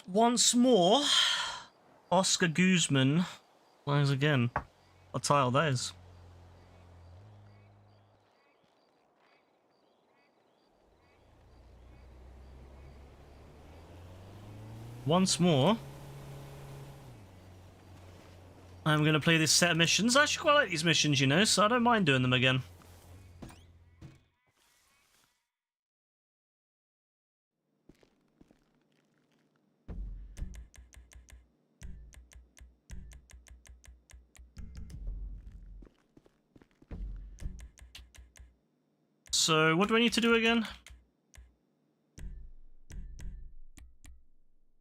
Once more, Oscar Guzman lies again. What tile that is. Once more, I'm going to play this set of missions. I actually quite like these missions, you know, so I don't mind doing them again. So, what do I need to do again?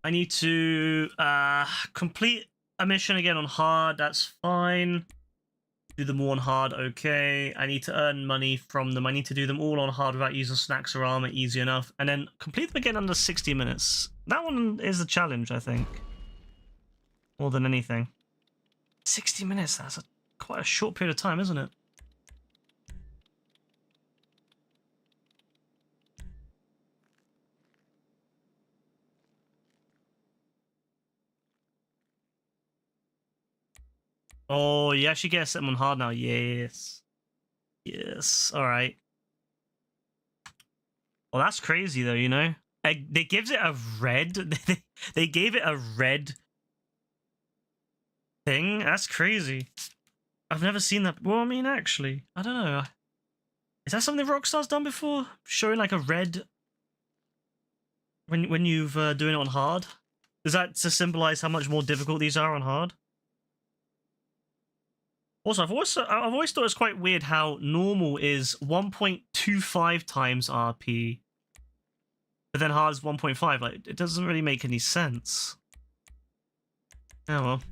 I need to complete a mission again on hard, that's fine. Do them all on hard, okay. I need to earn money from them. I need to do them all on hard without using snacks or armor, easy enough. And then complete them again under 60 minutes. That one is a challenge, I think. More than anything. 60 minutes, that's quite a short period of time, isn't it? Oh, you actually get to set them on hard now. Yes. Yes. All right. Well, that's crazy, though, you know? They gives it a red... they gave it a red thing? That's crazy. I've never seen that... Well, I mean, actually, I don't know. Is that something Rockstar's done before? Showing, like, a red... When you've doing it on hard? Is that to symbolize how much more difficult these are on hard? Also, I've always thought it's quite weird how normal is 1.25 times RP, but then hard is 1.5. Like, it doesn't really make any sense. Oh well.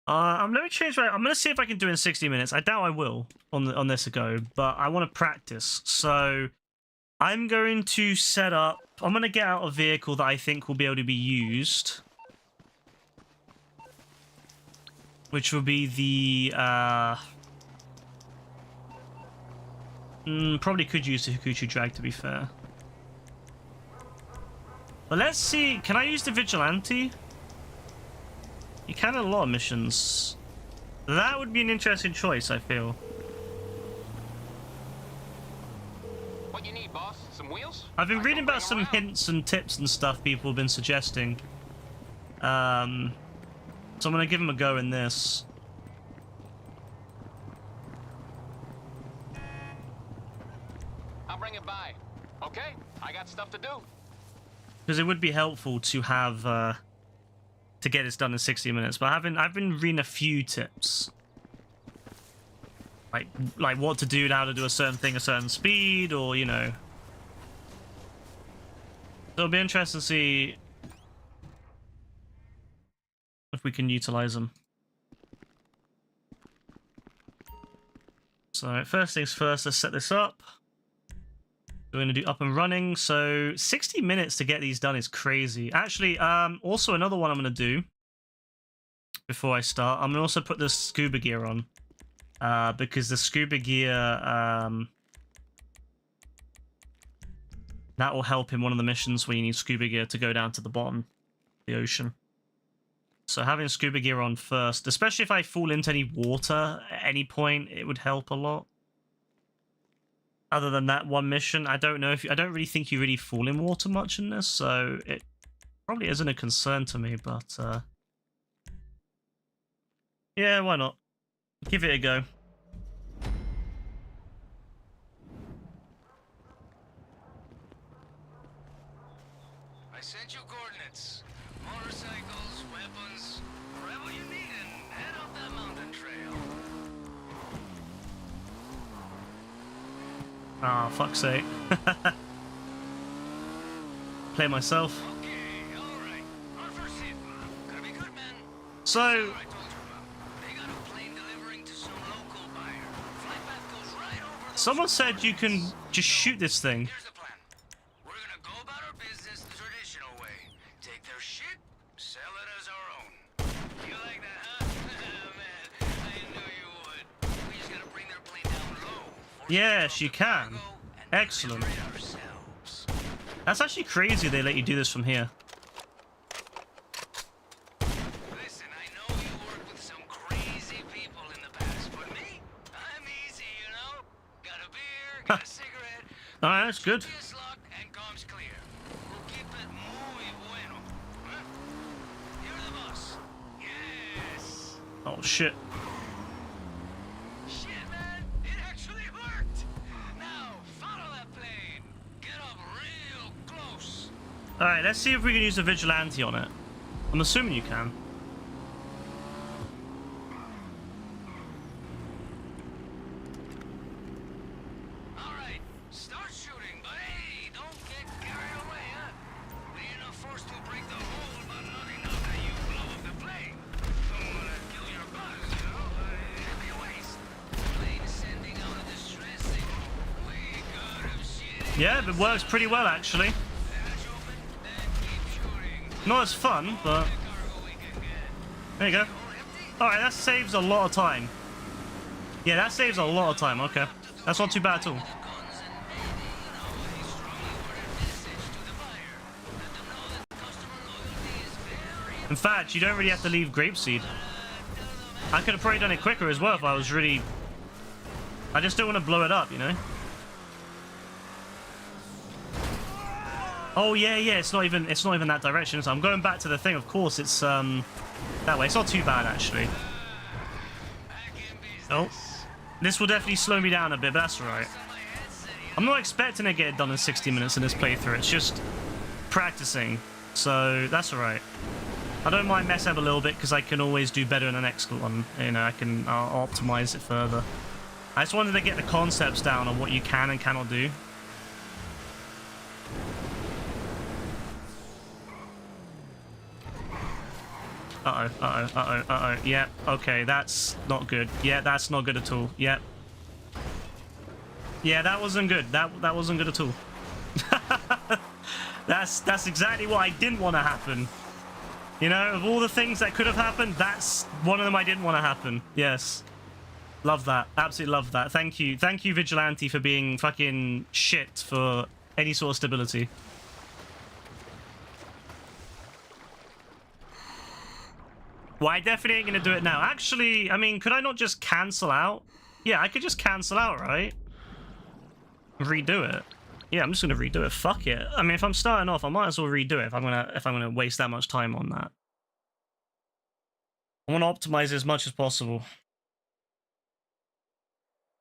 Let me change. I'm gonna see if I can do it in 60 minutes. I doubt I will on this go, but I want to practice. So I'm going to set up. I'm going to get out a vehicle that I think will be able to be used. Which will be the... probably could use the Hikuchu Drag, to be fair. But let's see. Can I use the Vigilante? You can in a lot of missions. That would be an interesting choice, I feel. What you need, boss? Some wheels? I've been reading about some hints and tips and stuff people have been suggesting. So I'm gonna give them a go in this. I'll bring it by. Okay, I got stuff to do. Because it would be helpful to have to get this done in 60 minutes. But I've been reading a few tips. Like what to do, how to do a certain thing, a certain speed, or, you know. So it'll be interesting to see if we can utilize them. So first things first, let's set this up. We're going to do up and running. So 60 minutes to get these done is crazy. Actually, also another one I'm going to do before I start, I'm going to also put the scuba gear on. Because the scuba gear, that will help in one of the missions where you need scuba gear to go down to the bottom of the ocean. So having scuba gear on first, especially if I fall into any water at any point, it would help a lot. Other than that one mission, I don't really think you really fall in water much in this, so it probably isn't a concern to me, but yeah, why not? Give it a go. I sent you coordinates. Motorcycles, weapons, whatever you need, and head up that mountain trail. Ah, fuck's sake. Play myself. Okay, all right. On first hit. Gotta be good, man. So, I told you about. They got a plane delivering to some local buyer. Flight path goes right over the... someone said you can just shoot this thing. Here's the plan. We're gonna go about our business the traditional way. Take their shit, sell it as our own. You like that, huh? Man, I knew you would. We just gotta bring their plane down Yes, you can. Excellent. That's actually crazy they let you do this from here. Listen, I know you worked with some crazy people in the past, but me, I'm easy, you know? Got a beer, got a cigarette. Alright, that's good. GPS locked and comms clear. We'll keep it muy bueno. Huh? You're the boss. Yes. Oh shit. Shit, man, it actually worked. Now, follow that plane. Get up real close. Alright, let's see if we can use a vigilante on it. I'm assuming you can. All right, start shooting, but hey, don't get carried away, huh? We ain't not forced to break the hold, but not enough that you blow up the plane. Don't wanna kill your buzz, you know? It'd be a waste. Plane sending out a distress signal. We got him shitting. Yeah, it works pretty well actually. Hatch open, then keep shooting. Not as fun, but Cargo we can get. there you go. All empty? Alright, that saves a lot of time. Yeah, that saves a lot of time, okay. That's not too bad at all. Guns and maybe, you know, a strongly worded message to the buyer. Let them know that customer loyalty is very In fact, you don't really have to leave Grapeseed. I could have probably done it quicker as well if I was really... I just don't want to blow it up, you know? Oh yeah, it's not even that direction. So I'm going back to the thing. Of course, it's that way. It's not too bad actually. back in business. Oh, this will definitely slow me down a bit, but that's alright. I'm not expecting to get it done in 60 minutes in this playthrough. It's just practicing, so that's alright. I don't mind messing up a little bit because I can always do better in the next one. You know, I'll optimize it further. I just wanted to get the concepts down on what you can and cannot do. Uh-oh. Yep, okay, that's not good. Yeah, that's not good at all. Yep. Yeah, that wasn't good. That wasn't good at all. That's exactly what I didn't want to happen. You know, of all the things that could have happened, that's one of them I didn't want to happen. Yes. Love that. Absolutely love that. Thank you. Thank you, Vigilante, for being fucking shit for any sort of stability. Well, I definitely ain't gonna do it now. Actually, I mean, could I not just cancel out? Yeah, I could just cancel out, right? Redo it. Yeah, I'm just gonna redo it. Fuck it. I mean, if I'm starting off, I might as well redo it if I'm gonna waste that much time on that. I want to optimize it as much as possible.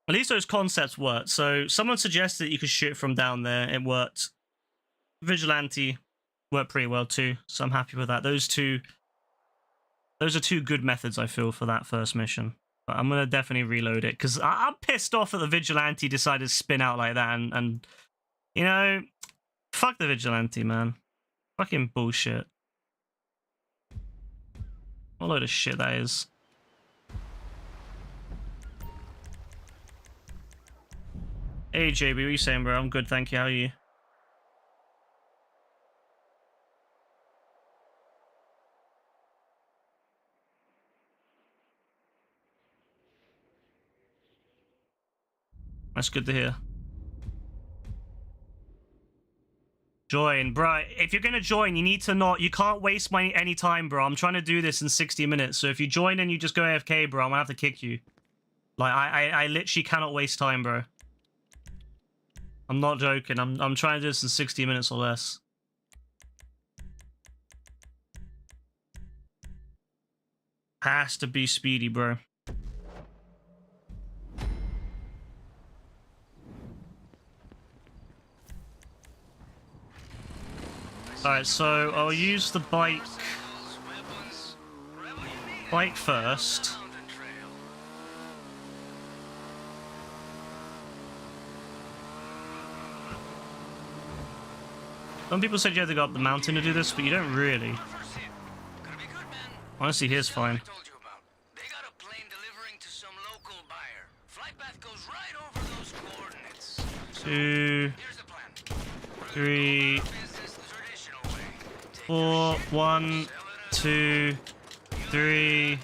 At least those concepts worked. So someone suggested you could shoot from down there. It worked. Vigilante worked pretty well too. So I'm happy with that. Those are two good methods, I feel, for that first mission. But I'm going to definitely reload it, because I'm pissed off that the Vigilante decided to spin out like that, and you know, fuck the Vigilante, man. Fucking bullshit. What a load of shit that is. Hey, JB, what are you saying, bro? I'm good, thank you. How are you? That's good to hear. Join, bro. If you're gonna join, you need to not. You can't waste any time, bro. I'm trying to do this in 60 minutes. So if you join and you just go AFK, bro, I'm gonna have to kick you. Like I literally cannot waste time, bro. I'm not joking. I'm trying to do this in 60 minutes or less. Has to be speedy, bro. Alright, so I'll use the bike first. Some people said you had to go up the mountain to do this, but you don't really. Honestly, here's fine. 2, 3, 4, 1, 2, 3.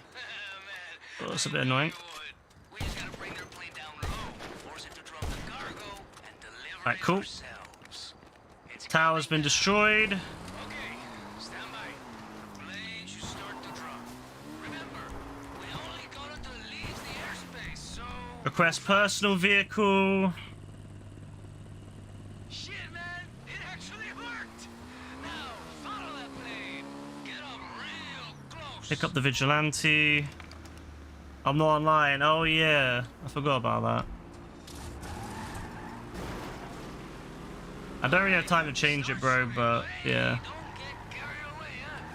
Oh, that's a bit annoying. Alright, cool. Ourselves. It's Tower's been destroyed. okay. Stand by. Plane should start to drop. Remember, we only got until it leaves the airspace, so Request personal vehicle. shit, man, it actually worked. Now follow that plane. Get up real close. Pick up the vigilante. I'm not online. Oh yeah, I forgot about that. I don't really have time to change it, bro, but yeah. Don't get carried away, huh?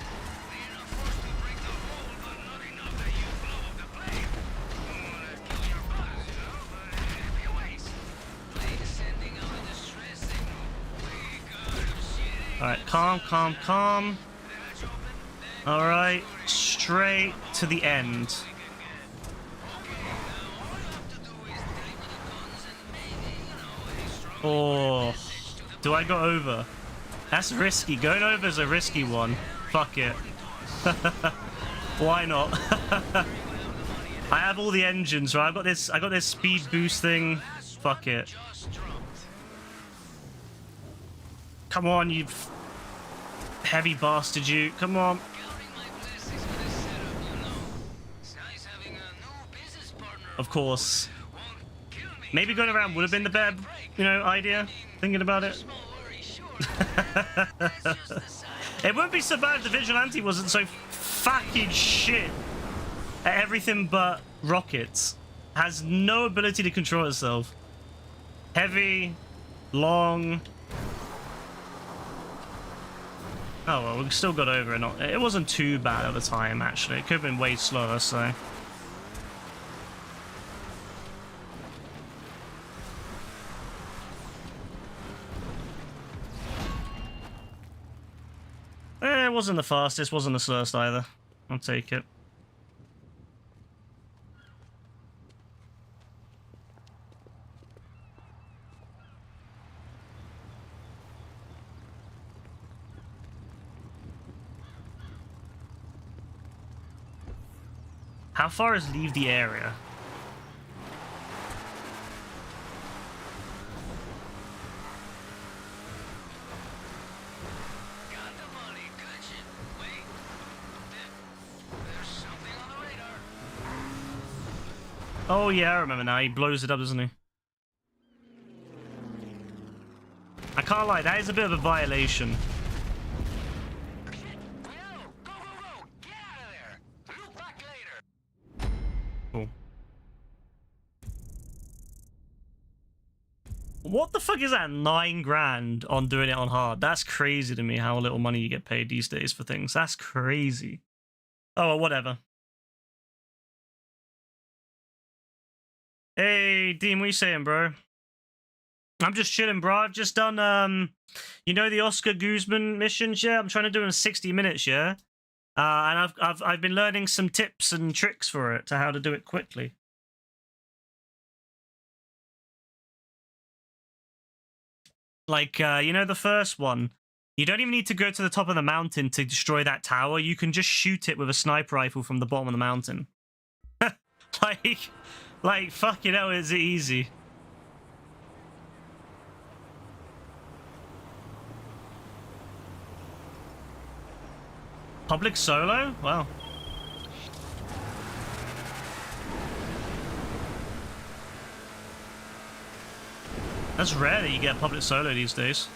Being a force to break the mold, but not enough that you blow up the plane. Don't wanna kill your buzz, you know, but it'd be a waste. Plane sending out a distress signal. We got him shitting. Alright, calm, calm, calm. Hatch open, then Alright, straight to the end. okay, now all you have to do is deliver the guns and maybe, you know, a strong Oh, do I go over? That's risky. Going over is a risky one. Fuck it. Why not? I have all the engines, right? I got this speed boost thing. Fuck it. just dropped. Come on, you heavy bastard, you. Come on. Counting my blessings for this setup, you know. It's nice having a new business partner. Of course. Won't kill me. Maybe going around would have been the better, idea. Thinking about it. Small worry, sure. That's just the side. It wouldn't be so bad if the vigilante wasn't so fucking shit at everything but rockets. Has no ability to control itself. Heavy, long. Oh well, we still got over it. It wasn't too bad at the time, actually. It could have been way slower, so. It wasn't the fastest, wasn't the slowest either. I'll take it. How far is leave the area? Got the money, good shit. Wait, there's something on the radar. Oh yeah, I remember now. He blows it up, doesn't he? I can't lie, that is a bit of a violation. Shit, we know. Go, go, go. Get out of there. Look back later. Cool. What the fuck is that? 9 grand on doing it on hard? That's crazy to me how little money you get paid these days for things. That's crazy. Oh, well, whatever. Hey, Dean, what you saying, bro? I'm just chilling, bro. I've just done, you know, the Oscar Guzman missions, yeah? I'm trying to do it in 60 minutes, yeah? And I've been learning some tips and tricks for it to how to do it quickly. Like, you know, the first one, you don't even need to go to the top of the mountain to destroy that tower. You can just shoot it with a sniper rifle from the bottom of the mountain. like, fucking hell, is it easy? Public solo? Wow. That's rare that you get public solo these days.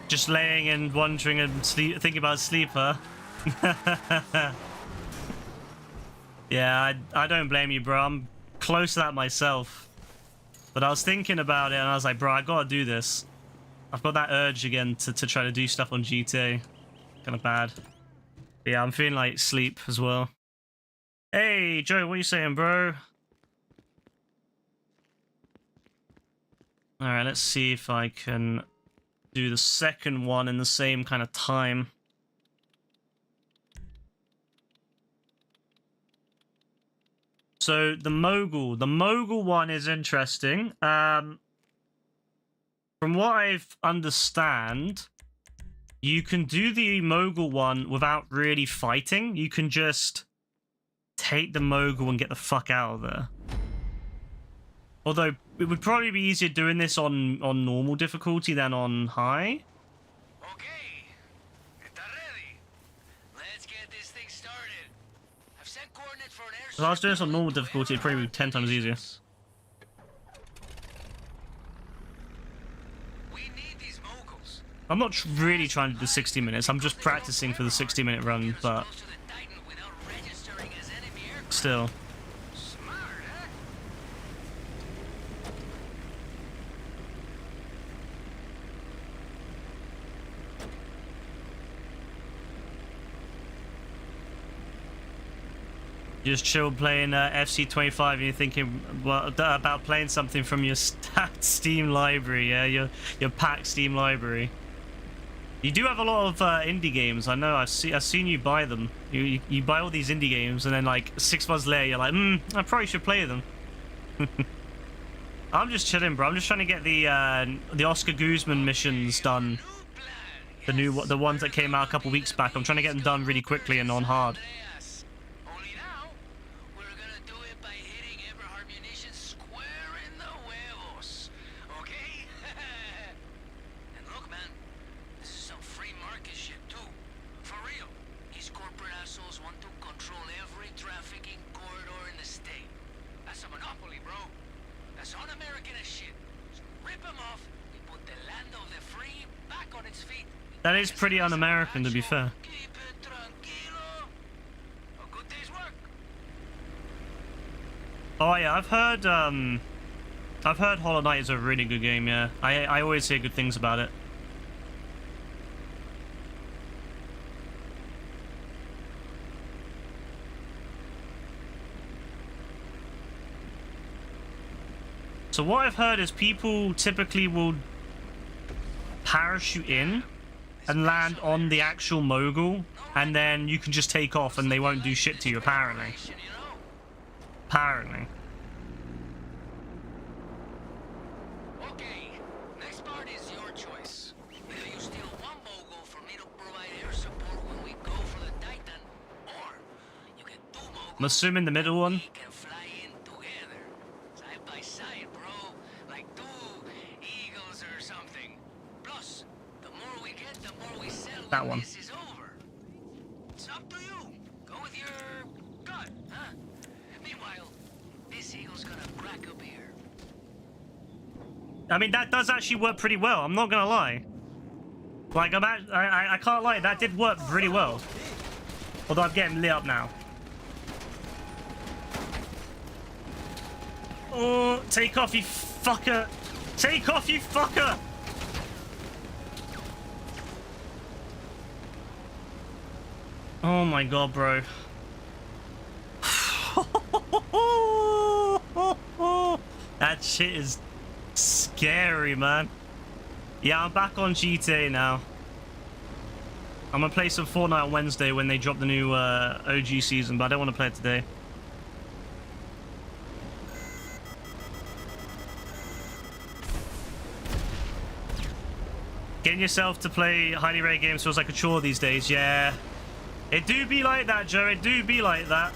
Just laying and wondering and thinking about sleep, huh? Yeah, I don't blame you, bro. I'm close to that myself. But I was thinking about it and I was like, bro, I gotta do this. I've got that urge again to try to do stuff on GTA. Kind of bad. But yeah, I'm feeling like sleep as well. Hey, Joe, what are you saying, bro? Alright, let's see if I can do the second one in the same kind of time. So the mogul one is interesting. From what I've understand, You can do the mogul one without really fighting. You can just take the mogul and get the fuck out of there. Although it would probably be easier doing this on normal difficulty than on high. Okay, está ready. Let's get this thing started. I've sent coordinates for an airstrike. If I was doing this on normal difficulty, it'd probably be 10 times easier. We need these moguls. I'm not really trying to do 60 minutes. I'm just practicing for the 60-minute run, but Close to the Titan without registering as enemy aircraft. still. Smart, huh? Just chill playing FC25 and you're thinking about playing something from your Steam library, yeah? Your packed Steam library. You do have a lot of indie games. I know. I've seen you buy them. You buy all these indie games, and then like 6 months later, you're like, I probably should play them. I'm just chilling, bro. I'm just trying to get the Oscar Guzman missions done. The ones that came out a couple weeks back. I'm trying to get them done really quickly and on hard. Only now, we're gonna do it by hitting Eberhard munitions square in the huevos. Okay? And look, man, this is some free market shit too. For real. These corporate assholes want to control every trafficking corridor in the state. That's a monopoly, bro. That's un-American as shit. So rip them off. We put the land of the free back on its feet. That is pretty un-American, to be fair. Keep it tranquilo. A good day's work. Oh yeah, I've heard Hollow Knight is a really good game. Yeah, I always hear good things about it. So what I've heard is people typically will parachute in and land on the actual mogul, and then you can just take off and they won't do shit to you, apparently. Apparently. Okay, next part is your choice. Either you steal one mogul for me to provide air support when we go for the Titan, or you get two moguls. I'm assuming the middle one. We can fly in together, side by side, bro, like two eagles or something. Plus, the more we get, the more we sell That when one. this is over. It's up to you. Go with your gut, huh? Meanwhile, this eagle's gonna crack a beer. I mean, that does actually work pretty well. I'm not gonna lie. Like, I can't lie. That did work pretty well. Although I'm getting lit up now. Oh, take off, you fucker! Take off, you fucker! Oh my god, bro. That shit is scary, man. Yeah, I'm back on GTA now. I'm gonna play some Fortnite on Wednesday when they drop the new OG season, but I don't want to play it today. Getting yourself to play highly rated games feels like a chore these days, yeah. It do be like that, Joe. It do be like that.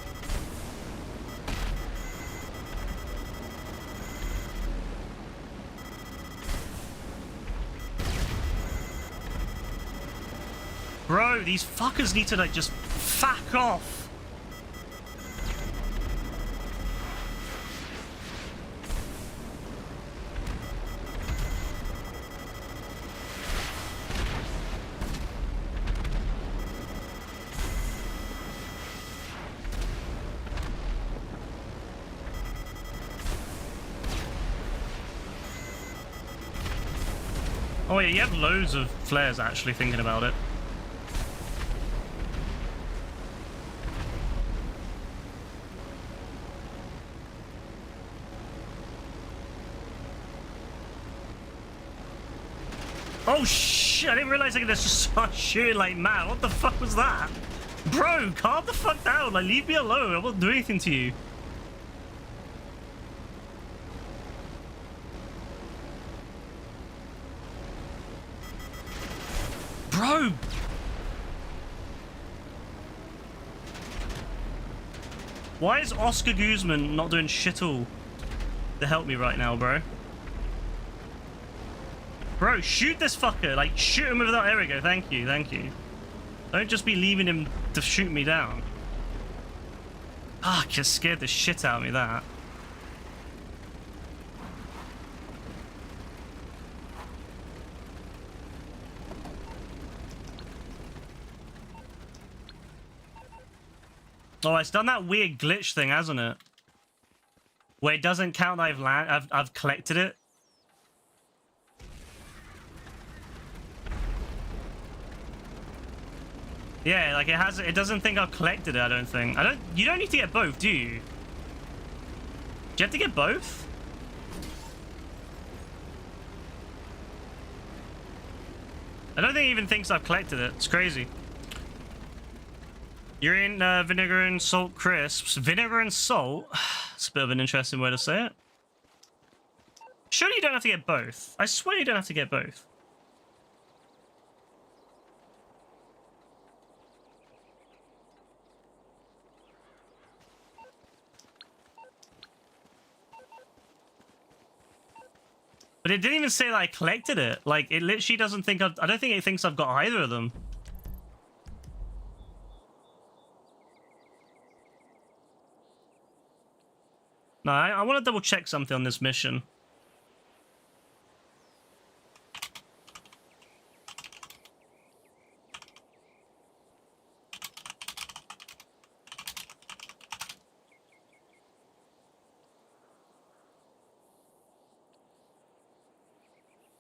Bro, these fuckers need to, like, just fuck off. Oh yeah, you have loads of flares actually, thinking about it. Oh shit, I didn't realize I could just start shooting like mad. What the fuck was that? Bro, calm the fuck down. Like, leave me alone. I won't do anything to you. Bro! Why is Oscar Guzman not doing shit all to help me right now, bro? Bro, shoot this fucker. Like, shoot him with that. There we go. Thank you. Thank you. Don't just be leaving him to shoot me down. Ah, just scared the shit out of me, that. Oh, it's done that weird glitch thing, hasn't it? Where it doesn't count that I've collected it. Yeah, like it doesn't think I've collected it, I don't think. You don't need to get both, do you? Do you have to get both? I don't think it even thinks I've collected it. It's crazy. You're in vinegar and salt crisps. Vinegar and salt? It's a bit of an interesting way to say it. Surely you don't have to get both. I swear you don't have to get both. But it didn't even say that I collected it. Like, it literally doesn't think I don't think it thinks I've got either of them. No, I want to double check something on this mission.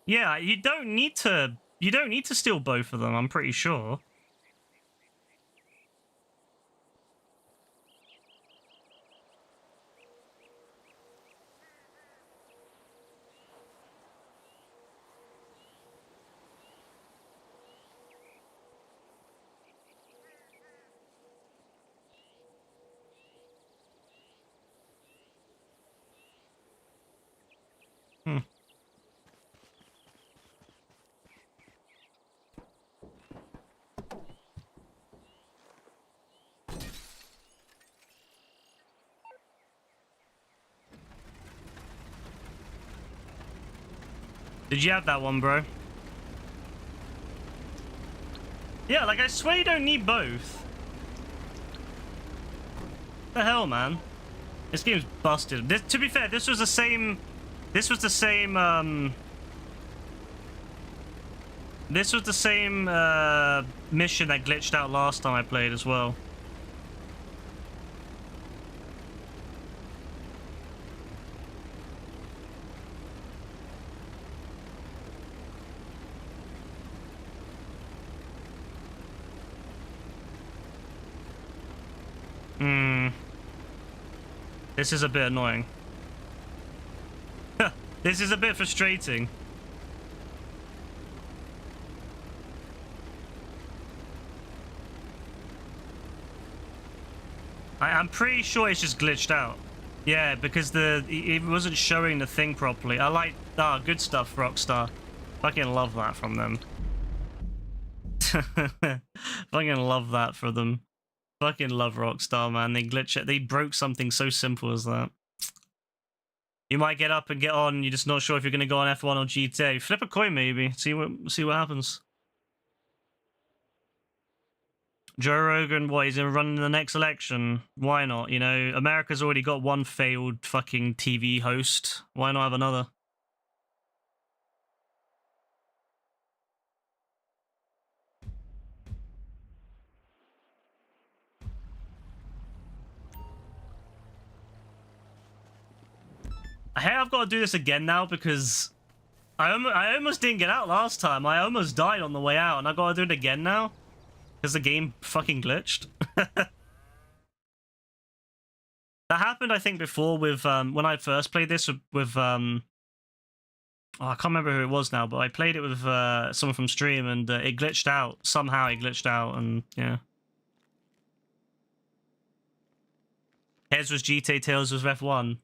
Yeah, you don't need to steal both of them, I'm pretty sure. Did you have that one, bro? Yeah, like, I swear you don't need both. What the hell, man? This game's busted. To be fair, this was the same... This was the same mission that glitched out last time I played as well. This is a bit annoying. This is a bit frustrating. I'm pretty sure it's just glitched out. Yeah, because it wasn't showing the thing properly. I like... Ah, good stuff, Rockstar. Fucking love that from them. Fucking love that for them. Fucking love Rockstar, man. They glitch it. They broke something so simple as that. You might get up and get on. You're just not sure if you're going to go on F1 or GTA. Flip a coin, maybe. See what happens. Joe Rogan, what, he's going to run in the next election? Why not? You know, America's already got one failed fucking TV host. Why not have another? Hey, I've got to do this again now because I almost didn't get out last time. I almost died on the way out, and I got to do it again now because the game fucking glitched. That happened, I think, before with when I first played this with oh, I can't remember who it was now, but I played it with someone from stream, and it glitched out. Somehow it glitched out, and yeah. Heads was GTA, tails was F1.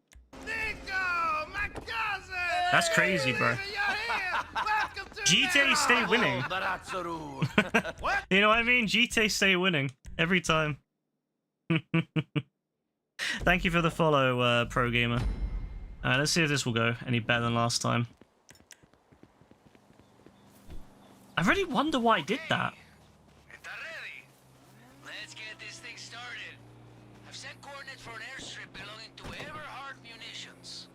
That's crazy, bro. GTA stay winning. You know what I mean? GTA stay winning every time. Thank you for the follow, Pro Gamer. Let's see if this will go any better than last time. I really wonder why I did that. Ready? Let's get this thing started. I've sent coordinates for an airstrip belonging to Everhard Munitions.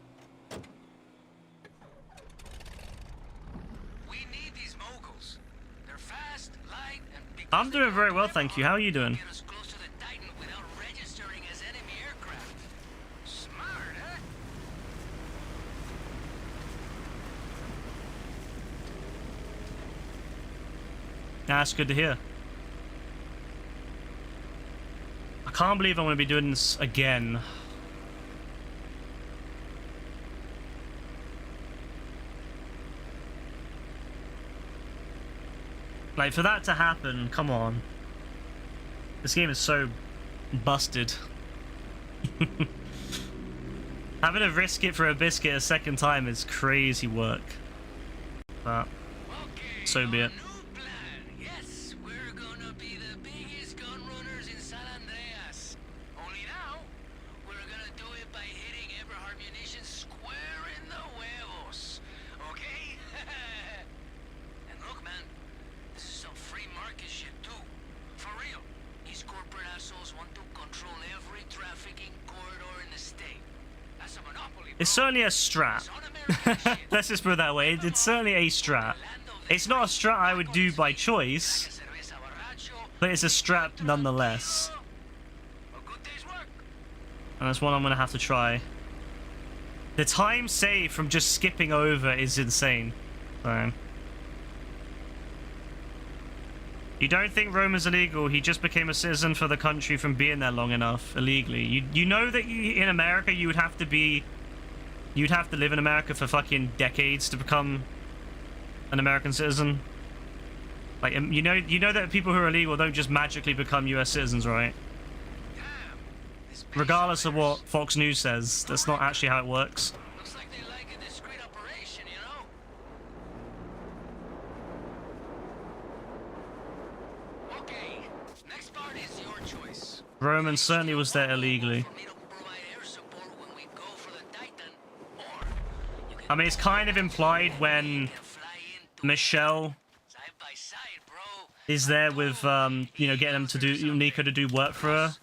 We need these moguls. They're fast, light, and because I'm doing very well, thank you. How are you doing? get us close to the Titan without registering as enemy aircraft. Smart, huh? That's good to hear. I can't believe I'm going to be doing this again. Like, for that to happen, come on. This game is so busted. Having to risk it for a biscuit a second time is crazy work. But, Okay, so be it. new plan. Yes, we're gonna be the biggest gun runners in San Andreas. Only now, we're gonna do it by hitting Everhard Munitions square in the huevos. Okay? And look, man, this is some free market shit too. For real. These corporate assholes want to control every trafficking corridor in the state. That's a monopoly, bro. It's certainly a strat. It's un-American shit. Let's just put it that way. It's certainly a strat. It's not a strat I would do by choice, but it's a strat nonetheless. And that's one I'm going to have to try. The time saved from just skipping over is insane. So. You don't think Rome is illegal? He just became a citizen for the country from being there long enough illegally. You know that in America you would have to be... You'd have to live in America for fucking decades to become an American citizen. Like, you know that people who are illegal don't just magically become US citizens, right? Regardless of what Fox News says, that's not actually how it works. Looks like they like a discreet operation, you know? Okay, next part is your choice. Roman certainly was there illegally. For me to provide air support when we go for the Titan, or you can I mean, it's kind of implied when fly into Michelle side by side, bro. is there with, you know, getting them to do, Nico to do work for her.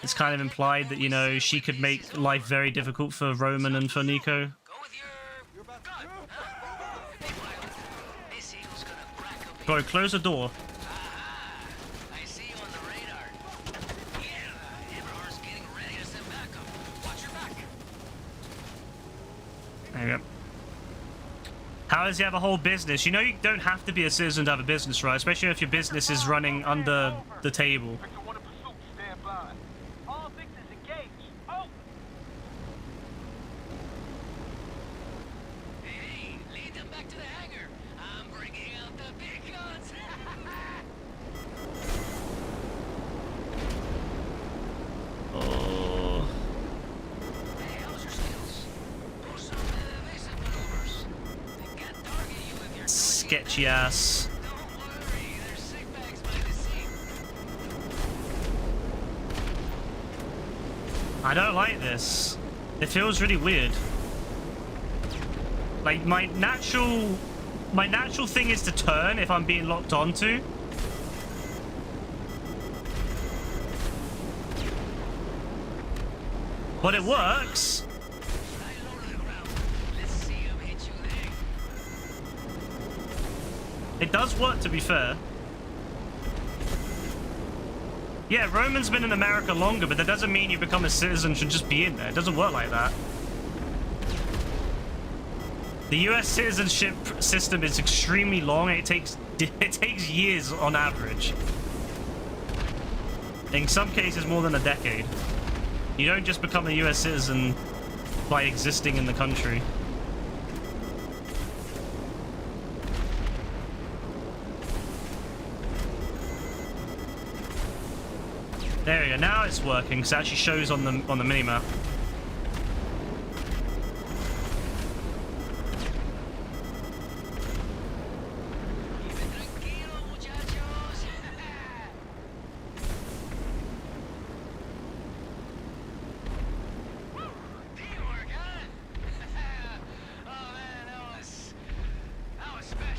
It's kind of implied that, you know, she could make life very difficult for Roman and for Nico. Go with your gut. Huh? Meanwhile, this eagle's gonna crack a Bro, close the door. Aha! I see you on the radar. Yeah, Everhard's getting ready to send backup. Watch your back. There you go. How does he have a whole business? You know you don't have to be a citizen to have a business, right? Especially if your business is running under the table. Hey, lead them back to the hangar. I'm bringing out the big guns. Oh, Hey, how's your skills? Do some evasive maneuvers. They can't target you if you're sketchy ass. Don't worry, there's sick bags by the seat. I don't like this. It feels really weird. Like, my natural thing is to turn if I'm being locked onto. But it works. Fly low to the ground. Let's see him hit you there. It does work, to be fair. Yeah, Roman's been in America longer, but that doesn't mean you become a citizen should just be in there. It doesn't work like that. The US citizenship system is extremely long, and it takes years on average. In some cases, more than a decade. You don't just become a US citizen by existing in the country. There we go. Now it's working, because it actually shows on the minimap.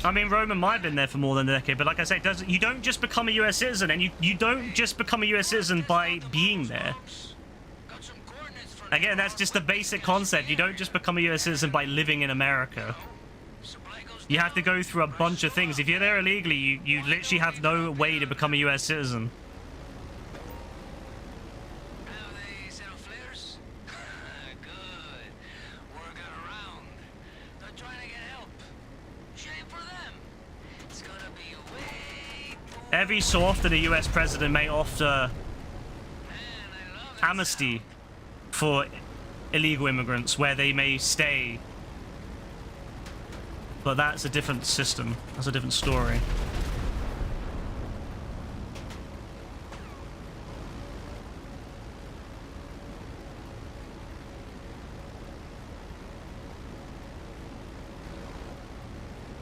I mean, Roman might have been there for more than a decade, but like I said, you don't just become a US citizen, and you don't just become a US citizen by being there. Again, that's just the basic concept. You don't just become a US citizen by living in America. You have to go through a bunch of things. If you're there illegally, you literally have no way to become a US citizen. Every so often, a US president may offer amnesty for illegal immigrants where they may stay. But that's a different system. That's a different story.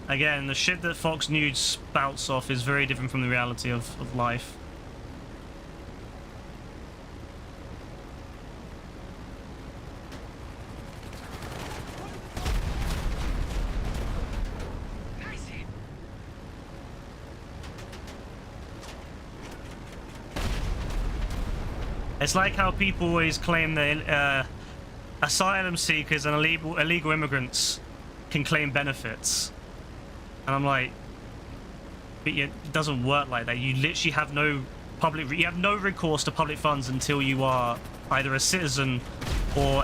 Again, the shit that Fox News spouts off is very different from the reality of life. It's like how people always claim that asylum seekers and illegal immigrants can claim benefits. And I'm like, but it doesn't work like that. You literally have no you have no recourse to public funds until you are either a citizen or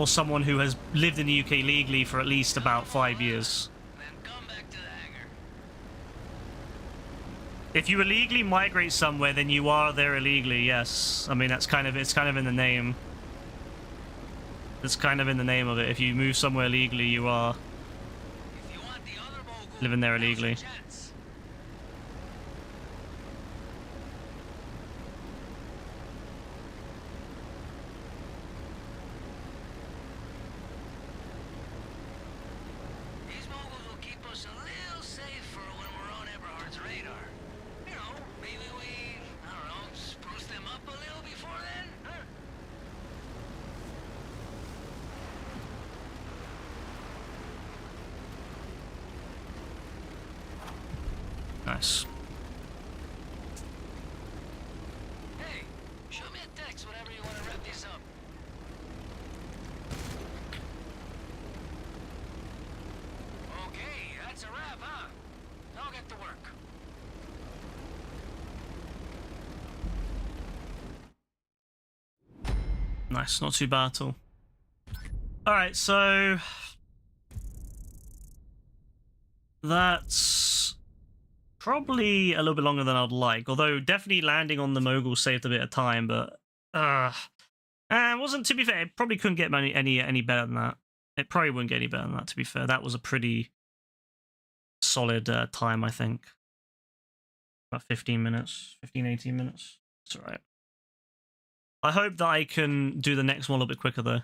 someone who has lived in the UK legally for at least about 5 years. If you illegally migrate somewhere, then you are there illegally, yes. I mean, it's kind of in the name. It's kind of in the name of it. If you move somewhere illegally, you are living there illegally. Nice. Hey, shoot me a text whenever you want to wrap this up. Okay, that's a wrap, huh? I'll get to work. Nice, not too bad at all. Alright, so that's probably a little bit longer than I'd like, although definitely landing on the mogul saved a bit of time, but and wasn't, to be fair, it probably couldn't get any better than that. It probably wouldn't get any better than that, to be fair. That was a pretty solid time, I think. About 15 minutes, 18 minutes. It's alright. I hope that I can do the next one a little bit quicker, though.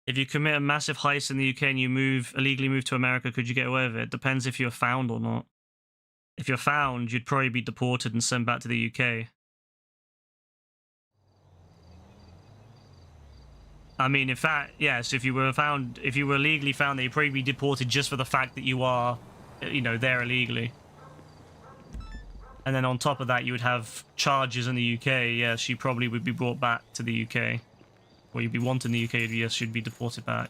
If you commit a massive heist in the UK and you illegally move to America, could you get away with it? Depends if you're found or not. If you're found, you'd probably be deported and sent back to the UK. I mean, in fact, yes, if you were illegally found, then you'd probably be deported just for the fact that you are, there illegally. And then on top of that, you would have charges in the UK. Yes, you probably would be brought back to the UK. Or you'd be wanted in the UK, yes, you'd be deported back.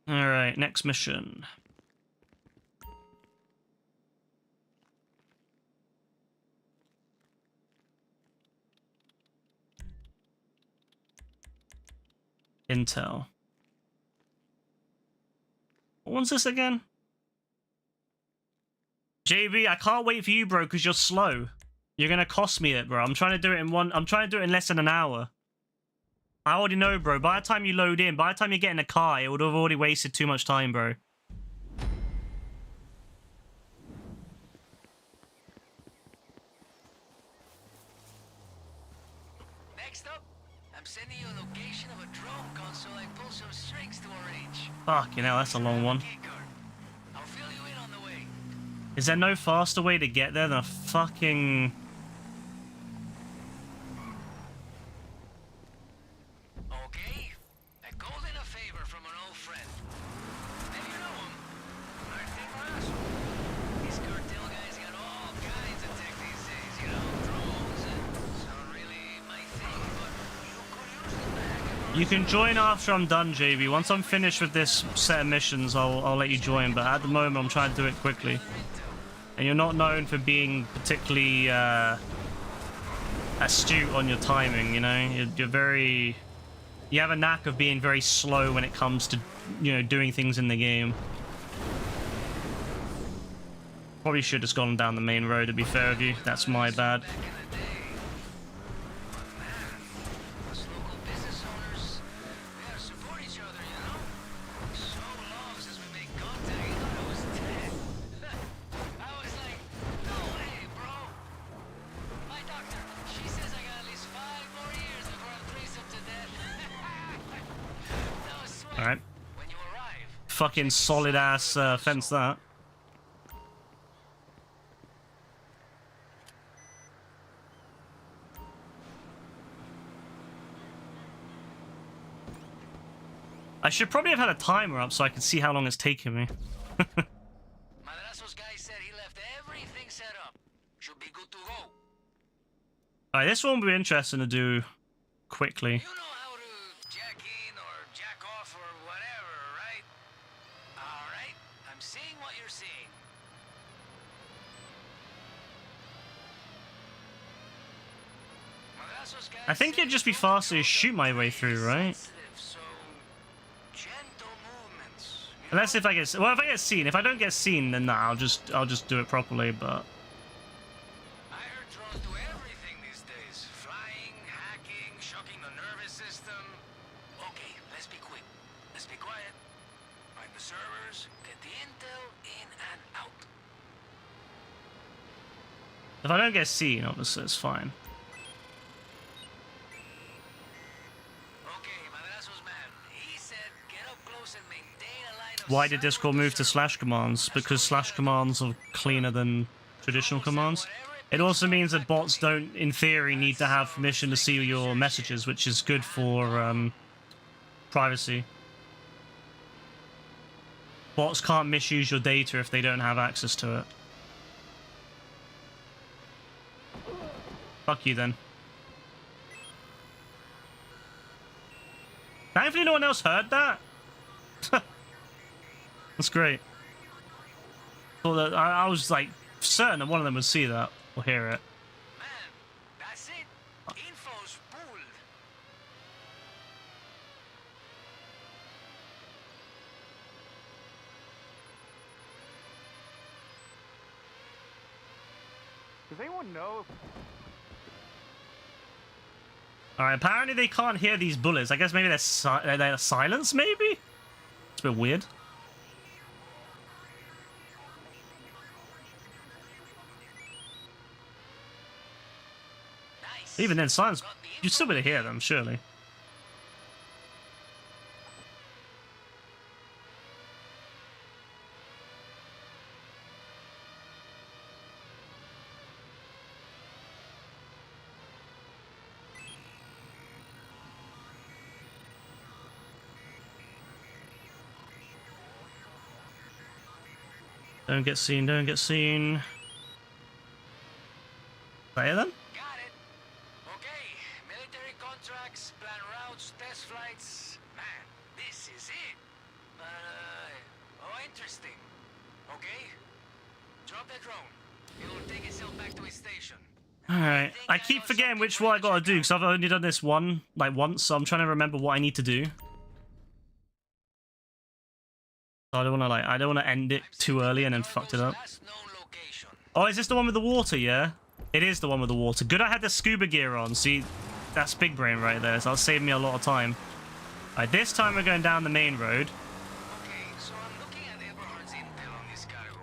Alright, next mission. Intel. What one's this again? JB, I can't wait for you, bro, because you're slow. You're gonna cost me it, bro. I'm trying to do it in less than an hour. I already know, bro. By the time you load in, by the time you get in the car, it would have already wasted too much time, bro. Next up, I'm sending you a location of a drone console I pull some strings to arrange. Fuck, you know, that's a long one. I'll fill you in on the way. Is there no faster way to get there than a fucking... Okay, a called in a favor from an old friend. Maybe you know him. Martin Marasso. These cartel guys got all kinds of tech these days, you know, drones and it's not really my thing, but you could use them back. You can join after I'm done, JB. Once I'm finished with this set of missions, I'll let you join, but at the moment I'm trying to do it quickly. And you're not known for being particularly astute on your timing, you know? You're very... You have a knack of being very slow when it comes to, you know, doing things in the game. Probably should have just gone down the main road, to be fair with you. That's my bad. Back in the day. But man, us local business owners, we gotta support each other, you know? So long since we made contact, you thought I was dead. I was like, no way, bro. My doctor, she says I got at least 5 more years before I'm threesome to death. That was sweet. Alright. When you arrive, Fucking solid ass fence that. I should probably have had a timer up so I could see how long it's taking me. Madrazo's guy said he left everything set up. Should be good to go. Alright, this one will be interesting to do quickly. You know how to jack in or jack off or whatever, right? Alright, I'm seeing what you're seeing. Madrazo's guy I think said it'd just be the faster to road shoot my way pretty through, right? sensitive, so gentle movements. You Unless know? if I get... Well, if I get seen. If I don't get seen, then nah, I'll just do it properly, but... I heard drones do everything these days. Flying, hacking, shocking the nervous system. Okay, let's be quick. Let's be quiet. Find the servers, get the intel in and out. If I don't get seen, obviously, it's fine. Okay, Madrazo's man. He said get up close and maintain a line of Why did sight Discord with the move to server. slash commands? Because slash commands are cleaner than traditional commands. It also means that bots don't, in theory, need to have permission to see your messages, which is good for privacy. Bots can't misuse your data if they don't have access to it. Fuck you then. Thankfully no one else heard that. That's great. Thought that I was like certain that one of them would see that or hear it. Man, that's it. Info's pooled. Does anyone know if Alright, apparently they can't hear these bullets. I guess maybe they're silenced, maybe? It's a bit weird. Nice. Even then, silence, you'd still be able to hear them, surely. Don't get seen, don't get seen. There then? Got it. Okay, military contracts, plan routes, test flights. Man, this is it. Oh, interesting. Okay, drop the drone. It will take itself back to its station. Alright. I keep forgetting which one I gotta do, because I've only done this one, like once, so I'm trying to remember what I need to do. I don't wanna end it too early and then fucked it up. Last known location. Oh, is this the one with the water, yeah? It is the one with the water. Good I had the scuba gear on. See, that's big brain right there, so that'll save me a lot of time. Alright, this time we're going down the main road. Okay, so I'm looking at Eberhard's intel on this cargo.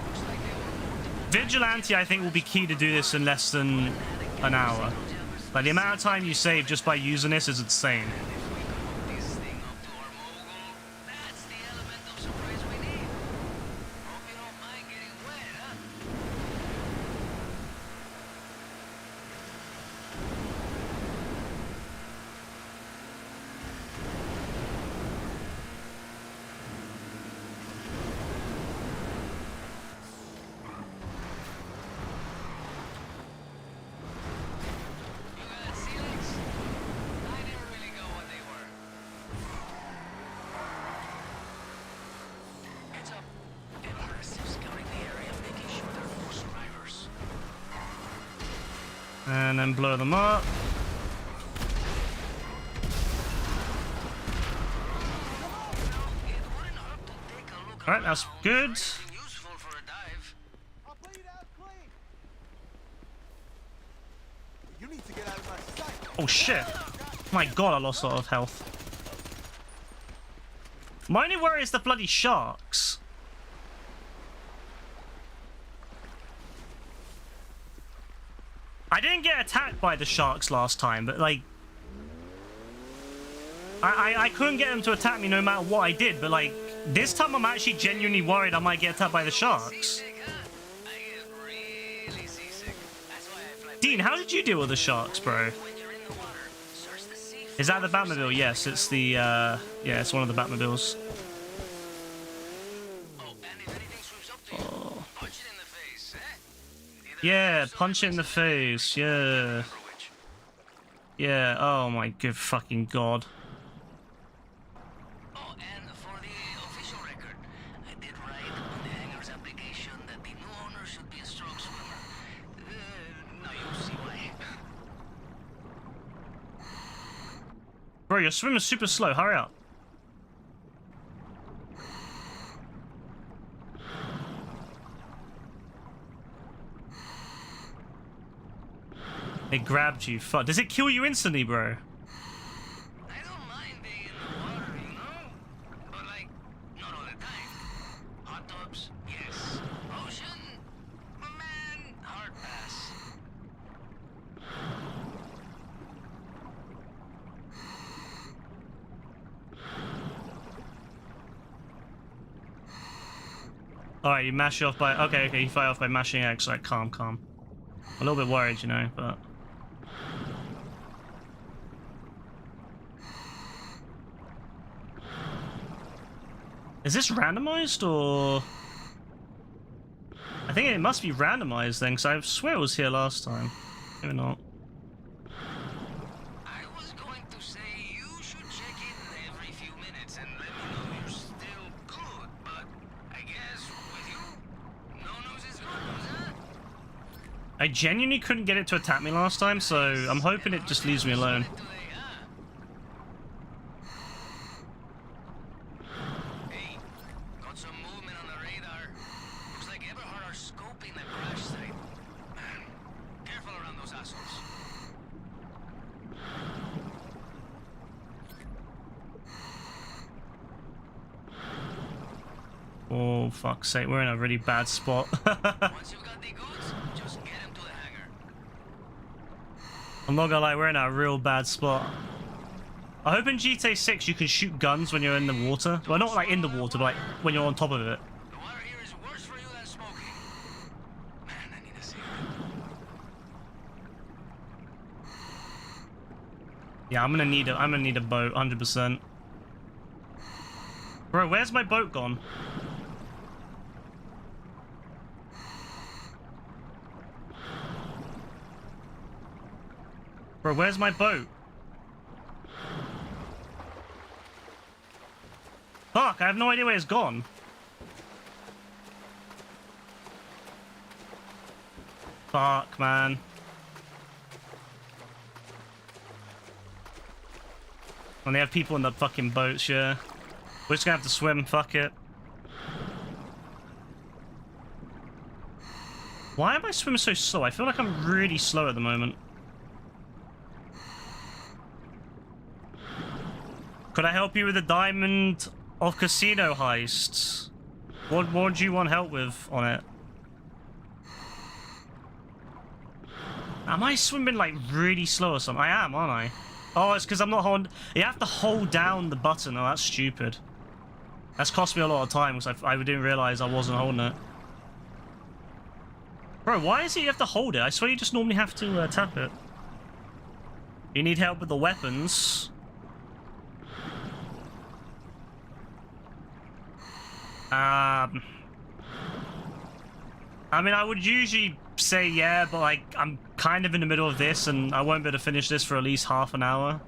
Looks like they were multiple Vigilante, I think, will be key to do this in less than an hour. Like, the amount of time you save just by using this is insane. And if we can hook this thing up to our mogul, that's the element of surprise we need. Hope you don't mind getting wet, huh? You got sea legs? I never really got what they were. Heads up. Empress is scouting the area, making sure there are more survivors. And then blow them up. It wouldn't hurt to take a look Alright, that's around good. for anything useful for a dive. I'll bleed out clean. You need to get out of my sight. Oh shit. My god, I lost a lot of health. My only worry is the bloody sharks. I didn't get attacked by the sharks last time, but like... I couldn't get them to attack me no matter what I did, but like... This time I'm actually genuinely worried I might get attacked by the sharks. Seasick, huh? I get really seasick. That's why I fly. Dean, how did you deal with the sharks, bro? When you're in the water, search the sea Is that the Batmobile? Yes, it's the, yeah, it's one of the Batmobiles. Oh, and if anything swims up to you, punch it in the face, eh? Yeah, punch it in the face, yeah. For which? Yeah, oh my good fucking god. Oh, and for the official record, I did write on the hangar's application that the new owner should be a strong swimmer. Now you see why. Bro, your swim is super slow, hurry up. It grabbed you, fuck. Does it kill you instantly, bro? I don't mind being in the water, you know? But like, not all the time. Hot tubs, yes. Ocean, man, hard pass. Alright, you mash it off by... Okay, you fight off by mashing X. Like, calm. I'm a little bit worried, you know, but... Is this randomized, or... I think it must be randomized then, because I swear it was here last time. Maybe not. I was going to say you should check in every few minutes and let me know you're still good, but I guess with you, no news is good news, huh? I genuinely couldn't get it to attack me last time, so I'm hoping it just leaves me alone. Today, huh? Hey, got some movement on the radar. Looks like Eberhard are scoping the crash site. Man, careful around those assholes. Oh, fuck's sake, we're in a really bad spot. Once you've got the goods, just get them to the hangar. I'm not gonna lie, we're in a real bad spot. I hope in GTA 6 you can shoot guns when you're in the water. Well, not like in the water, but like when you're on top of it. The water here is worse for you than smoking. Man, I need a cigarette. Yeah, I'm gonna need a boat, 100%. Bro, where's my boat gone? Bro, where's my boat? Fuck, I have no idea where it's gone. Fuck, man. And they have people in the fucking boats, yeah. We're just gonna have to swim, fuck it. Why am I swimming so slow? I feel like I'm really slow at the moment. Could I help you with the Diamond of Casino heists? What do you want help with on it? Am I swimming like really slow or something? I am, aren't I? Oh, it's because I'm not holding... You have to hold down the button. Oh, that's stupid. That's cost me a lot of time because I didn't realize I wasn't holding it. Bro, why is it you have to hold it? I swear you just normally have to tap it. You need help with the weapons. I mean, I would usually say yeah, but like I'm kind of in the middle of this and I won't be able to finish this for at least half an hour.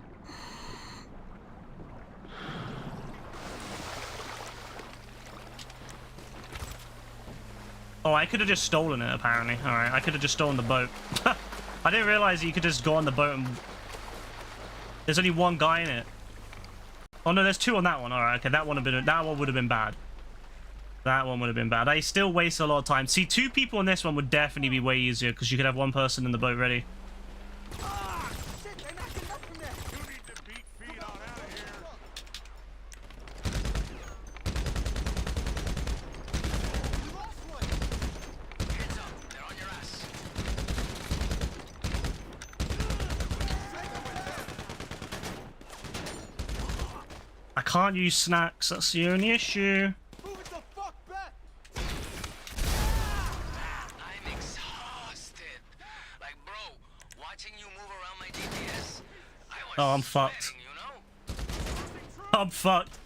Oh, I could have just stolen it, apparently. Alright, I could have just stolen the boat. I didn't realize that you could just go on the boat and... There's only one guy in it. Oh no, there's two on that one. Alright, okay, that one would have been bad. That one would have been bad. I still waste a lot of time. See, two people on this one would definitely be way easier because you could have one person in the boat ready. Ah, shit, they're not getting up from there. You need to beat feet on out of here. We lost one. Hands up. They're on your ass. I can't use snacks. That's the only issue. Move it the fuck back. I'm exhausted. Like, bro, watching you move around my GPS, I was Oh, I'm fucked. sweating, you know? I'm fucked.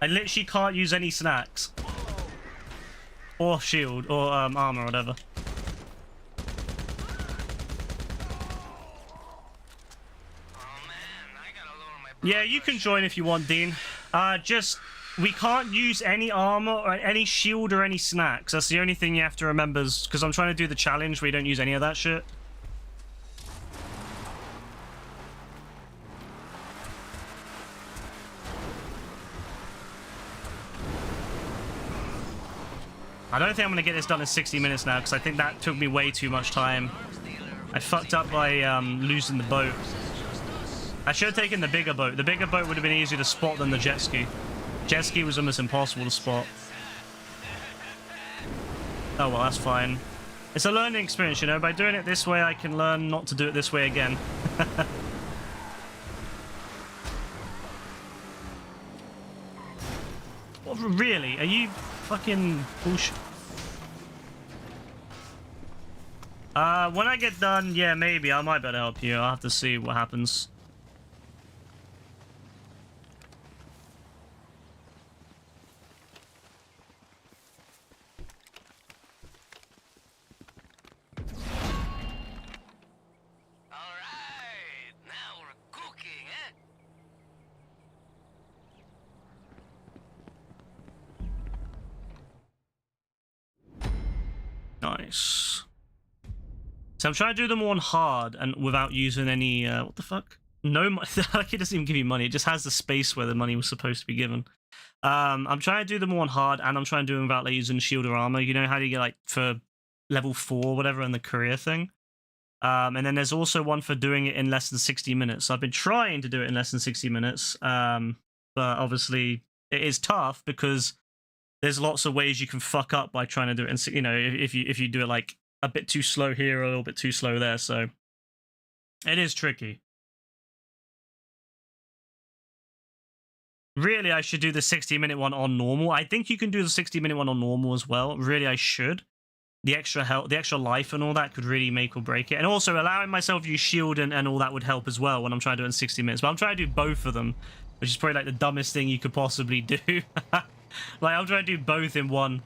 I literally can't use any snacks. Or shield, or armor, or whatever. Oh man, I gotta lower my Yeah, you can join if you want, Dean. We can't use any armor or any shield or any snacks. That's the only thing you have to remember, because I'm trying to do the challenge where you don't use any of that shit. I don't think I'm going to get this done in 60 minutes now, because I think that took me way too much time. I fucked up by losing the boat. I should have taken the bigger boat. The bigger boat would have been easier to spot than the jet ski. Jet ski was almost impossible to spot. Oh well, that's fine. It's a learning experience, you know. By doing it this way, I can learn not to do it this way again. What, really? Are you fucking bullshit? When I get done, yeah, maybe. I might be able to help you. I'll have to see what happens. Alright, now we're cooking, eh? Nice. So I'm trying to do them on hard and without using any, what the fuck? No, like it doesn't even give you money. It just has the space where the money was supposed to be given. I'm trying to do them on hard and I'm trying to do them without like, using shield or armor. You know how you get like for level 4 or whatever in the career thing? And then there's also one for doing it in less than 60 minutes. So I've been trying to do it in less than 60 minutes. But obviously it is tough because there's lots of ways you can fuck up by trying to do it. And you know, if you do it like a bit too slow here or a little bit too slow there, so it is tricky. Really, I should do the 60-minute one on normal. I think you can do the 60-minute one on normal as well. Really, I should. The extra health, the extra life and all that could really make or break it. And also allowing myself to use shield and all that would help as well when I'm trying to do it in 60 minutes. But I'm trying to do both of them, which is probably like the dumbest thing you could possibly do. Like, I'm trying to do both in one.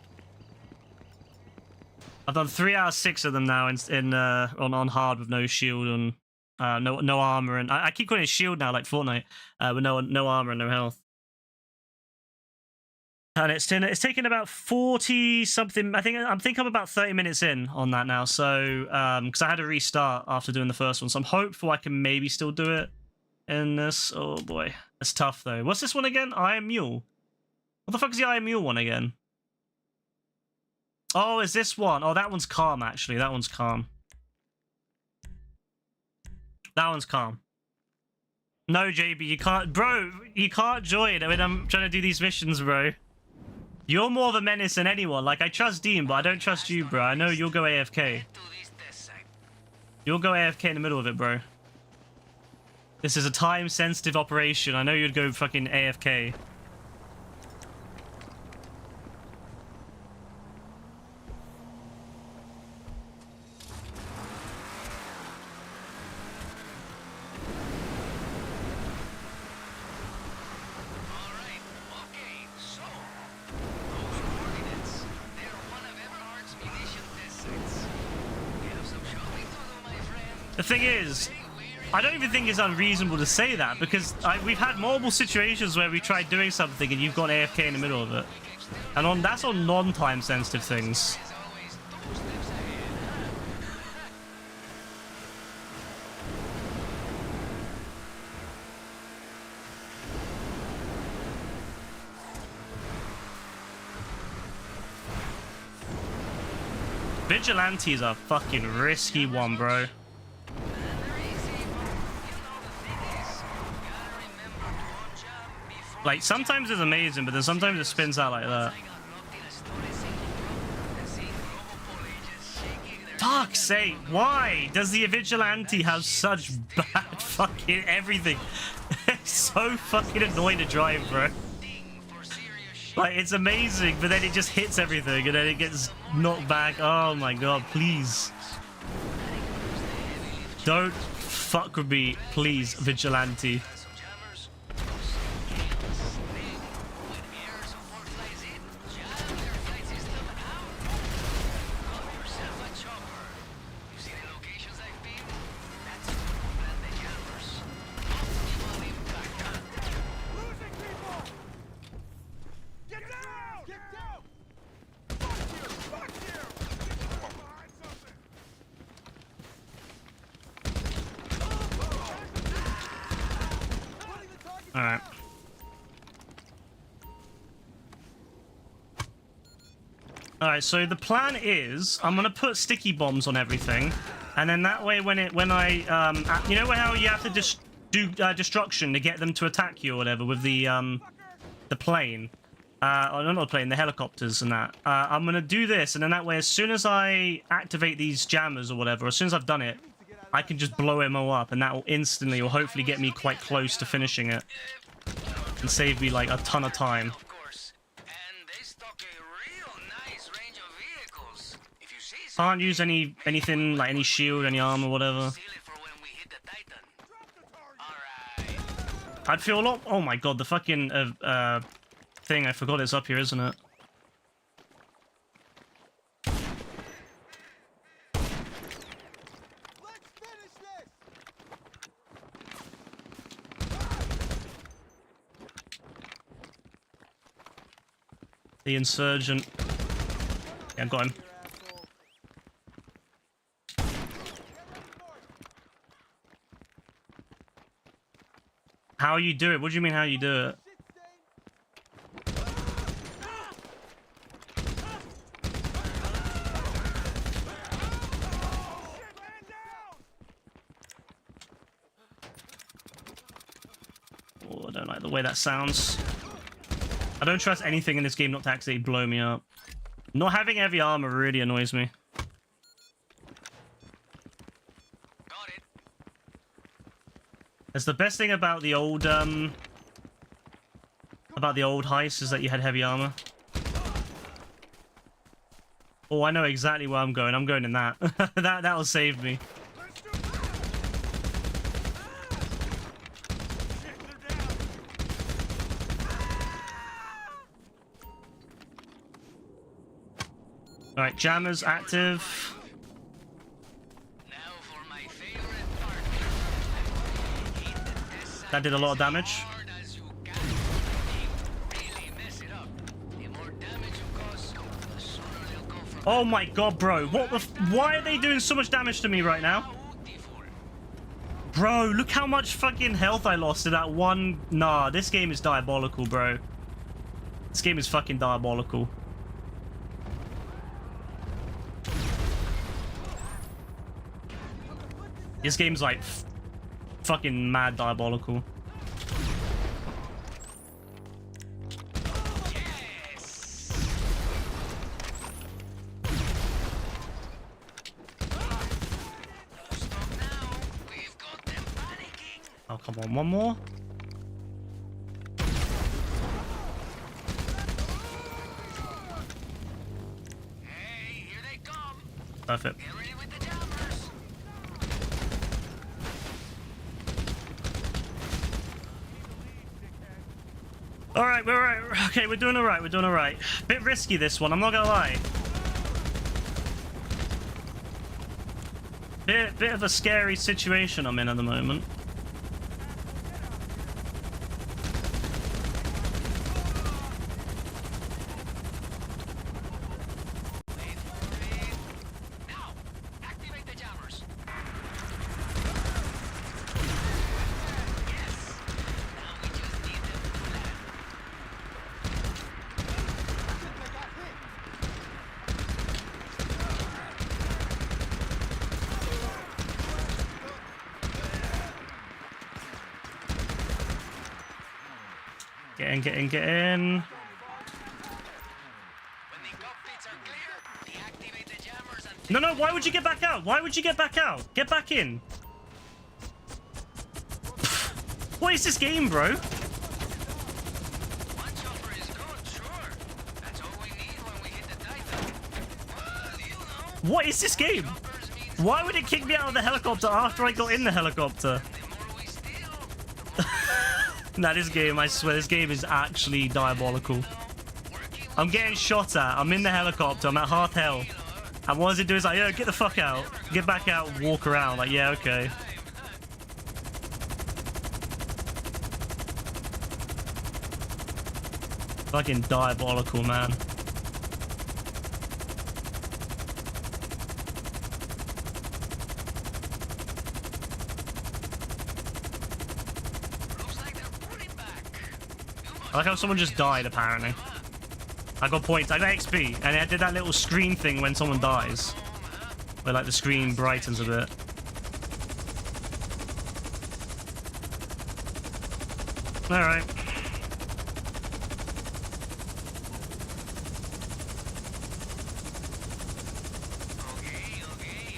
I've done 3 out of 6 of them now on hard with no shield and no armor, and I keep calling it shield now like Fortnite, with no armor and no health. And it's taken about 40 something. I think I'm about 30 minutes in on that now. So because I had to restart after doing the first one, so I'm hopeful I can maybe still do it in this. Oh boy, it's tough though. What's this one again? Iron Mule. What the fuck is the Iron Mule one again? Oh, is this one? Oh, that one's calm, actually. That one's calm. That one's calm. No, JB, you can't... Bro, you can't join. I mean, I'm trying to do these missions, bro. You're more of a menace than anyone. Like, I trust Dean, but I don't trust you, bro. I know you'll go AFK. Head to this test site. You'll go AFK in the middle of it, bro. This is a time-sensitive operation. I know you'd go fucking AFK. Alright, okay, so those coordinates, they're one of Everhard's munition test sites. You have some shopping to do, my friend. The thing is, I don't even think it's unreasonable to say that, because we've had multiple situations where we tried doing something and you've gone AFK in the middle of it. And that's on non-time sensitive things. There's always 2 steps ahead, Vigilante's a fucking risky one, bro. Like, sometimes it's amazing, but then sometimes it spins out like that. Fuck's sake, why does the Vigilante have such bad fucking everything? It's so fucking annoying to drive, bro. Like, it's amazing, but then it just hits everything, and then it gets knocked back. Oh my god, please. Don't fuck with me, please, Vigilante. Alright. Alright, so the plan is I'm gonna put sticky bombs on everything, and then that way when I you know how you have to do destruction to get them to attack you or whatever with the plane, or not the plane, the helicopters and that. I'm gonna do this, and then that way as soon as I activate these jammers or whatever, as soon as I've done it, I can just blow them all up, and that will instantly or hopefully get me quite close to finishing it and save me like a ton of time. Of course. And they stock a real nice range of vehicles. If you see Can't use anything like any shield, any armor, whatever. seal it for when we hit the Titan. Alright. I'd feel a lot. Oh my god, the fucking thing. I forgot it's up here, isn't it? Let's finish this! The insurgent. Yeah, got him. You asshole. How you do it? What do you mean how you do it? Shit stain! Oh, I don't like the way that sounds. I don't trust anything in this game not to actually blow me up. Not having heavy armor really annoys me. Got it. That's the best thing about the old heist is that you had heavy armor. Oh, I know exactly where I'm going. I'm going in that. That'll save me. All right, jammers active. Now for my favorite part. Hit the test site That did a lot of as damage. hard as you can. Really mess it up. The more damage you cause, the sooner they'll go from Oh my god, bro. What the why are they doing so much damage to me right now? beautiful. Bro, look how much fucking health I lost to that one. Nah, this game is diabolical, bro. This game is fucking diabolical. This game's like fucking mad diabolical. Yes! Oh, come on, one more. Hey, here they come. Perfect. Get ready with the jammers. All right, we're all right. Okay, we're doing all right. We're doing all right. Bit risky this one. I'm not gonna lie. Bit of a scary situation I'm in at the moment. Wait for it. Now, activate the jammers. Yes. Now we just need them to land. They got hit. Get in, get in, get in. When the cockpits are clear, deactivate the jammers and No, why would you get back out? Why would you get back out? Get back in. What is this game, bro? one chopper is good, sure. That's all we need when we hit the Titan. Well, you know, What is this game? choppers means Why would it kick me out of the helicopter after I got in the helicopter? the more we steal, Nah, this game, I swear, this game is actually diabolical. working I'm getting shot at. I'm in the helicopter. I'm at half health. And what does it do? Is like, yo, get the fuck out. Get back out and walk around. Like, yeah, okay. Fucking diabolical, man. looks like they're pulling back. I like how someone just died, apparently. I got points. I got XP. And I did that little screen thing when someone dies. Where, like, the screen brightens a bit. Alright.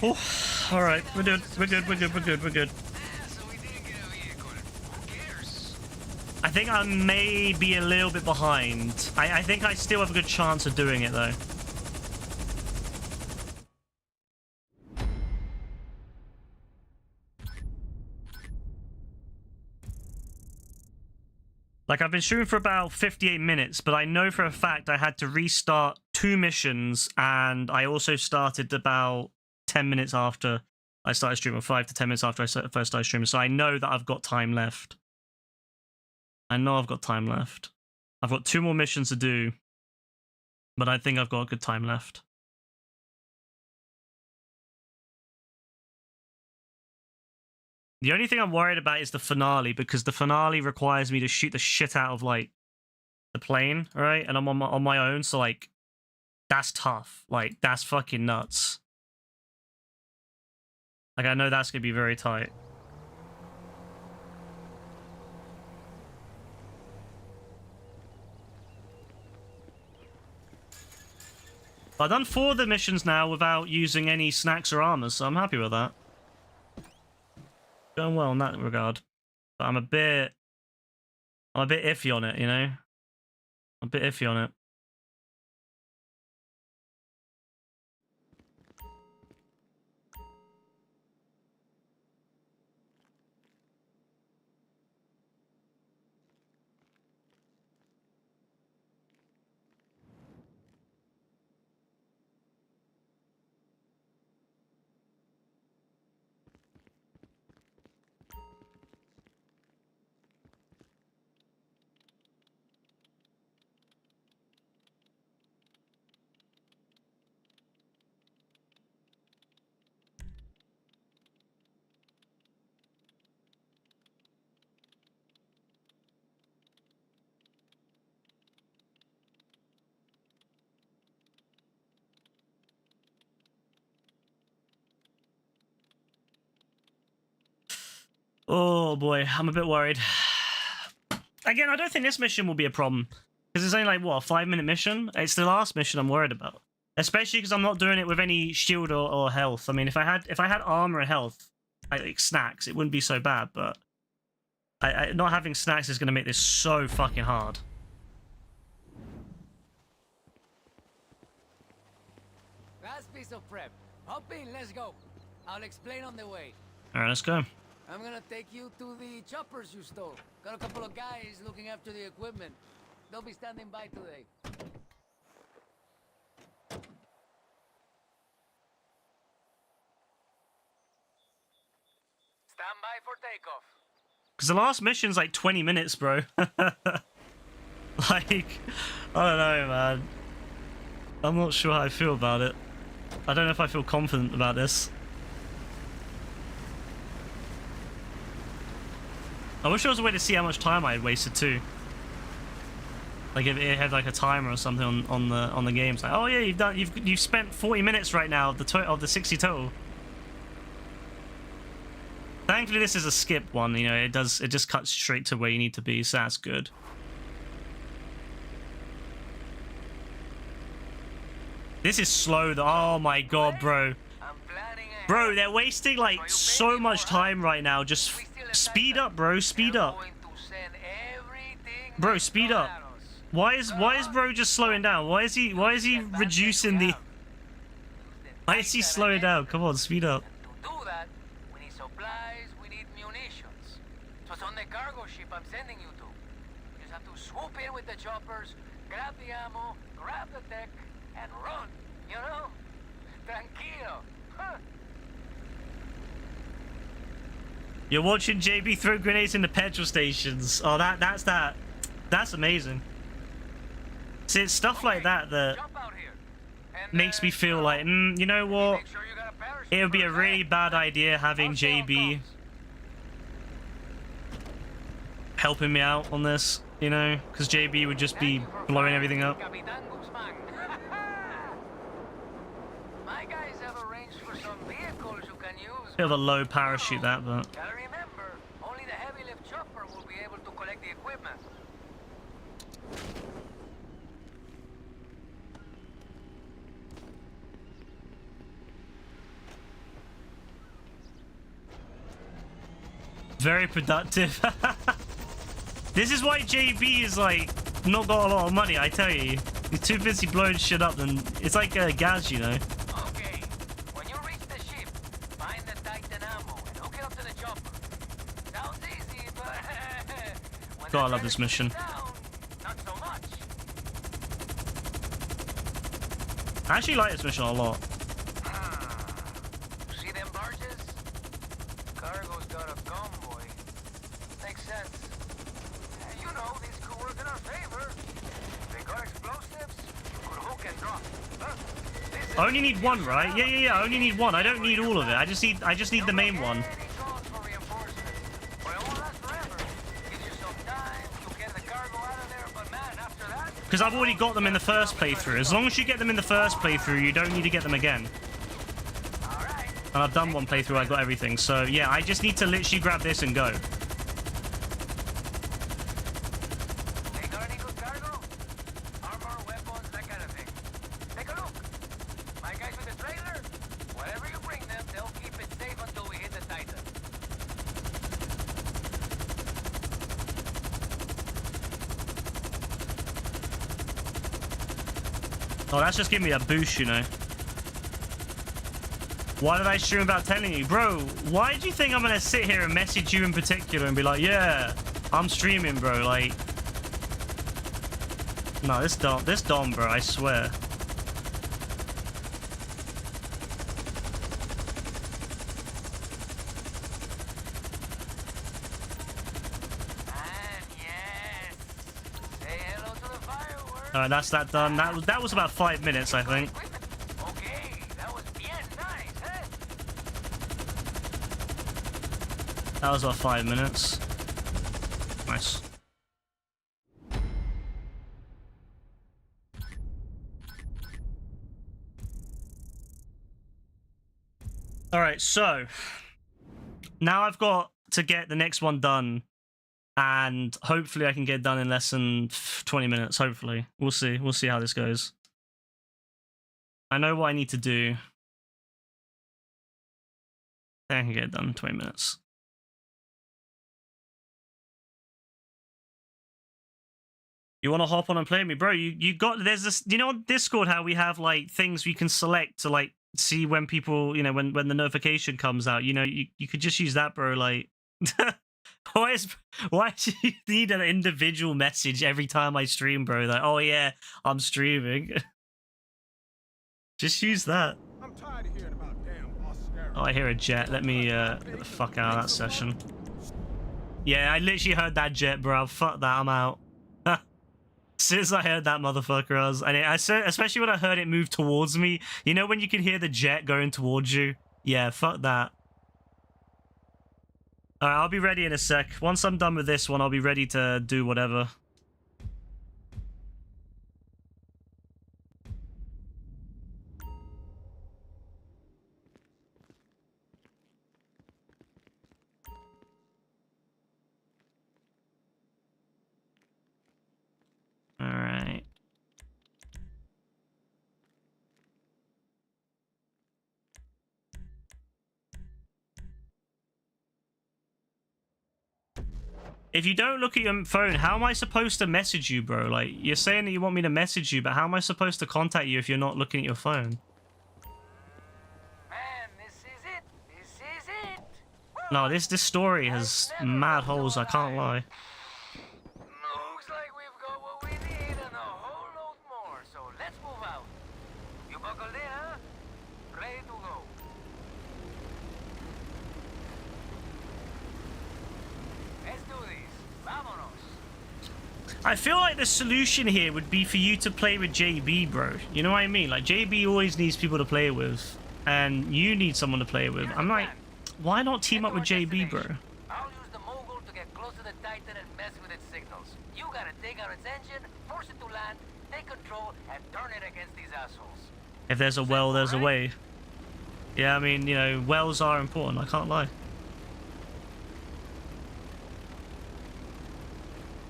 Oh, alright. We're good. We're good. We're good. We're good. We're good. So we didn't get a vehicle. Who cares? I think I may be a little bit behind. I think I still have a good chance of doing it, though. Like, I've been shooting for about 58 minutes, but I know for a fact I had to restart 2 missions, and I also started about 10 minutes after I started streaming, 5 to 10 minutes after I first started streaming, so I know that I've got time left. I know I've got time left. I've got 2 more missions to do, but I think I've got a good time left. The only thing I'm worried about is the finale, because the finale requires me to shoot the shit out of, like, the plane, right? And I'm on my own, so, like, that's tough. Like, that's fucking nuts. Like, I know that's gonna be very tight. I've done 4 of the missions now without using any snacks or armor, so I'm happy with that. Going well in that regard. But I'm a bit iffy on it, you know? I'm a bit iffy on it. Oh boy, I'm a bit worried. Again, I don't think this mission will be a problem. Because it's only like, what, a 5-minute mission? It's the last mission I'm worried about. Especially because I'm not doing it with any shield or health. I mean, if I had armor and health, like snacks, it wouldn't be so bad, but Not having snacks is going to make this so fucking hard. Last piece of prep. Hop in, let's go. I'll explain on the way. All right, let's go. I'm gonna take you to the choppers you stole. Got a couple of guys looking after the equipment. They'll be standing by today. Stand by for takeoff. Because the last mission's like 20 minutes, bro. Like, I don't know, man. I'm not sure how I feel about it. I don't know if I feel confident about this. I wish there was a way to see how much time I had wasted too. Like if it had like a timer or something on the game. It's like, oh yeah, you've spent 40 minutes right now of the 60 total. Thankfully, this is a skip one. You know, it just cuts straight to where you need to be, so that's good. This is slow. Oh my god, bro. Bro, they're wasting like so much time right now. Just speed up, bro. Speed up. Bro, speed up. Why is bro just slowing down? Why is he reducing the? Why is he slowing down? Come on, speed up. To do that, we need supplies, we need munitions. So it's on the cargo ship I'm sending you to. You just have to swoop in with the choppers, grab the ammo, grab the tech, and run. You know? Tranquilo. Huh. You're watching JB throw grenades into petrol stations. Oh, that's amazing. See, it's stuff like that that makes me feel like, you know what? It would be a really bad idea having JB helping me out on this, you know? Because JB would just be blowing everything up. My guys have arranged for some vehicles you can use. Bit of a low parachute that, but... Gotta remember, only the heavy lift chopper will be able to collect the equipment. Very productive. This is why JB is like not got a lot of money, I tell you. He's too busy blowing shit up, and it's like a Gaz, you know. Okay, when you reach the ship, find the Titan ammo and hook it up to the chopper. Sounds easy, but when God, I the love this mission. down, not so much. I actually like this mission a lot. See them barges? Cargo's got a convoy. Makes sense. You know, these could work in our favor. They got explosives, you could hook and drop. This I only need one, right? Yeah. I only need one. I don't need all of it. I just need the main one. Because I've already got them in the first playthrough. As long as you get them in the first playthrough, you don't need to get them again. And I've done one playthrough, I got everything. So yeah, I just need to literally grab this and go. They got any good cargo? Armor, weapons, that kind of thing. Take a look. My guys with the trailer? Whatever you bring them, they'll keep it safe until we hit the Titan. Oh, that's just giving me a boost, you know. Why did I stream about telling you? Bro, why do you think I'm gonna sit here and message you in particular and be like, yeah, I'm streaming, bro? Like, no, this Dom, bro, I swear. And yes, say hello to the fireworks. Alright, that's that done. That was about 5 minutes, I think. Okay, that was bien nice, eh? That was about 5 minutes. Nice. Alright, so now I've got to get the next one done, and hopefully I can get it done in less than 20 minutes, hopefully. We'll see. We'll see how this goes. I know what I need to do. I think I can get it done in 20 minutes. You want to hop on and play with me, bro? You got there's this. You know on Discord how we have like things we can select to like see when people, you know, when the notification comes out. You know, you could just use that, bro. Like, why do you need an individual message every time I stream, bro? Like, oh yeah, I'm streaming. Just use that. I'm tired of hearing about damn austerity. Oh, I hear a jet. Let me get the fuck out of that session. Yeah, I literally heard that jet, bro. Fuck that. I'm out. As soon as I heard that motherfucker, especially when I heard it move towards me. You know when you can hear the jet going towards you? Yeah, fuck that. Alright, I'll be ready in a sec. Once I'm done with this one, I'll be ready to do whatever. Alright. If you don't look at your phone, how am I supposed to message you, bro? Like, you're saying that you want me to message you, but how am I supposed to contact you if you're not looking at your phone? Man, this is it. This is it. No, this story has mad holes, I can't lie. Looks like we've got what we need and a whole load more. So let's move out. You buckled in, huh? Ready to go. Let's do this. Vámonos. I feel like the solution here would be for you to play with JB, bro. You know what I mean? Like, JB always needs people to play with, and you need someone to play with. I'm like, why not team up with JB, bro? I'll use the mogul to get close to the Titan and mess with its signals. You gotta take out its engine, force it to land, take control, and turn it against these assholes. If there's a well, there's a way. Yeah, I mean, you know, wells are important, I can't lie.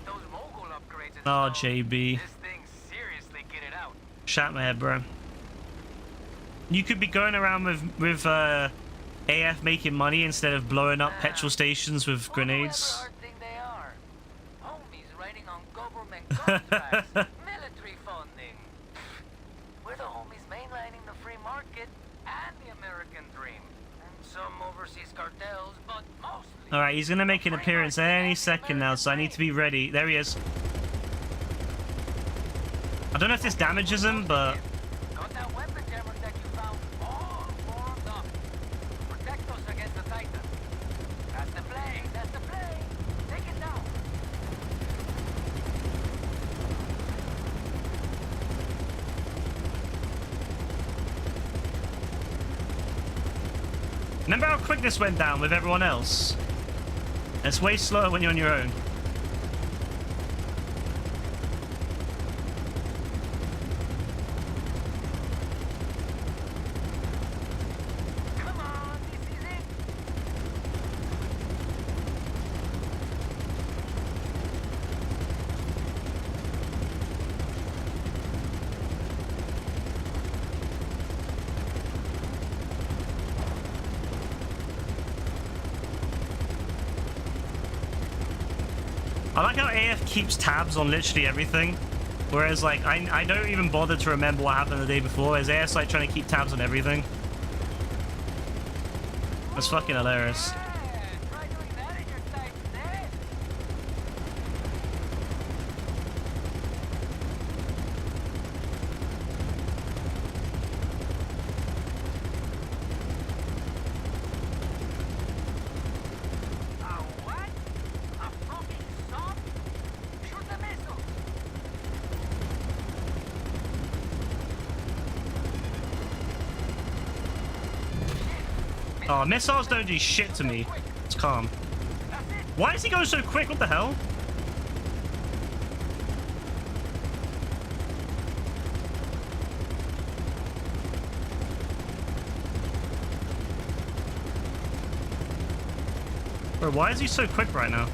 Those mogul upgrades Oh, installed. JB. This thing seriously kitted out. Shat my head, bro. You could be going around with AF making money instead of blowing up petrol stations with grenades. Hard thing they are. Homies writing on government contracts, military funding. We're the homies mainlining the free market and the American dream. And some overseas cartels, but mostly. Alright, he's gonna make an appearance any second now, so I need to be ready. There he is. I don't know if this damages him, but... Got that weapon jammer that you found all warmed up. Protect us against the Titan. That's the play, that's the play. Take it down. Remember how quick this went down with everyone else? It's way slower when you're on your own. Come on, this is it. I like how AF keeps tabs on literally everything. Whereas, like, I don't even bother to remember what happened the day before. Whereas AF's, like, trying to keep tabs on everything. That's fucking hilarious. Yeah, try doing that in your Titan, eh? A what? A fucking sub? Shoot the missile. Oh, missiles don't do shit to me. It's calm. That's it. Why is he going so quick? What the hell? Bro, why is he so quick right now?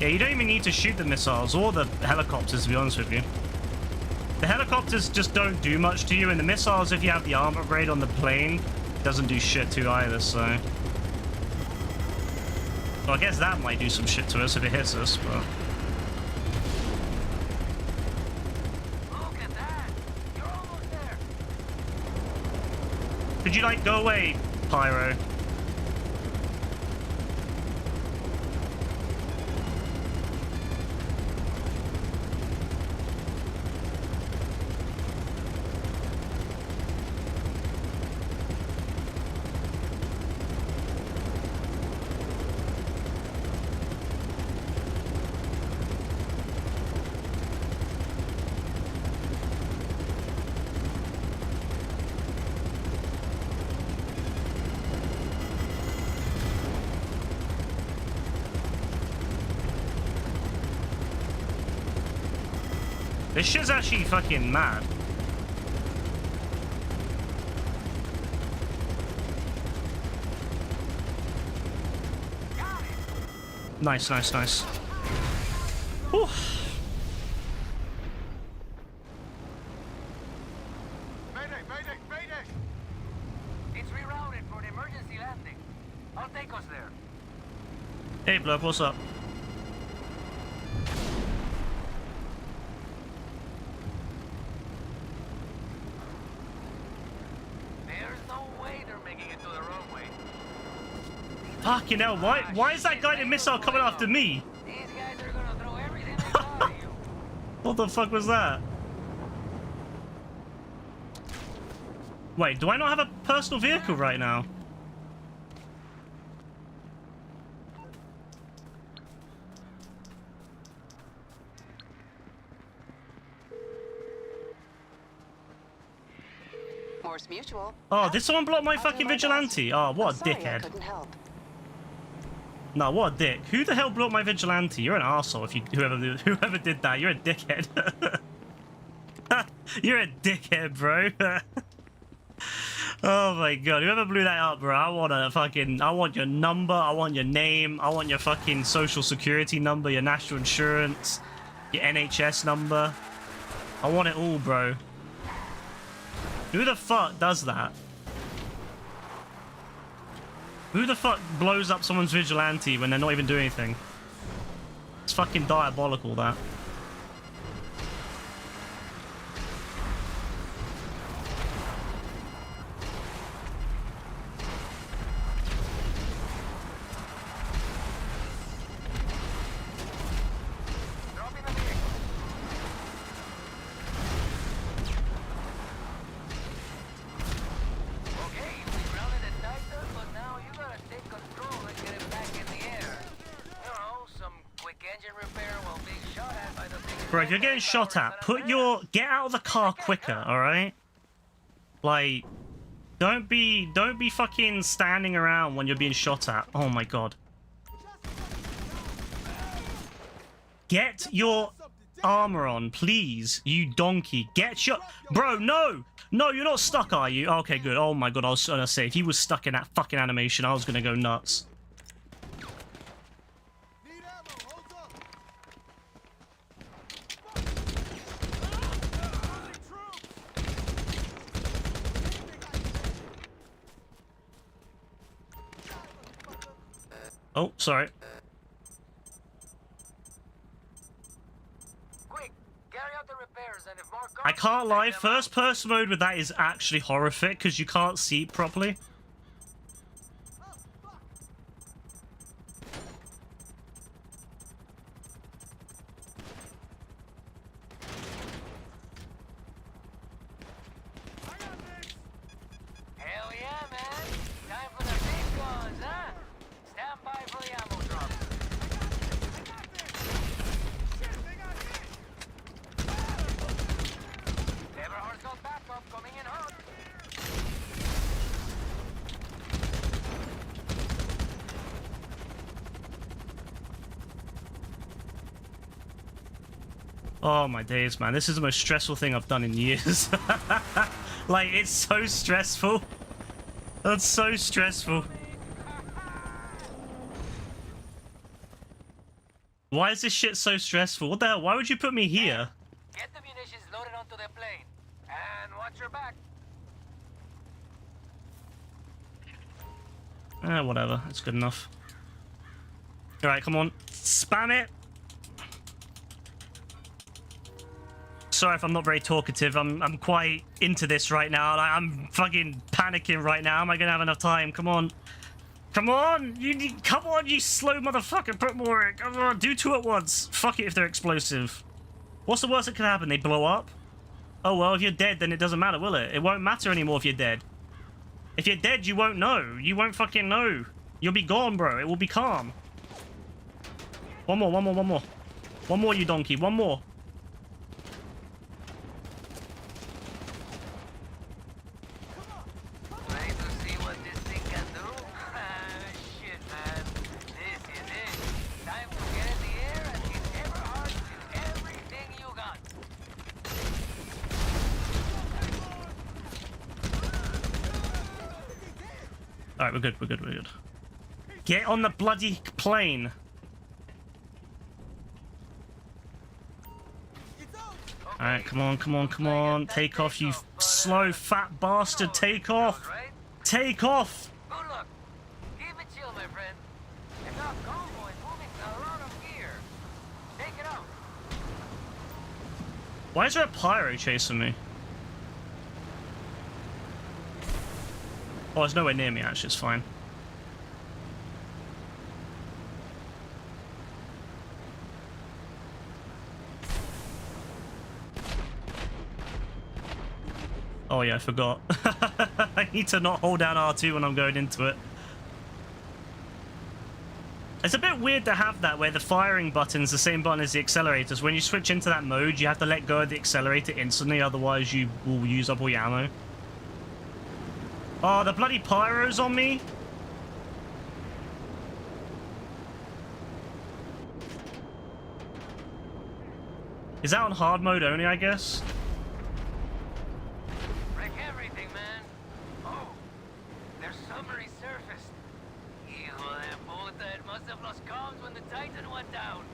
Yeah, you don't even need to shoot the missiles or the helicopters, to be honest with you. The helicopters just don't do much to you, and the missiles, if you have the armor upgrade on the plane, doesn't do shit to either, so... Well, I guess that might do some shit to us if it hits us, but... Look at that! You're almost there! Could you, like, go away, Pyro? This shit's actually fucking mad. Nice, nice, nice. Whew. Mayday, mayday, mayday! It's rerouted for an emergency landing. I'll take us there. Hey, Blood, what's up? There's no way they're making it to the runway. Fucking hell, why is that guided missile coming after me? These guys are gonna throw everything they got at you. What the fuck was that? Wait, do I not have a personal vehicle right now? Morse Mutual. Oh, did someone block my I'll do fucking my best. vigilante? Oh, what a I'm sorry I dickhead. couldn't help. No, what a dick. Who the hell blocked my vigilante? You're an arsehole if you whoever did that. You're a dickhead. You're a dickhead, bro. Oh my god, whoever blew that up, bro, I want your number, I want your name, I want your fucking social security number, your national insurance, your NHS number. I want it all, bro. Who the fuck does that? Who the fuck blows up someone's vigilante when they're not even doing anything? It's fucking diabolical, that. Dropping the vehicle. Okay, we grounded at Titan, but now you gotta take control and get it back in the air. You know, some quick engine repair while being shot at by the biggest... Bro, if you're getting shot at, get out of the car quicker, alright? Like, don't be fucking standing around when you're being shot at. Oh my god. Get your armor on, please, you donkey. Get your... Bro, no! No, you're not stuck, are you? Okay, good. Oh my god, I was gonna say, if he was stuck in that fucking animation, I was gonna go nuts. Need ammo, hold up! Oh, sorry. Quick, carry out the repairs, and if more cars... I can't lie, take them out. first person mode with that is actually horrific because you can't see it properly. Hell yeah, man. Time for the big guns, huh? Stand by for the ammo drop. Everhard's got backup coming in hot. Oh my days, man. This is the most stressful thing I've done in years. Like, it's so stressful. That's so stressful. Why is this shit so stressful? What the hell? Why would you put me here? Get the munitions loaded onto the plane. And watch your back. Whatever. It's good enough. Alright, come on. Spam it! Sorry if I'm not very talkative. I'm quite into this right now. Like, I'm fucking panicking right now. Am I gonna have enough time? Come on. Come on! Come on, you slow motherfucker! Put more in! Come on, do 2 at once! Fuck it if they're explosive. What's the worst that could happen? They blow up? Oh well, if you're dead, then it doesn't matter, will it? It won't matter anymore if you're dead. If you're dead, you won't know. You won't fucking know. You'll be gone, bro. It will be calm. One more, one more, one more. One more, you donkey. One more. Ready to see what this thing can do? Shit, man. This is it. Time to get in the air and hit every heart with everything you got. Alright, we're good, we're good, we're good. Get on the bloody plane. Alright, come on, come on, come on. Take off, you slow fat bastard. Take off. Right? Take off. Good luck. Keep it chill, my friend. And that convoy is moving a lot of gear. Take it out. Why is there a pyro chasing me? Oh, it's nowhere near me, actually. It's fine. Oh yeah, I forgot. I need to not hold down R2 when I'm going into it. It's a bit weird to have that where the firing button's the same button as the accelerators. When you switch into that mode, you have to let go of the accelerator instantly, otherwise you will use up all your ammo. Oh, the bloody pyro's on me. Is that on hard mode only, I guess? Wreck everything, man. Oh, their submarine surfaced. Hijo de puta, it must have lost comms when the Titan went down.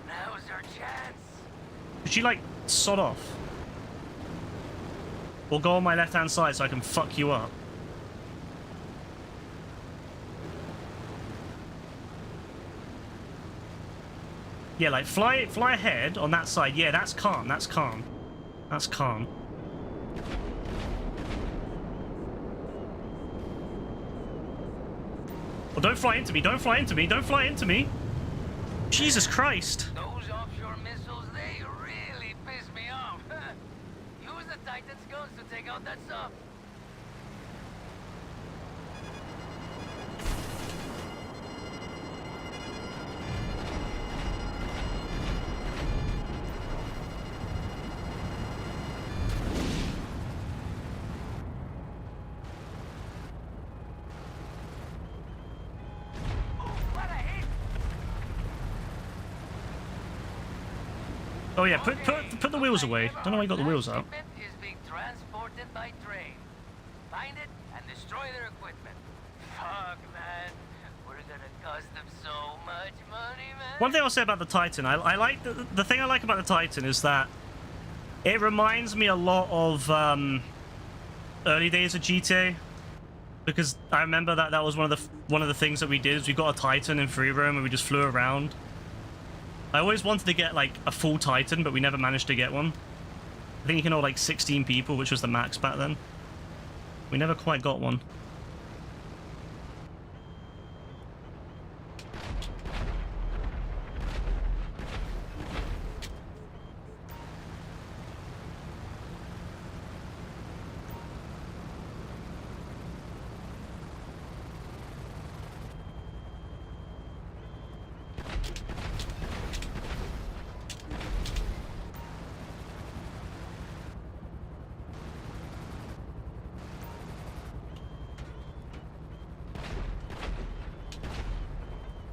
Now's our chance. Could you, like, sod off? Or go on my left-hand side so I can fuck you up? Yeah, like, fly ahead on that side. Yeah, that's calm, that's calm. That's calm. Well, don't fly into me, don't fly into me, don't fly into me! Jesus Christ! Those offshore missiles, they really piss me off. Use the Titan's guns to take out that sub. Oh yeah, put the wheels away. Don't know why you got the wheels out. Shipment is being transported by train. Find it and destroy their equipment. Fuck, man. We're gonna cost them so much money, man. One thing I'll say about the Titan, I like the thing I like about the Titan is that it reminds me a lot of early days of GTA, because I remember that was one of the things that we did is we got a Titan in free roam and we just flew around. I always wanted to get like a full Titan, but we never managed to get one. I think you can hold like 16 people, which was the max back then. We never quite got one.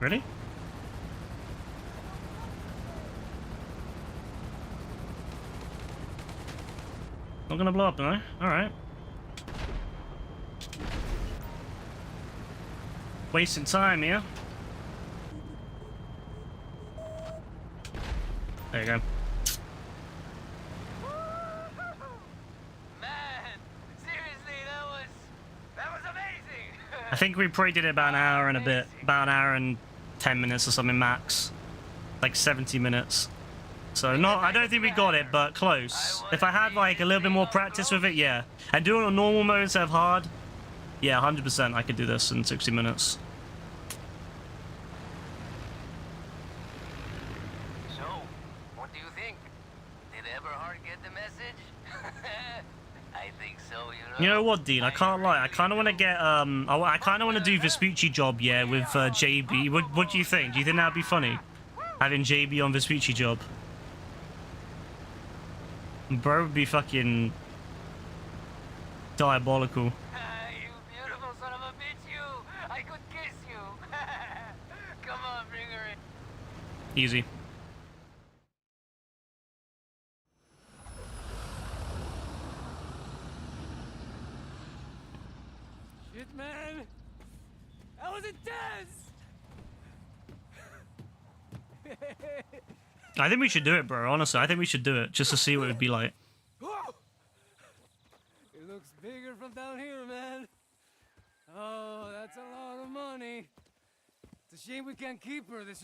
Ready? Not gonna blow up, am I? Alright. Wasting time here. There you go. Man, seriously, that was amazing. I think we probably did it about an hour and a bit. About an hour and 10 minutes or something max. Like 70 minutes. So not, I don't think we got it, but close. If I had like a little bit more practice with it, yeah. And doing it on normal mode instead of hard, yeah, 100% I could do this in 60 minutes. So, what do you think? Did Everhard get the message? I think so, You know what, Dean? I can't lie. I kind of want to get I kind of want to do Vespucci job, yeah, with JB. What do you think? Do you think that'd be funny? Having JB on Vespucci job. Bro would be fucking diabolical. You beautiful son of a bitch, you! I could kiss you! Come on, bring her in. Easy. Shit, man! That was intense! I think we should do it, bro. Honestly, I think we should do it just to see what it would be like. It looks bigger from down here, man. Oh, that's a lot of money. It's a shame we can't keep her. There's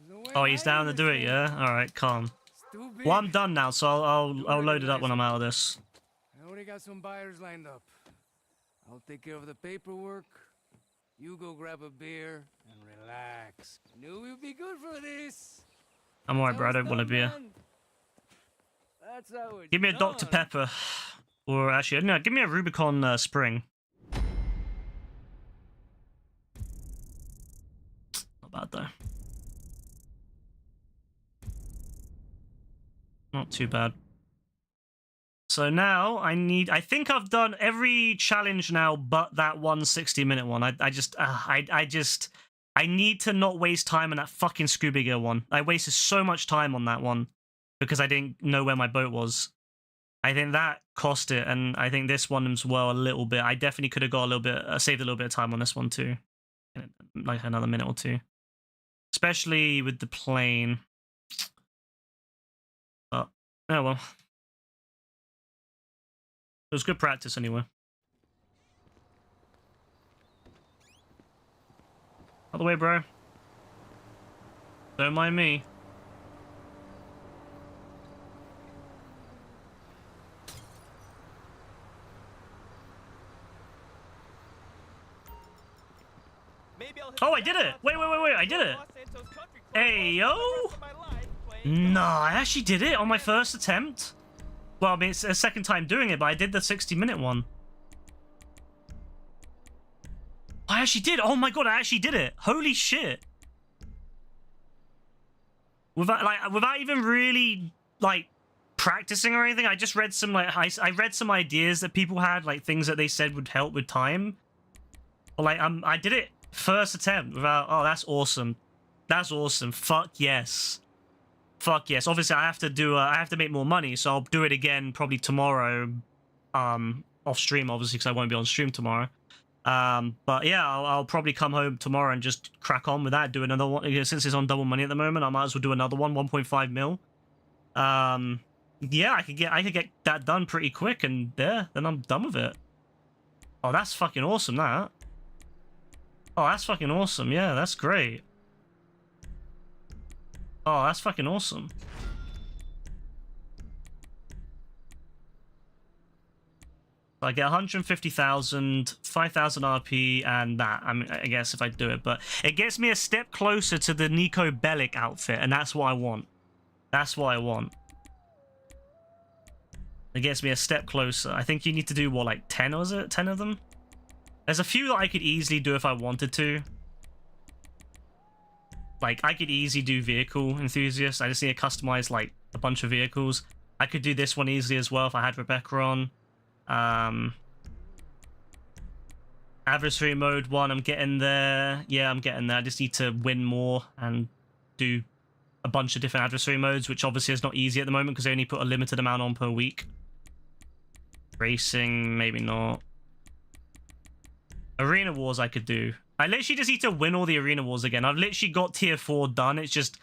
no way Oh, he's down to hiding do this it, thing. yeah? Alright, calm. It's too big. Well, I'm done now, so I'll load it up when I'm out of this. I already got some buyers lined up. I'll take care of the paperwork. You go grab a beer and relax. Knew we'd be good for this. I'm alright, bro. I don't want a beer. That's how it's Give me a done. Dr. Pepper. Or actually, no, give me a Rubicon Spring. Not bad, though. Not too bad. So now I think I've done every challenge now but that 160-minute one. I need to not waste time on that fucking scuba gear one. I wasted so much time on that one because I didn't know where my boat was. I think that cost it, and I think this one as well a little bit. I definitely could have got a little bit, saved a little bit of time on this one too, like another minute or two, especially with the plane. But oh well, it was good practice anyway. Out the way, bro. Don't mind me. Oh, I did it! Wait, I did it! Hey, yo! Nah, I actually did it on my first attempt. Well, I mean, it's a second time doing it, but I did the 60-minute one. I actually did! Oh my god, I actually did it! Holy shit! Without even really, like, practicing or anything, I just read some, like, I read some ideas that people had, like, things that they said would help with time. But, like, I did it first attempt without... Oh, that's awesome. That's awesome. Fuck yes. Fuck yes. Obviously, I have to do... I have to make more money, so I'll do it again probably tomorrow. Off stream, obviously, because I won't be on stream tomorrow. But yeah, I'll probably come home tomorrow and just crack on with that. Do another one. Since it's on double money at the moment, I might as well do another one, 1.5 mil. Yeah, I could get that done pretty quick, and yeah, then I'm done with it. Oh, that's fucking awesome, that. Oh, that's fucking awesome. Yeah, that's great. Oh, that's fucking awesome. I get 150,000, 5,000 RP, and that. I mean, I guess if I do it, but it gets me a step closer to the Nico Bellic outfit, and that's what I want. That's what I want. It gets me a step closer. I think you need to do, what, like 10, was it? 10 of them? There's a few that I could easily do if I wanted to. Like, I could easily do vehicle enthusiast. I just need to customize, like, a bunch of vehicles. I could do this one easily as well if I had Rebecca on. Adversary mode 1, I'm getting there. Yeah, I'm getting there. I just need to win more and do a bunch of different adversary modes, which obviously is not easy at the moment because they only put a limited amount on per week. Racing, maybe not. Arena wars I could do. I literally just need to win all the arena wars again. I've literally got tier 4 done. It's just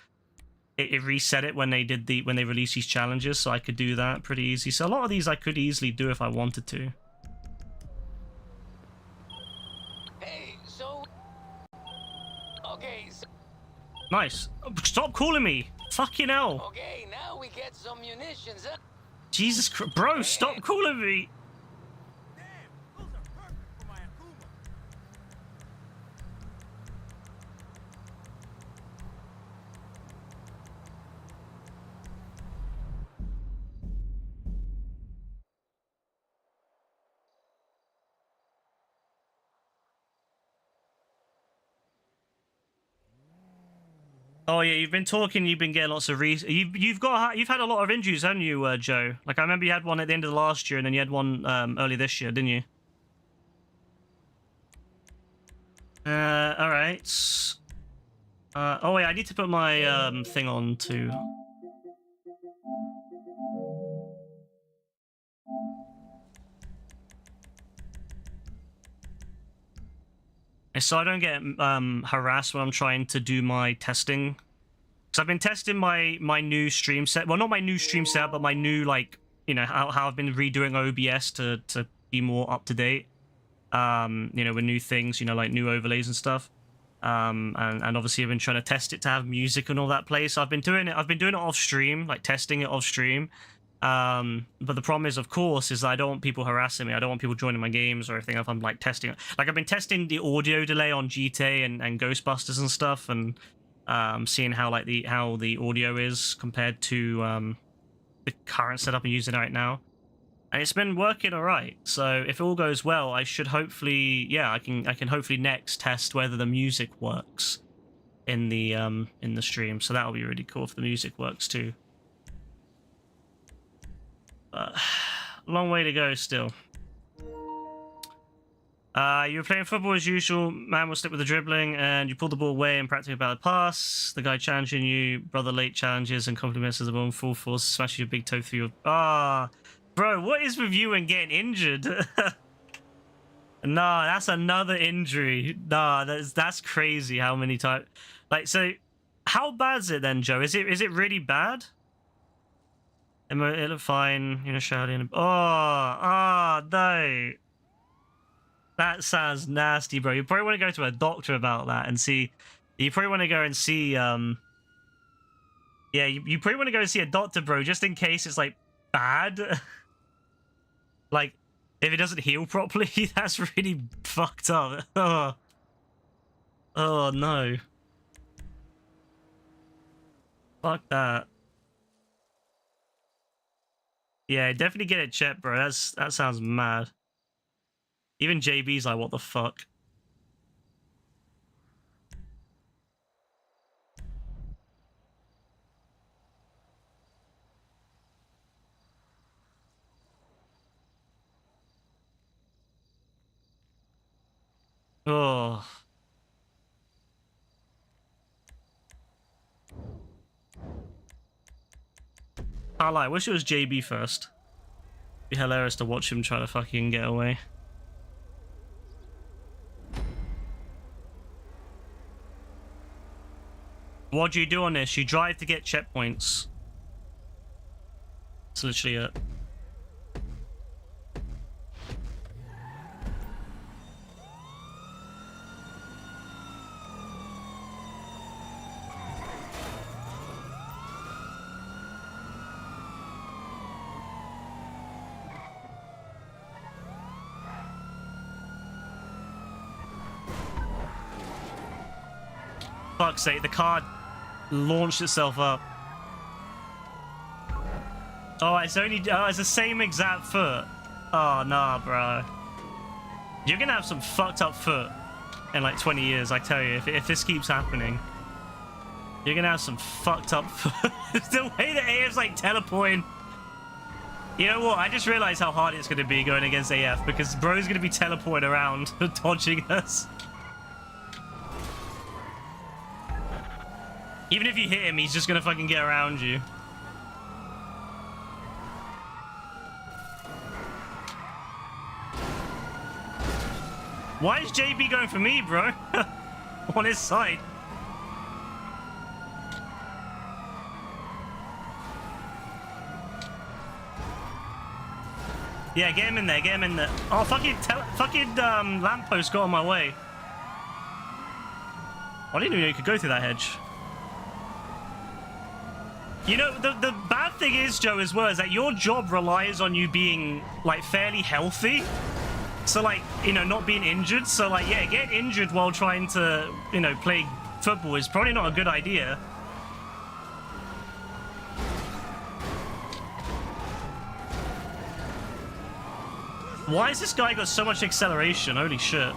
it reset it when they released these challenges, so I could do that pretty easy. So a lot of these I could easily do if I wanted to. Hey, so... Okay, so... Nice. Stop calling me. Fucking hell. Okay, now we get some munitions, huh? Jesus Christ. Bro, stop calling me. Oh yeah, you've been talking. You've been getting lots of you've had a lot of injuries, haven't you, Joe? Like I remember you had one at the end of the last year, and then you had one early this year, didn't you? All right. Oh wait, I need to put my thing on too. So I don't get harassed when I'm trying to do my testing. Because I've been testing my new stream set. Well, not my new stream set, but my new, like, you know, how I've been redoing OBS to be more up to date. You know, with new things, you know, like new overlays and stuff. And obviously I've been trying to test it to have music and all that play. So I've been doing it off stream, like testing it off stream. But the problem is, of course, is that I don't want people harassing me. I don't want people joining my games or anything if I'm like testing it. Like I've been testing the audio delay on GTA and Ghostbusters and stuff, and seeing how like the audio is compared to the current setup I'm using right now. And it's been working alright. So if it all goes well, I should hopefully, yeah, I can hopefully next test whether the music works in the stream. So that'll be really cool if the music works too. Long way to go still. You were playing football as usual. Man will slip with the dribbling, and you pulled the ball away and practically about the pass. The guy challenging you, brother late challenges and compliments as a ball in full force, smashes your big toe through your... Bro, what is with you and getting injured? Nah, that's another injury. Nah, that's crazy how many times... Like, so, how bad is it then, Joe? Is it really bad? It looked fine, you know, shouting. No. That sounds nasty, bro. You probably want to go to a doctor about that and see... You probably want to go and see, Yeah, you probably want to go and see a doctor, bro, just in case it's, like, bad. Like, if it doesn't heal properly, that's really fucked up. Oh, no. Fuck that. Yeah, definitely get it checked, bro. That sounds mad. Even JB's like, what the fuck? Oh. I lie. Wish it was JB first. Be hilarious to watch him try to fucking get away. What do you do on this? You drive to get checkpoints. That's literally it. Fuck's sake, the car launched itself up. Oh, it's the same exact foot. Oh, nah, bro. You're gonna have some fucked up foot in like 20 years, I tell you, if this keeps happening. You're gonna have some fucked up foot. The way that AF's like teleporting. You know what? I just realized how hard it's gonna be going against AF because bro's gonna be teleporting around, dodging us. Even if you hit him, he's just gonna fucking get around you. Why is JB going for me, bro? On his side. Yeah, get him in there, get him in there. Oh, fucking lamppost got on my way. I didn't even know you could go through that hedge. You know, the bad thing is, Joe, as well, is that your job relies on you being, like, fairly healthy. So, like, you know, not being injured. So, like, yeah, getting injured while trying to, you know, play football is probably not a good idea. Why has this guy got so much acceleration? Holy shit.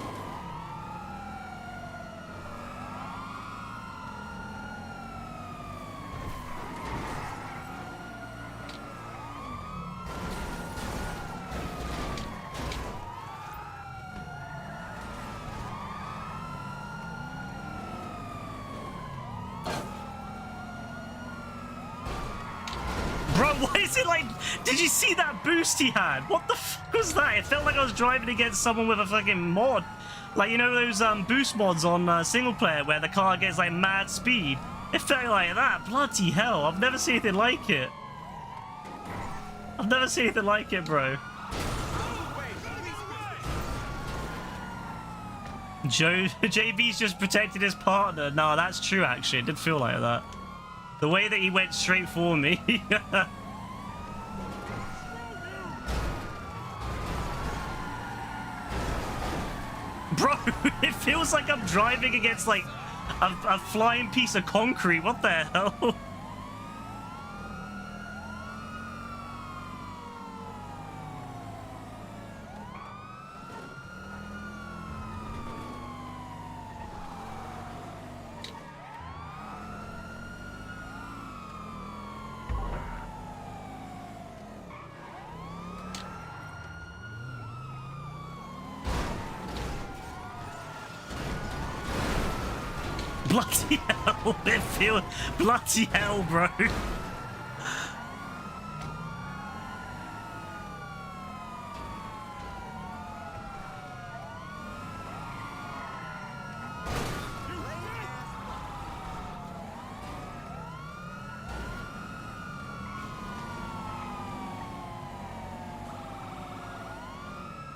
Bro, why is it like... Did you see that boost he had? What the fuck was that? It felt like I was driving against someone with a fucking mod. Like, you know those boost mods on single player where the car gets like mad speed? It felt like that. Bloody hell. I've never seen anything like it. I've never seen anything like it, bro. JB's just protected his partner. No, that's true, actually. It did feel like that. The way that he went straight for me. Bro, it feels like I'm driving against, like, a flying piece of concrete. What the hell? Bloody hell, it feels... Bloody hell, bro.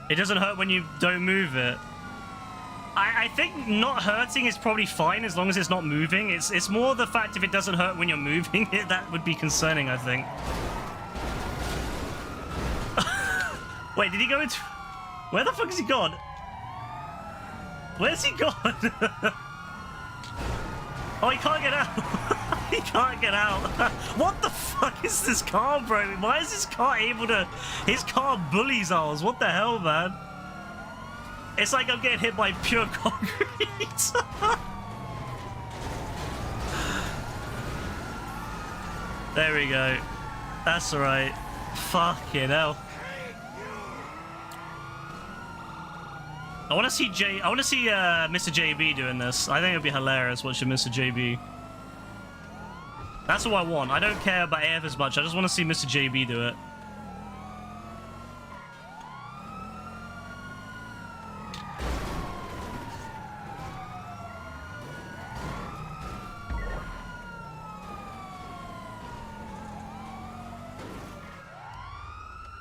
It doesn't hurt when you don't move it. I think not hurting is probably fine as long as it's not moving. It's more the fact if it doesn't hurt when you're moving it, that would be concerning, I think. Wait, did he go into... Where the fuck has he gone? Where's he gone? Oh, he can't get out. He can't get out. What the fuck is this car, bro? Why is this car able to... His car bullies ours. What the hell, man? It's like I'm getting hit by pure concrete. There we go. That's alright. Fucking hell. I want to see Mr. JB doing this. I think it'd be hilarious watching Mr. JB. That's all I want. I don't care about AF as much. I just want to see Mr. JB do it.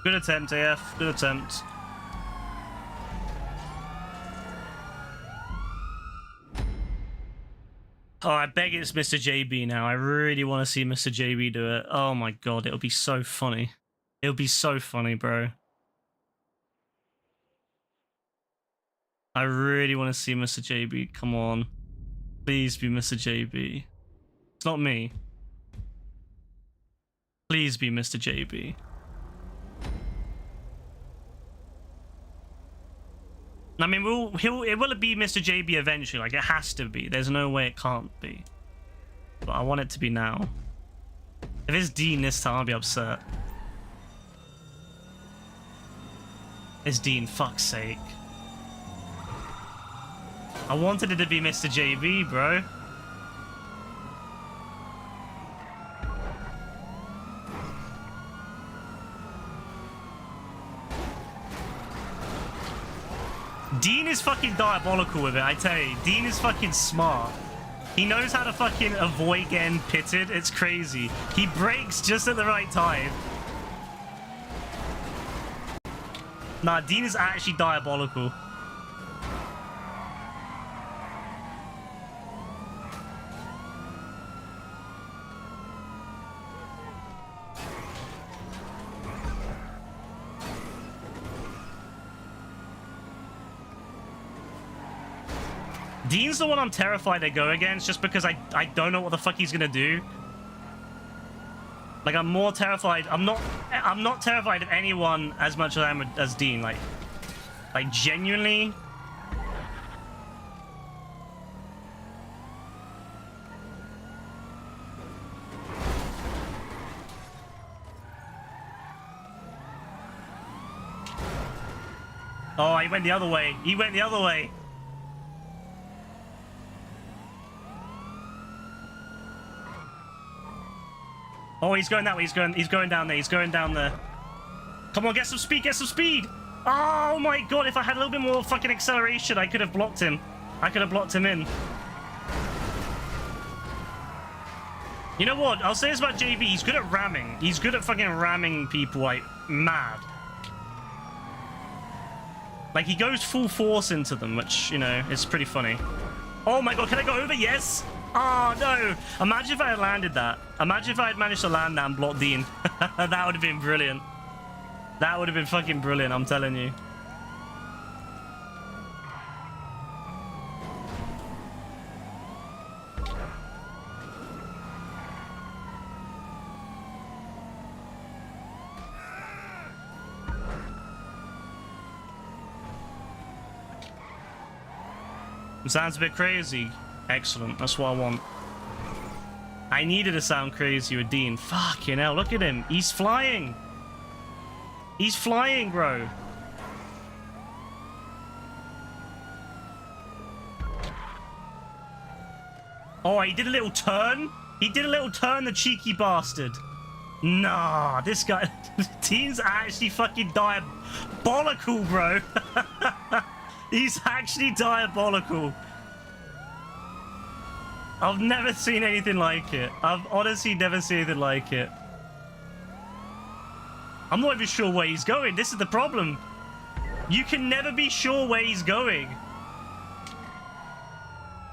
Good attempt, AF. Good attempt. Oh, I beg it's Mr. JB now. I really want to see Mr. JB do it. Oh my god, it'll be so funny. It'll be so funny, bro. I really want to see Mr. JB. Come on. Please be Mr. JB. It's not me. Please be Mr. JB. I mean, it will be Mr. JB eventually. Like, it has to be. There's no way it can't be. But I want it to be now. If it's Dean this time, I'll be upset. It's Dean, fuck's sake. I wanted it to be Mr. JB, bro. Dean is fucking diabolical with it, I tell you. Dean is fucking smart. He knows how to fucking avoid getting pitted. It's crazy. He brakes just at the right time. Nah, Dean is actually diabolical. Dean's the one I'm terrified to go against just because I don't know what the fuck he's gonna do. Like, I'm more terrified. I'm not terrified of anyone as much as I am as Dean. Like genuinely. Oh, he went the other way. He went the other way. Oh, he's going that way. He's going down there. He's going down there. Come on, get some speed. Get some speed. Oh my god, if I had a little bit more fucking acceleration, I could have blocked him. I could have blocked him in. You know what? I'll say this about JB. He's good at ramming. He's good at fucking ramming people like mad. Like, he goes full force into them, which, you know, is pretty funny. Oh my god, can I go over? Yes! Oh, no! Imagine if I had landed that. Imagine if I had managed to land that and block Dean. That would have been brilliant. That would have been fucking brilliant, I'm telling you. It sounds a bit crazy. Excellent, that's what I want. I needed to sound crazy with Dean. Fucking hell, look at him. He's flying. He's flying, bro. Oh, he did a little turn. He did a little turn, the cheeky bastard. Nah, this guy... Dean's actually fucking diabolical, bro. He's actually diabolical. I've never seen anything like it. I've honestly never seen anything like it. I'm not even sure where he's going. This is the problem. You can never be sure where he's going.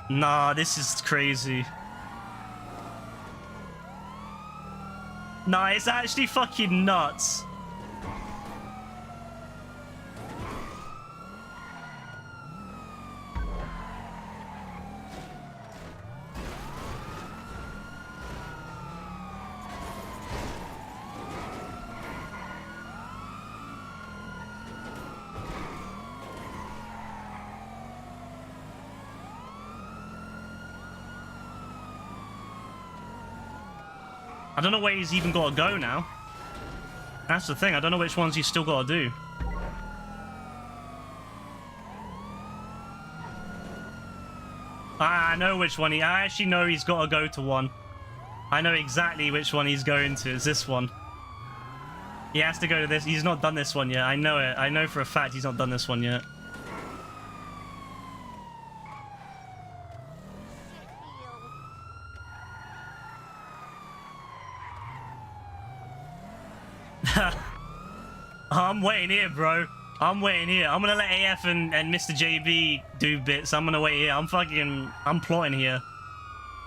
Nah, this is crazy. Nah, it's actually fucking nuts. I don't know where he's even got to go now. That's the thing. I don't know which ones he's still got to do. I know which one. I actually know he's got to go to one. I know exactly which one he's going to. It's this one. He has to go to this. He's not done this one yet. I know it. I know for a fact he's not done this one yet. I'm waiting here, bro. I'm waiting here. I'm gonna let AF and Mr. JB do bits. I'm gonna wait here. I'm plotting here.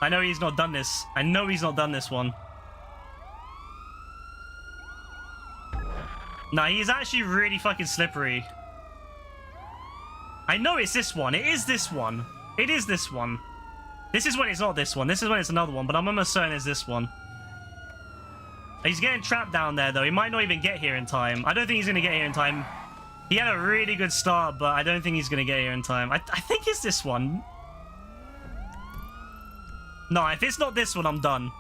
I know he's not done this. I know he's not done this one. Nah, he's actually really fucking slippery. I know it's this one. It is this one. It is this one. This is when it's not this one. This is when it's another one, but I'm almost certain it's this one. He's getting trapped down there, though. He might not even get here in time. I don't think he's going to get here in time. He had a really good start, but I don't think he's going to get here in time. I think it's this one. No, if it's not this one, I'm done.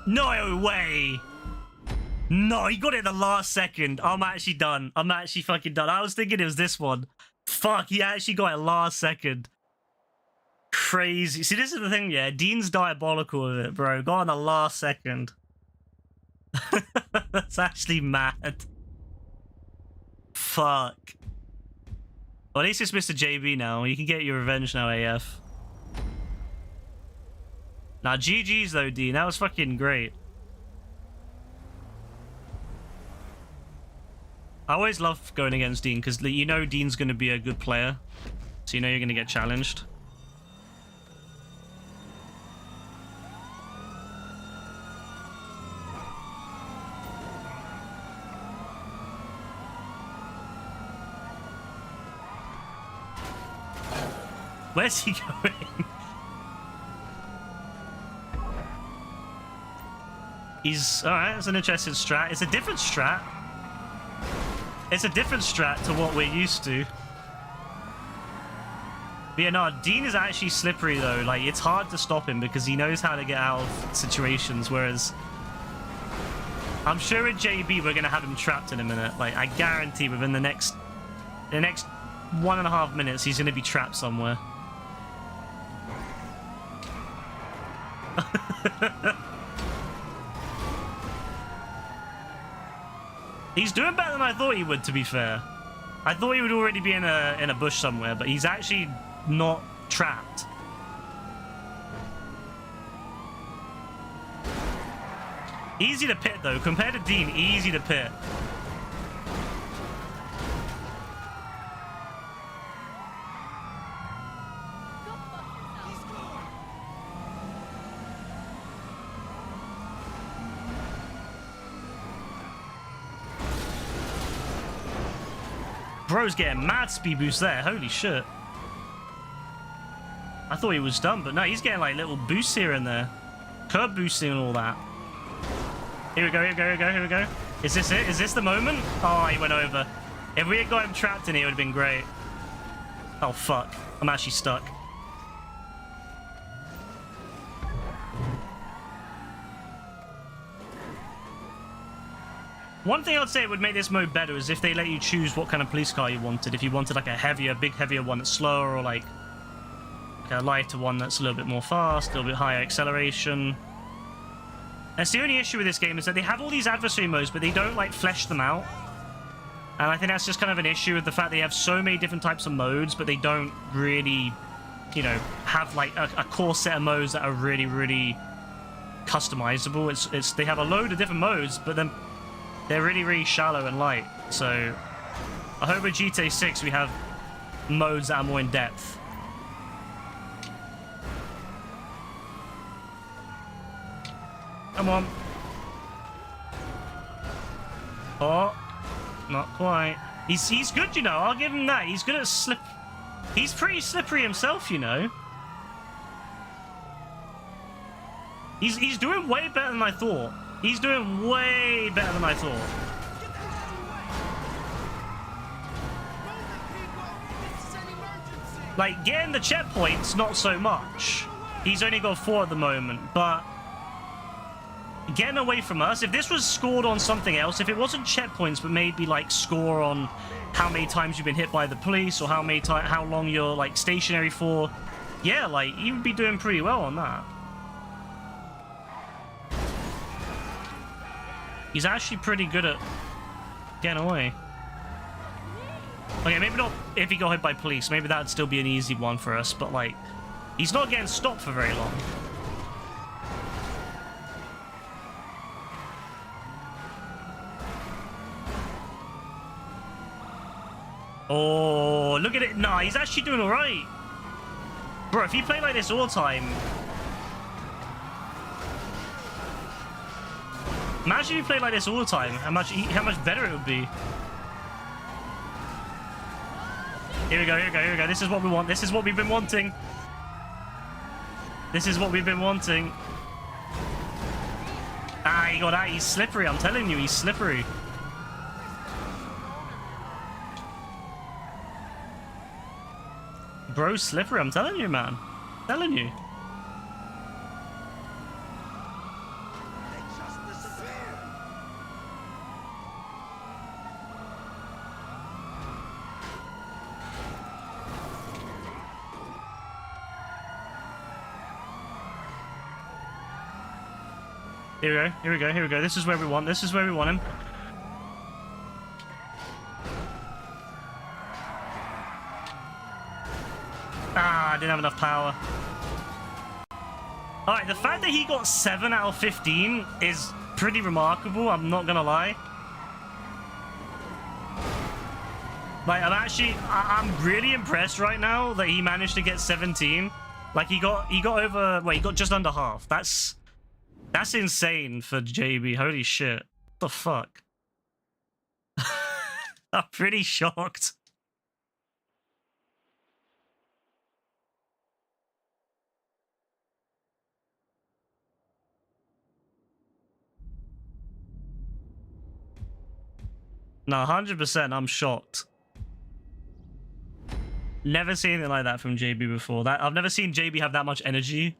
No way! No, he got it in the last second. I'm actually done. I'm actually fucking done. I was thinking it was this one. Fuck, he actually got it last second. Crazy. See, this is the thing, yeah. Dean's diabolical with it, bro. Got on the last second. That's actually mad. Fuck. Well, at least it's Mr. JB now. You can get your revenge now, AF. Now, GG's though, Dean. That was fucking great. I always love going against Dean because you know Dean's going to be a good player. So you know you're going to get challenged. Where's he going? He's... Alright, it's an interesting strat. It's a different strat. It's a different strat to what we're used to. But yeah, no, Dean is actually slippery though. Like, it's hard to stop him because he knows how to get out of situations, whereas... I'm sure at JB we're going to have him trapped in a minute. Like, I guarantee within the next 1.5 minutes he's going to be trapped somewhere. He's doing better than I thought he would, to be fair. I thought he would already be in a bush somewhere, but he's actually not trapped. Easy to pit though, compared to Dean, easy to pit. Bro's getting mad speed boost there. Holy shit. I thought he was done, but no, he's getting like little boosts here and there. Curb boosting and all that. Here we go, here we go, here we go, here we go. Is this it? Is this the moment? Oh, he went over. If we had got him trapped in here, it would have been great. Oh, fuck. I'm actually stuck. One thing I'd say would make this mode better is if they let you choose what kind of police car you wanted. If you wanted like a heavier, heavier one that's slower, or like a lighter one that's a little bit more fast, a little bit higher acceleration. That's the only issue with this game, is that they have all these adversary modes, but they don't like flesh them out. And I think that's just kind of an issue with the fact they have so many different types of modes, but they don't really, you know, have like a core set of modes that are really, really customizable. It's they have a load of different modes, but then they're really, really shallow and light. So I hope with GTA 6 we have modes that are more in depth. Come on. Oh, not quite. He's good, you know. I'll give him that. He's good at slip. He's pretty slippery himself, you know. He's doing way better than I thought. He's doing way better than I thought. Like, getting the checkpoints, not so much. He's only got 4 at the moment, but getting away from us, if this was scored on something else, if it wasn't checkpoints, but maybe like score on how many times you've been hit by the police, or how long you're like stationary for, yeah, like you would be doing pretty well on that. He's actually pretty good at getting away. Okay, maybe not if he got hit by police. Maybe that'd still be an easy one for us, but like, he's not getting stopped for very long. Oh, look at it. Nah, he's actually doing all right. Bro, if he played like this all the time... Imagine if he played like this all the time, how much better it would be. Here we go, here we go, here we go. This is what we want. This is what we've been wanting. This is what we've been wanting. Ah, he got out. He's slippery. I'm telling you, he's slippery. Bro's slippery. I'm telling you, man. I'm telling you. Here we go, here we go, here we go. This is where we want, this is where we want him. Ah, I didn't have enough power. Alright, the fact that he got 7 out of 15 is pretty remarkable, I'm not gonna lie. Like, I'm really impressed right now that he managed to get 17. Like, he got over, wait, he got just under half. That's insane for JB. Holy shit. What the fuck? I'm pretty shocked. No, 100%, I'm shocked. Never seen anything like that from JB before. I've never seen JB have that much energy.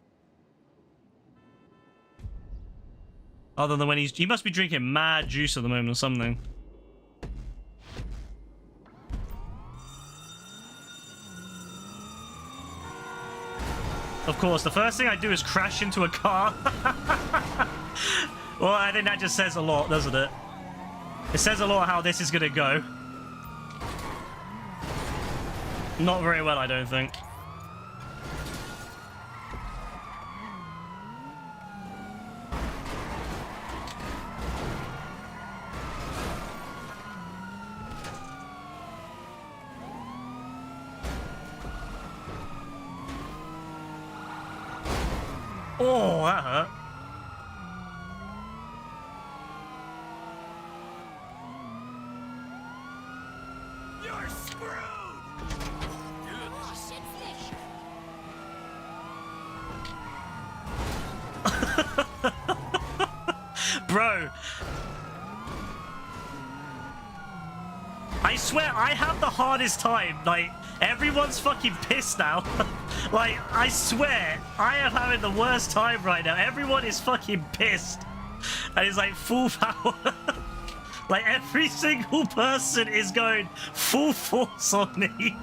Other than when he must be drinking mad juice at the moment or something. Of course, the first thing I do is crash into a car. Well, I think that just says a lot, doesn't it? It says a lot how this is gonna go. Not very well, I don't think. Oh, that hurt. You're screwed! Bro. I swear, I have the hardest time. Like, everyone's fucking pissed now. Like, I swear, I am having the worst time right now. Everyone is fucking pissed. And it's like full power. Like, every single person is going full force on me.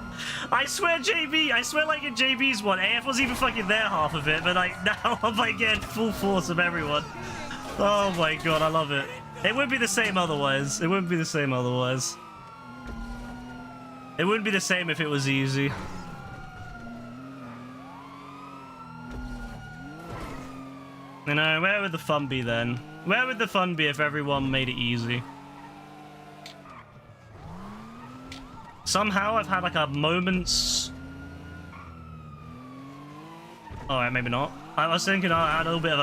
I swear, JB, I swear, like, in JB's one, AF was even fucking there half of it. But, like, now I'm, like, getting full force of everyone. Oh, my God, I love it. It wouldn't be the same otherwise. It wouldn't be the same otherwise. It wouldn't be the same if it was easy. You know, where would the fun be then? Where would the fun be if everyone made it easy? Somehow I've had like a moment's... Alright, maybe not. I was thinking I had a little bit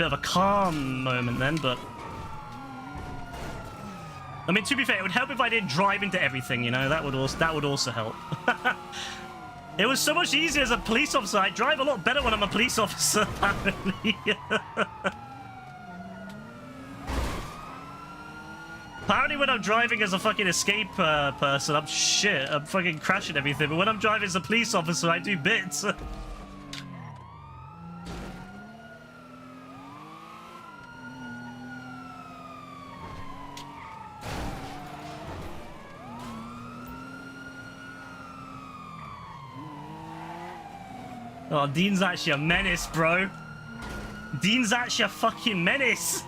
of a calm moment then, but... I mean, to be fair, it would help if I didn't drive into everything, you know? That would also help. It was so much easier as a police officer. I drive a lot better when I'm a police officer, apparently. Apparently when I'm driving as a fucking escape person, I'm shit. I'm fucking crashing everything. But when I'm driving as a police officer, I do bits. Oh, Dean's actually a menace, bro. Dean's actually a fucking menace.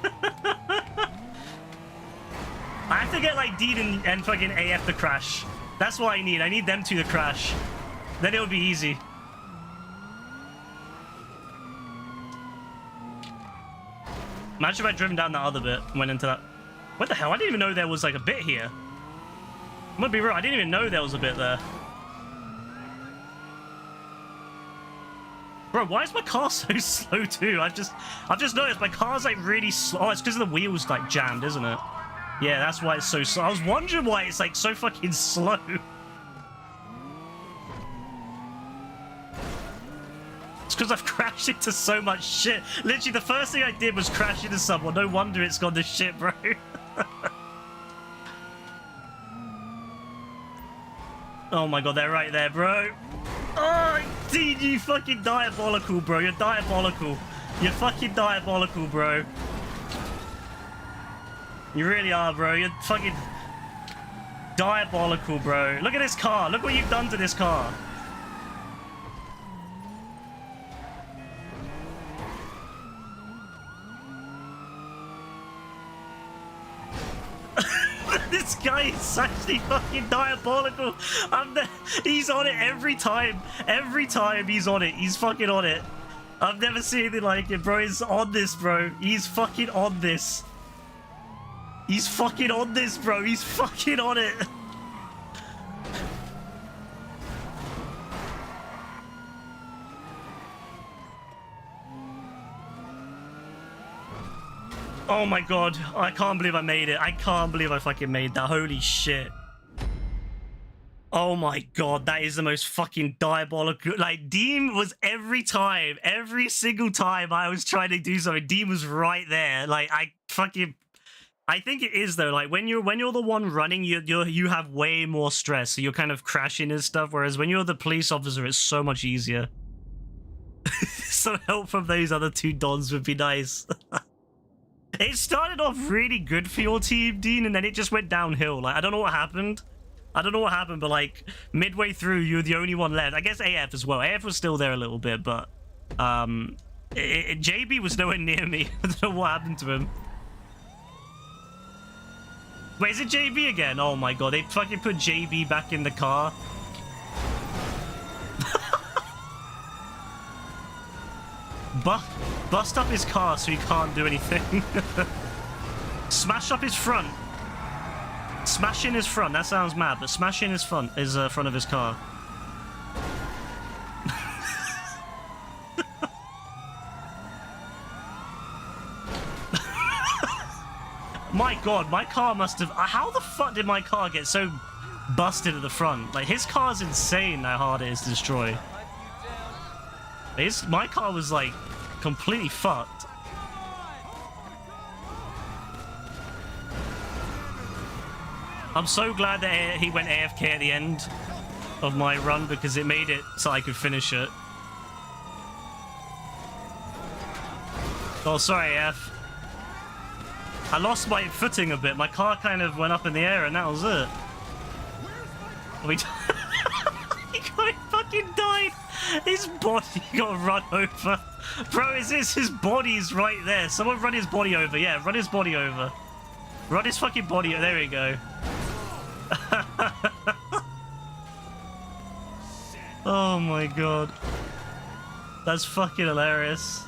I have to get, like, Dean and fucking AF to crash. That's what I need. I need them two to crash. Then it would be easy. Imagine if I'd driven down that other bit and went into that. What the hell? I didn't even know there was, like, a bit here. I'm gonna be real. I didn't even know there was a bit there. Bro, why is my car so slow too? I've just noticed my car's like really slow. Oh, it's because the wheels like jammed, isn't it? Yeah, that's why it's so slow. I was wondering why it's like so fucking slow. It's because I've crashed into so much shit. Literally, the first thing I did was crash into someone. No wonder it's gone to shit, bro. Oh my god, they're right there, bro. Oh, Dean, you fucking diabolical, bro. You're diabolical. You're fucking diabolical, bro. You really are, bro. You're fucking diabolical, bro. Look at this car. Look what you've done to this car. This guy is actually fucking diabolical. He's on it every time. Every time he's on it. He's fucking on it. I've never seen anything like it, bro. He's on this, bro. He's fucking on this. He's fucking on this, bro. He's fucking on it. Oh my god, I can't believe I made it. I can't believe I fucking made that. Holy shit. Oh my god, that is the most fucking diabolical. Like, Deem was every single time I was trying to do something, Deem was right there. Like, I think it is though. Like, when you're the one running, you have way more stress, so you're kind of crashing and stuff. Whereas when you're the police officer, it's so much easier. Some help from those other two dons would be nice. It started off really good for your team, Dean, and then it just went downhill. Like, I don't know what happened. But like midway through, you're the only one left. I guess AF as well. AF was still there a little bit, but JB was nowhere near me. I don't know what happened to him. Wait, is it JB again? Oh my god, they fucking put JB back in the car. Bust up his car so he can't do anything. Smash up his front. Smash in his front. That sounds mad, but smash in his front of his car. My god, my car must have... How the fuck did my car get so busted at the front? Like, his car's insane how hard it is to destroy. My car was, like, completely fucked. I'm so glad that he went AFK at the end of my run because it made it so I could finish it. Oh, sorry, AF. I lost my footing a bit. My car kind of went up in the air and that was it. He fucking died. His body got run over. Bro, his body's right there. Someone run his body over. Yeah, run his body over. Run his fucking body. There we go. Oh my god. That's fucking hilarious.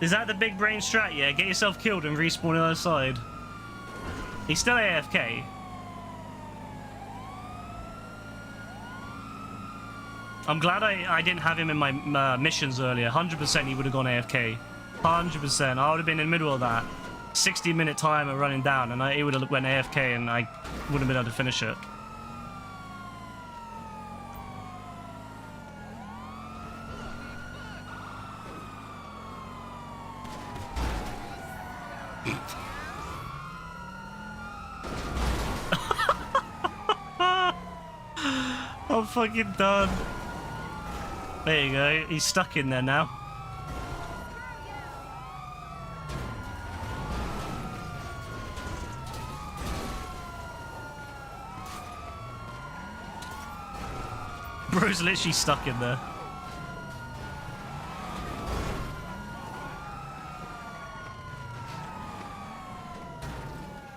Is that the big brain strat? Yeah, get yourself killed and respawn on the other side. He's still AFK. I'm glad I didn't have him in my missions earlier. 100% he would have gone AFK. 100%. I would have been in the middle of that 60-minute timer running down, and he would have went AFK, and I wouldn't have been able to finish it. I'm fucking done. There you go. He's stuck in there now. Bro's literally stuck in there.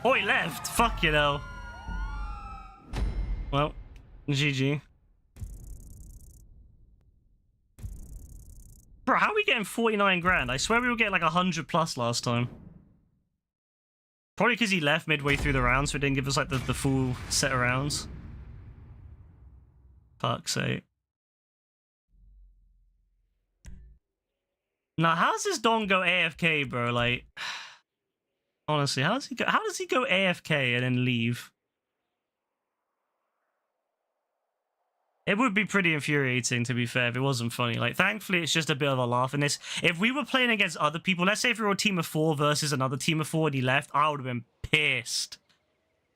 Oh, he left. Fuck you know. Well, GG. Bro, how are we getting 49 grand? I swear we were getting like 100 plus last time. Probably because he left midway through the round, so it didn't give us like the full set of rounds. Fuck's sake. Now, how does this Don go AFK, bro? Like, honestly, how does he go AFK and then leave? It would be pretty infuriating, to be fair, if it wasn't funny. Like, thankfully, it's just a bit of a laugh in this. If we were playing against other people, let's say if we were a team of 4 versus another team of 4 and he left, I would have been pissed.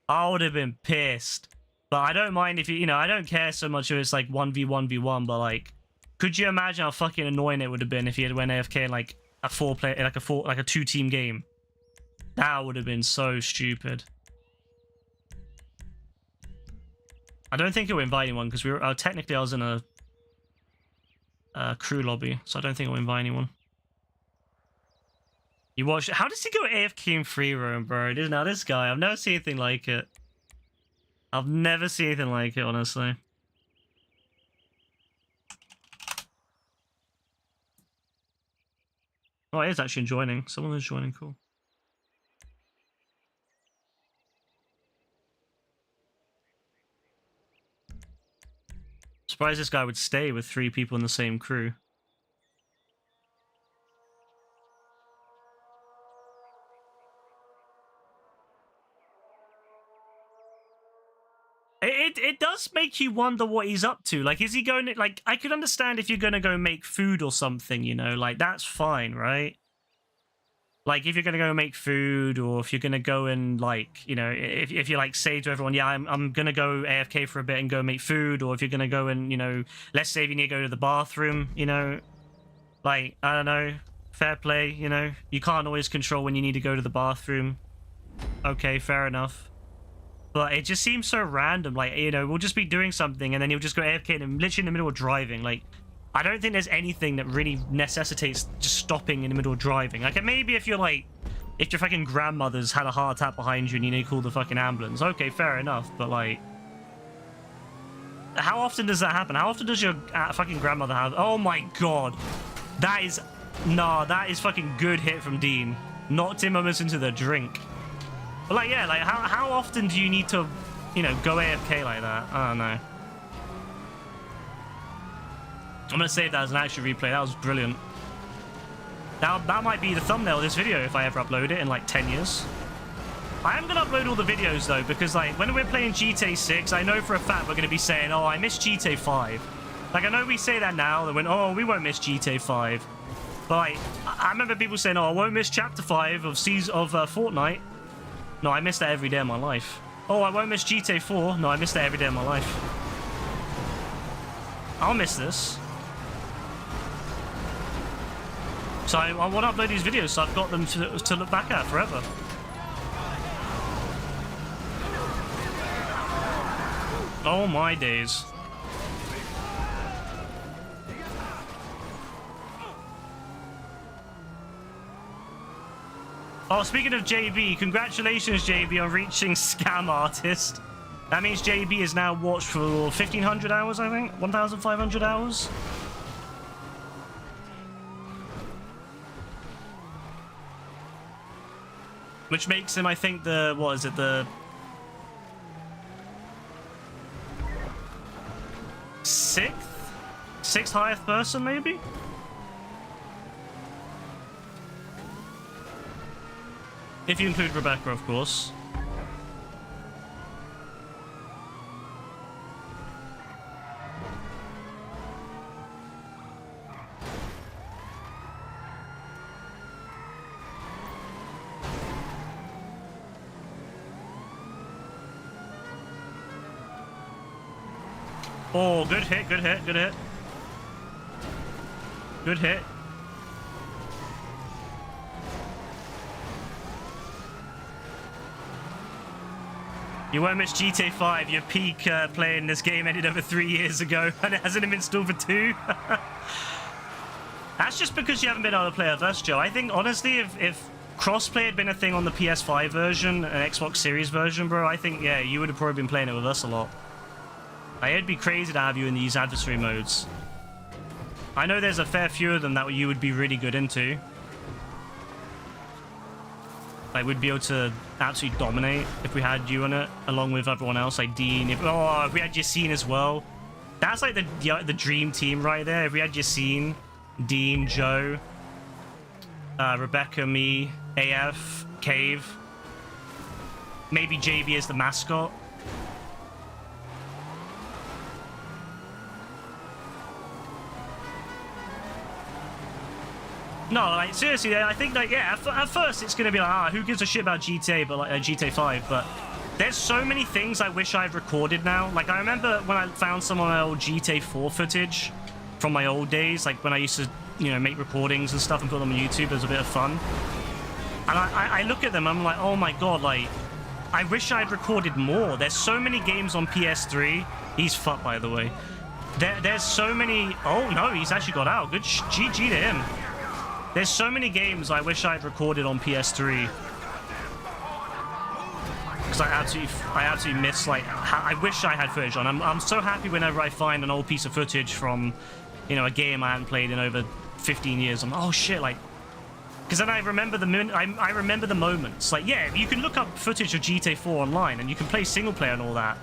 I would have been pissed. But I don't mind if you know, I don't care so much if it's like 1v1v1, but like, could you imagine how fucking annoying it would have been if he had went AFK in like a 4-player, like a 2-team game? That would have been so stupid. I don't think it will invite anyone because we were technically I was in a crew lobby, so I don't think it will invite anyone. You watch. How does he go AFK in free roam, bro? Now this guy, I've never seen anything like it. I've never seen anything like it, honestly. Oh, he is actually joining. Someone is joining. Cool. surprised this guy would stay with 3 people in the same crew. It does make you wonder what he's up to. Like, is he going to, like, I could understand if you're going to go make food or something, you know, like, that's fine, right? Like, if you're going to go make food, or if you're going to go and, like, you know, if you, like, say to everyone, yeah, I'm going to go AFK for a bit and go make food, or if you're going to go and, you know, let's say if you need to go to the bathroom, you know, like, I don't know, fair play, you know, you can't always control when you need to go to the bathroom. Okay, fair enough. But it just seems so random, like, you know, we'll just be doing something and then you'll just go AFK and literally in the middle of driving. Like, I don't think there's anything that really necessitates just stopping in the middle of driving. Like, maybe if you're like, if your fucking grandmother's had a heart attack behind you and you need to call the fucking ambulance, okay, fair enough. But like, how often does that happen? How often does your fucking grandmother have? Oh my god, that is, nah, that is fucking good hit from Dean. Knocked him almost into the drink. But like, yeah, like, how often do you need to, you know, go AFK like that? I don't know. I'm gonna save that as an actual replay. That was brilliant. That might be the thumbnail of this video if I ever upload it in like 10 years. I am gonna upload all the videos though, because like when we're playing GTA 6, I know for a fact we're gonna be saying, oh, I miss GTA 5. Like, I know we say that now, that when, oh, we won't miss GTA 5. But like, I remember people saying, oh, I won't miss Chapter 5 of Fortnite. No, I miss that every day of my life. Oh, I won't miss GTA 4. No, I miss that every day of my life. I'll miss this. So I want to upload these videos so I've got them to look back at forever. Oh my days. Oh, speaking of JB, congratulations, JB, on reaching Scam Artist. That means JB is now watched for 1,500 hours, I think? 1,500 hours? Which makes him, I think, the, what is it, the sixth highest person, maybe? If you include Rebecca, of course. Oh, good hit, good hit, good hit. Good hit. You won't miss GTA 5. Your peak playing this game ended over 3 years ago, and it hasn't been installed for 2. That's just because you haven't been able to play with us, Joe. I think, honestly, if crossplay had been a thing on the PS5 version and Xbox Series version, bro, I think, yeah, you would have probably been playing it with us a lot. Like, it'd be crazy to have you in these adversary modes. I know there's a fair few of them that you would be really good into. Like, we'd be able to absolutely dominate if we had you in it, along with everyone else, like Dean. If we had Yassine as well. That's like the dream team right there. If we had Yassine, Dean, Joe, Rebecca, me, AF, Cave. Maybe JB as the mascot. No, like, seriously, I think, like, yeah, at first it's gonna be like, who gives a shit about GTA, but, like, GTA 5, but there's so many things I wish I'd recorded now. Like, I remember when I found some of my old GTA 4 footage from my old days, like, when I used to, you know, make recordings and stuff and put them on YouTube as a bit of fun. And I look at them, I'm like, oh my god, like, I wish I'd recorded more. There's so many games on PS3. He's fucked, by the way. There's so many... Oh, no, he's actually got out. Good GG to him. There's so many games I wish I'd recorded on PS3. Because I absolutely miss, like, I wish I had footage on. I'm so happy whenever I find an old piece of footage from, you know, a game I haven't played in over 15 years. I'm like, oh shit, like, because then I remember I remember the moments. Like, yeah, you can look up footage of GTA 4 online and you can play single player and all that.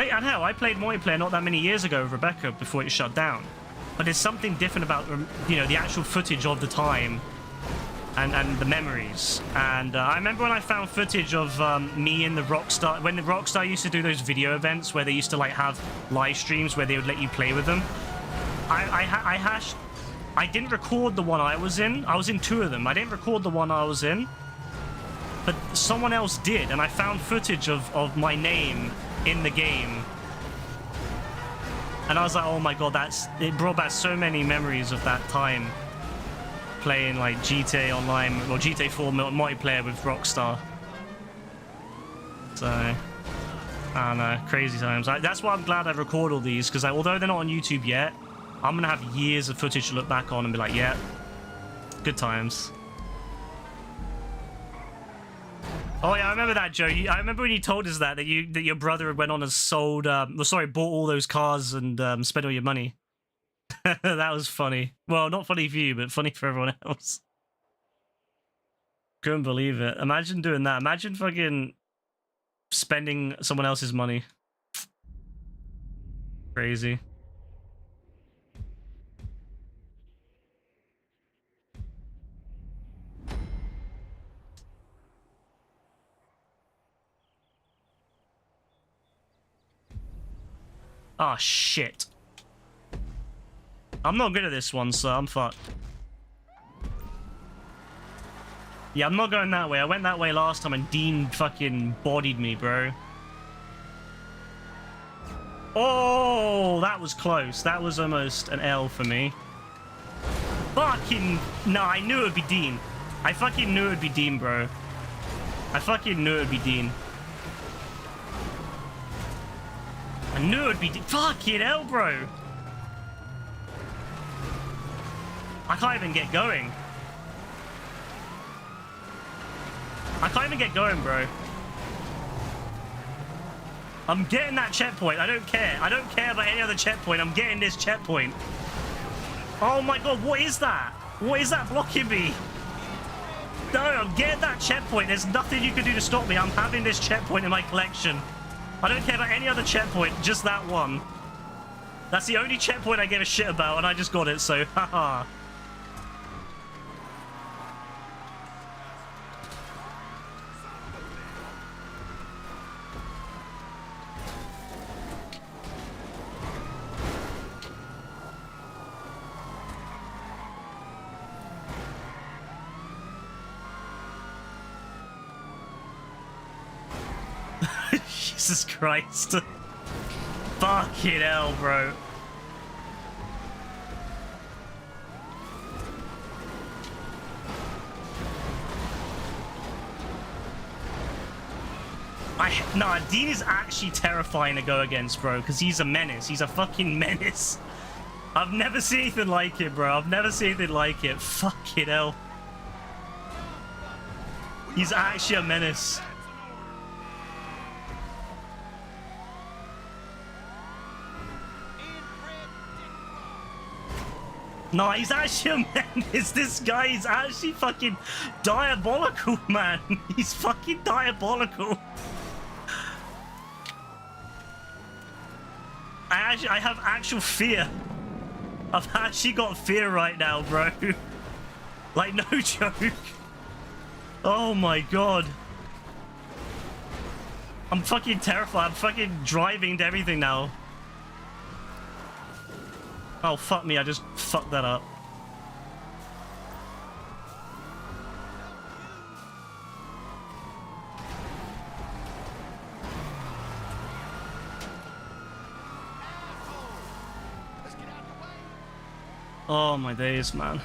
And hell, I played multiplayer not that many years ago with Rebecca before it shut down. But there's something different about, you know, the actual footage of the time and the memories. And I remember when I found footage of me in the Rockstar, when the Rockstar used to do those video events where they used to like have live streams where they would let you play with them. I didn't record the one I was in. I was in 2 of them. I didn't record the one I was in, but someone else did, and I found footage of my name in the game. And I was like, oh my god, it brought back so many memories of that time playing like GTA Online or GTA 4 multiplayer with Rockstar. So, I don't know, crazy times. That's why I'm glad I record all these, because although they're not on YouTube yet, I'm gonna have years of footage to look back on and be like, yeah, good times. Oh yeah, I remember that, Joe. I remember when you told us that your brother went on and sold, bought all those cars and spent all your money. That was funny. Well, not funny for you, but funny for everyone else. Couldn't believe it. Imagine doing that. Imagine fucking spending someone else's money. Crazy. Oh, shit. I'm not good at this one, so I'm fucked. Yeah, I'm not going that way. I went that way last time and Dean fucking bodied me, bro. Oh, that was close. That was almost an L for me. Fucking... No, I knew it would be Dean. I fucking knew it would be Dean, bro. I fucking knew it would be Dean. I knew it'd be... Fucking hell, bro. I can't even get going. I can't even get going, bro. I'm getting that checkpoint. I don't care. I don't care about any other checkpoint. I'm getting this checkpoint. Oh my god, what is that? What is that blocking me? No, I'm getting that checkpoint. There's nothing you can do to stop me. I'm having this checkpoint in my collection. I don't care about any other checkpoint, just that one. That's the only checkpoint I give a shit about, and I just got it, so haha. Jesus Christ. Fucking hell, bro. Nah, Dean is actually terrifying to go against, bro, because he's a menace. He's a fucking menace. I've never seen anything like it, bro. I've never seen anything like it. Fucking hell. He's actually a menace. No, he's actually a menace. This guy is actually fucking diabolical, man. He's fucking diabolical. I have actual fear. I've actually got fear right now, bro. Like, no joke. Oh my god. I'm fucking terrified. I'm fucking driving to everything now. Oh, fuck me. I just fucked that up. Oh, my days, man.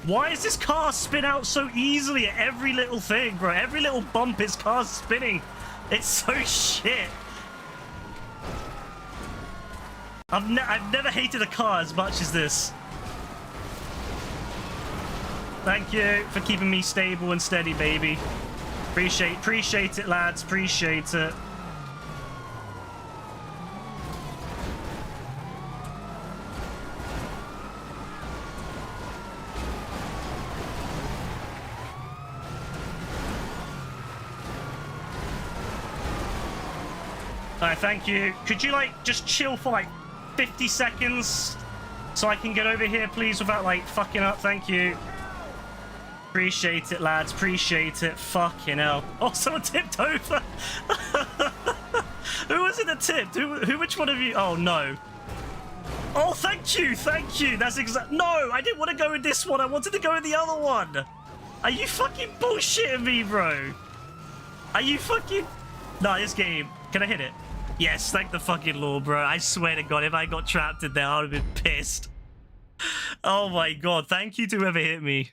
Why is this car spin out so easily at every little thing, bro? Every little bump, his car's spinning. It's so shit. I've never hated a car as much as this. Thank you for keeping me stable and steady, baby. Appreciate it, lads. Appreciate it. Alright, thank you. Could you, like, just chill for, like, 50 seconds so I can get over here, please, without, like, fucking up? Thank you. Appreciate it, lads. Appreciate it. Fucking hell. Oh, someone tipped over. Who was it that tipped? Which one of you? Oh, no. Oh, thank you. Thank you. That's exact. No, I didn't want to go with this one. I wanted to go with the other one. Are you fucking bullshitting me, bro? Are you fucking... Nah, this game. Can I hit it? Yes, thank the fucking Lord, bro. I swear to God, if I got trapped in there, I would have been pissed. Oh my God. Thank you to whoever hit me.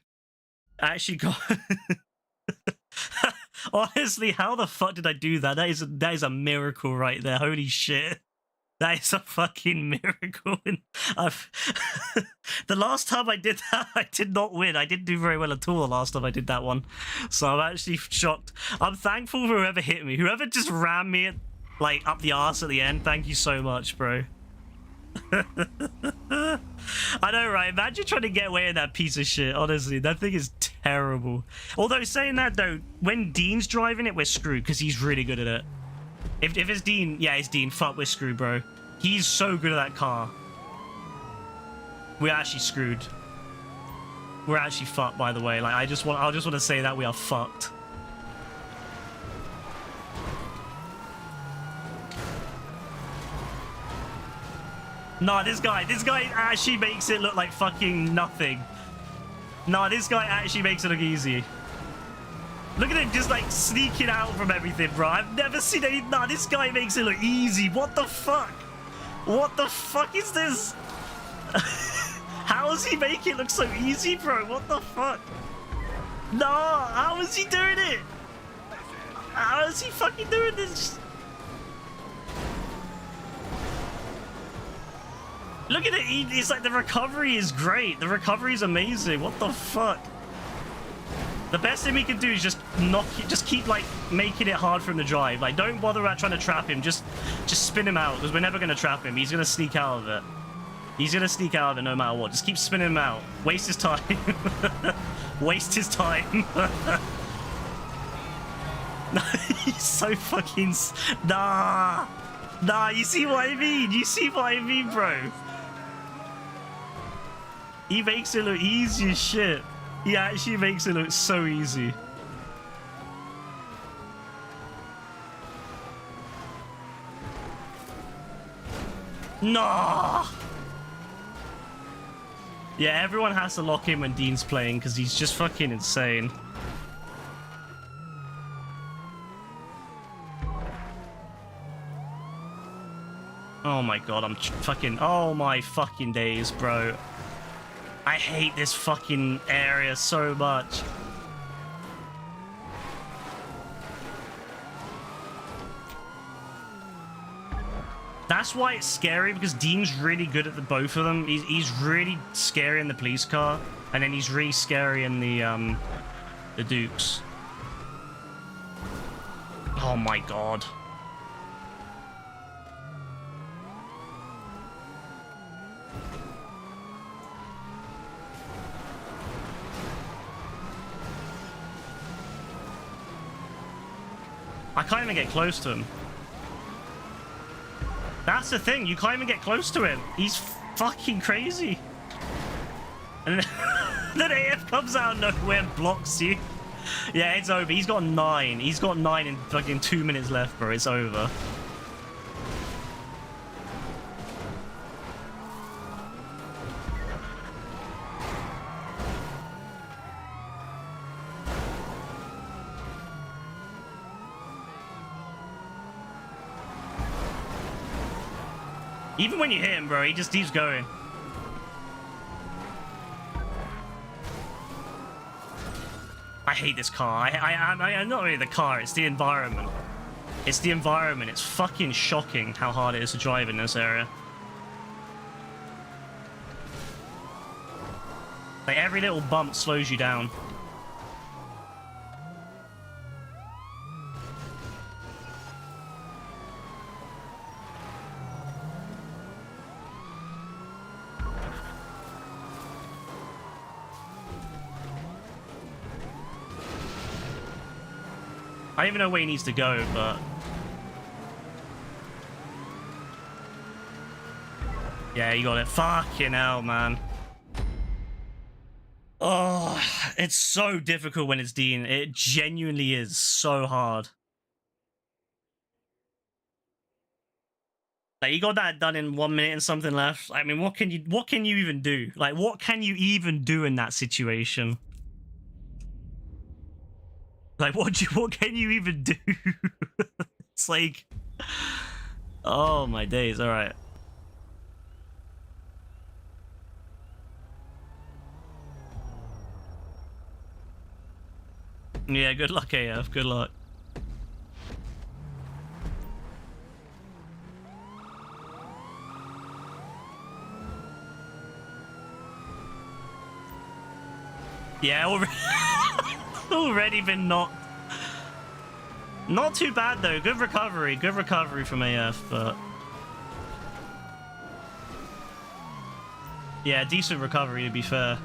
I actually got... Honestly, how the fuck did I do that? That is a miracle right there. Holy shit. That is a fucking miracle. The last time I did that, I did not win. I didn't do very well at all the last time I did that one. So I'm actually shocked. I'm thankful for whoever hit me. Whoever just rammed me, like, up the arse at the end. Thank you so much, bro. I know, right? Imagine trying to get away with that piece of shit. Honestly, that thing is terrible. Although, saying that, though, when Dean's driving it, we're screwed because he's really good at it. If it's Dean, yeah, it's Dean. Fuck, we're screwed, bro. He's so good at that car. We're actually screwed. We're actually fucked, by the way. Like, I just want to say that we are fucked. Nah, this guy actually makes it look like fucking nothing. Nah, this guy actually makes it look easy. Look at him just like sneaking out from everything, bro. I've never seen any... Nah, this guy makes it look easy. What the fuck? What the fuck is this? How does he make it look so easy, bro? What the fuck? Nah, how is he doing it? How is he fucking doing this? Look at it. It's like the recovery is great. The recovery is amazing. What the fuck? The best thing we can do is just keep like making it hard for him to drive. Like, don't bother about trying to trap him. Just spin him out because we're never gonna trap him. He's gonna sneak out of it. He's gonna sneak out of it no matter what. Just keep spinning him out. Waste his time. Waste his time. He's so fucking... Nah. You see what I mean? You see what I mean, bro? He makes it look easy as shit. He actually makes it look so easy. No. Yeah, everyone has to lock in when Dean's playing because he's just fucking insane. Oh my God, I'm fucking... Oh my fucking days, bro. I hate this fucking area so much. That's why it's scary, because Dean's really good at the both of them. He's really scary in the police car, and then he's really scary in the Dukes. Oh my God. I can't even get close to him. That's the thing. You can't even get close to him. He's fucking crazy. And then AF comes out of nowhere and blocks you. Yeah, it's over. He's got 9. He's got 9 in fucking 2 minutes left, bro. It's over. Even when you hit him, bro, he just keeps going. I hate this car. I'm not really the car, it's the environment. It's the environment. It's fucking shocking how hard it is to drive in this area. Like, every little bump slows you down. I don't even know where he needs to go, but... Yeah, you got it. Fucking hell, man. Oh, it's so difficult when it's Dean. It genuinely is so hard. Like, you got that done in 1 minute and something left. I mean, what can you even do? Like, what can you even do in that situation? Like, what can you even do? It's like, oh my days. All right. Yeah, good luck, AF. Good luck. Yeah, already been knocked. Not too bad though. Good recovery. Good recovery from AF, but yeah, decent recovery to be fair.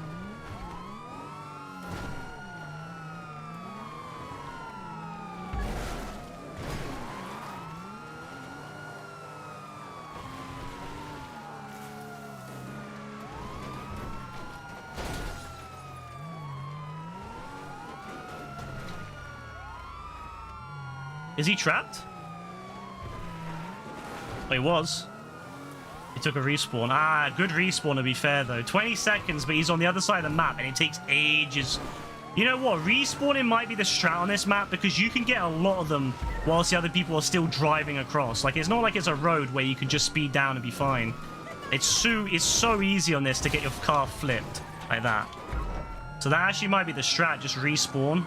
Is he trapped? Oh, he was. He took a respawn. Ah, good respawn to be fair though. 20 seconds, but he's on the other side of the map and it takes ages. You know what? Respawning might be the strat on this map because you can get a lot of them whilst the other people are still driving across. Like, it's not like it's a road where you can just speed down and be fine. It's so easy on this to get your car flipped like that. So that actually might be the strat, just respawn.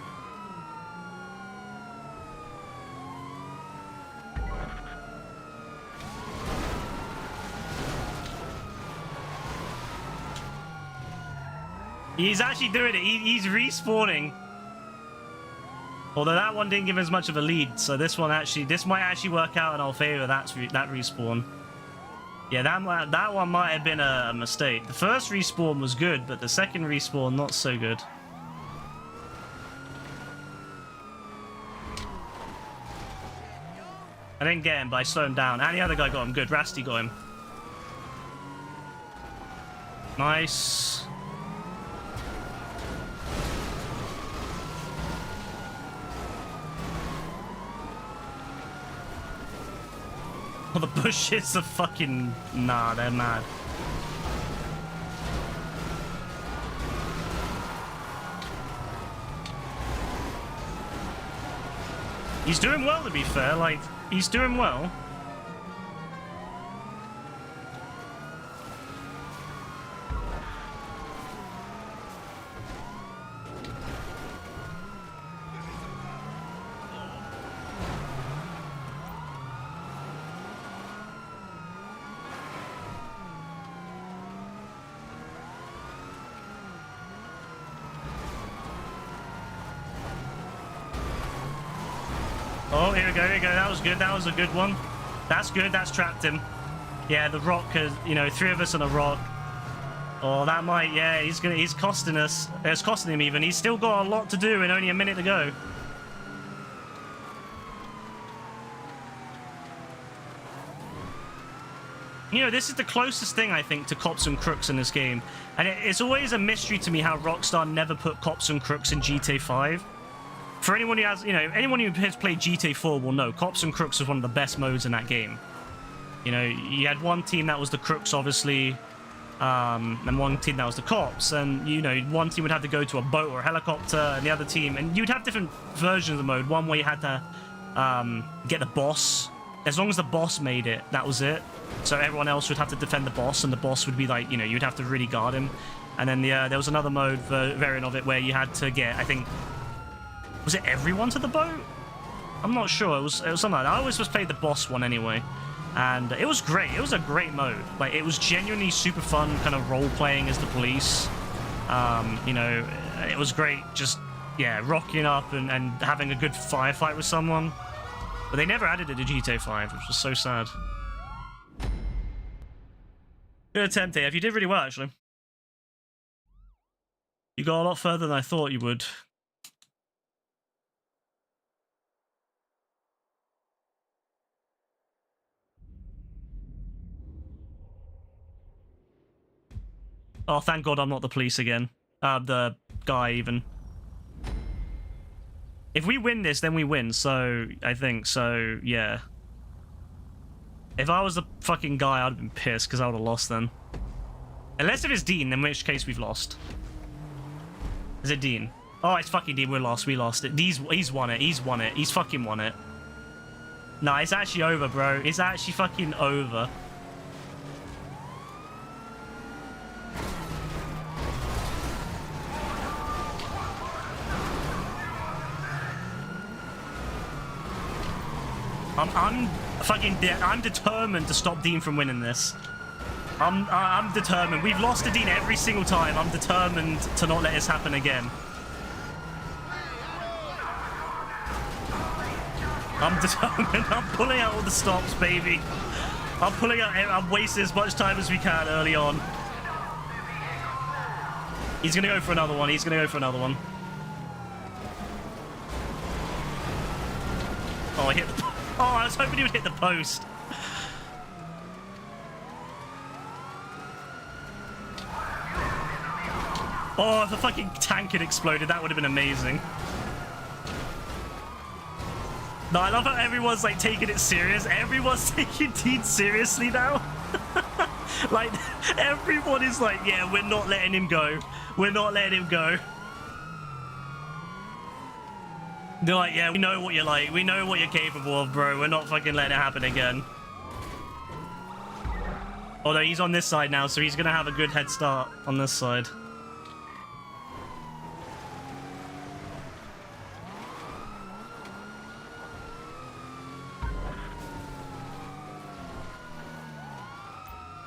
He's actually doing it. He's respawning. Although that one didn't give as much of a lead, so this might actually work out in our favor. That respawn. Yeah, that one might have been a mistake. The first respawn was good, but the second respawn not so good. I didn't get him, but I slowed him down. And the other guy got him. Good. Rasty got him. Nice. Oh, the bushes are fucking... Nah, they're mad. He's doing well, to be fair. Like, he's doing well. Oh, here we go, here we go. That was good. That was a good one. That's good. That's trapped him. Yeah, the rock has, you know, 3 of us on a rock. Oh, that might, yeah, he's costing us. It's costing him even. He's still got a lot to do and only a minute to go. You know, this is the closest thing, I think, to cops and crooks in this game. And it's always a mystery to me how Rockstar never put cops and crooks in GTA 5. For anyone who has, you know, anyone who has played GTA 4 will know Cops and Crooks was one of the best modes in that game. You know, you had one team that was the crooks, obviously, and one team that was the cops. And, you know, one team would have to go to a boat or a helicopter, and the other team, and you'd have different versions of the mode. One where you had to get the boss. As long as the boss made it, that was it. So everyone else would have to defend the boss, and the boss would be like, you know, you'd have to really guard him. And then there was another mode variant of it where you had to get, I think... Was it everyone to the boat? I'm not sure. It was something like that. I always just played the boss one anyway. And it was great. It was a great mode. Like, it was genuinely super fun kind of role-playing as the police. You know, it was great just, yeah, rocking up and having a good firefight with someone. But they never added it to GTA 5, which was so sad. Good attempt, AF. You did really well, actually. You got a lot further than I thought you would. Oh, thank God I'm not the police again. The guy even. If we win this, then we win. So I think so. Yeah. If I was the fucking guy, I'd have been pissed because I would have lost then. Unless it is Dean, in which case we've lost. Is it Dean? Oh, it's fucking Dean. We're lost. We lost it. He's won it. He's won it. He's fucking won it. No, it's actually over, bro. It's actually fucking over. I'm determined to stop Dean from winning this. I'm determined. We've lost to Dean every single time. I'm determined to not let this happen again. I'm determined. I'm pulling out all the stops, baby. I'm wasting as much time as we can early on. He's gonna go for another one. He's gonna go for another one. Oh, I hit the... Oh, I was hoping he would hit the post. Oh, if the fucking tank had exploded, that would have been amazing. No, I love how everyone's like taking it serious. Everyone's taking Dean seriously now. Like, everyone is like, yeah, we're not letting him go. We're not letting him go. They're like, yeah, we know what you're like. We know what you're capable of, bro. We're not fucking letting it happen again. Although he's on this side now, so he's going to have a good head start on this side.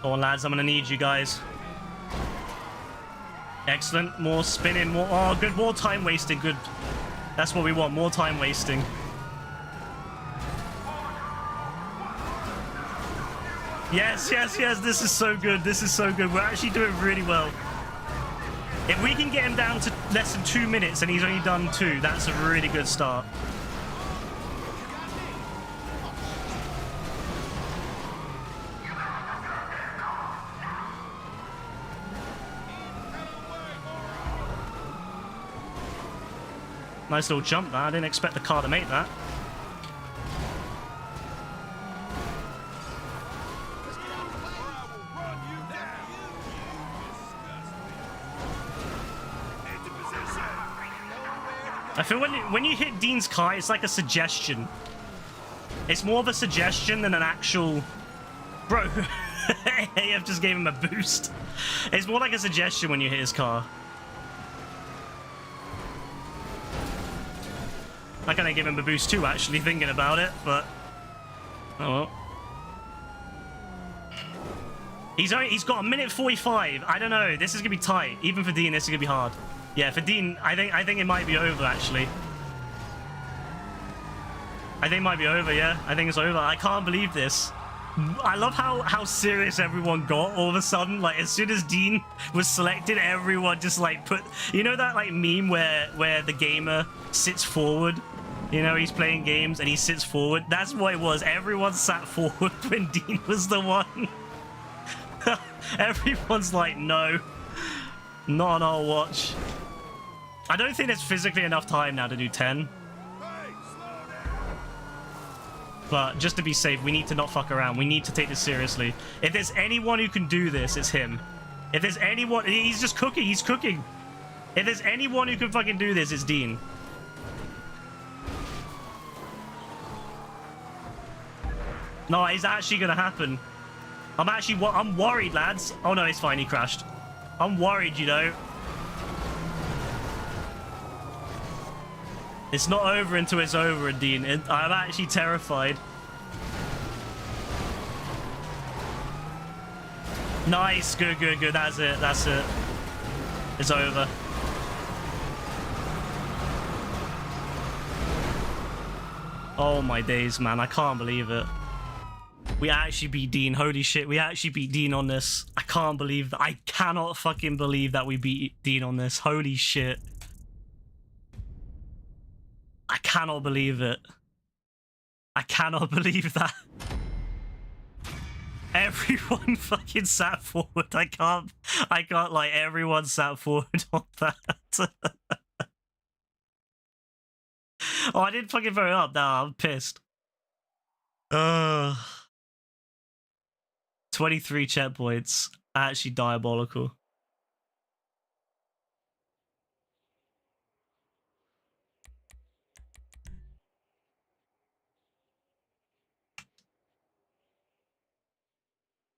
Go on, lads. I'm going to need you guys. Excellent. More spinning. More... Oh, good. More time wasting. Good. That's what we want, more time wasting. Yes, yes, yes, this is so good. This is so good. We're actually doing really well. If we can get him down to less than 2 minutes and he's only done 2, that's a really good start. Nice little jump there. I didn't expect the car to make that. I feel when you hit Dean's car, it's like a suggestion. It's more of a suggestion than an actual... Bro, AF just gave him a boost. It's more like a suggestion when you hit his car. I kind of give him a boost too, actually, thinking about it, but... Oh well. He's got 1:45. I don't know. This is going to be tight. Even for Dean, this is going to be hard. Yeah, for Dean, I think it might be over, actually. I think it might be over, yeah. I think it's over. I can't believe this. I love how serious everyone got all of a sudden. Like, as soon as Dean was selected, everyone just, like, put... You know that, like, meme where the gamer sits forward? You know, he's playing games and he sits forward. That's what it was. Everyone sat forward when Dean was the one. Everyone's like, no. Not on our watch. I don't think there's physically enough time now to do 10. But just to be safe, we need to not fuck around. We need to take this seriously. If there's anyone who can do this, it's him. If there's anyone... He's just cooking. He's cooking. If there's anyone who can fucking do this, it's Dean. No, it's actually gonna happen. I'm worried, lads. Oh no, it's fine. He crashed. I'm worried, you know. It's not over until it's over, Dean. I'm actually terrified. Nice. Good, good, good. That's it. That's it. It's over. Oh my days, man. I can't believe it. We actually beat Dean. Holy shit. We actually beat Dean on this. I can't believe that. I cannot fucking believe that we beat Dean on this. Holy shit. I cannot believe it. I cannot believe that. Everyone fucking sat forward. I can't like everyone sat forward on that. Oh, I didn't fucking vote up. Nah, I'm pissed. 23 checkpoints. Actually diabolical.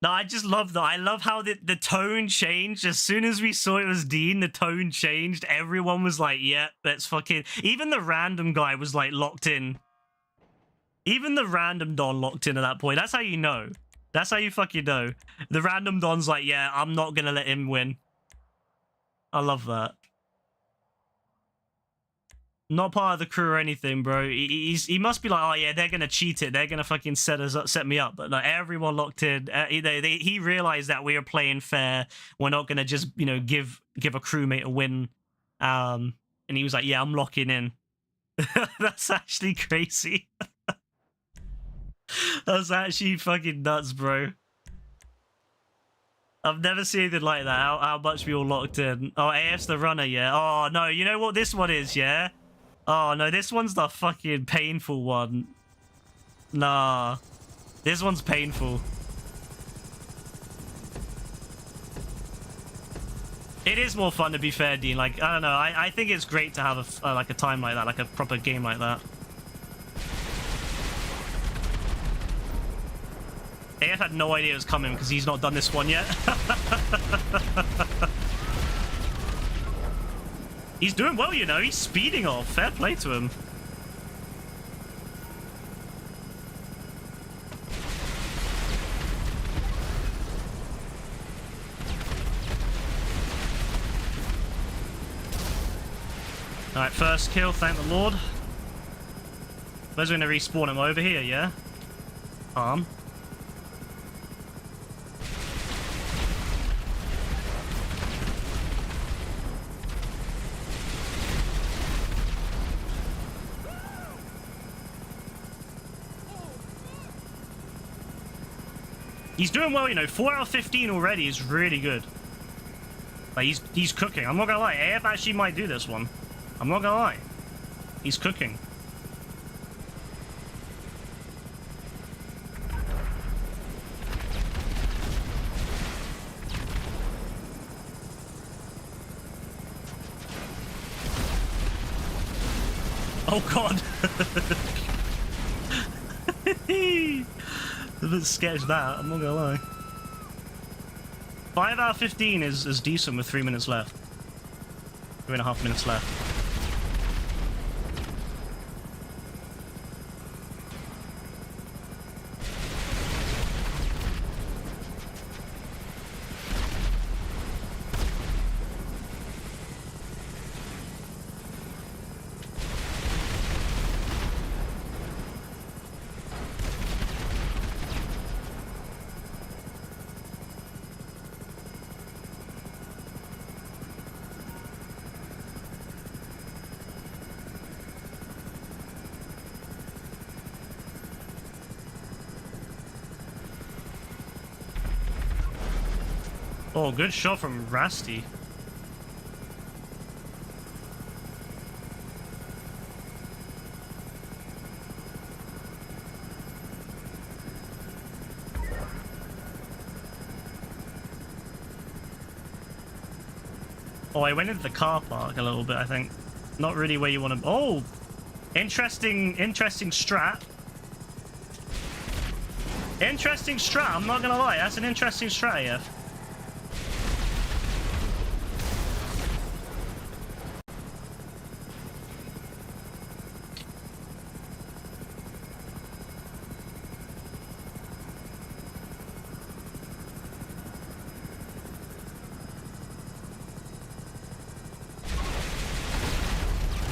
No, I just love that. I love how the tone changed. As soon as we saw it was Dean, the tone changed. Everyone was like, yeah, let's fucking... Even the random guy was like locked in. Even the random Don locked in at that point. That's how you know. That's how you fucking know. The random Don's like, yeah, I'm not gonna let him win. I love that. Not part of the crew or anything, bro. He must be like, oh yeah, they're gonna cheat it. They're gonna fucking set me up. But like everyone locked in. He realized that we are playing fair. We're not gonna just give a crewmate a win. And he was like, yeah, I'm locking in. That's actually crazy. That's actually fucking nuts, bro. I've never seen anything like that. How much we all locked in. Oh, AF's the runner, yeah. Oh no, you know what this one is, yeah. Oh, no, this one's the fucking painful one. Nah. This one's painful. It is more fun, to be fair, Dean. Like, I don't know. I think it's great to have like a time like that, like a proper game like that. AF had no idea it was coming because he's not done this one yet. He's doing well, you know. He's speeding off. Fair play to him. Alright, first kill, thank the Lord. Where's we gonna respawn him? Over here, yeah? Arm. He's doing well, you know. 4 out of 15 already is really good. Like, he's cooking. I'm not gonna lie. AF actually might do this one. I'm not gonna lie. He's cooking. Oh god. A bit sketch that, I'm not gonna lie. 5 out of 15 is decent with 3 minutes left. 3.5 minutes left. Oh, good shot from Rasty. Oh, I went into the car park a little bit, I think. Not really where you want to... Oh! Interesting strat. Interesting strat, I'm not gonna lie. That's an interesting strat, yeah.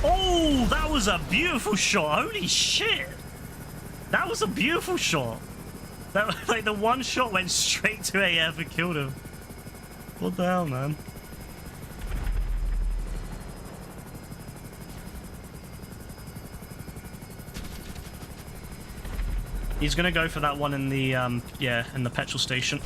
Oh, that was a beautiful shot. Holy shit. That was a beautiful shot. That, like, the one shot went straight to AF and killed him. What the hell, man? He's gonna go for that one in the, yeah, in the petrol station.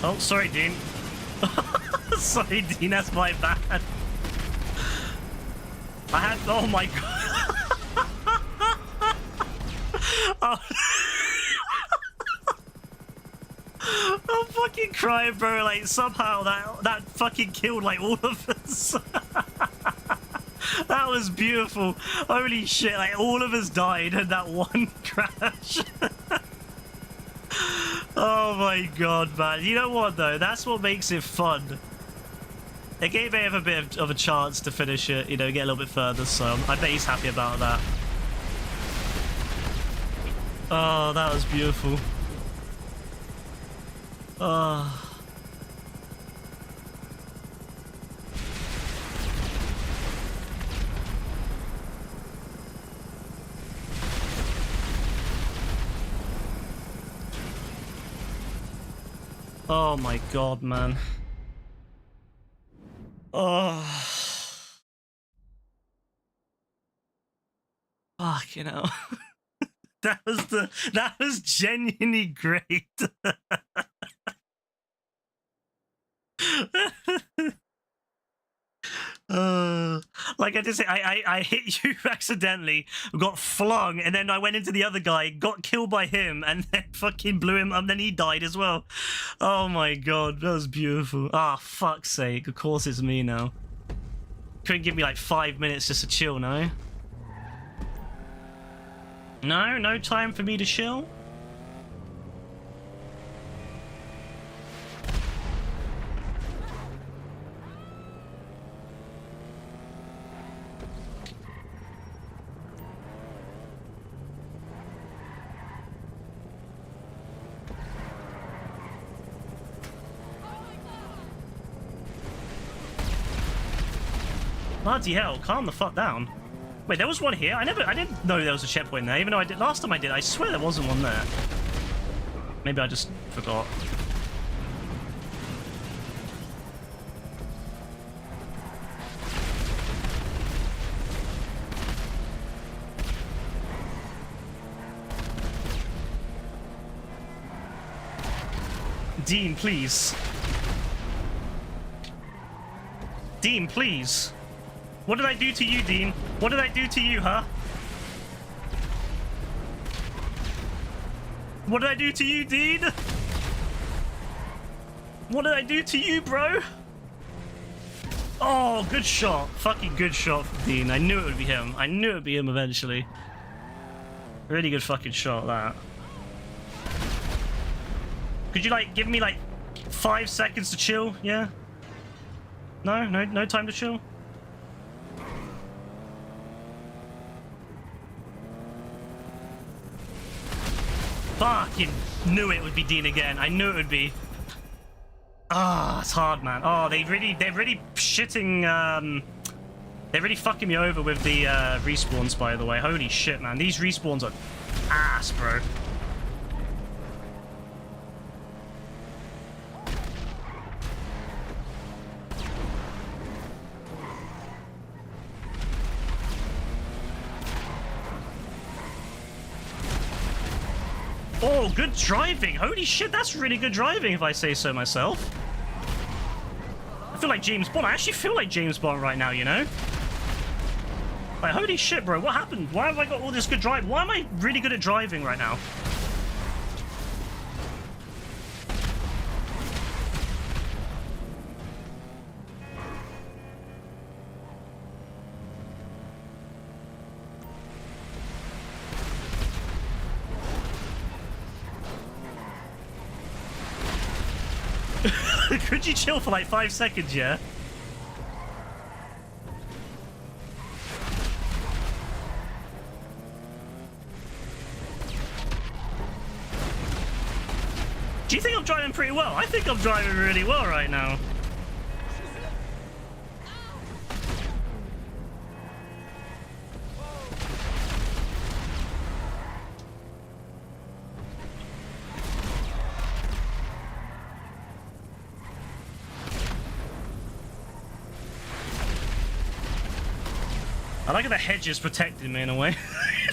Oh, sorry, Dean. Sorry, Dean, that's my bad. I had... Oh, my God. Oh. I'm fucking crying, bro. Like, somehow that fucking killed, like, all of us. That was beautiful. Holy shit, like, all of us died in that one crash. Oh my god, man. You know what, though? That's what makes it fun. It gave Abe a bit of a chance to finish it, you know, get a little bit further, so I bet he's happy about that. Oh, that was beautiful. Oh. Oh my god, man. Oh. Fucking hell. That was genuinely great. Like I just say, I hit you accidentally, got flung, and then I went into the other guy, got killed by him, and then fucking blew him, and then he died as well. Oh my god, that was beautiful. Ah, fuck's sake, of course it's me now. Couldn't give me like 5 minutes just to chill, no? No time for me to chill? Bloody hell, calm the fuck down. Wait, there was one here? I didn't know there was a checkpoint there, even though last time I did, I swear there wasn't one there. Maybe I just forgot. Dean, please. Dean, please. What did I do to you, Dean? What did I do to you, huh? What did I do to you, Dean? What did I do to you, bro? Oh, good shot. Fucking good shot from Dean. I knew it would be him. I knew it would be him eventually. Really good fucking shot, that. Could you, like, give me, like, 5 seconds to chill? Yeah? No time to chill? Fucking knew it would be Dean again. I knew it would be. Ah, it's hard, man. Oh, they're really shitting, they're really fucking me over with the, respawns, by the way. Holy shit, man. These respawns are ass, bro. Oh, good driving. Holy shit, that's really good driving, if I say so myself. I feel like James Bond. I actually feel like James Bond right now, you know? Like, holy shit, bro. What happened? Why have I got all this good drive? Why am I really good at driving right now? Could you chill for like 5 seconds, yeah? Do you think I'm driving pretty well? I think I'm driving really well right now. I like how the hedge is protecting me in a way.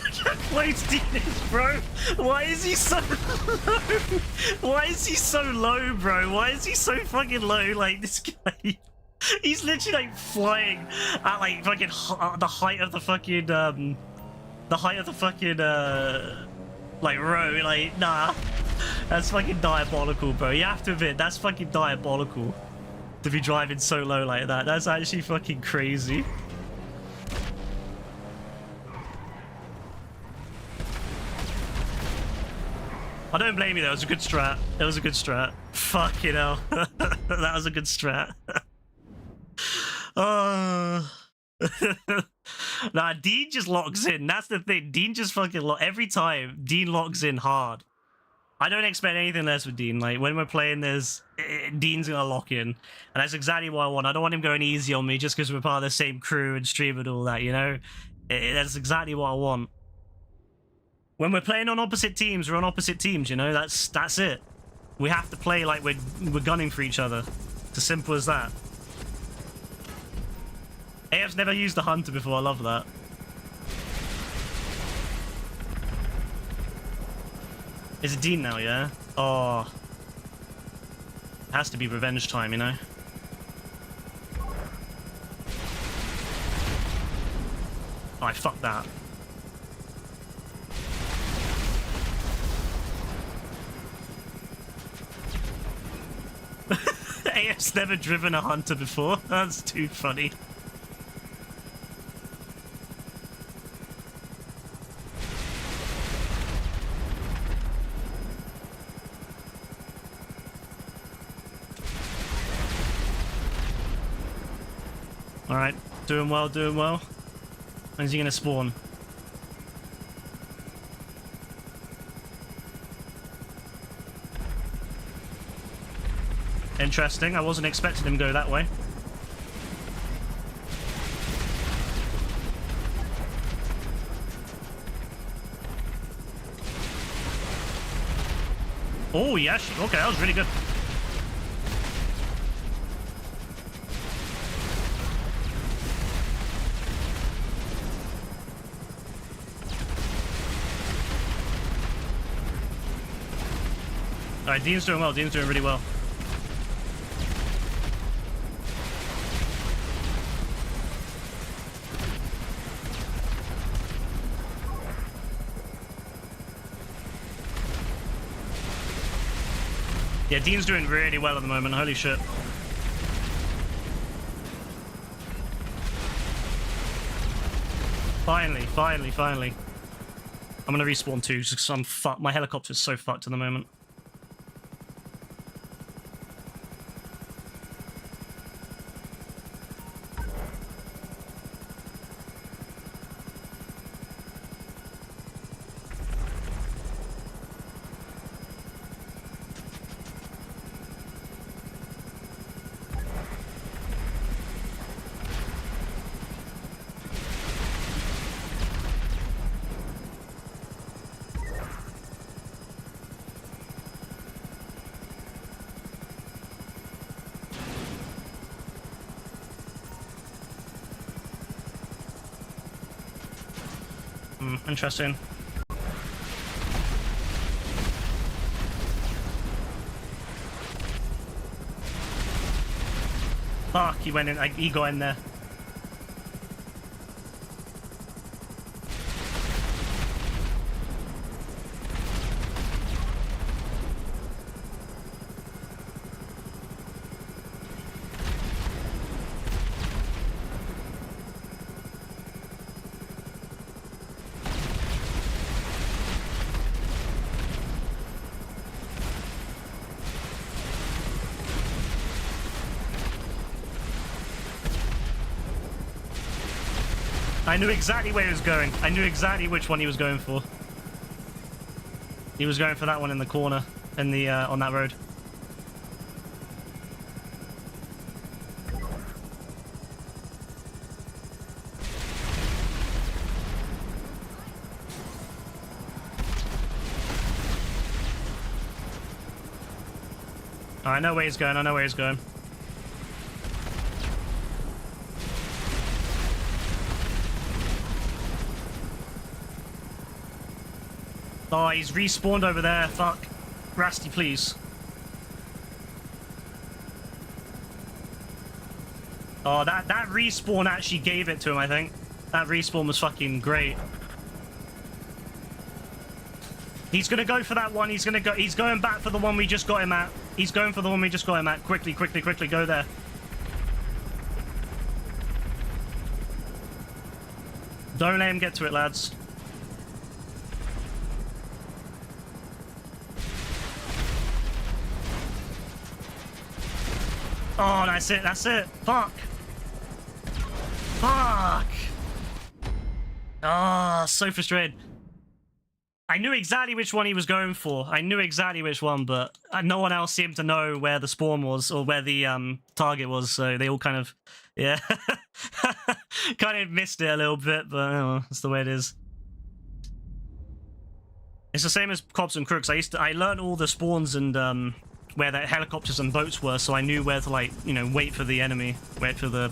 Look how close Dean is, bro. Why is he so low? Why is he so low, bro? Why is he so fucking low? Like, this guy... He's literally, like, flying at, like, fucking... the height of the fucking, the height of the fucking, like, row. Like, nah. That's fucking diabolical, bro. You have to admit, that's fucking diabolical. To be driving so low like that. That's actually fucking crazy. I don't blame you, that was a good strat. It was a good strat. Fucking hell. That was a good strat. Nah, Dean just locks in. That's the thing. Dean just fucking every time, Dean locks in hard. I don't expect anything less with Dean. Like, when we're playing this, Dean's gonna lock in. And that's exactly what I want. I don't want him going easy on me just because we're part of the same crew and stream and all that, you know? That's exactly what I want. When we're playing on opposite teams, we're on opposite teams, you know? That's it. We have to play like we're gunning for each other. It's as simple as that. AF's never used the hunter before, I love that. Is it Dean now, yeah? Oh. It has to be revenge time, you know? Oh, I fucked that. AF's never driven a hunter before. That's too funny. Alright, doing well, doing well. When's he gonna spawn? Interesting, I wasn't expecting him to go that way. Oh, yeah, okay, that was really good. Alright, Dean's doing well, Dean's doing really well. Yeah, Dean's doing really well at the moment, holy shit. Finally, finally, finally. I'm gonna respawn too, just 'cause I'm fucked. My helicopter's so fucked at the moment. Interesting. Fuck, he went in, he got in there. I knew exactly where he was going. I knew exactly which one he was going for. He was going for that one in the corner. in the on that road. Oh, I know where he's going. I know where he's going. Oh, he's respawned over there. Fuck. Rasty, please. Oh, that respawn actually gave it to him, I think. That respawn was fucking great. He's gonna go for that one. He's going back for the one we just got him at. He's going for the one we just got him at. Quickly, quickly, quickly, go there. Don't let him get to it, lads. Oh, that's it, that's it. Fuck. Fuck. Ah, so frustrated. I knew exactly which one he was going for. I knew exactly which one, but no one else seemed to know where the spawn was or where the target was, so they all kind of, yeah, kind of missed it a little bit, but oh, that's the way it is. It's the same as Cops and Crooks. I learned all the spawns and where the helicopters and boats were, so I knew where to, like, you know, wait for the enemy, wait for the...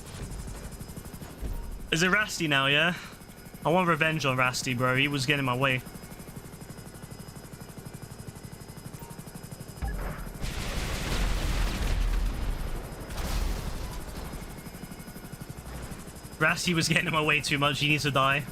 Is it Rasty now, yeah? I want revenge on Rasty, bro. He was getting in my way. Rasty was getting in my way too much. He needs to die.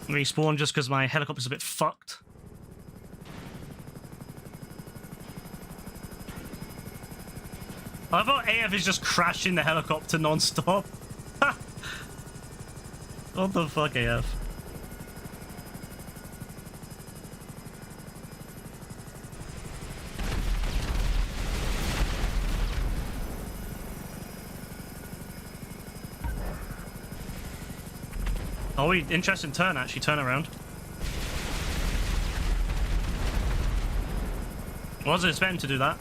Respawn just because my helicopter's a bit fucked. I thought AF is just crashing the helicopter non-stop. What the fuck, AF? Oh, interesting turn, actually. Turn around. I wasn't expecting to do that.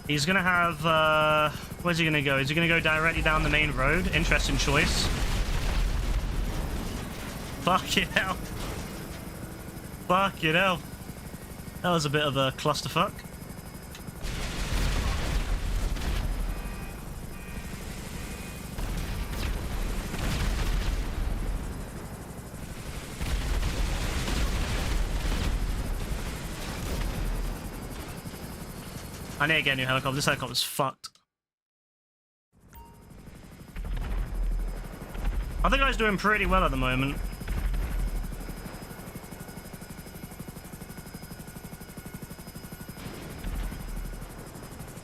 He's gonna have, where's he gonna go? Is he gonna go directly down the main road? Interesting choice. Fuck it hell. Fuck it hell. That was a bit of a clusterfuck. I need to get a new helicopter. This helicopter's fucked. Other guy's doing pretty well at the moment.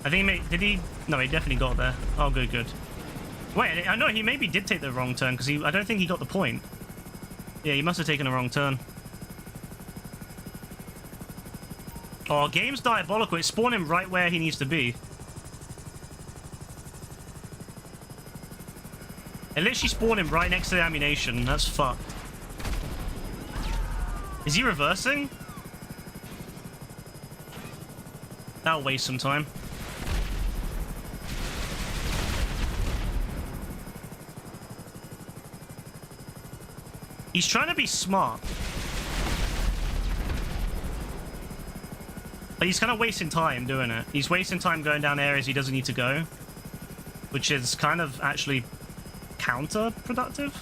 I think he did he? No, he definitely got there. Oh, good, good. Wait, I know he maybe did take the wrong turn because I don't think he got the point. Yeah, he must have taken a wrong turn. Oh, game's diabolical. It's spawned him right where he needs to be. It literally spawned him right next to the ammunition. That's fucked. Is he reversing? That'll waste some time. He's trying to be smart. But he's kind of wasting time doing it. He's wasting time going down areas he doesn't need to go. Which is kind of actually counterproductive.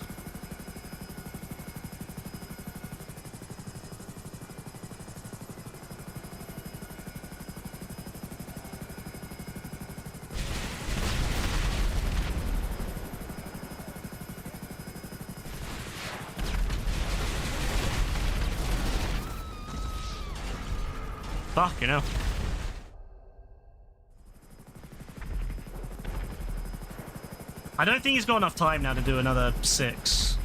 Fuck, you know. I don't think he's got enough time now to do another 6.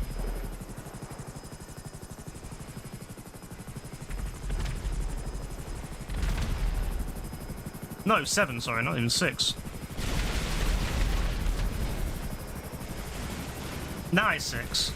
No, 7, sorry, not even 6. Now it's 6.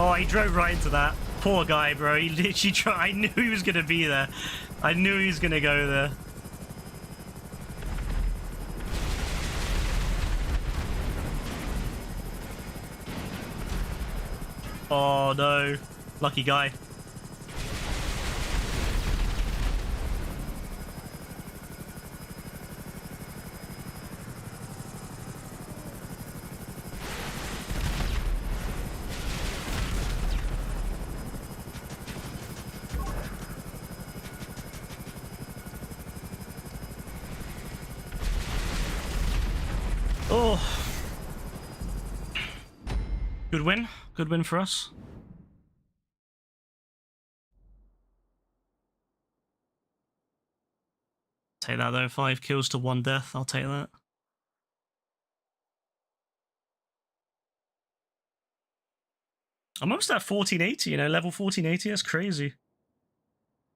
Oh, he drove right into that. Poor guy, bro. He literally tried. I knew he was gonna be there. I knew he was gonna go there. Oh no. Lucky guy. Oh. Good win. Good win for us. Take that though. 5 kills to 1 death. I'll take that. I'm almost at 1480, you know, level 1480. That's crazy.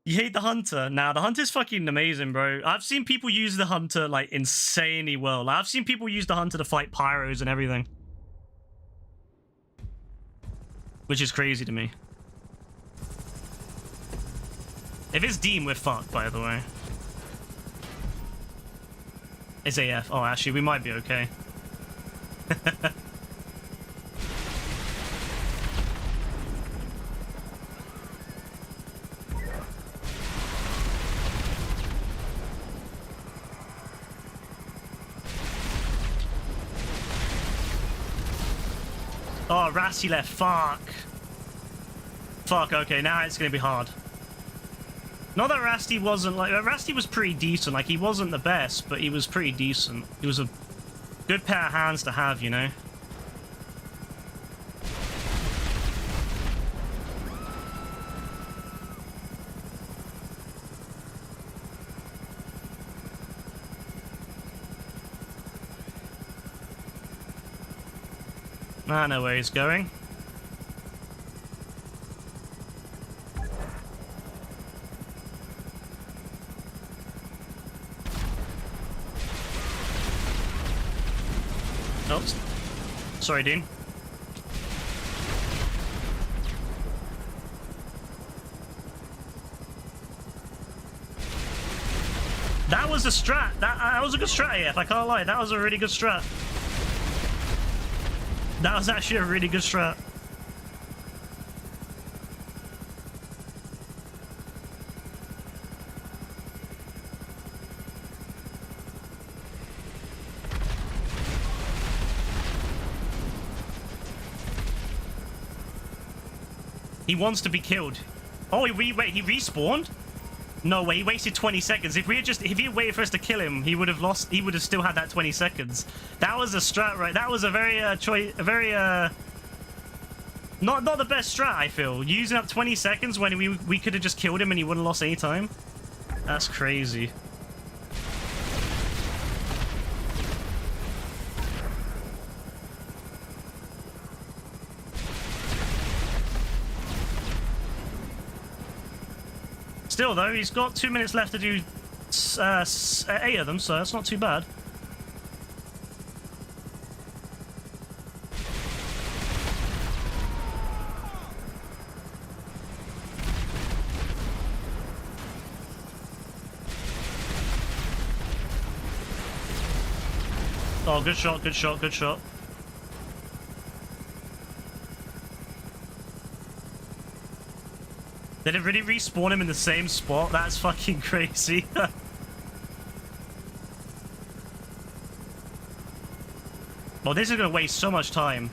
You hate the Hunter? Nah, the Hunter's fucking amazing, bro. I've seen people use the Hunter, like, insanely well. Like, I've seen people use the Hunter to fight pyros and everything. Which is crazy to me. If it's Dean, we're fucked, by the way. It's AF. Oh, actually, we might be okay. Oh, Rasty left. Fuck. Fuck, okay, now it's gonna be hard. Not that Rasty wasn't, like, Rasty was pretty decent. Like, he wasn't the best, but he was pretty decent. He was a good pair of hands to have, you know? I know where he's going. Oh, sorry, Dean. That was a strat. That was a good strat, AF. I can't lie. That was a really good strat. That was actually a really good strat. He wants to be killed. Oh, wait, he respawned? No way, he wasted 20 seconds. If he had waited for us to kill him, he would have lost. He would have still had that 20 seconds. That was a strat, right? That was a very not the best strat, I feel. Using up 20 seconds when we could have just killed him and he wouldn't have lost any time. That's crazy. Still, though, he's got 2 minutes left to do 8 of them, so that's not too bad. Oh, good shot, good shot, good shot. Did it really respawn him in the same spot? That's fucking crazy. Well, this is gonna waste so much time.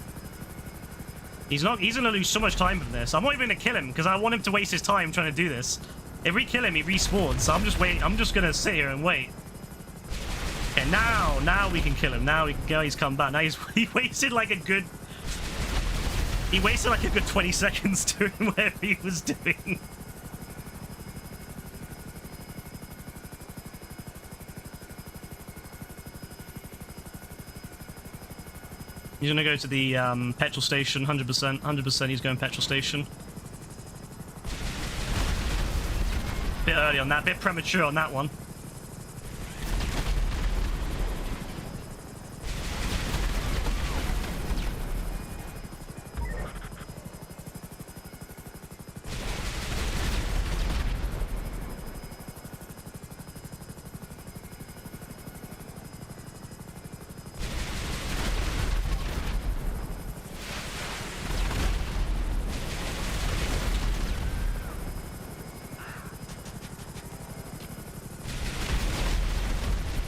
He's gonna lose so much time from this. I'm not even gonna kill him because I want him to waste his time trying to do this. If we kill him, he respawns. So I'm just gonna sit here and wait. Okay, now we can kill him. Now he's come back. Now he wasted like a good 20 seconds doing whatever he was doing. He's gonna go to the petrol station, 100%. 100% he's going petrol station. Bit early on that, bit premature on that one.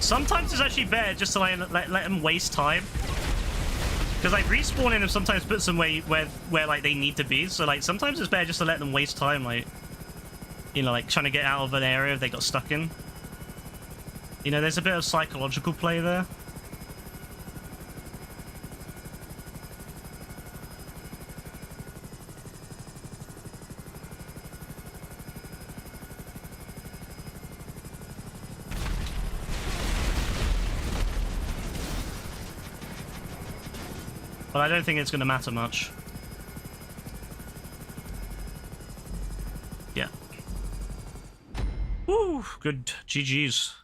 Sometimes it's actually better just to let them waste time. Because like respawning them sometimes puts them where like they need to be. So like sometimes it's better just to let them waste time, like, you know, like trying to get out of an area they got stuck in. You know, there's a bit of psychological play there. But I don't think it's going to matter much. Yeah. Woo! Good GG's.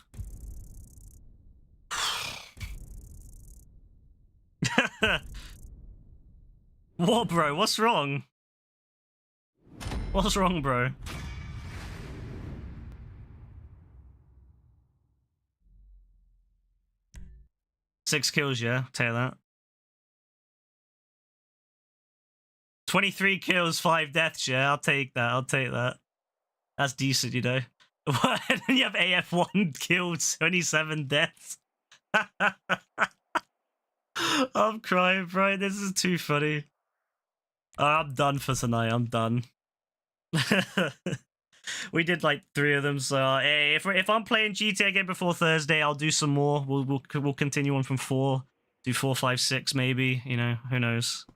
What, bro? What's wrong? What's wrong, bro? Six kills, yeah? Tell you that. 23 kills, 5 deaths, yeah? I'll take that, I'll take that. That's decent, you know? What? And then you have AF1 killed, 27 deaths. I'm crying, bro. This is too funny. I'm done for tonight. I'm done. We did like 3 of them, so hey, if I'm playing GTA again before Thursday, I'll do some more. We'll continue on from 4, do 4, 5, 6 maybe. You know, who knows?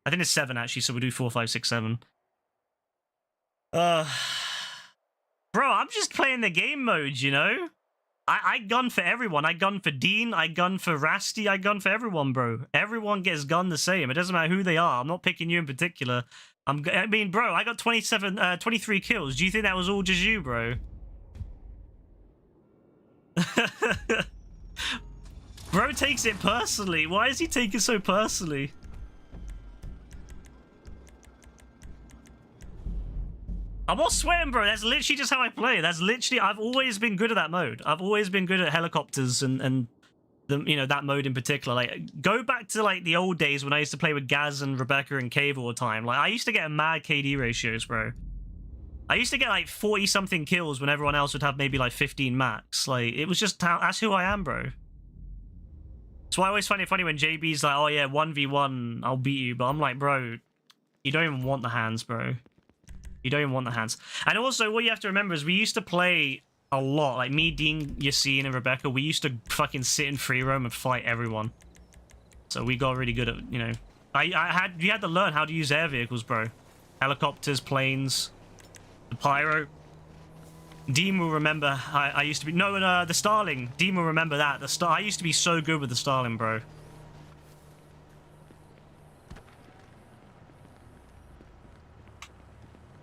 I think it's 7 actually, so we'll do 4, 5, 6, 7. Bro, I'm just playing the game modes, you know? I gun for everyone. I gun for Dean. I gun for Rasty. I gun for everyone, bro. Everyone gets gunned the same. It doesn't matter who they are. I'm not picking you in particular. I mean, bro, I got 23 kills. Do you think that was all just you, bro? Bro takes it personally. Why is he taking it so personally? I'm not sweating, bro. That's literally just how I play. That's literally... I've always been good at that mode. I've always been good at helicopters and the, you know, that mode in particular. Like, go back to, like, the old days when I used to play with Gaz and Rebecca and Cave all the time. Like, I used to get a mad KD ratios, bro. I used to get, like, 40-something kills when everyone else would have maybe, like, 15 max. Like, it was just... That's who I am, bro. So I always find it funny when JB's like, oh, yeah, 1v1, I'll beat you. But I'm like, bro, you don't even want the hands, bro. You don't even want the hands. And also, what you have to remember is we used to play a lot. Like me, Dean, Yassine, and Rebecca, we used to fucking sit in free roam and fight everyone. So we got really good at, you know... You had to learn how to use air vehicles, bro. Helicopters, planes, the pyro. Dean will remember I used to be... No, the Starling. Dean will remember that. I used to be so good with the Starling, bro.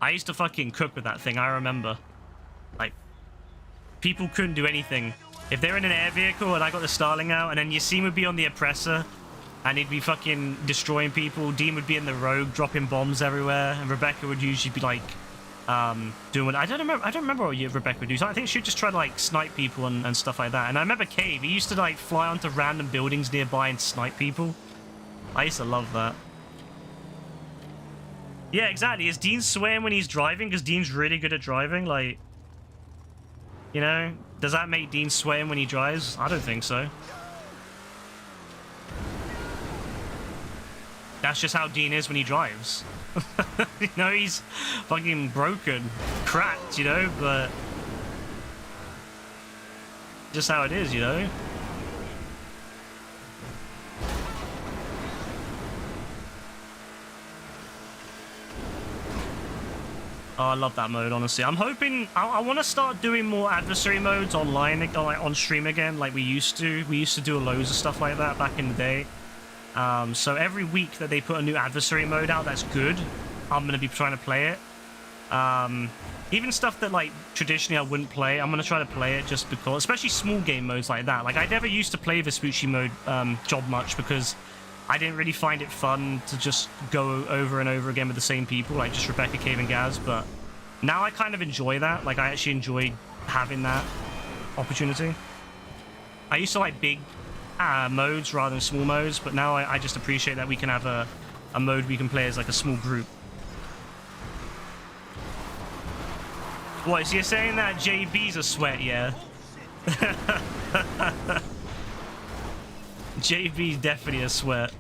I used to fucking cook with that thing, I remember. Like, people couldn't do anything. If they're in an air vehicle and I got the Starling out, and then Yassine would be on the oppressor, and he'd be fucking destroying people, Dean would be in the rogue, dropping bombs everywhere, and Rebecca would usually be like, doing what... I don't remember what Rebecca would do. So I think she'd just try to, like, snipe people and stuff like that. And I remember Cave, he used to, like, fly onto random buildings nearby and snipe people. I used to love that. Yeah, exactly. Is Dean swearing when he's driving? Because Dean's really good at driving. Like, you know, does that make Dean swearing when he drives? I don't think so. That's just how Dean is when he drives. You know, he's fucking broken, cracked, you know, but just how it is, you know. Oh, I love that mode, honestly. I'm hoping I want to start doing more adversary modes online, like on stream again, like we used to. We used to do loads of stuff like that back in the day. So every week that they put a new adversary mode out that's good, I'm going to be trying to play it. Even stuff that, like, traditionally I wouldn't play, I'm going to try to play it just because, especially small game modes like that. Like, I never used to play Vespucci mode job much because I didn't really find it fun to just go over and over again with the same people, like just Rebecca, Cave, and Gaz. But now I kind of enjoy that. Like, I actually enjoy having that opportunity. I used to like big modes rather than small modes, but now I just appreciate that we can have a mode we can play as like a small group. What, so you're saying that JB's a sweat, yeah? JB's definitely a sweat.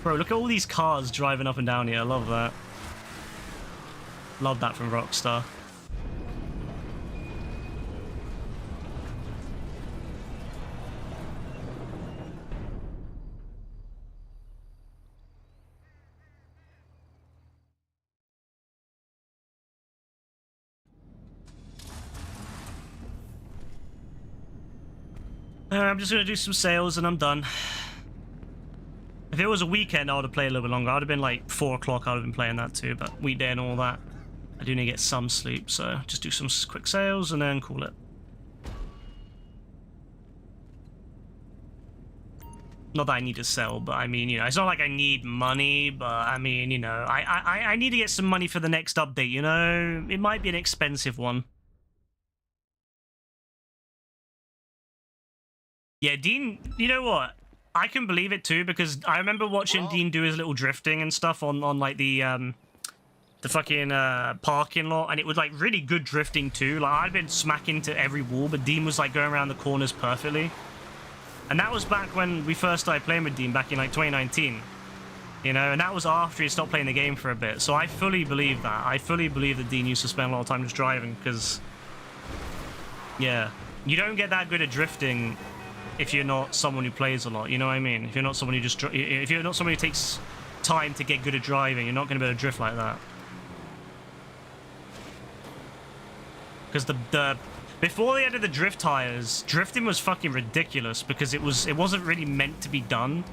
Bro, look at all these cars driving up and down here. I love that. Love that from Rockstar. I'm just going to do some sales and I'm done. If it was a weekend, I would have played a little bit longer. I would have been like 4 o'clock, I would have been playing that too, but weekday and all that, I do need to get some sleep, so just do some quick sales and then call it. Not that I need to sell, but I mean, you know, it's not like I need money, but I mean, you know, I need to get some money for the next update, you know? It might be an expensive one. Yeah, Dean, you know what? I can believe it too, because I remember watching Dean do his little drifting and stuff on like the fucking parking lot, and it was like really good drifting too. Like, I'd been smacking to every wall, but Dean was like going around the corners perfectly. And that was back when we first started playing with Dean back in like 2019. You know, and that was after he stopped playing the game for a bit. So I fully believe that. I fully believe that Dean used to spend a lot of time just driving, because yeah, you don't get that good at drifting if you're not someone who plays a lot, you know what I mean? If you're not someone who just, if you're not someone who takes time to get good at driving, you're not going to be able to drift like that. Because before they added the drift tires, drifting was fucking ridiculous because it wasn't really meant to be done.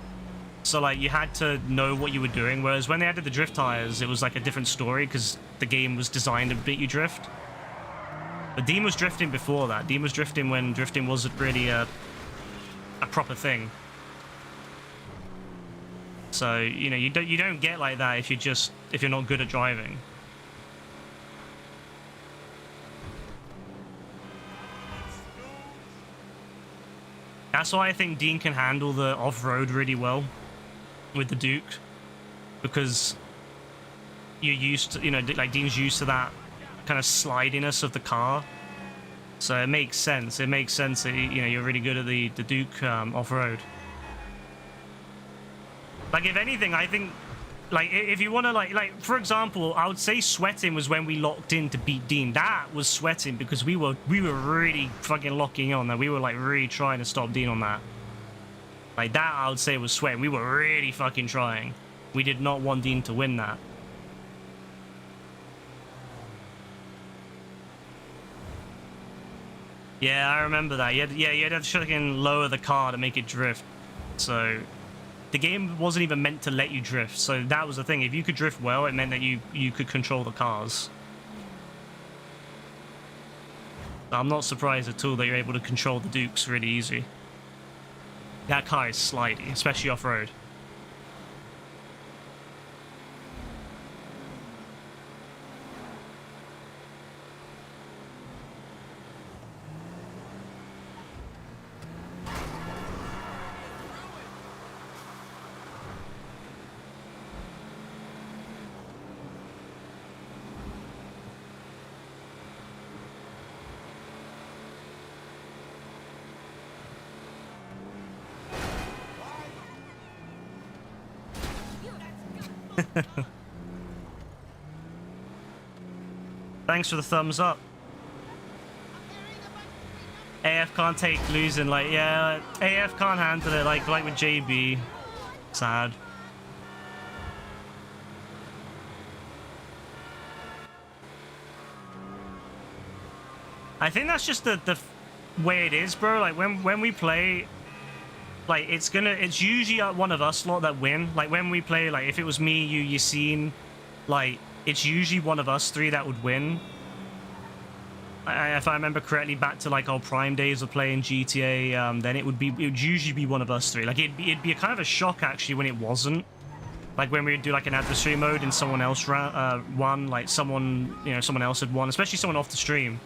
So like you had to know what you were doing. Whereas when they added the drift tires, it was like a different story because the game was designed to make you drift. But Dean was drifting before that. Dean was drifting when drifting wasn't really a proper thing. So, you know, you don't get like that if you're not good at driving. That's why I think Dean can handle the off-road really well with the Duke, because you're used to, you know, like Dean's used to that kind of slidiness of the car. So it makes sense. It makes sense that, you know, you're really good at the Duke off-road. Like, if anything, I think, like, if you want to, like, for example, I would say sweating was when we locked in to beat Dean. That was sweating because we were really fucking locking on that. We were, like, really trying to stop Dean on that. Like, that I would say was sweating. We were really fucking trying. We did not want Dean to win that. Yeah, I remember that. You had to fucking lower the car to make it drift. So the game wasn't even meant to let you drift. So that was the thing. If you could drift well, it meant that you could control the cars. I'm not surprised at all that you're able to control the Dukes really easy. That car is slidey, especially off-road. Thanks for the thumbs up. AF can't take losing, like, yeah, AF can't handle it, like with JB. Sad. I think that's just the way it is, bro. Like when we play, like it's usually one of us lot that win. Like when we play, like if it was me, you, Yassine, like it's usually one of us three that would win. If I remember correctly, back to like our prime days of playing GTA, then it would usually be one of us three. Like it'd be a kind of a shock actually when it wasn't. Like when we would do like an adversary mode and someone else won, like someone else had won, especially someone off the stream.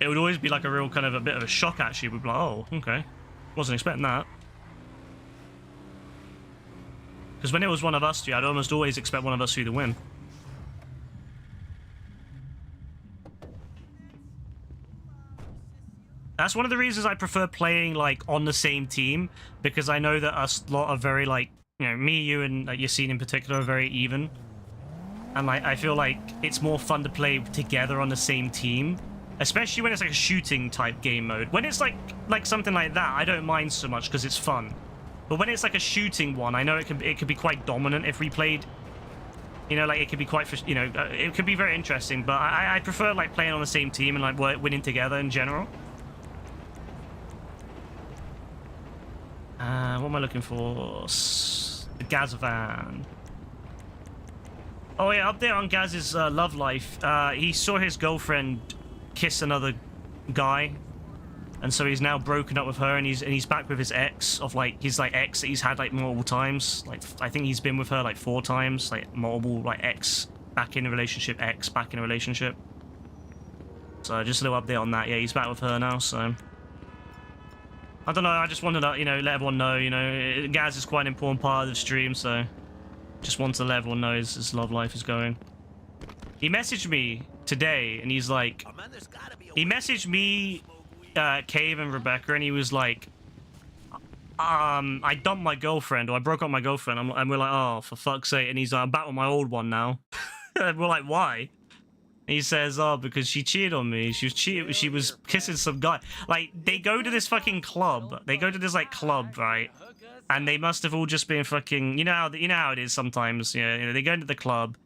It would always be like a real kind of a bit of a shock actually. We'd be like, oh, okay, wasn't expecting that. Because when it was one of us two, I'd almost always expect one of us two to win. That's one of the reasons I prefer playing like on the same team, because I know that us lot are very like, you know, me, you, and Yassine in particular are very even, and like I feel like it's more fun to play together on the same team, especially when it's like a shooting type game mode. When it's like something like that, I don't mind so much because it's fun. But when it's like a shooting one, I know it could be quite dominant if we played. You know, like it could be quite, you know, it could be very interesting. But I prefer like playing on the same team and like winning together in general. What am I looking for? The Gazavan. Oh yeah, update on Gaz's love life. He saw his girlfriend kiss another guy, and so he's now broken up with her, and he's back with his ex of like his like ex that he's had like multiple times. Like I think he's been with her like 4 times, like multiple like ex back in a relationship, ex back in a relationship. So just a little update on that. Yeah, he's back with her now. So I don't know. I just wanted to, you know, let everyone know. You know, Gaz is quite an important part of the stream, so just wanted to let everyone know his love life is going. He messaged me today, and he's like, he messaged me, Cave and Rebecca, and he was like, I dumped my girlfriend, or I broke up with my girlfriend, and we're like, oh, for fuck's sake, and he's like, I'm back with my old one now. And we're like, why? And he says, oh, because she cheated on me. She was kissing some guy. Like, they go to this fucking club. They go to this, like, club, right? And they must have all just been fucking, you know how it is sometimes, you know, they go into the club,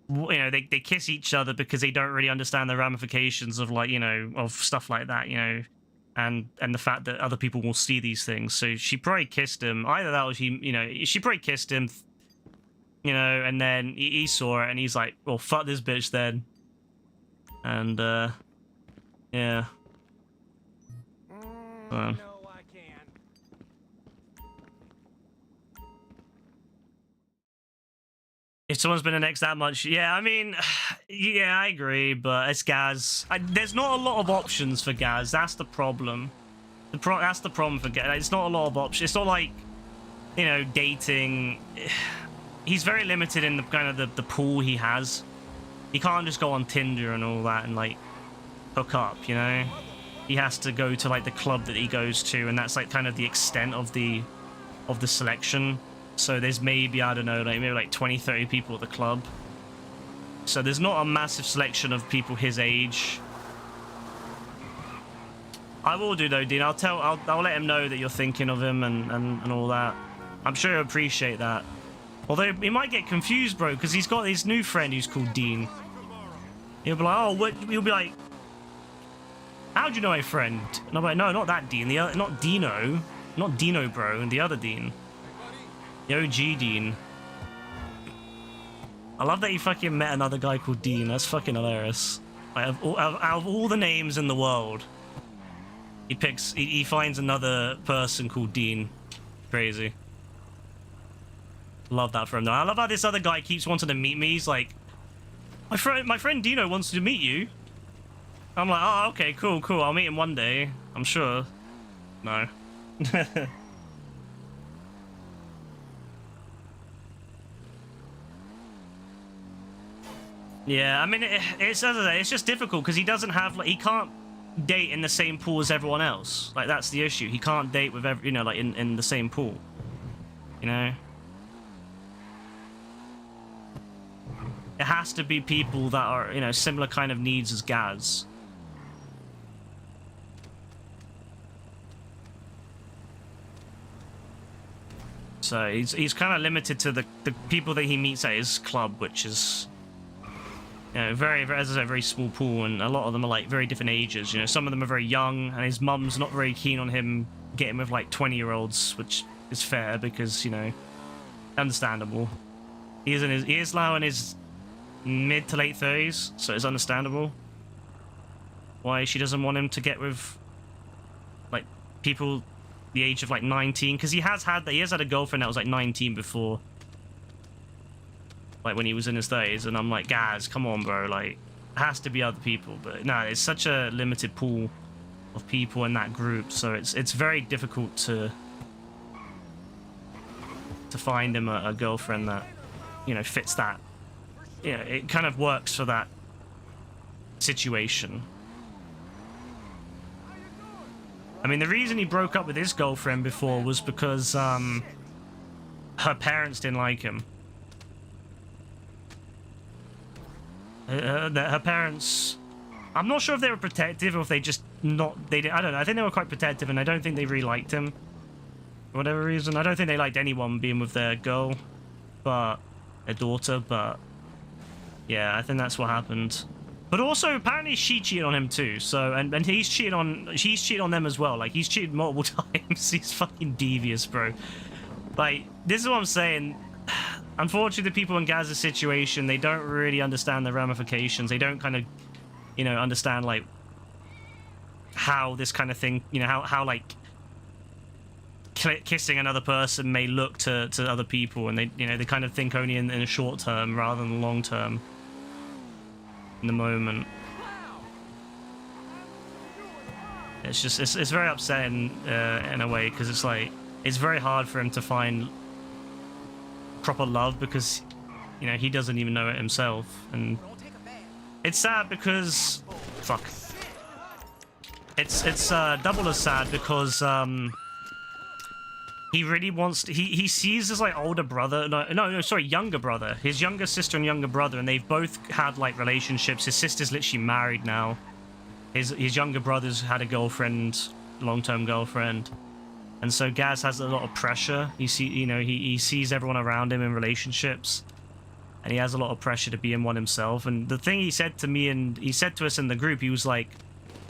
you know, they kiss each other because they don't really understand the ramifications of, like, you know, of stuff like that, you know, and the fact that other people will see these things. So she probably kissed him. Either that or she, you know, she probably kissed him, you know, and then he saw it and he's like, well, fuck this bitch then. And, yeah. No, I can't. If someone's been an ex that much, yeah, I mean, yeah, I agree, but it's Gaz. There's not a lot of options for Gaz. That's the problem. That's the problem for Gaz. It's not a lot of options. It's not like, you know, dating. He's very limited in the kind of the pool he has. He can't just go on Tinder and all that and like hook up, you know. He has to go to like the club that he goes to, and that's like kind of the extent of the selection. So there's maybe, I don't know, like maybe like 20-30 people at the club. So there's not a massive selection of people his age. I will do though, Dean. I'll let him know that you're thinking of him and all that. I'm sure he'll appreciate that. Although he might get confused, bro, because he's got his new friend who's called Dean. He'll be like, oh, what? He'll be like, how'd you know my friend? And I'm like, no, not that Dean. The other, not Dino. Not Dino, bro. The other Dean. The OG Dean. I love that he fucking met another guy called Dean. That's fucking hilarious. Like, out of all the names in the world, he finds another person called Dean. Crazy. Love that for him though. I love how this other guy keeps wanting to meet me. He's like, my friend Dino wants to meet you. I'm like, oh, okay, cool. I'll meet him one day, I'm sure. No. Yeah, I mean, it's just difficult because he doesn't have, like, he can't date in the same pool as everyone else. Like, that's the issue. He can't date with you know, like in the same pool. You know. it has to be people that are, you know, similar kind of needs as Gaz. So he's kind of limited to the people that he meets at his club, which is, you know, very, as I said, very small pool, and a lot of them are like very different ages. You know, some of them are very young, and his mum's not very keen on him getting with like 20-year-olds, which is fair because, you know, understandable. He is now in his mid to late 30s, so it's understandable why she doesn't want him to get with like people the age of like 19, because he has had a girlfriend that was like 19 before, like when he was in his 30s, and I'm like, Gaz, come on, bro, like, it has to be other people. But no, it's such a limited pool of people in that group, so it's very difficult to find him a girlfriend that, you know, fits that. You know, it kind of works for that situation. I mean, the reason he broke up with his girlfriend before was because her parents didn't like him. Her parents, I'm not sure if they were protective or if they just I don't know. I think they were quite protective, and I don't think they really liked him for whatever reason. I don't think they liked anyone being with their girl, but their daughter. But yeah, I think that's what happened. But also, apparently, she cheated on him too. So, and she's cheated on them as well. Like, he's cheated multiple times. He's fucking devious, bro. Like, this is what I'm saying. Unfortunately, the people in Gaz's situation, they don't really understand the ramifications. They don't kind of, you know, understand like how this kind of thing, you know, how like kissing another person may look to other people, and they, you know, they kind of think only in a short term rather than long term. In the moment, it's just it's very upsetting in a way, because it's like it's very hard for him to find proper love because, you know, he doesn't even know it himself, and it's sad because it's double as sad because he really wants to, he sees his like older brother, younger brother, his younger sister and younger brother, and they've both had like relationships. His sister's literally married now. His younger brother's had a girlfriend, long-term girlfriend, and so Gaz has a lot of pressure. He sees everyone around him in relationships, and he has a lot of pressure to be in one himself. And the thing he said to me, and he said to us in the group, he was like,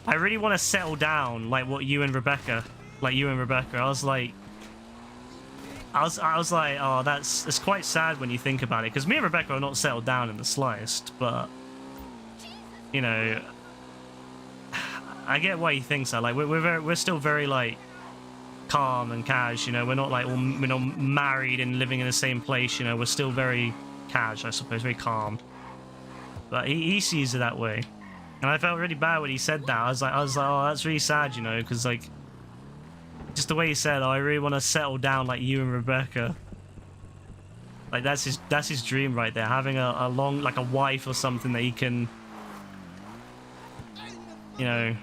I really want to settle down like you and Rebecca. I was like, oh, it's quite sad when you think about it, because me and Rebecca are not settled down in the slightest, but, you know, I get why he thinks that. Like, we're still very like calm and cash, you know. We're not like we're not married and living in the same place, you know. We're still very cash, I suppose, very calm. But he sees it that way, and I felt really bad when he said that. I was like, oh, that's really sad, you know, because like, just the way he said, oh, I really want to settle down like you and Rebecca. Like, that's his dream right there, having a long, like a wife or something that he can, you know,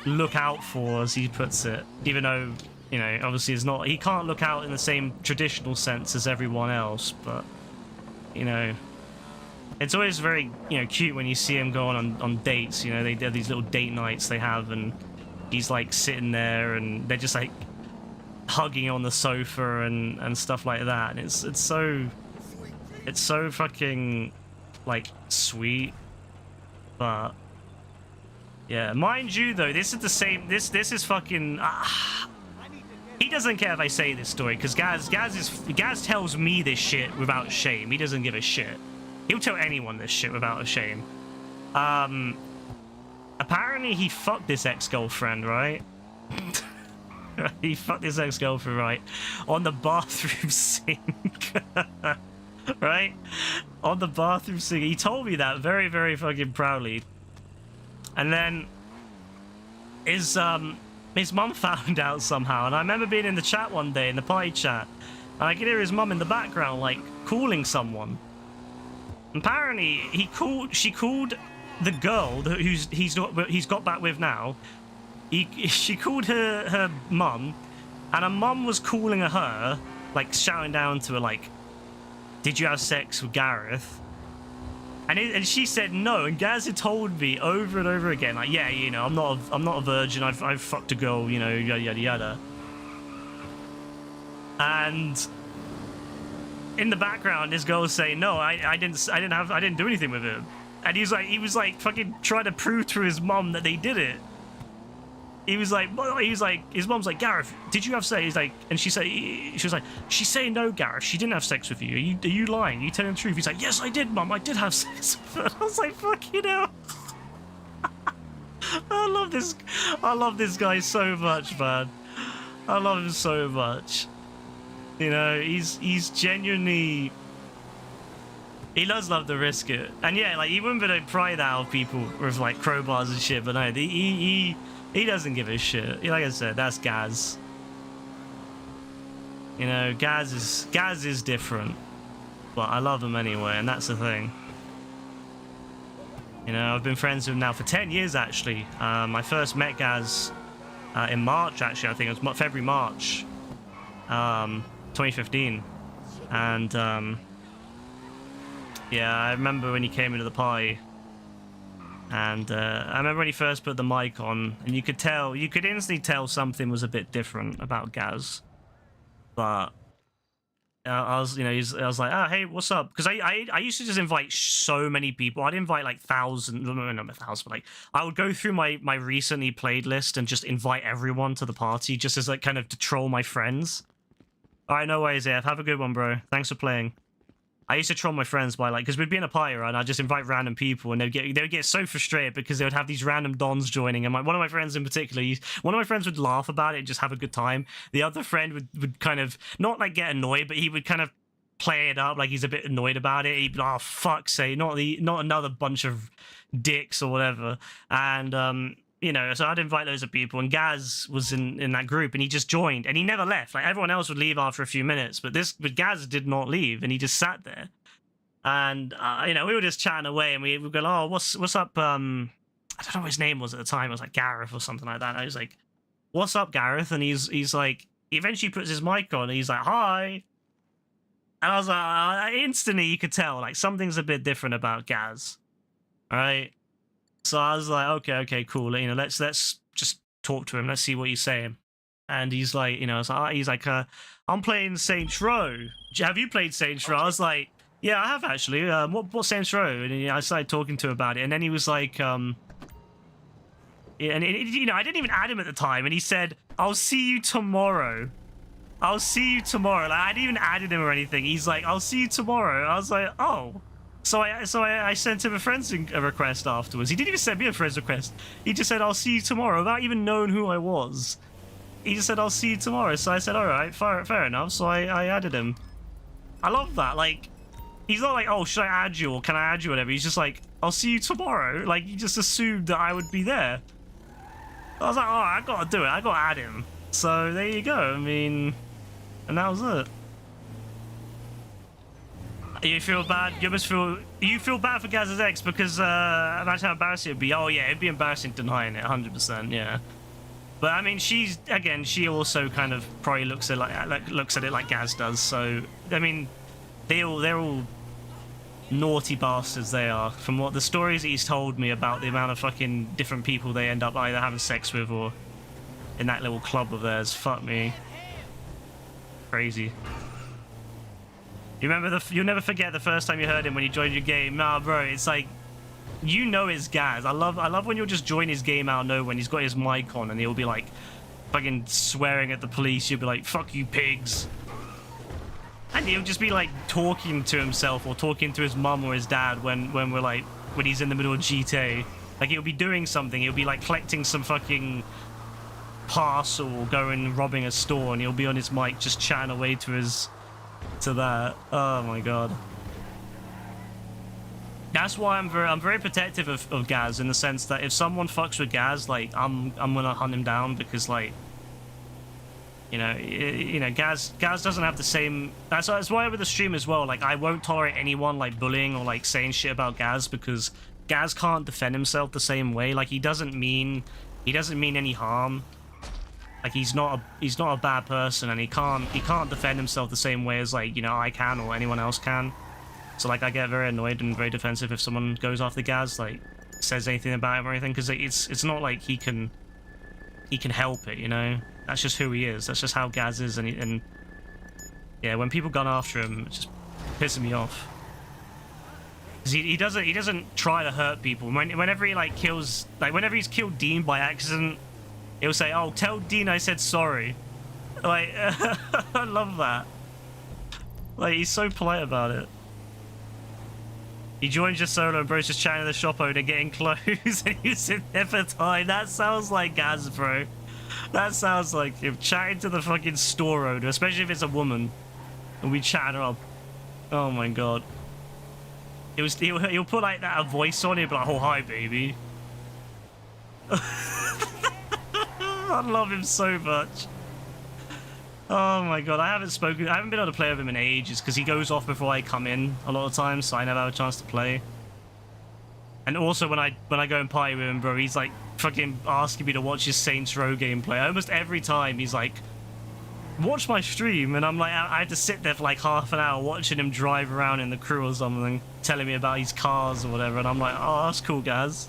look out for, as he puts it. Even though, you know, obviously he can't look out in the same traditional sense as everyone else, but, you know, it's always very, you know, cute when you see him going on dates. You know, they have these little date nights they have, and he's like sitting there, and they're just like hugging on the sofa and stuff like that, and it's so fucking like sweet. But yeah, mind you though, this is the same, this is fucking he doesn't care if I say this story, because Gaz tells me this shit without shame. He doesn't give a shit. He'll tell anyone this shit without a shame. Apparently he fucked this ex-girlfriend, right? He fucked his ex-girlfriend, right? On the bathroom sink. Right? On the bathroom sink. He told me that very, very fucking proudly. And then his mum found out somehow. And I remember being in the chat one day, in the party chat, and I could hear his mum in the background, like, calling someone. Apparently, she called the girl he's got back with now. She called her mum, and her mum was calling her, like shouting down to her, like, "Did you have sex with Gareth?" And she said no, and Gaz had told me over and over again, like, yeah, you know, I'm not a virgin. I've fucked a girl, you know, yada yada yada. And in the background, this girl was saying, no, I didn't do anything with him. And he was like fucking trying to prove to his mom that they did it. He was like, his mom's like, Gareth, did you have sex? He's like, and she was like, she's saying no, Gareth, she didn't have sex with you. Are you lying? Are you telling the truth? He's like, yes, I did, Mum. I did have sex with her. I was like, fuck you know. I love this guy so much, man. I love him so much. You know, he's genuinely. He does love to risk it, and yeah, like he wouldn't be able to pry that out of people with like crowbars and shit. But no, he doesn't give a shit. Like I said, that's Gaz. You know, Gaz is different, but I love him anyway, and that's the thing. You know, I've been friends with him now for 10 years actually. I first met Gaz in March actually. I think it was February, March, 2015, and yeah, I remember when he came into the party. And I remember when he first put the mic on, and you could instantly tell something was a bit different about Gaz. But I was like, oh, hey, what's up? Because I used to just invite so many people. I'd invite like thousands, not 1,000, but like I would go through my recently played list and just invite everyone to the party, just as like kind of to troll my friends. All right, no worries, AF. Have a good one, bro. Thanks for playing. I used to troll my friends by like, because we'd be in a party, right, and I'd just invite random people, and they would get so frustrated because they would have these random dons joining, and one of my friends in particular, one of my friends would laugh about it and just have a good time. The other friend would kind of not like get annoyed, but he would kind of play it up like he's a bit annoyed about it. He'd be like, oh fuck's sake, not another bunch of dicks or whatever. And you know, so I'd invite loads of people, and Gaz was in that group, and he just joined, and he never left. Like everyone else would leave after a few minutes, but Gaz did not leave, and he just sat there. And you know, we were just chatting away, and we would go, oh, what's up? I don't know what his name was at the time. It was like Gareth or something like that. And I was like, what's up, Gareth? And he's like, he eventually puts his mic on, and he's like, hi. And I was like, instantly you could tell like something's a bit different about Gaz, all right? So I was like, okay, cool. You know, let's just talk to him. Let's see what he's saying. And he's like, you know, I'm playing Saints Row. Have you played Saints Row? I was like, yeah, I have actually. What Saints Row? And I started talking to him about it. And then he was like, yeah, and you know, I didn't even add him at the time. And he said, I'll see you tomorrow. I'll see you tomorrow. Like I didn't even add him or anything. He's like, I'll see you tomorrow. I was like, oh. So I sent him a friend's request afterwards. He didn't even send me a friend's request. He just said, I'll see you tomorrow, without even knowing who I was. He just said, I'll see you tomorrow. So I said, all right, fair enough. So I added him. I love that. Like, he's not like, oh, should I add you or can I add you or whatever. He's just like, I'll see you tomorrow. Like, he just assumed that I would be there. I was like, all right, I got to do it. I got to add him. So there you go. I mean, and that was it. You feel bad? You feel bad for Gaz's ex because imagine how embarrassing it'd be. Oh yeah, it'd be embarrassing denying it, 100%. Yeah, but I mean, she also kind of probably looks at it like Gaz does. So I mean, they're all naughty bastards. They are, from what the stories that he's told me about the amount of fucking different people they end up either having sex with or in that little club of theirs. Fuck me, crazy. You remember you'll never forget the first time you heard him when he joined your game. Nah, bro, it's like, you know it's Gaz. I love when you'll just join his game out of nowhere when he's got his mic on and he'll be like fucking swearing at the police. You'll be like, fuck you pigs. And he'll just be like talking to himself or talking to his mum or his dad when he's in the middle of GTA. Like he'll be doing something. He'll be like collecting some fucking parcel or going robbing a store, and he'll be on his mic just chatting away to that. Oh my god. That's why I'm very protective of Gaz, in the sense that if someone fucks with Gaz, like I'm gonna hunt him down, because like, you know, Gaz doesn't have the same. That's why with the stream as well. Like I won't tolerate anyone like bullying or like saying shit about Gaz, because Gaz can't defend himself the same way. Like he doesn't mean any harm. Like he's not a bad person, and he can't defend himself the same way as, like, you know, I can or anyone else can. So like I get very annoyed and very defensive if someone goes after Gaz, like says anything about him or anything, because it's not like he can help it, you know. That's just who he is. That's just how Gaz is, and yeah, when people gun after him, it's just pissing me off. Cause he doesn't try to hurt people. Whenever he like kills, like whenever he's killed Dean by accident, he'll say, "Oh, tell Dean I said sorry." Like I love that. Like he's so polite about it. He joins your solo and bro's just chatting to the shop owner, getting close, and you sit there for time. That sounds like Gaz, bro. That sounds like him chatting to the fucking store owner, especially if it's a woman, and we chat her up. Oh my god. He'll put like that a voice on it, but like, "Oh hi, baby." I love him so much. Oh my god, I haven't been able to play with him in ages because he goes off before I come in a lot of times, so I never have a chance to play. And also when I go and party with him, bro, he's like fucking asking me to watch his Saints Row gameplay. Almost every time he's like, "Watch my stream," and I'm like, I had to sit there for like half an hour watching him drive around in the crew or something, telling me about his cars or whatever, and I'm like, "Oh, that's cool, Gaz."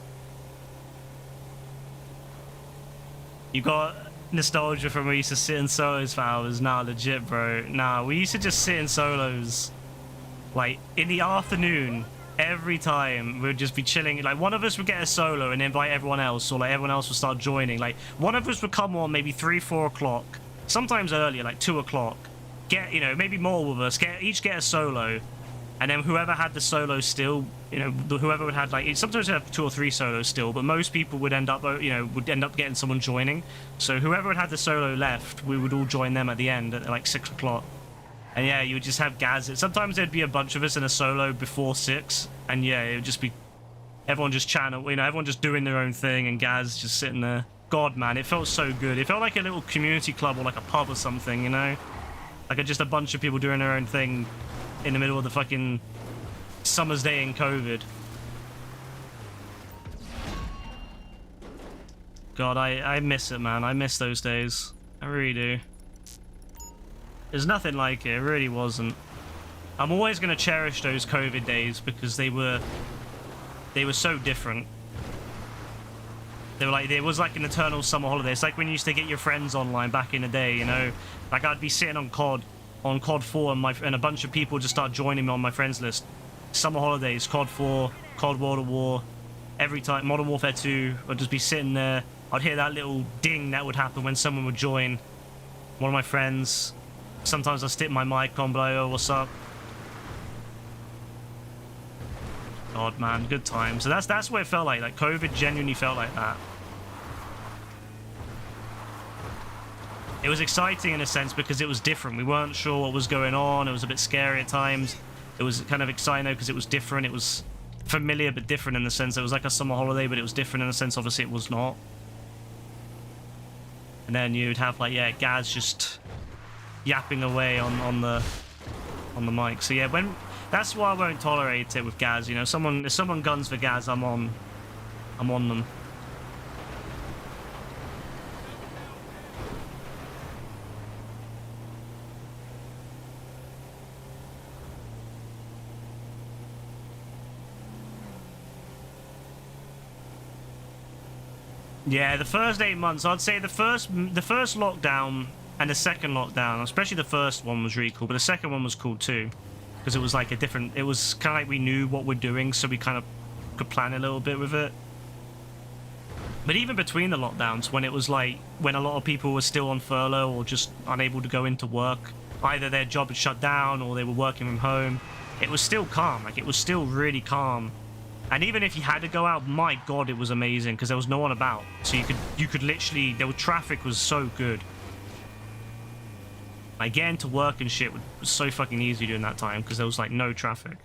You got nostalgia from when we used to sit in solos for hours? Nah, legit, bro. Nah, we used to just sit in solos like in the afternoon every time. We'd just be chilling. Like one of us would get a solo and invite everyone else, or like everyone else would start joining. Like one of us would come on maybe 3-4 o'clock, sometimes earlier, like 2 o'clock. Get, you know, maybe more with us. Each get a solo, and then whoever had the solo still, you know, whoever would have like, sometimes we'd have 2 or 3 solos still, but most people would end up, you know, getting someone joining. So whoever would have the solo left, we would all join them at the end at like 6 o'clock. And yeah, you would just have Gaz. Sometimes there'd be a bunch of us in a solo before 6, and yeah, it would just be everyone just chatting, you know, everyone just doing their own thing, and Gaz just sitting there. God, man, it felt so good. It felt like a little community club or like a pub or something, you know, like just a bunch of people doing their own thing in the middle of the fucking summer's day in COVID. God, I miss it, man. I miss those days. I really do. There's nothing like it. It really wasn't. I'm always going to cherish those COVID days because they were so different. They were like, it was like an eternal summer holiday. It's like when you used to get your friends online back in the day, you know? Like I'd be sitting on COD 4 and a bunch of people just start joining me on my friends list. Summer holidays, COD 4, COD World at War, every time, Modern Warfare 2, I'd just be sitting there. I'd hear that little ding that would happen when someone would join, one of my friends. Sometimes I'd stick my mic on, but like, "Oh, what's up?" God, man, good times. So that's what it felt like COVID genuinely felt like that. It was exciting in a sense because it was different. We weren't sure what was going on. It was a bit scary at times. It was kind of exciting because it was different. It was familiar but different in the sense it was like a summer holiday, but it was different in the sense obviously it was not. And then you'd have like, yeah, Gaz just yapping away on the mic. So yeah, that's why I won't tolerate it with Gaz. You know, if someone guns for Gaz, I'm on them. Yeah, the first 8 months, I'd say the first lockdown and the second lockdown, especially the first one was really cool, but the second one was cool too, because it was like it was kind of like we knew what we're doing, so we kind of could plan a little bit with it. But even between the lockdowns, when it was like, when a lot of people were still on furlough or just unable to go into work, either their job had shut down or they were working from home, it was still calm, like it was still really calm. And even if you had to go out, my god, it was amazing because there was no one about. So you could literally, traffic was so good. Like getting to work and shit was so fucking easy during that time because there was like no traffic.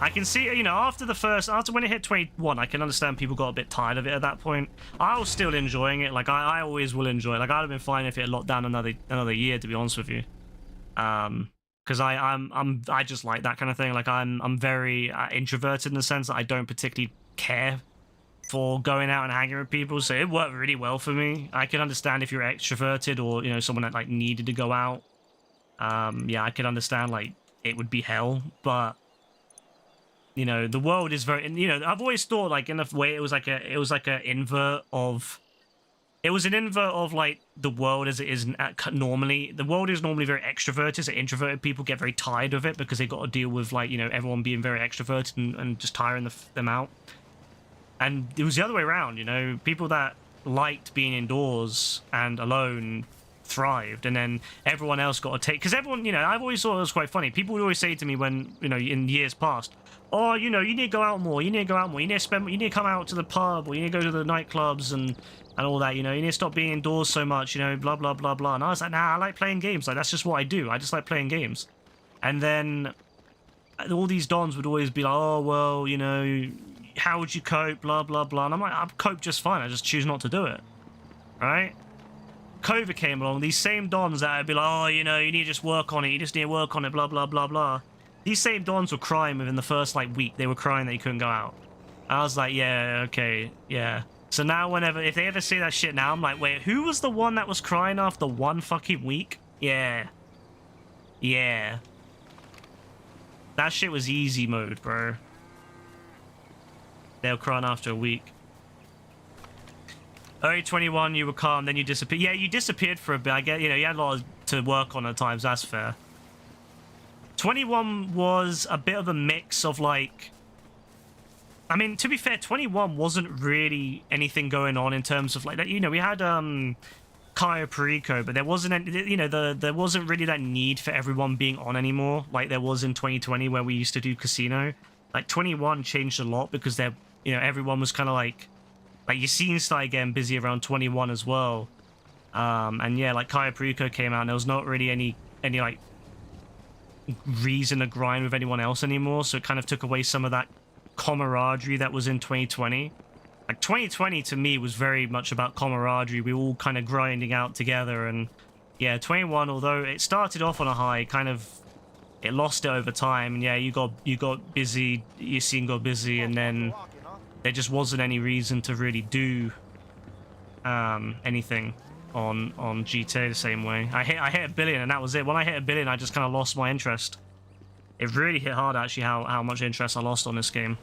I can see, you know, after when it hit 21, I can understand people got a bit tired of it at that point. I was still enjoying it. Like, I always will enjoy it. Like, I'd have been fine if it had locked down another year, to be honest with you. Because I just like that kind of thing. Like, I'm very introverted in the sense that I don't particularly care for going out and hanging with people, so it worked really well for me. I can understand if you're extroverted or, you know, someone that like needed to go out. Yeah, I could understand like it would be hell, but you know, the world is very, you know, I've always thought like in a way it was like an invert of, it was an invert of like the world as it is normally. The world is normally very extroverted, so introverted people get very tired of it because they got to deal with like, you know, everyone being very extroverted and just tiring them out. And it was the other way around, you know, people that liked being indoors and alone thrived, and then everyone else got to take, because everyone, you know, I've always thought it was quite funny. People would always say to me when, you know, in years past, oh, you know, you need to go out more, you need to go out more, you need to come out to the pub, or you need to go to the nightclubs and all that, you know, you need to stop being indoors so much, you know, blah, blah, blah, blah. And I was like, nah, I like playing games. Like, that's just what I do. I just like playing games. And then all these dons would always be like, oh, well, you know, how would you cope, blah, blah, blah. And I'm like, I'll cope just fine. I just choose not to do it. Right? COVID came along, these same dons that would be like, oh, you know, you need to just work on it, you just need to work on it, blah, blah, blah, blah. These same dons were crying within the first, like, week. They were crying that you couldn't go out. I was like, yeah, okay, yeah. So now if they ever say that shit now, I'm like, wait, who was the one that was crying after one fucking week? Yeah. Yeah. That shit was easy mode, bro. They were crying after a week. Early 21, you were calm, then you disappeared. Yeah, you disappeared for a bit. I get, you know, you had a lot to work on at times. That's fair. 21 was a bit of a mix of like, I mean, to be fair, 21 wasn't really anything going on in terms of like that. You know, we had Cayo Perico, but there wasn't any, you know, there wasn't really that need for everyone being on anymore, like there was in 2020 where we used to do casino. Like 21 changed a lot because there, you know, everyone was kind of like your scene started getting busy around 21 as well. And yeah, like Cayo Perico came out and there was not really any like reason to grind with anyone else anymore, so it kind of took away some of that camaraderie that was in 2020. Like 2020 to me was very much about camaraderie. We were all kind of grinding out together, and yeah, 21, although it started off on a high, kind of it lost it over time. And yeah, you got busy, your scene got busy, and then there just wasn't any reason to really do anything on GTA the same way. I hit $1 billion and that was it. When I hit $1 billion, I just kind of lost my interest. It really hit hard actually how much interest I lost on this game.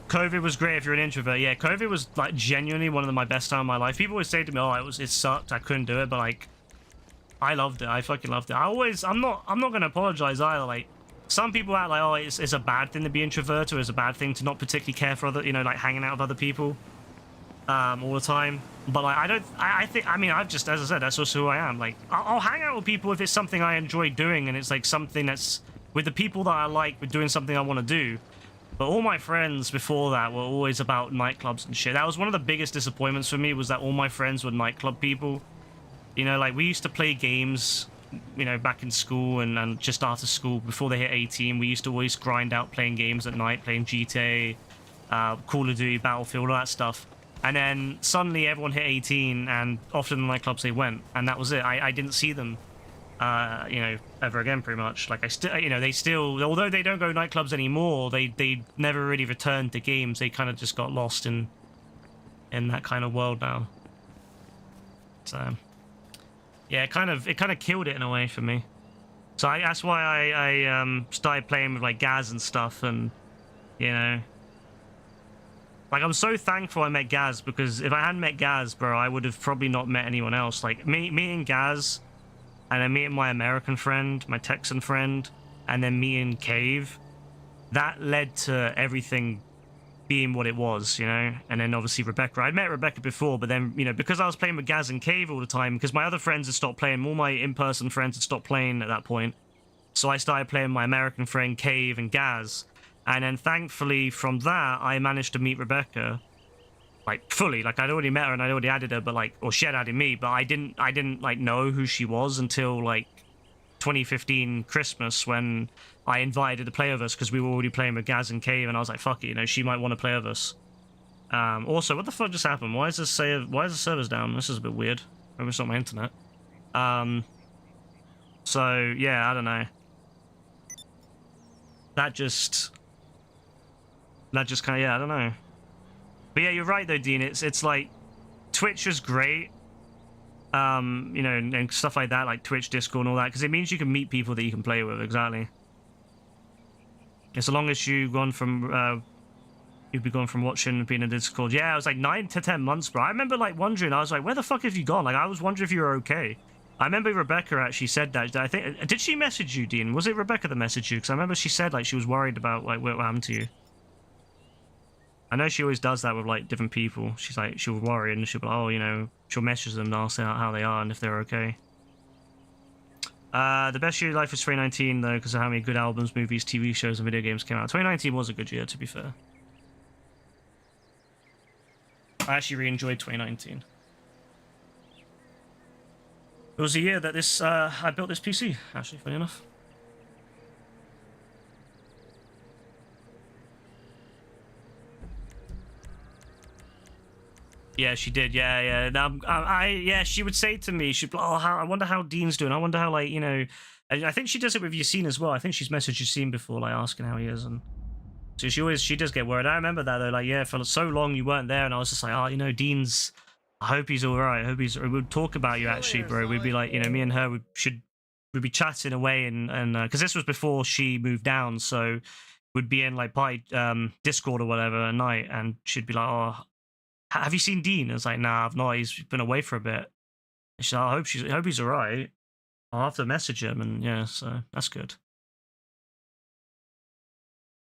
COVID was great if you're an introvert. Yeah, COVID was like genuinely one of my best time of my life. People always say to me, "Oh, it sucked. I couldn't do it," but like, I loved it. I fucking loved it. I'm not gonna apologize either. Like, some people act like, "Oh, it's a bad thing to be introvert, or it's a bad thing to not particularly care for other, you know, like hanging out with other people, all the time." But like, I think, I mean, I've just, as I said, that's also who I am. Like, I'll hang out with people if it's something I enjoy doing, and it's like something that's with the people that I like, with doing something I want to do. But all my friends before that were always about nightclubs and shit. That was one of the biggest disappointments for me, was that all my friends were nightclub people. You know, like, we used to play games, you know, back in school and just after school, before they hit 18. We used to always grind out playing games at night, playing GTA, Call of Duty, Battlefield, all that stuff. And then suddenly everyone hit 18, and off to the nightclubs they went. And that was it. I didn't see them, you know, ever again, pretty much. Like, I still, you know, they still, although they don't go nightclubs anymore, they never really returned to games. They kind of just got lost in that kind of world now. So yeah, it kind of killed it in a way for me. So that's why I started playing with like Gaz and stuff, and you know, like, I'm so thankful I met Gaz, because if I hadn't met Gaz, bro, I would have probably not met anyone else. Like, meeting Gaz, and then meeting my American friend, my Texan friend, and then meeting Cave, that led to everything being what it was, you know? And then obviously Rebecca. I'd met Rebecca before, but then, you know, because I was playing with Gaz and Cave all the time, because my other friends had stopped playing, all my in-person friends had stopped playing at that point, so I started playing my American friend Cave and Gaz. And then thankfully from that, I managed to meet Rebecca, like, fully. Like, I'd already met her and I'd already added her, but like, or she had added me, but I didn't like know who she was until like 2015 Christmas, when I invited her to play with us, because we were already playing with Gaz and Cave, and I was like, fuck it, you know, she might want to play with us. Also, what the fuck just happened? Why is the servers down? This is a bit weird. Maybe it's not my internet. So yeah, I don't know. That just kind of, yeah, I don't know. But yeah, you're right though, Dean. It's like Twitch is great, you know, and stuff like that, like Twitch, Discord, and all that, because it means you can meet people that you can play with. Exactly. As long as you've gone from you've been gone from watching and being in Discord. Yeah, it was like 9 to 10 months, bro. I remember like wondering. I was like, where the fuck have you gone? Like, I was wondering if you were okay. I remember Rebecca actually said that. I think, did she message you, Dean? Was it Rebecca that messaged you? Because I remember she said like she was worried about like what happened to you. I know she always does that with like different people. She's like, she'll worry and she'll be like, oh, you know, she'll message them and ask how they are and if they're okay. The best year of life was 2019 though, because of how many good albums, movies, TV shows, and video games came out. 2019 was a good year, to be fair. I actually really enjoyed 2019. It was the year that this I built this PC, actually, funny enough. Yeah, she did. Yeah. Now, yeah, she would say to me, she'd be like, oh, I wonder how Dean's doing. I wonder how, like, you know, I think she does it with Yassine as well. I think she's messaged Yassine before, like, asking how he is, and so she does get worried. I remember that though, like, yeah, for so long you weren't there, and I was just like, oh, you know, Dean's. I hope he's all right. I hope he's. We'd talk about you actually, bro. We'd be like, you know, me and her we'd be chatting away, and because this was before she moved down, so we'd be in like by Discord or whatever at night, and she'd be like, oh, have you seen Dean? I was like, nah, I've not. He's been away for a bit. And she's like, I hope he's all right. I'll have to message him, and yeah, so that's good.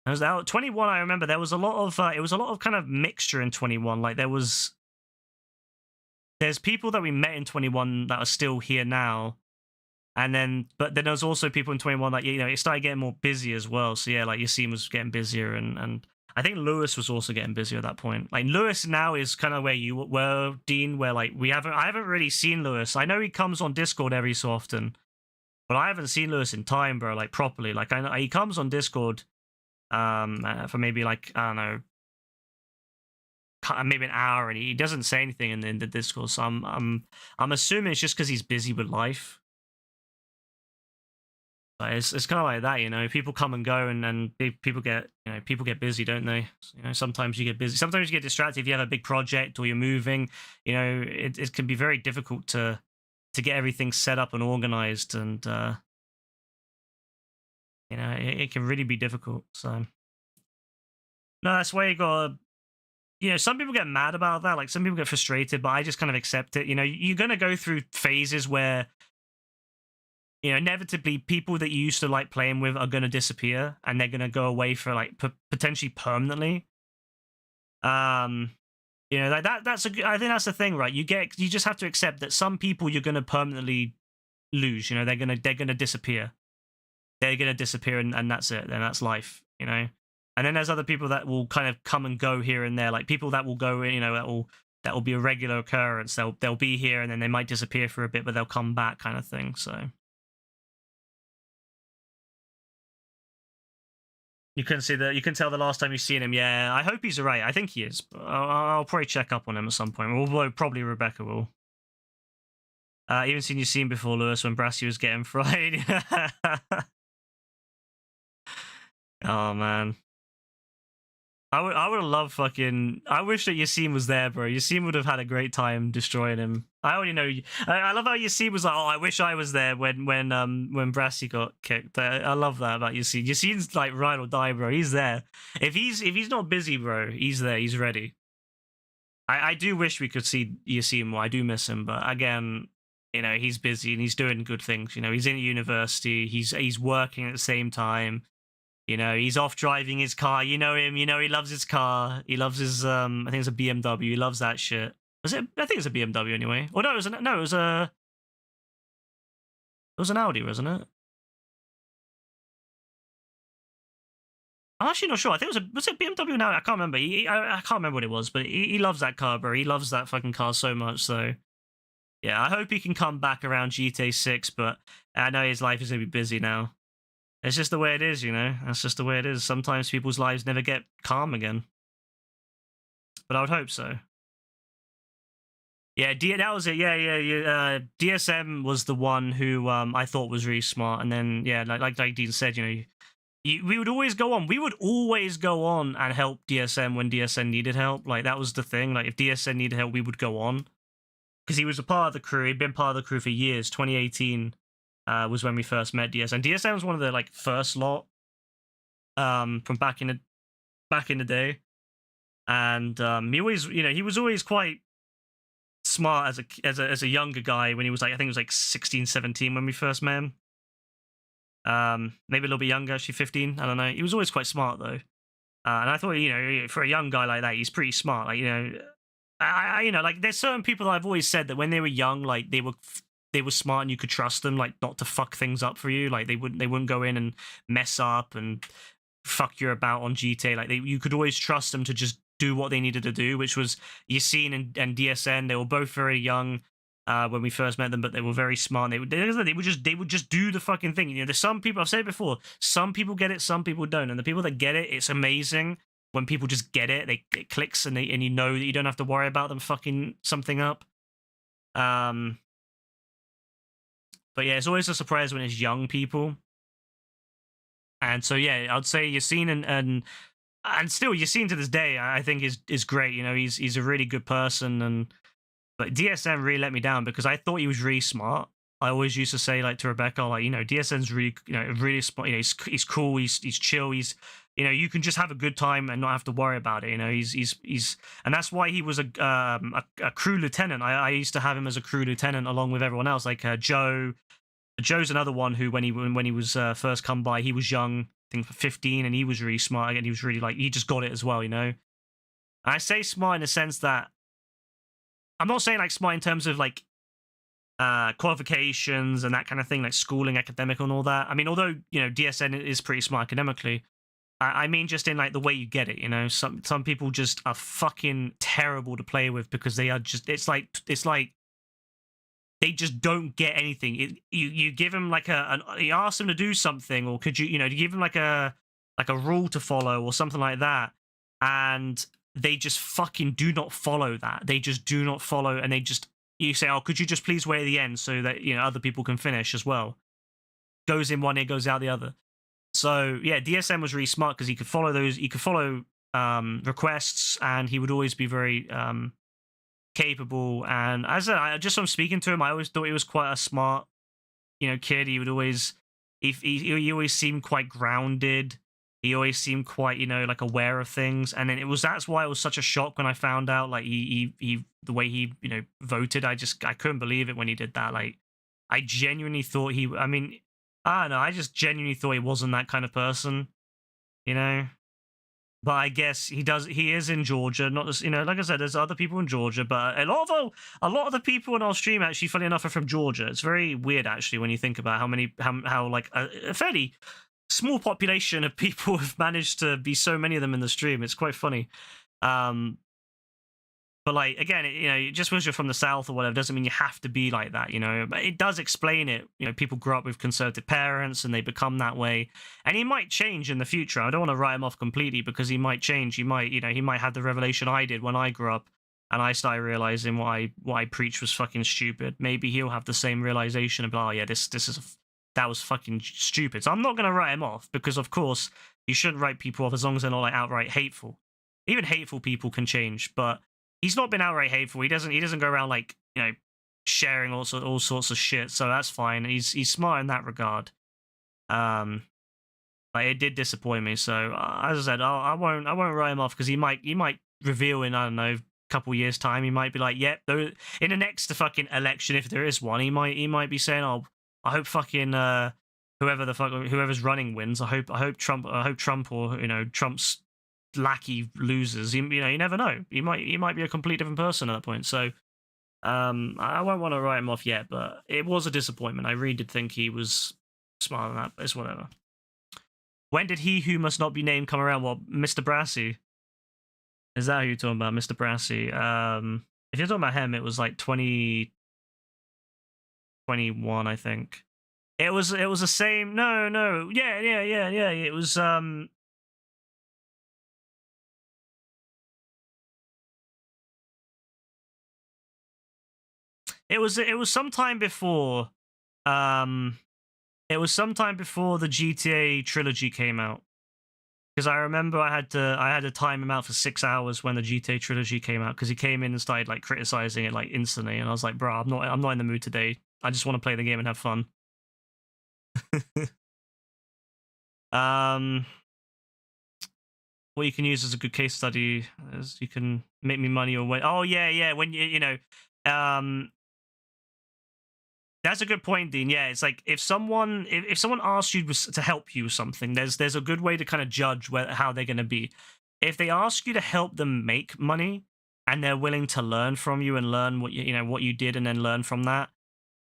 I was out 21. I remember there was a lot of it was a lot of kind of mixture in 21. Like there's people that we met in 21 that are still here now, and then but then there's also people in 21 that, you know, it started getting more busy as well. So yeah, like Yassine was getting busier, and I think Lewis was also getting busier at that point. Like Lewis now is kind of where you were, Dean, where like I haven't really seen Lewis. I know he comes on Discord every so often, but I haven't seen Lewis in time, bro. Like properly. Like I know he comes on Discord. For maybe like, I don't know, maybe an hour, and he doesn't say anything in the Discord. So I'm assuming it's just because he's busy with life. But it's kind of like that, you know. People come and go, and people get busy, don't they? You know, sometimes you get busy, sometimes you get distracted if you have a big project or you're moving. You know, it can be very difficult to get everything set up and organized, and you know, it can really be difficult. So, no, that's why you gotta, you know, some people get mad about that. Like, some people get frustrated, but I just kind of accept it. You know, you're going to go through phases where, you know, inevitably people that you used to like playing with are going to disappear, and they're going to go away for like potentially permanently. You know, like I think that's the thing, right? You just have to accept that some people you're going to permanently lose. You know, they're going to disappear. They're going to disappear, and that's it. And that's life, you know. And then there's other people that will kind of come and go here and there, like people that will go, you know, that will be a regular occurrence. They'll be here, and then they might disappear for a bit, but they'll come back, kind of thing. So you can tell the last time you've seen him. Yeah, I hope he's alright. I think he is. I'll probably check up on him at some point. Although probably Rebecca will. Even seen you seen before, Lewis, when Brassy was getting fried. Oh man, I would have loved fucking. I wish that Yassine was there, bro. Yassine would have had a great time destroying him. I already know. I love how Yassine was like, "Oh, I wish I was there when Brassy got kicked." I love that about Yassine. Yassine's like ride or die, bro. He's there. If he's not busy, bro, he's there. He's ready. I do wish we could see Yassine more. I do miss him, but again, you know, he's busy and he's doing good things. You know, he's in university. He's working at the same time. You know, he's off driving his car. You know him. You know he loves his car. He loves his I think it's a BMW. He loves that shit. Was it? I think it's a BMW anyway. Or no, it was an Audi, wasn't it? I'm actually not sure. I think was it BMW now? I can't remember. I can't remember what it was, but he loves that car, bro. He loves that fucking car so much. So yeah, I hope he can come back around GTA 6. But I know his life is gonna be busy now. It's just the way it is, you know? That's just the way it is. Sometimes people's lives never get calm again. But I would hope so. Yeah, that was it. Yeah. DSM was the one who I thought was really smart. And then, yeah, like Dean said, you know, we would always go on. We would always go on and help DSN when DSN needed help. Like, that was the thing. Like, if DSN needed help, we would go on. Because he was a part of the crew. He'd been part of the crew for years. 2018 was when we first met DSN. DSN was one of the, like, first lot from back in the day. And he always, you know, he was always quite smart as a younger guy when he was like, I think it was like 16, 17 when we first met him. Maybe a little bit younger, actually 15. I don't know. He was always quite smart though, and I thought, you know, for a young guy like that, he's pretty smart. Like, you know, you know, like there's certain people that I've always said that when they were young, like they were smart and you could trust them, like not to fuck things up for you. Like they wouldn't go in and mess up and fuck you about on GTA. Like you could always trust them to just do what they needed to do, which was Yassine and DSN. They were both very young. When we first met them, but they were very smart. They would just do the fucking thing. You know, there's some people, I've said it before, some people get it, some people don't, and the people that get it, it's amazing when people just get it. It clicks, and you know that you don't have to worry about them fucking something up. But yeah, it's always a surprise when it's young people. And so yeah, I'd say Yassine and still Yassine to this day, I think is great. You know, he's a really good person. But DSN really let me down because I thought he was really smart. I always used to say, like, to Rebecca, like, you know, DSN's really, you know, really smart. You know, he's cool. He's chill. He's, you know, you can just have a good time and not have to worry about it. You know, he's, and that's why he was a crew lieutenant. I used to have him as a crew lieutenant along with everyone else. Like Joe. Joe's another one who, when he was first come by, he was young, I think 15, and he was really smart. Again, he was really like, he just got it as well. You know, and I say smart in the sense that, I'm not saying like smart in terms of like qualifications and that kind of thing, like schooling, academic, and all that. I mean, although, you know, DSN is pretty smart academically, I mean just in like the way you get it. You know, some people just are fucking terrible to play with because they are just. It's like they just don't get anything. You give them like you ask them to do something, or could you give them like a rule to follow or something like that, and they just fucking do not follow that. They just do not follow, and you say, oh, could you just please wait at the end so that, you know, other people can finish as well. Goes in one ear, goes out the other. So yeah, DSM was really smart because he could follow requests, and he would always be very capable. And as just from speaking to him, I always thought he was quite a smart, you know, kid. He would always, he always seemed quite grounded. He always seemed quite, you know, like aware of things. And then that's why it was such a shock when I found out, like, he the way he, you know, voted. I couldn't believe it when he did that. Like, I genuinely thought I don't know, I just genuinely thought he wasn't that kind of person, you know. But I guess he is in Georgia, not just, you know, like I said, there's other people in Georgia, but a lot of the people in our stream, actually, funny enough, are from Georgia. It's very weird, actually, when you think about how like a fairly small population of people have managed to be so many of them in the stream. It's quite funny. But like, again, you know, just because you're from the South or whatever doesn't mean you have to be like that, you know. But it does explain it. You know, people grow up with conservative parents and they become that way. And he might change in the future. I don't want to write him off completely because he might change. He might have the revelation I did when I grew up and I started realizing what I preached was fucking stupid. Maybe he'll have the same realization of, oh yeah, that was fucking stupid. So I'm not going to write him off because, of course, you shouldn't write people off as long as they're not like outright hateful. Even hateful people can change, but he's not been outright hateful. He doesn't go around like, you know, sharing all sorts of shit. So that's fine. He's smart in that regard. But it did disappoint me. So as I said, I won't write him off because he might reveal in, I don't know, a couple years time. He might be like, yep, in the next fucking election, if there is one, he might be saying, oh, I hope fucking whoever's running wins. I hope Trump or, you know, Trump's lackey loses. You know, you never know. He might be a complete different person at that point. So I won't want to write him off yet, but it was a disappointment. I really did think he was smart than that, but it's whatever. When did he who must not be named come around? Well, Mr. Brassy. Is that who you're talking about, Mr. Brassy? If you're talking about him, it was like 2021, I think. It was the same. No. Yeah. It was It was sometime before It was sometime before the GTA trilogy came out. Because I remember I had to time him out for 6 hours when the GTA trilogy came out, because he came in and started like criticizing it like instantly, and I was like, bro, I'm not in the mood today. I just want to play the game and have fun. What you can use as a good case study is you can make me money or when. Oh yeah, when you know, that's a good point, Dean. Yeah, it's like if someone asks you to help you with something, there's a good way to kind of judge how they're going to be. If they ask you to help them make money and they're willing to learn from you and learn what what you did and then learn from that,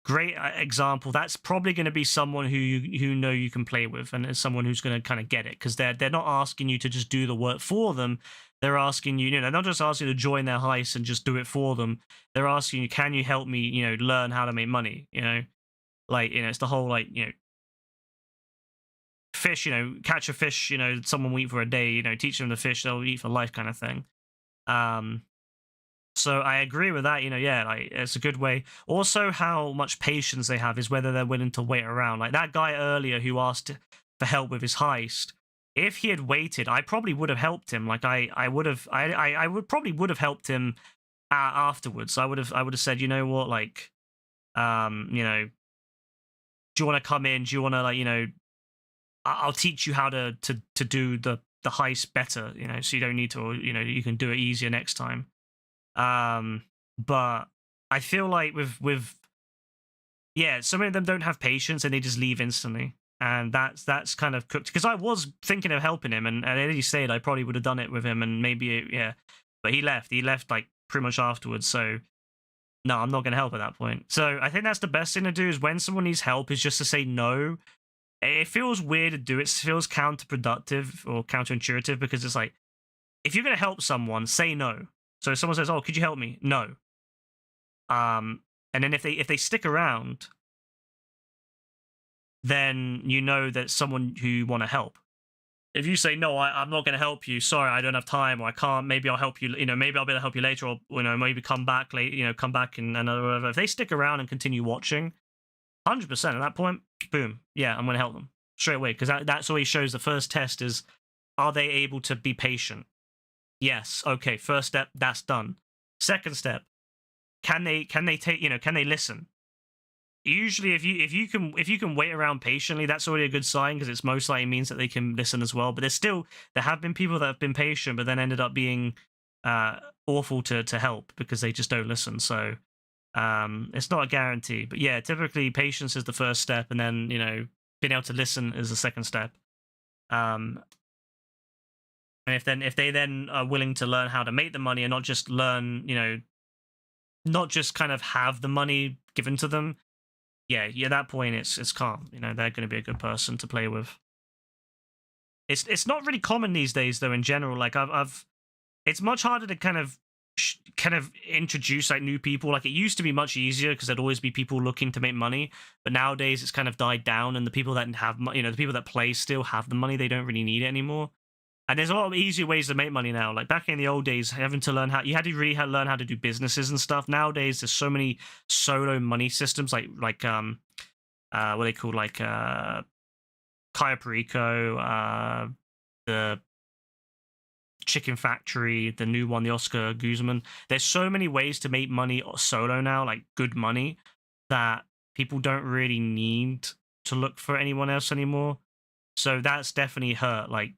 great example. That's probably going to be someone who you can play with, and it's someone who's going to kind of get it, because they're not asking you to just do the work for them. They're asking you, they're not just asking you to join their heist and just do it for them. They're asking you, can you help me, learn how to make money? Like, it's the whole like, fish, catch a fish, someone will eat for a day, teach them to fish, they'll eat for life kind of thing. So I agree with that, yeah, like it's a good way. Also, how much patience they have is whether they're willing to wait around. Like that guy earlier who asked for help with his heist, if he had waited, I probably would have helped him. Like I probably would have helped him afterwards. I would have said, you know what, like, do you want to come in? Do you want to, like, I'll teach you how to do the heist better, so you don't need to, or, you can do it easier next time. But I feel like with yeah, some of them don't have patience and they just leave instantly, and that's kind of cooked. Because I was thinking of helping him, and as you said, I probably would have done it with him, and maybe yeah, but he left like pretty much afterwards. So no, I'm not going to help at that point. So I think that's the best thing to do, is when someone needs help, is just to say no. It feels weird to do it. It feels counterproductive or counterintuitive, because it's like, if you're going to help someone, say no. So if someone says, "Oh, could you help me?" No. And then if they stick around, then you know that someone who you want to help. If you say, "No, I'm not going to help you. Sorry, I don't have time, or I can't. Maybe I'll help you. Maybe I'll be able to help you later, or maybe come back late. Come back and whatever." If they stick around and continue watching, 100% at that point, boom, yeah, I'm going to help them straight away, because that's always shows the first test is, are they able to be patient? Yes. Okay. First step, that's done. Second step, can they take, can they listen? Usually, if you can wait around patiently, that's already a good sign, because it's most likely means that they can listen as well. But there have been people that have been patient, but then ended up being awful to help, because they just don't listen. So it's not a guarantee. But yeah, typically patience is the first step, and then being able to listen is the second step. And if they then are willing to learn how to make the money and not just learn, not just kind of have the money given to them, yeah, at that point it's calm. They're going to be a good person to play with. It's not really common these days though. In general, like it's much harder to kind of introduce like new people. Like it used to be much easier, because there'd always be people looking to make money, but nowadays it's kind of died down, and the people that have the people that play still have the money. They don't really need it anymore. And there's a lot of easier ways to make money now. Like back in the old days, having to learn you had to really learn how to do businesses and stuff. Nowadays, there's so many solo money systems, like what are they called, like Kaya Perico, the Chicken Factory, the new one, the Oscar Guzman. There's so many ways to make money solo now, like good money, that people don't really need to look for anyone else anymore. So that's definitely hurt. Like,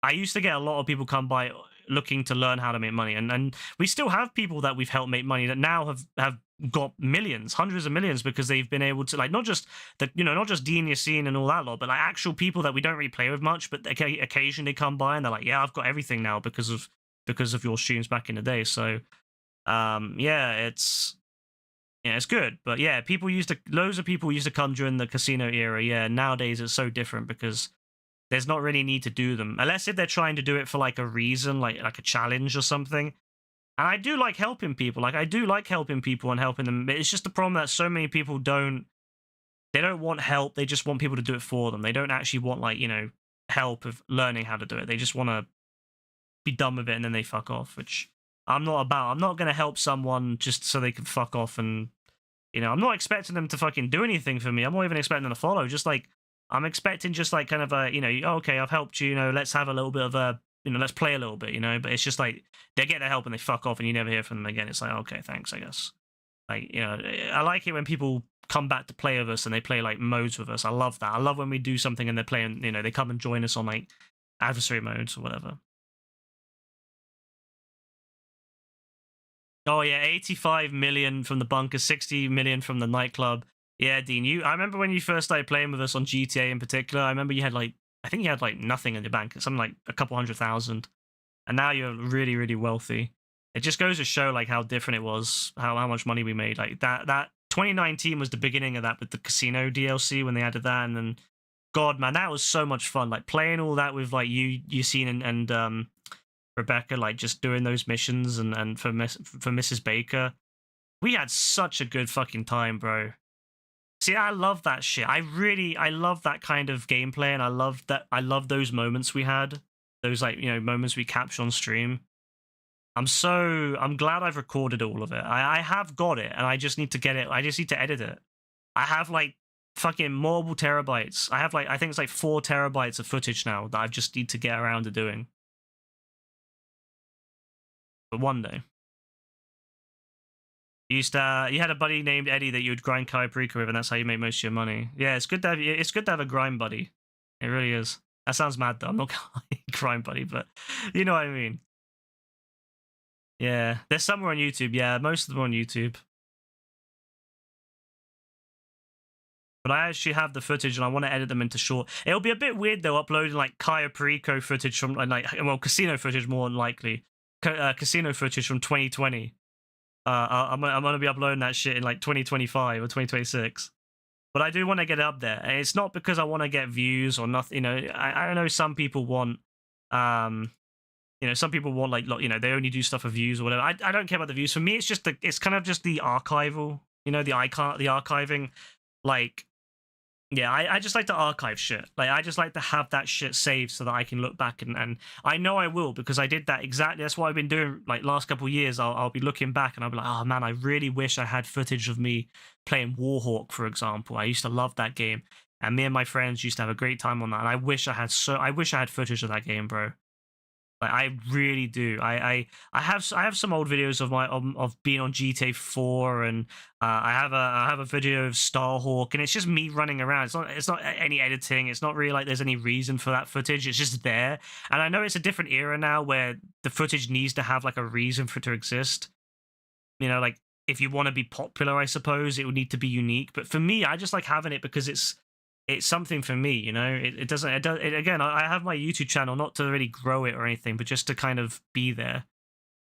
I used to get a lot of people come by looking to learn how to make money, and we still have people that we've helped make money that now have got millions, hundreds of millions, because they've been able to, like, not just not just Dean Yassine and all that lot, but like actual people that we don't really play with much, but occasionally come by and they're like, yeah, I've got everything now because of your streams back in the day. So yeah, it's good. But yeah, loads of people used to come during the casino era. Yeah, nowadays it's so different, because there's not really need to do them, unless if they're trying to do it for like a reason, like a challenge or something. And I do like helping people. Like I do like helping people and helping them. But it's just the problem that so many people don't want help. They just want people to do it for them. They don't actually want, like, help of learning how to do it. They just want to be done with it and then they fuck off, which I'm not about. I'm not going to help someone just so they can fuck off, and I'm not expecting them to fucking do anything for me. I'm not even expecting them to follow. Just like, I'm expecting just like kind of a, you know, oh, okay, I've helped you, you know, let's have a little bit of a, you know, let's play a little bit, you know. But it's just like they get their help and they fuck off and you never hear from them again. It's like, okay, thanks, I guess. Like, you know, I like it when people come back to play with us and they play like modes with us. I love that. I love when we do something and they're playing, you know, they come and join us on like adversary modes or whatever. Oh yeah, 85 million from the bunker, 60 million from the nightclub. Yeah, Dean, I remember when you first started playing with us on GTA in particular. I remember you had like, I think you had like nothing in your bank, something like a couple 100,000, and now you're really, really wealthy. It just goes to show like how different it was, how much money we made. Like that 2019 was the beginning of that with the casino DLC when they added that, and then God, man, that was so much fun. Like playing all that with like you seen and Rebecca, like just doing those missions and for Mrs. Baker, we had such a good fucking time, bro. See, I love that shit. I love that kind of gameplay, and I love those moments we had, those like, you know, moments we capture on stream. I'm glad I've recorded all of it. I have got it, and I just need to get it. I just need to edit it. I have like fucking multiple terabytes. I have like, I think it's like 4 terabytes of footage now that I just need to get around to doing. But one day. You had a buddy named Eddie that you would grind Kaiprika with, and that's how you make most of your money. Yeah, it's good to have a grind buddy. It really is. That sounds mad though. I'm not gonna grind buddy, but you know what I mean. Yeah, there's somewhere on YouTube. Yeah, most of them are on YouTube. But I actually have the footage, and I want to edit them into short. It'll be a bit weird though, uploading like Kaya Perico footage from like, well, casino footage more than likely. Casino footage from 2020. I'm gonna be uploading that shit in like 2025 or 2026. But I do want to get it up there, and it's not because I want to get views or nothing. You know, I know some people want, you know, some people want like, you know, they only do stuff for views or whatever. I don't care about the views. For me, it's just it's kind of just the archival. You know, the archiving, like. Yeah, I just like to archive shit. Like, I just like to have that shit saved so that I can look back and I know I will, because I did that exactly. That's what I've been doing, like, last couple of years. I'll be looking back and I'll be like, oh, man, I really wish I had footage of me playing Warhawk, for example. I used to love that game. And me and my friends used to have a great time on that. And I wish I had footage of that game, bro. Like, I really do. I have some old videos of my of being on GTA 4, and I have a video of Starhawk, and it's just me running around. It's not any editing. It's not really like there's any reason for that footage. It's just there. And I know it's a different era now where the footage needs to have like a reason for it to exist. You know, like if you want to be popular, I suppose it would need to be unique. But for me, I just like having it because it's something for me, you know. Again, I have my YouTube channel not to really grow it or anything, but just to kind of be there.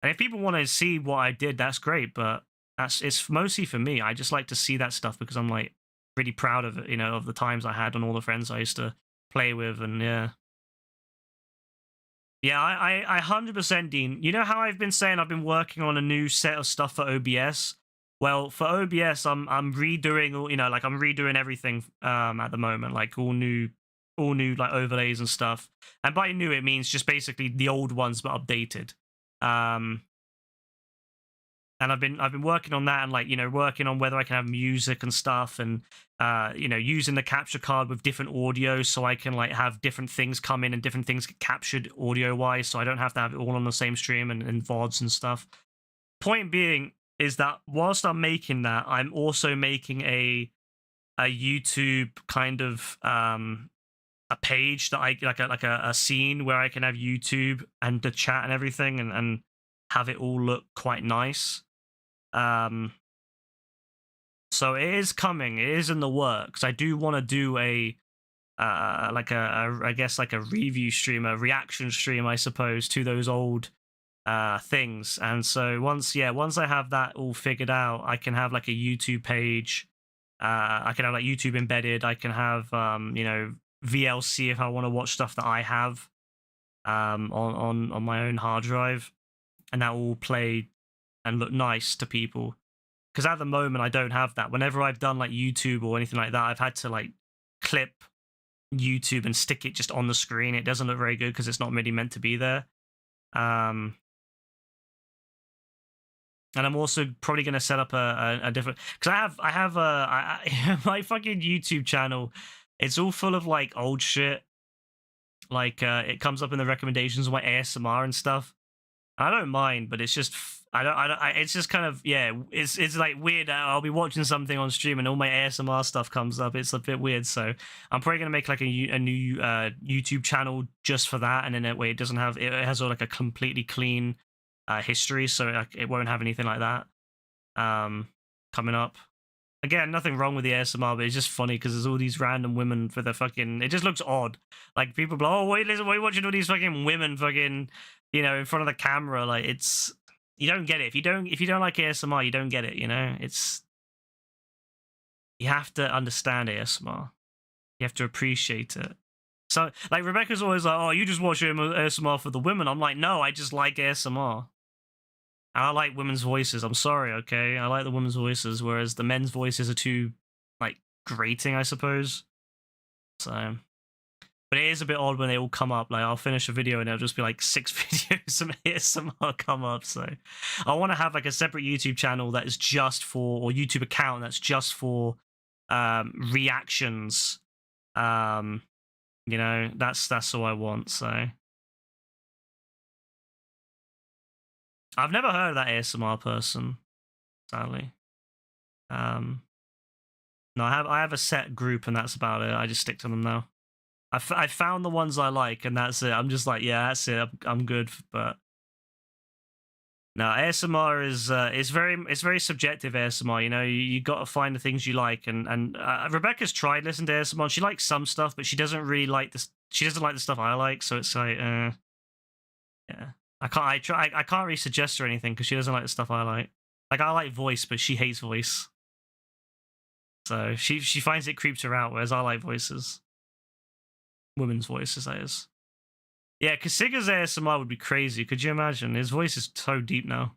And if people want to see what I did, that's great, but it's mostly for me. I just like to see that stuff because I'm like really proud of it, you know, of the times I had and all the friends I used to play with. And yeah, I 100%, Dean. You know how I've been saying I've been working on a new set of stuff for OBS? Well, for OBS, I'm redoing all, you know, like I'm redoing everything at the moment, like all new like overlays and stuff. And by new, it means just basically the old ones but updated. And I've been working on that, and like, you know, working on whether I can have music and stuff, and you know, using the capture card with different audio so I can like have different things come in and different things get captured audio wise, so I don't have to have it all on the same stream and VODs and stuff. Point being is that whilst I'm making that, I'm also making a YouTube kind of a page that I like a scene where I can have YouTube and the chat and everything and have it all look quite nice. So it is coming. It is in the works. I do want to do a I guess like a review stream, a reaction stream, I suppose, to those old things. And so once I have that all figured out, I can have like a YouTube page. I can have like YouTube embedded. I can have you know, VLC if I want to watch stuff that I have on my own hard drive, and that will play and look nice to people. Because at the moment I don't have that. Whenever I've done like YouTube or anything like that, I've had to like clip YouTube and stick it just on the screen. It doesn't look very good because it's not really meant to be there. And I'm also probably going to set up a different, because I have my fucking YouTube channel. It's all full of like old shit. Like it comes up in the recommendations of my ASMR and stuff. I don't mind, but it's just it's just kind of, yeah, it's like weird. I'll be watching something on stream and all my ASMR stuff comes up. It's a bit weird, so I'm probably gonna make like a new YouTube channel just for that, and then that way it doesn't have, it has like a completely clean history, so it won't have anything like that coming up. Again, nothing wrong with the ASMR, but it's just funny because there's all these random women for the fucking. It just looks odd. Like people be like, oh wait, listen, why are you watching all these fucking women fucking, you know, in front of the camera? Like it's, you don't get it. If you don't like ASMR, you don't get it. You know, it's, you have to understand ASMR. You have to appreciate it. So like Rebecca's always like, oh, you just watch ASMR for the women. I'm like, no, I just like ASMR. I like women's voices. I'm sorry, okay? I like the women's voices, whereas the men's voices are too, like, grating, I suppose. So, but it is a bit odd when they all come up. Like, I'll finish a video and there'll just be like 6 videos of ASMR come up. So, I want to have like a separate YouTube channel that is just for, or YouTube account that's just for reactions. You know, that's all I want. So. I've never heard of that ASMR person, sadly. No, I have a set group and that's about it. I just stick to them now. I found the ones I like and that's it. I'm just like, yeah, that's it. I'm good. But no, ASMR is it's very subjective. ASMR, you know, you got to find the things you like. And Rebecca's tried listening to ASMR. She likes some stuff, but she doesn't really like this. She doesn't like the stuff I like. So it's like, yeah. I can't really suggest her anything because she doesn't like the stuff I like. Like I like voice, but she hates voice. So she finds it creeps her out, whereas I like voices. Women's voices, that is. Yeah, Kasiga's ASMR would be crazy. Could you imagine? His voice is so deep now.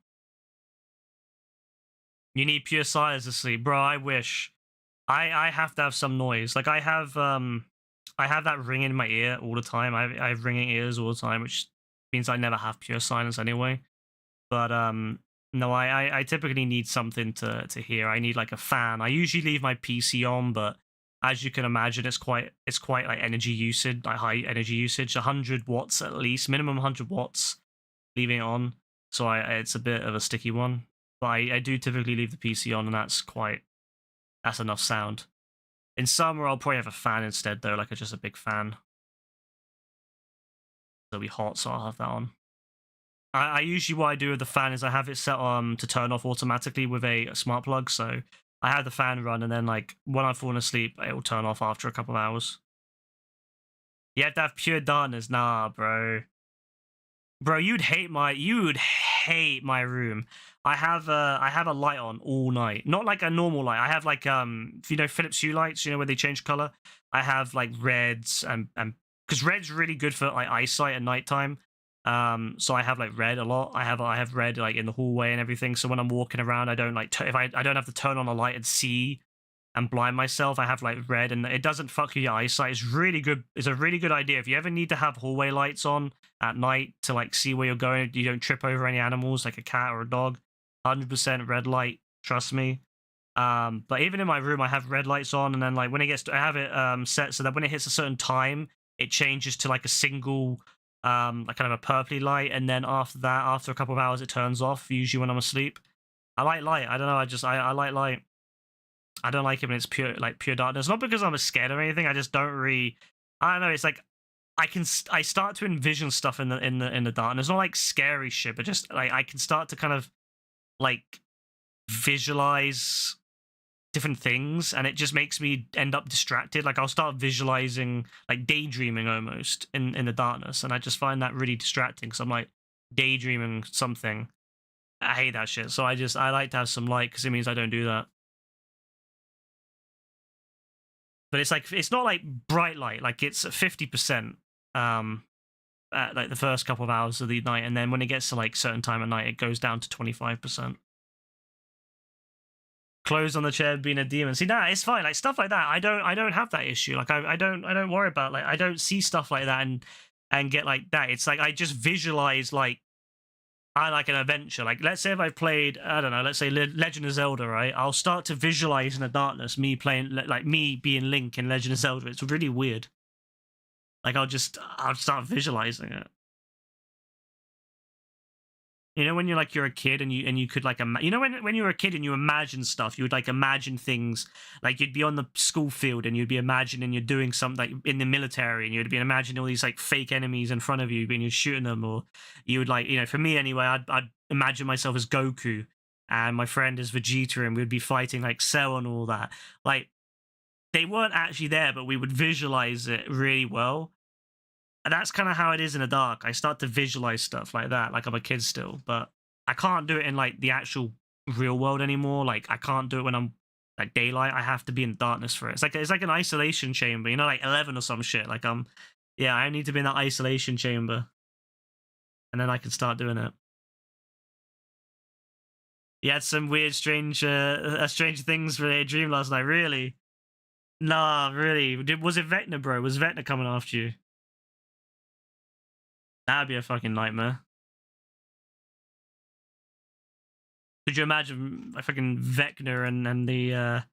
You need pure silence to sleep. Bro, I wish. I have to have some noise. Like I have that ring in my ear all the time. I have ringing ears all the time, which means I never have pure silence anyway. But no, I typically need something to hear. I need like a fan. I usually leave my PC on, but as you can imagine, it's quite like energy usage, like high energy usage, 100 watts at least, minimum 100 watts, leaving it on. So it's a bit of a sticky one. But I do typically leave the PC on, and that's enough sound. In summer, I'll probably have a fan instead, though, like just a big fan. It'll be hot, so I'll have that on. I usually, what I do with the fan is I have it set to turn off automatically with a smart plug, so I have the fan run, and then like when I'm falling asleep, it will turn off after a couple of hours. You have to have pure darkness. Nah, bro. Bro, you'd hate my room. I have a light on all night. Not like a normal light. I have like if you know Philips Hue lights, you know where they change color. I have like reds and because red's really good for like eyesight at nighttime. So I have like red a lot. I have red like in the hallway and everything. So when I'm walking around, I don't like if I don't have to turn on a light and see and blind myself. I have like red, and it doesn't fuck with your eyesight. It's really good. It's a really good idea if you ever need to have hallway lights on at night to like see where you're going. You don't trip over any animals like a cat or a dog. 100% red light. Trust me. But even in my room, I have red lights on, and then like when it gets to, I have it set so that when it hits a certain time, it changes to like a single like kind of a purpley light, and then after that, after a couple of hours, it turns off. Usually when I'm asleep, I like light. I don't know. I like light. I don't like it when it's pure darkness. Not because I'm scared or anything. I just don't really. I don't know. It's like I start to envision stuff in the darkness. Not like scary shit, but just like I can start to kind of like visualize different things, and it just makes me end up distracted. Like I'll start visualizing, like daydreaming almost in the darkness, and I just find that really distracting because I'm like daydreaming something. I hate that shit. So I like to have some light because it means I don't do that. But it's like it's not like bright light. Like it's 50% at like the first couple of hours of the night, and then when it gets to like certain time at night, it goes down to 25%. Clothes on the chair being a demon. See, nah, it's fine. Like stuff like that, I don't have that issue. Like I don't worry about, like I don't see stuff like that and get like that. It's like I just visualize like I like an adventure. Like, let's say if I played, I don't know, let's say Legend of Zelda, right? I'll start to visualize in the darkness me playing, like me being Link in Legend of Zelda. It's really weird. Like, I'll start visualizing it. You know, when you're a kid and you could like you know when you were a kid and you imagine stuff, you would like imagine things, like you'd be on the school field and you'd be imagining you're doing something like in the military and you'd be imagining all these like fake enemies in front of you and you're shooting them, or you would like, you know, for me anyway, I'd imagine myself as Goku and my friend is Vegeta and we'd be fighting like Cell and all that. Like, they weren't actually there, but we would visualize it really well. And that's kind of how it is in the dark. I start to visualize stuff like that, like I'm a kid still, but I can't do it in like the actual real world anymore. Like, I can't do it when I'm like daylight. I have to be in darkness for it. It's like an isolation chamber, you know, like 11 or some shit. Like, yeah, I need to be in that isolation chamber, and then I can start doing it. You had some weird, strange things for a dream last night. Really? Nah, really. Was it Vecna, bro? Was Vecna coming after you? That'd be a fucking nightmare. Could you imagine a fucking Vecna and the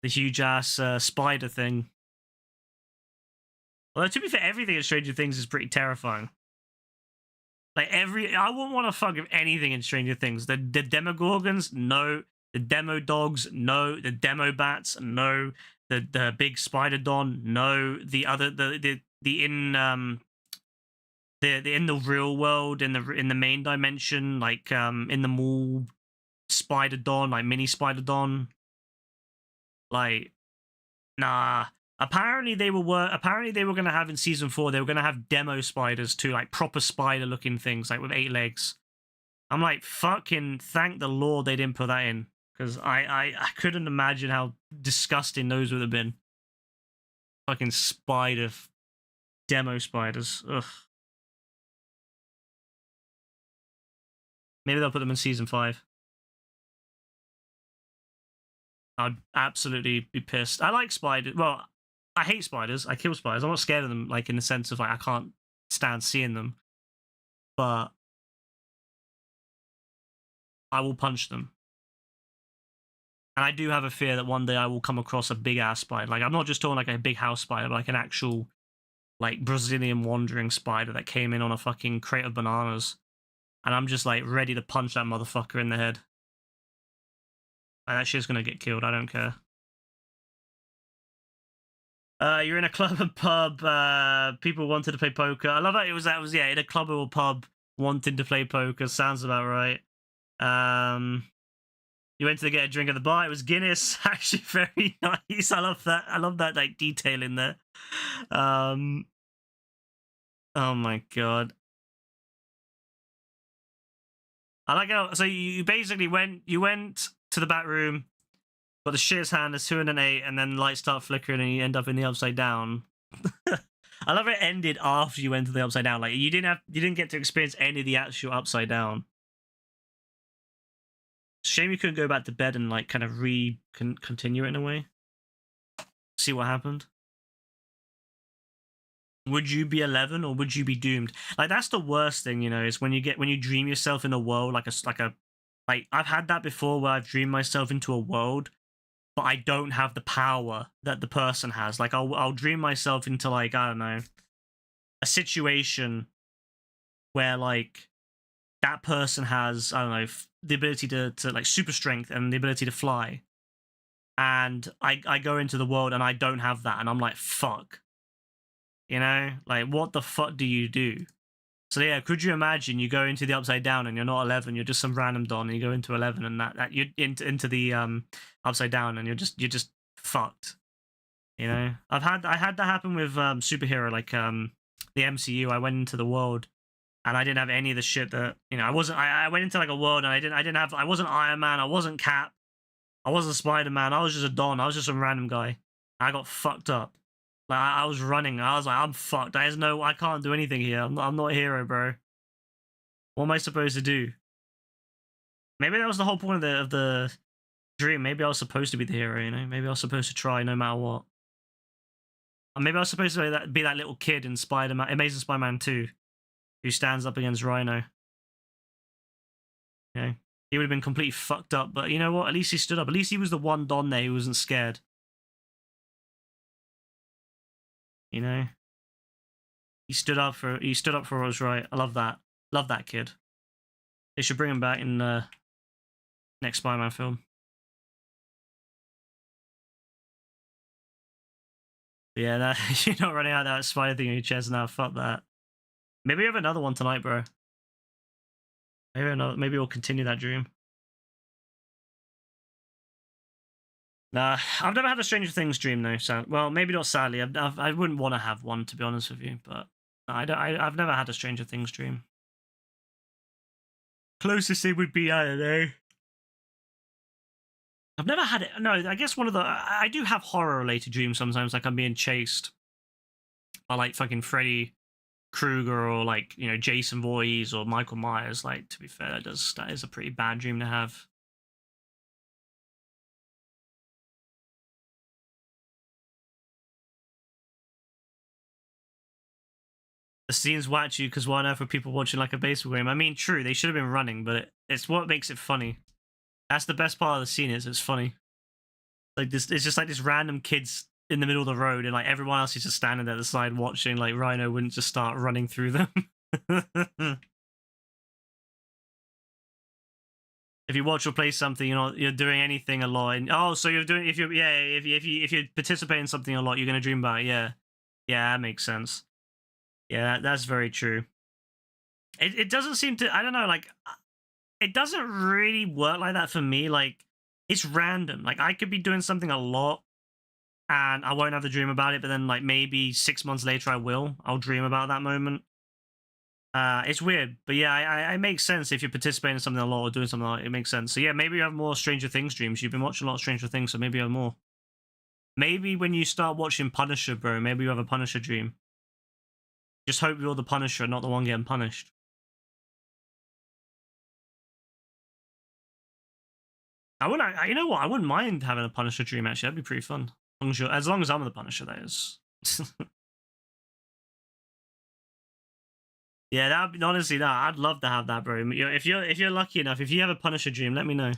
huge ass spider thing? Although, to be fair, everything in Stranger Things is pretty terrifying. Like, I wouldn't want to fuck with anything in Stranger Things. The Demogorgons, no. The Demo Dogs, no. The Demo Bats, no. The big Spider Don, no. The other the in the real world, in the main dimension, like in the mall, Spider Don, like mini Spider Don. Like, nah. Apparently they were gonna have in season 4, they were gonna have demo spiders too, like proper spider looking things, like with 8 legs. I'm like, fucking thank the Lord they didn't put that in, because I couldn't imagine how disgusting those would have been. Fucking demo spiders. Ugh. Maybe they'll put them in season 5. I'd absolutely be pissed. I like spiders. Well, I hate spiders. I kill spiders. I'm not scared of them, like in the sense of like I can't stand seeing them. But I will punch them. And I do have a fear that one day I will come across a big ass spider. Like, I'm not just talking like a big house spider, but like an actual like Brazilian wandering spider that came in on a fucking crate of bananas. And I'm just like ready to punch that motherfucker in the head. Like, that shit's gonna get killed. I don't care. You're in a club and pub. People wanted to play poker. I love that it was yeah, in a club or pub wanting to play poker. Sounds about right. You went to get a drink at the bar. It was Guinness. Actually, very nice. I love that. I love that like detail in there. Oh my god. I like how, so you basically went to the back room, got the shittest hand, there's 2 and an 8, and then lights start flickering and you end up in the upside down. I love it ended after you went to the upside down. Like, you didn't get to experience any of the actual upside down. Shame you couldn't go back to bed and like kind of continue it in a way. See what happened. Would you be 11 or would you be doomed? Like, that's the worst thing, you know, is when you dream yourself in a world like I've had that before where I've dreamed myself into a world, but I don't have the power that the person has. Like, I'll dream myself into like, I don't know, a situation where like that person has, I don't know, the ability to like super strength and the ability to fly. And I go into the world and I don't have that, and I'm like, fuck. You know, like, what the fuck do you do? So yeah, could you imagine you go into the upside down and you're not 11, you're just some random don, and you go into 11 and that you're into the upside down and you're just fucked. You know, I had that happen with superhero, like the MCU. I went into the world and I didn't have any of the shit that, you know, I went into like a world and I wasn't Iron Man, I wasn't Cap, I wasn't Spider-Man, I was just a don, I was just some random guy. I got fucked up. Like, I was running. I was like, I'm fucked. I can't do anything here. I'm not a hero, bro. What am I supposed to do? Maybe that was the whole point of the dream. Maybe I was supposed to be the hero, you know? Maybe I was supposed to try no matter what. Or maybe I was supposed to be that little kid in Amazing Spider-Man 2, who stands up against Rhino. You know, he would have been completely fucked up. But you know what? At least he stood up. At least he was the one Don there who wasn't scared. You know, he stood up for what was right. I love that. Love that kid. They should bring him back in next Spider-Man film. But yeah, that you're not running out of that spider thing on your chest now. Fuck that. Maybe we have another one tonight, bro. Maybe we'll continue that dream. Nah, I've never had a Stranger Things dream though. Well, maybe not sadly. I wouldn't want to have one, to be honest with you. But I've never had a Stranger Things dream. Closest thing would be, I don't know. I've never had it. No, I guess one of the... I do have horror-related dreams sometimes, like I'm being chased by, like, fucking Freddy Krueger or, like, you know, Jason Voorhees or Michael Myers. Like, to be fair, that is a pretty bad dream to have. The scenes watch you because why on earth are people watching like a baseball game? I mean, true, they should have been running, but it's what makes it funny. That's the best part of the scene is it's funny. Like this, it's just like this random kids in the middle of the road, and like everyone else is just standing there at the side watching. Like Rhino wouldn't just start running through them. If you watch or play something, you're doing anything a lot. And, oh, so you're doing if you participate in something a lot, you're gonna dream about it. Yeah, that makes sense. Yeah, that's very true. It doesn't seem to. I don't know. Like, it doesn't really work like that for me. Like, it's random. Like, I could be doing something a lot, and I won't have the dream about it. But then, like, maybe 6 months later, I will. I'll dream about that moment. It's weird, but yeah, it makes sense if you're participating in something a lot or doing something a lot. It makes sense. So yeah, maybe you have more Stranger Things dreams. You've been watching a lot of Stranger Things, so maybe you have more. Maybe when you start watching Punisher, bro, maybe you have a Punisher dream. Just hope you're the Punisher, not the one getting punished. I wouldn't. You know what? I wouldn't mind having a Punisher dream. Actually, that'd be pretty fun. As long as I'm the Punisher, that is. Yeah, that'd be honestly. No, I'd love to have that, bro. If you're lucky enough, if you have a Punisher dream, let me know.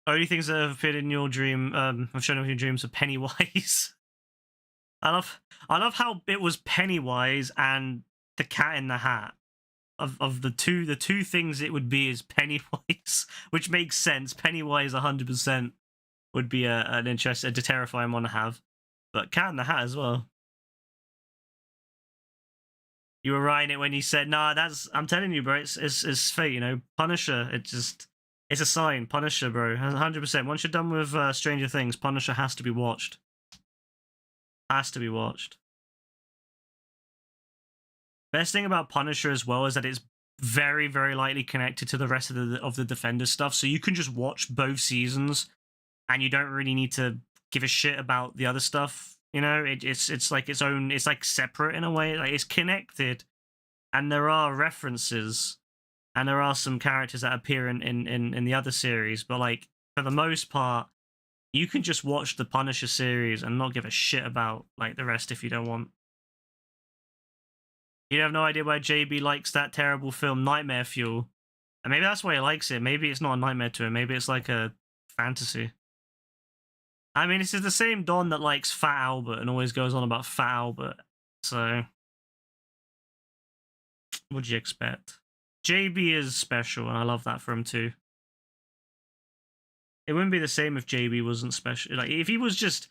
Only things that have appeared in your dream, I've shown up in your dreams are Pennywise. I love how it was Pennywise and the Cat in the Hat. Of the two things it would be is Pennywise, which makes sense. Pennywise 100% would be a terrifying one to have, but Cat in the Hat as well. You were right in it when you said, "Nah, I'm telling you, bro. It's fate, you know. Punisher. It's a sign. Punisher, bro. 100%. Once you're done with Stranger Things, Punisher has to be watched. Has to be watched." Best thing about Punisher as well is that it's very, very lightly connected to the rest of the Defenders stuff, so you can just watch both seasons, and you don't really need to give a shit about the other stuff. You know, it's like its own. It's like separate in a way. Like it's connected, and there are references, and there are some characters that appear in the other series. But like for the most part, you can just watch the Punisher series and not give a shit about like the rest if you don't want. You have no idea why JB likes that terrible film, Nightmare Fuel. And maybe that's why he likes it. Maybe it's not a nightmare to him. Maybe it's like a fantasy. I mean, this is the same Don that likes Fat Albert and always goes on about Fat Albert. So, what'd you expect? JB is special, and I love that for him too. It wouldn't be the same if JB wasn't special. Like, if he was just,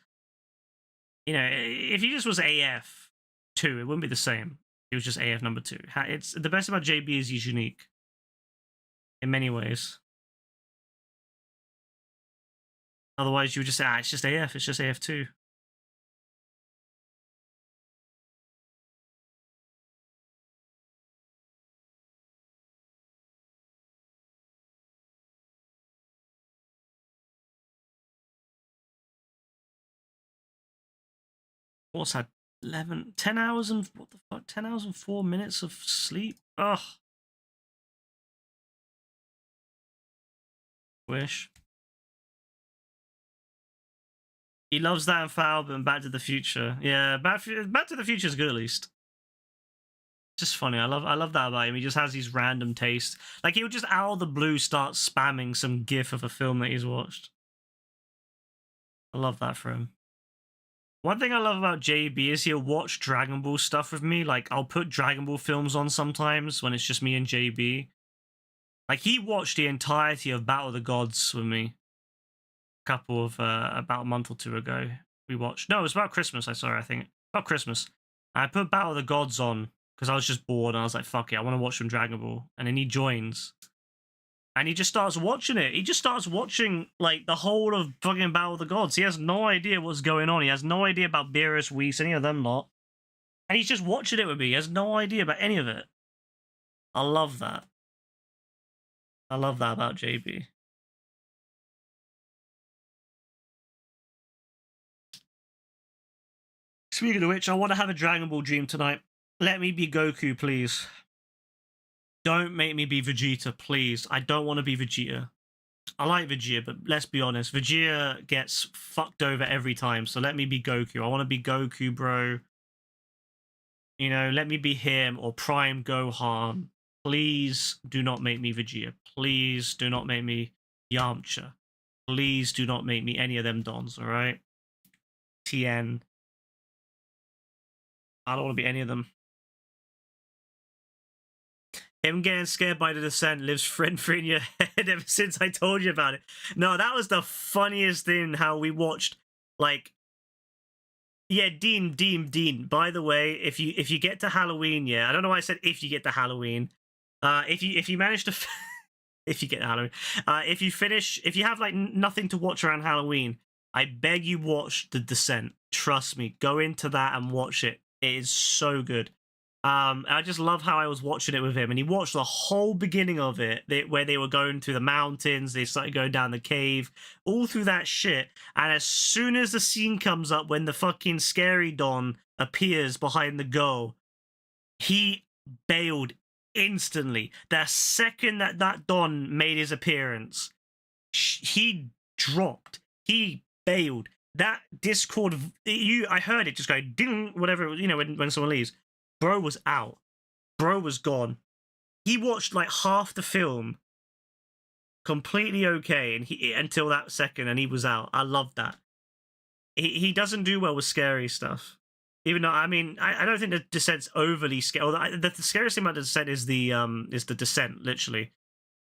you know, if he just was AF 2, it wouldn't be the same. He was just AF number 2. It's the best about JB is he's unique in many ways. Otherwise, you would just say, it's just AF. It's just AF2. What's that? 10 hours and what the fuck? 10 hours and 4 minutes of sleep? Ugh. Wish. He loves that and Fat Albert and Back to the Future. Yeah, Back to the Future is good at least. Just funny. I love that about him. He just has these random tastes. Like he'll just out of the blue start spamming some gif of a film that he's watched. I love that for him. One thing I love about JB is he'll watch Dragon Ball stuff with me. Like I'll put Dragon Ball films on sometimes when it's just me and JB. Like he watched the entirety of Battle of the Gods with me. A couple of about a month or two ago. We watched. No, it was about Christmas. I think about Christmas. I put Battle of the Gods on because I was just bored and I was like, fuck it, I want to watch some Dragon Ball. And then he joins. And he just starts watching it. He just starts watching, like, the whole of fucking Battle of the Gods. He has no idea what's going on. He has no idea about Beerus, Whis, any of them lot. And he's just watching it with me. He has no idea about any of it. I love that. I love that about JB. Speaking of which, I want to have a Dragon Ball dream tonight. Let me be Goku, please. Don't make me be Vegeta, please. I don't want to be Vegeta. I like Vegeta, but let's be honest. Vegeta gets fucked over every time, so let me be Goku. I want to be Goku, bro. You know, let me be him or Prime Gohan. Please do not make me Vegeta. Please do not make me Yamcha. Please do not make me any of them dons, alright? Tien. I don't want to be any of them. Him getting scared by the descent lives rent-free in your head ever since I told you about it. No, that was the funniest thing, how we watched, like... Yeah, Dean. By the way, if you get to Halloween, yeah, I don't know why I said if you get to Halloween. If you manage to... if you get to Halloween. If you finish... If you have, like, nothing to watch around Halloween, I beg you watch The Descent. Trust me. Go into that and watch it. It is so good. I just love how I was watching it with him, and he watched the whole beginning of it, where they were going through the mountains, they started going down the cave, all through that shit, and as soon as the scene comes up when the fucking scary Don appears behind the girl, he bailed instantly. The second that Don made his appearance, he dropped. He bailed. That Discord, I heard it just go ding, whatever, you know, when someone leaves. Bro was out. Bro was gone. He watched like half the film completely okay, and until that second, and he was out. I love that. He doesn't do well with scary stuff. Even though, I mean, I don't think the Descent's overly scary. The scariest thing about the Descent is the Descent, literally.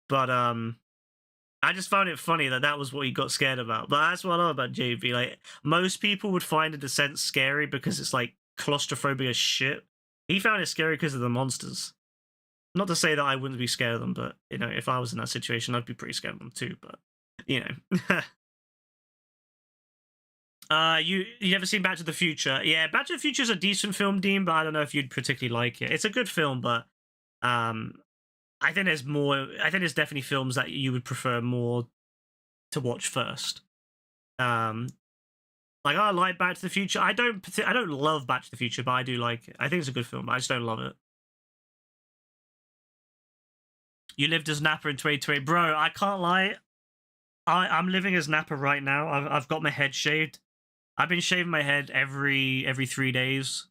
But I just found it funny that was what he got scared about. But that's what I love about JV. Like, most people would find the Descent scary because it's like claustrophobic as shit. He found it scary because of the monsters. Not to say that I wouldn't be scared of them, but, you know, if I was in that situation, I'd be pretty scared of them too, but, you know. You ever seen Back to the Future? Yeah, Back to the Future is a decent film, Dean, but I don't know if you'd particularly like it. It's a good film, but I think there's definitely films that you would prefer more to watch first. Like, I like Back to the Future. I don't love Back to the Future, but I do like it. I think it's a good film, but I just don't love it. You lived as Nappa in 2020. Bro, I can't lie. I'm living as Nappa right now. I've got my head shaved. I've been shaving my head every 3 days.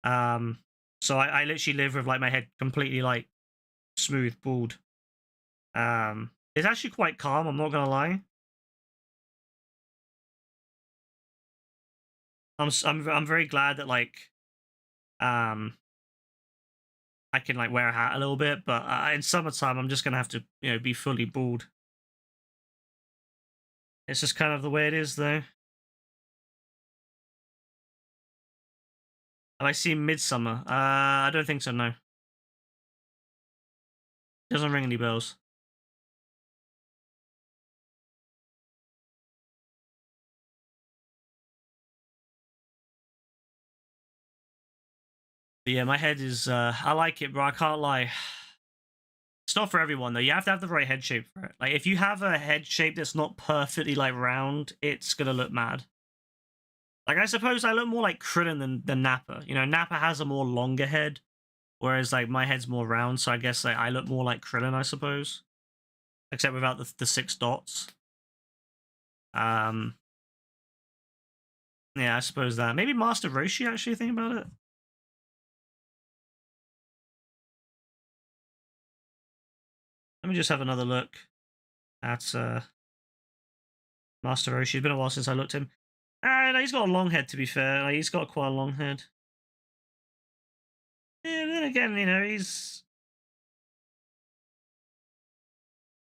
So I literally live with, like, my head completely, like, smooth, bald. It's actually quite calm, I'm not gonna lie. I'm very glad that, like, I can, like, wear a hat a little bit, but in summertime I'm just gonna have to, you know, be fully bald. It's just kind of the way it is, though. Have I seen Midsummer? I don't think so, no. Doesn't ring any bells. But yeah, my head is, I like it, bro. I can't lie. It's not for everyone, though. You have to have the right head shape for it. Like, if you have a head shape that's not perfectly, like, round, it's gonna look mad. Like, I suppose I look more like Krillin than Nappa. You know, Nappa has a more longer head, whereas, like, my head's more round, so I guess, like, I look more like Krillin, I suppose. Except without the 6 dots. Yeah, I suppose that. Maybe Master Roshi, actually, think about it. Let me just have another look at Master Roshi. It's been a while since I looked at him. No, he's got a long head, to be fair. Like, he's got quite a long head. Yeah, but then again, you know, he's...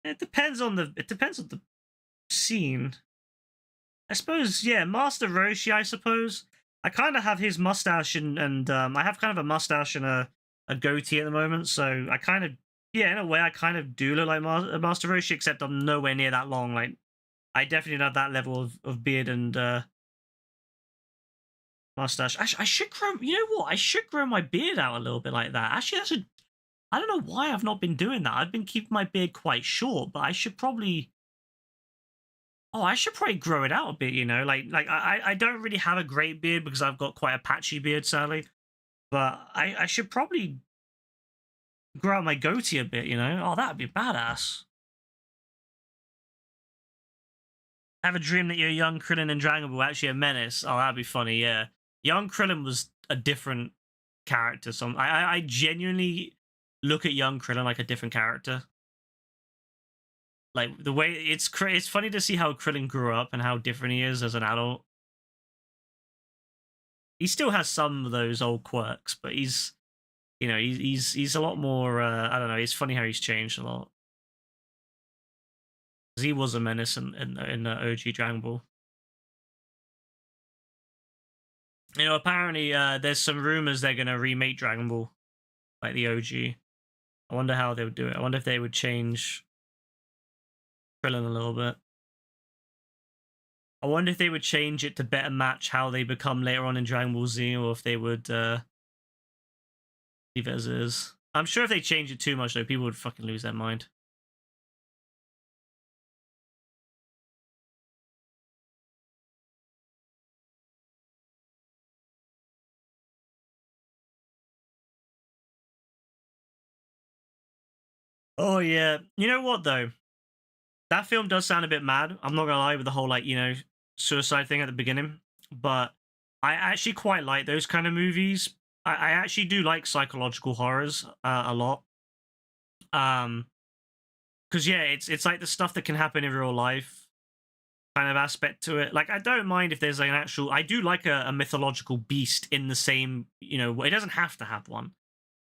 It depends on the scene. I suppose, yeah, Master Roshi, I suppose. I kind of have his mustache and I have kind of a mustache and a goatee at the moment, so I kind of, yeah, in a way, I kind of do look like Master Roshi, except I'm nowhere near that long. Like, I definitely don't have that level of beard and mustache. Actually, I should grow, you know what? I should grow my beard out a little bit like that. Actually, I don't know why I've not been doing that. I've been keeping my beard quite short, but I should probably... Oh, I should probably grow it out a bit, you know? Like I don't really have a great beard because I've got quite a patchy beard, sadly. But I should probably grow out my goatee a bit, you know? Oh, that'd be badass. Have a dream that you're young Krillin and Dragon Ball, actually a menace. Oh, that'd be funny, yeah. Young Krillin was a different character. So I genuinely look at young Krillin like a different character. Like, the way it's funny to see how Krillin grew up and how different he is as an adult. He still has some of those old quirks, but he's, you know, he's a lot more. I don't know. It's funny how he's changed a lot. Because he was a menace in the OG Dragon Ball. You know, apparently there's some rumors they're gonna remake Dragon Ball, like the OG. I wonder how they would do it. I wonder if they would change Krillin a little bit. I wonder if they would change it to better match how they become later on in Dragon Ball Z, or if they would leave it as is. I'm sure if they change it too much, though, people would fucking lose their mind. Oh, yeah. You know what, though? That film does sound a bit mad. I'm not gonna lie, with the whole, like, you know, suicide thing at the beginning. But I actually quite like those kind of movies. I actually do like psychological horrors a lot. Because, yeah, it's like the stuff that can happen in real life kind of aspect to it. Like, I don't mind if there's like an actual... I do like a mythological beast in the same, you know... It doesn't have to have one.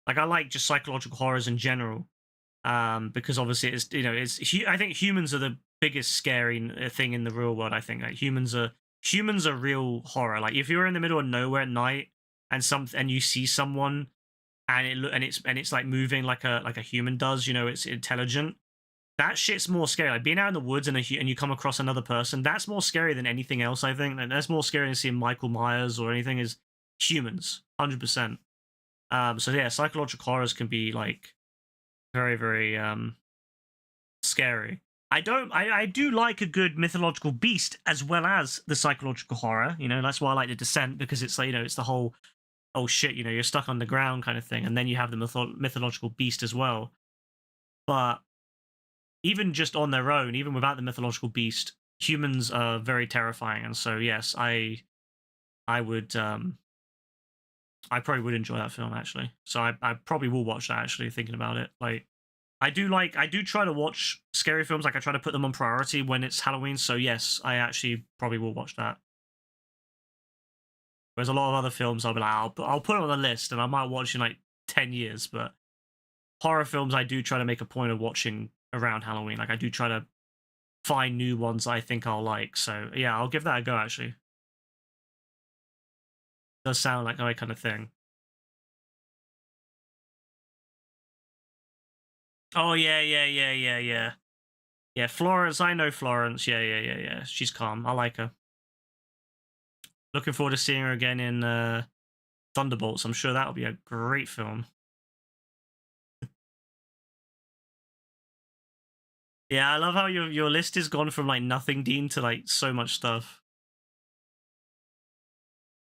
Like, I like just psychological horrors in general. Because obviously it's, you know, I think humans are the biggest scary thing in the real world. I think like humans are real horror. Like, if you're in the middle of nowhere at night and you see someone and it's like moving like a human does, you know, it's intelligent. That shit's more scary. Like, being out in the woods and you come across another person, that's more scary than anything else, I think. And that's more scary than seeing Michael Myers or anything, is humans, 100%. So yeah, psychological horrors can be like very, very scary. I do like a good mythological beast as well as the psychological horror. You know, that's why I like The Descent, because it's like, you know, it's the whole, oh shit, you know, you're stuck on the ground kind of thing, and then you have the mythological beast as well. But even just on their own, even without the mythological beast, humans are very terrifying. And so yes, I would I probably would enjoy that film, actually. So I probably will watch that, actually, thinking about it. Like, I do try to watch scary films. Like, I try to put them on priority when it's Halloween. So yes, I actually probably will watch that. Whereas a lot of other films, I'll be like, I'll put it on the list and I might watch in like 10 years. But horror films, I do try to make a point of watching around Halloween. Like, I do try to find new ones I think I'll like. So yeah, I'll give that a go, actually. It does sound like my kind of thing. Oh yeah. Yeah, Florence, I know Florence. Yeah. She's calm. I like her. Looking forward to seeing her again in Thunderbolts. I'm sure that'll be a great film. Yeah, I love how your list has gone from like nothing, Dean, to like so much stuff.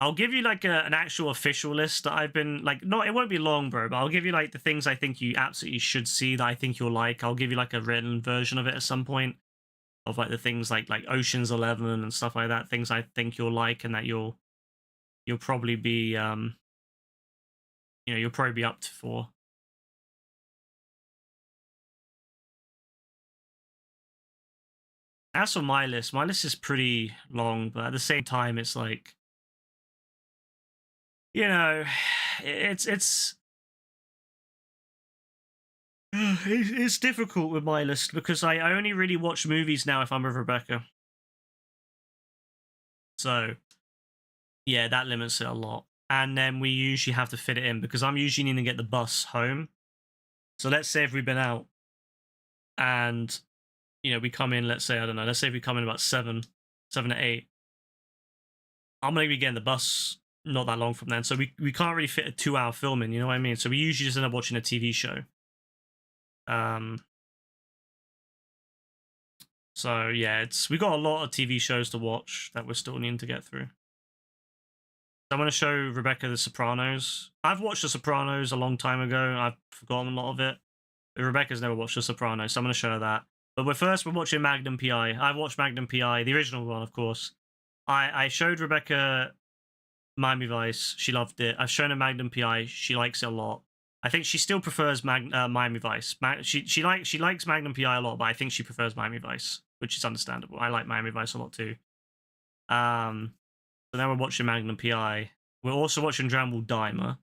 I'll give you like an actual official list that I've been like, no, it won't be long, bro, but I'll give you like the things I think you absolutely should see that I think you'll like. I'll give you like a written version of it at some point, of like the things like Ocean's 11 and stuff like that, things I think you'll like and that you'll probably be you know, you'll probably be up for. As for my list is pretty long, but at the same time, it's like, you know, it's it's difficult with my list because I only really watch movies now if I'm with Rebecca. So yeah, that limits it a lot. And then we usually have to fit it in because I'm usually needing to get the bus home. So let's say if we've been out and, you know, we come in, let's say, I don't know, let's say if we come in about 7 to 8, I'm going to be getting the bus not that long from then. So we can't really fit a 2-hour film in, you know what I mean? So we usually just end up watching a TV show. So yeah, we got a lot of TV shows to watch that we're still needing to get through. I'm going to show Rebecca The Sopranos. I've watched The Sopranos a long time ago. I've forgotten a lot of it. But Rebecca's never watched The Sopranos, so I'm going to show her that. But we're watching Magnum PI. I've watched Magnum PI, the original one, of course. I showed Rebecca Miami Vice. She loved it. I've shown her Magnum PI. She likes it a lot. I think she still prefers Miami Vice. She likes Magnum PI a lot, but I think she prefers Miami Vice, which is understandable. I like Miami Vice a lot too. So now we're watching Magnum PI. We're also watching Dragon Ball Daima.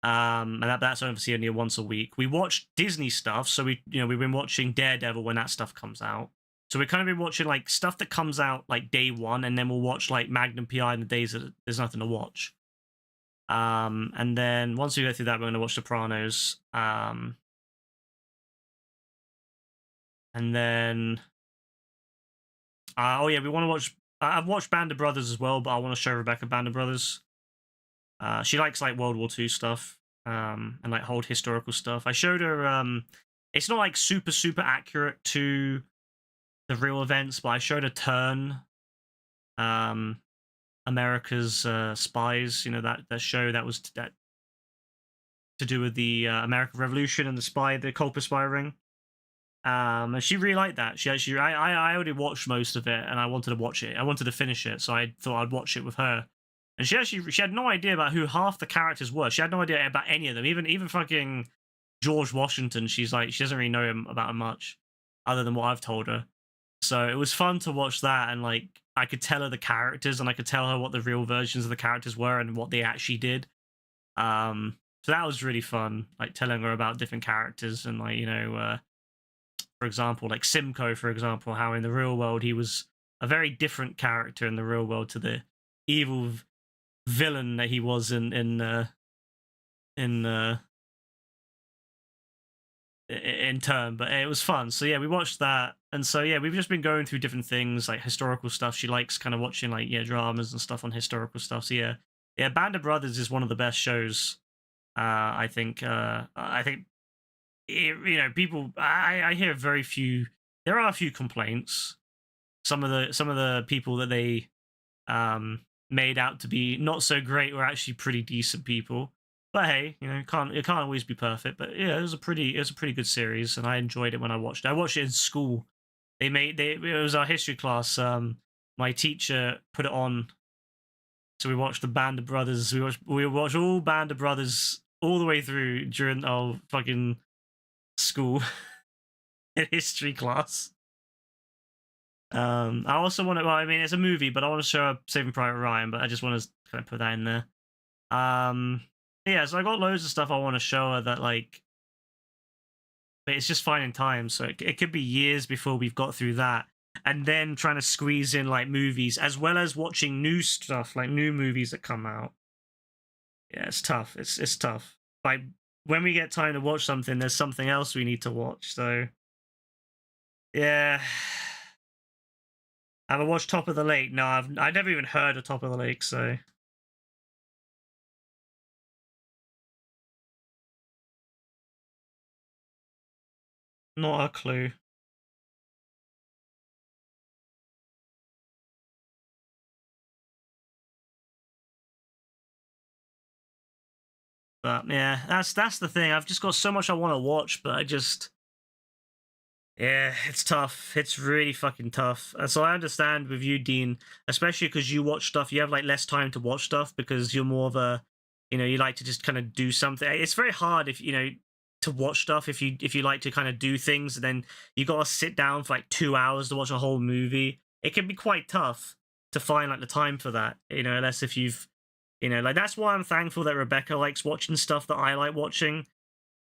And that's obviously only once a week. We watch Disney stuff, so we've been watching Daredevil when that stuff comes out. So we've kind of been watching like stuff that comes out like day one, and then we'll watch like Magnum PI in the days that there's nothing to watch. And then once we go through that, we're going to watch Sopranos. And then, oh yeah, we want to watch. I've watched Band of Brothers as well, but I want to show Rebecca Band of Brothers. She likes like World War II stuff, and like old historical stuff. I showed her. It's not like super accurate to the real events, but I showed her Turn, America's Spies. You know, that show that was that to do with the American Revolution and the Culper Spy ring. And she really liked that. She actually, I already watched most of it, and I wanted to watch it. I wanted to finish it, so I thought I'd watch it with her. And she had no idea about who half the characters were. She had no idea about any of them. Even fucking George Washington. She's like, she doesn't really know about him much, other than what I've told her. So it was fun to watch that, and like I could tell her the characters, and I could tell her what the real versions of the characters were and what they actually did. So that was really fun, like telling her about different characters and like for example, like Simcoe, for example, how in the real world he was a very different character in the real world to the evil villain that he was in Turn. But it was fun. So yeah, we watched that, and so yeah, we've just been going through different things like historical stuff. She likes kind of watching like dramas and stuff on historical stuff. So yeah, Band of Brothers is one of the best shows. I think people. I hear very few. There are a few complaints. Some of the people that they made out to be not so great were actually pretty decent people. But hey, it can't always be perfect. But yeah, it was a pretty good series, and I enjoyed it when I watched it. I watched it in school. It was our history class. My teacher put it on, so we watched the Band of Brothers. We watched all Band of Brothers all the way through during our fucking school history class. I also want to. Well, I mean, it's a movie, but I want to show up Saving Private Ryan. But I just want to kind of put that in there. Yeah, so I got loads of stuff I want to show her that like, but it's just finding time. So it could be years before we've got through that, and then trying to squeeze in like movies as well as watching new stuff, like new movies that come out. Yeah, it's tough. It's tough. Like when we get time to watch something, there's something else we need to watch. So yeah. Have I watched Top of the Lake? No, I've never even heard of Top of the Lake, so. Not a clue. But yeah, that's the thing. I've just got so much I want to watch, but yeah, it's tough. It's really fucking tough. And so I understand with you, Dean, especially because you watch stuff, you have like less time to watch stuff because you're more of a, you like to just kind of do something. It's very hard if, to watch stuff if you like to kind of do things, and then you got to sit down for like 2 hours to watch a whole movie. It can be quite tough to find like the time for that, you know, unless if you've, you know, like that's why I'm thankful that Rebecca likes watching stuff that I like watching,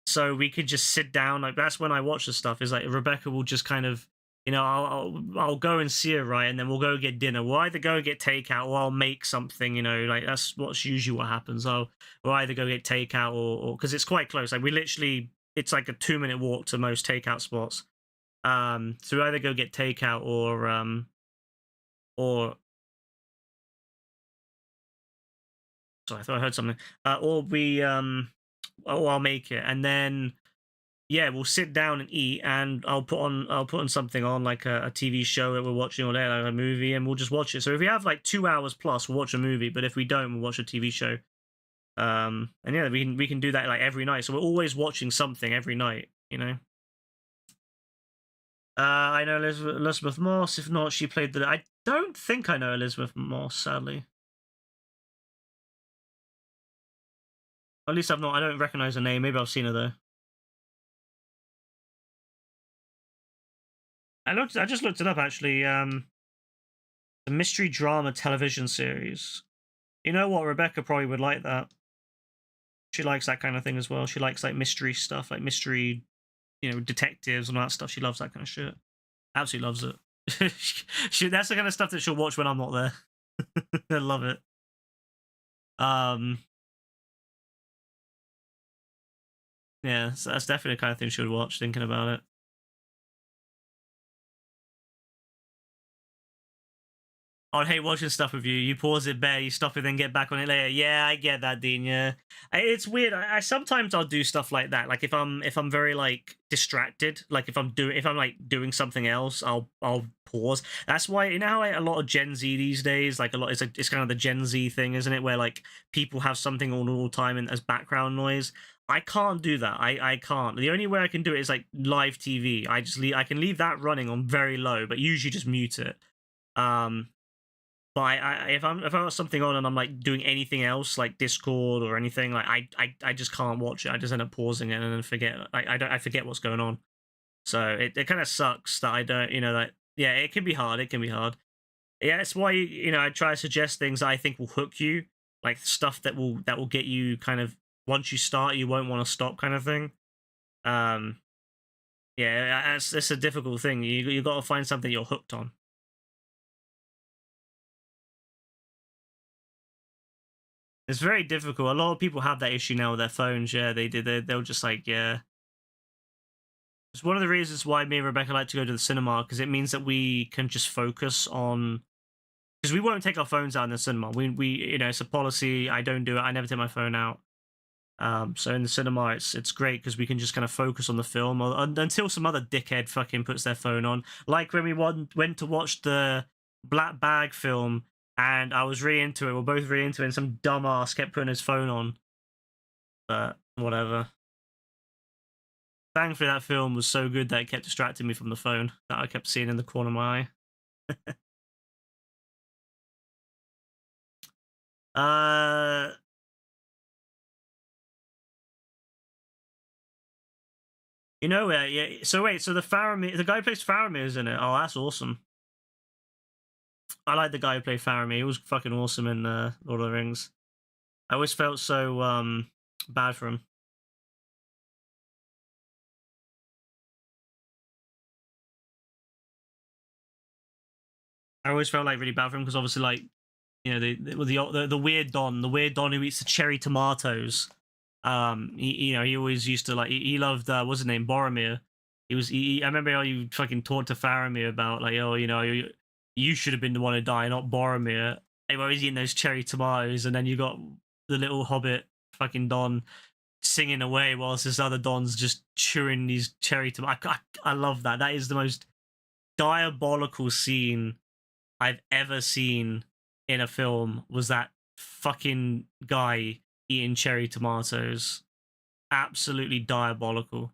so we could just sit down. Like that's when I watch the stuff, is like Rebecca will just kind of, you know, I'll go and see her, right, and then we'll go get dinner. We'll either go get takeout or I'll make something, you know, like that's what's usually what happens. We'll either go get takeout or because it's quite close. Like we literally, it's like a 2-minute walk to most takeout spots. So we either go get takeout or sorry, I thought I heard something. Or I'll make it, and then yeah, we'll sit down and eat, and I'll put on something on like a TV show that we're watching, or like a movie, and we'll just watch it. So if we have like 2 hours plus, we'll watch a movie. But if we don't, we'll watch a TV show. And yeah, we can do that like every night. So we're always watching something every night, you know. I know Elizabeth Moss. If not, she played the. I don't think I know Elizabeth Moss, sadly. At least I don't recognize her name. Maybe I've seen her though. I just looked it up actually. The mystery drama television series. You know what? Rebecca probably would like that. She likes that kind of thing as well. She likes like mystery stuff, like mystery, you know, detectives and all that stuff. She loves that kind of shit. Absolutely loves it. That's the kind of stuff that she'll watch when I'm not there. I love it. Yeah, so that's definitely the kind of thing she would watch, thinking about it. I'd hate watching stuff with you. You pause it bare, you stop it, then get back on it later. Yeah, I get that, Dean. Yeah, it's weird. I sometimes I'll do stuff like that. Like if I'm very like distracted, like if I'm like doing something else, I'll pause. That's why, you know how like, a lot of Gen Z these days, like it's kind of the Gen Z thing, isn't it? Where like people have something all the time and as background noise. I can't do that. I can't. The only way I can do it is like live TV. I can leave that running on very low, but usually just mute it. But if I've got something on and I'm like doing anything else, like Discord or anything, like I just can't watch it. I just end up pausing it and then forget. I forget what's going on. So it kind of sucks that I don't, you know, that yeah, it can be hard. It can be hard. Yeah, it's why you know I try to suggest things that I think will hook you, like stuff that will get you kind of once you start, you won't want to stop, kind of thing. Yeah, it's a difficult thing. You got to find something you're hooked on. It's very difficult. A lot of people have that issue now with their phones. Yeah, they did. They'll just like, yeah. It's one of the reasons why me and Rebecca like to go to the cinema, because it means that we can just focus on. Because we won't take our phones out in the cinema. We you know, it's a policy. I don't do it. I never take my phone out. So in the cinema, it's great because we can just kind of focus on the film until some other dickhead fucking puts their phone on. Like when we went to watch the Black Bag film. And I was really into it. We're both really into it. And some dumbass kept putting his phone on. But whatever. Thankfully, that film was so good that it kept distracting me from the phone that I kept seeing in the corner of my eye. You know, yeah. So wait, so the guy who plays Faramir is in it. Oh, that's awesome. I like the guy who played Faramir. He was fucking awesome in Lord of the Rings. I always felt so bad for him. I always felt like really bad for him because obviously, like, you know, the weird Don, who eats the cherry tomatoes. He always used to like he loved what's his name, Boromir. I remember how you fucking talked to Faramir about like, oh, you know, you should have been the one to die, not Boromir. Anyway, he's eating those cherry tomatoes, and then you got the little hobbit fucking Don singing away whilst this other Don's just chewing these cherry tomatoes. I love that. That is the most diabolical scene I've ever seen in a film, was that fucking guy eating cherry tomatoes. Absolutely diabolical.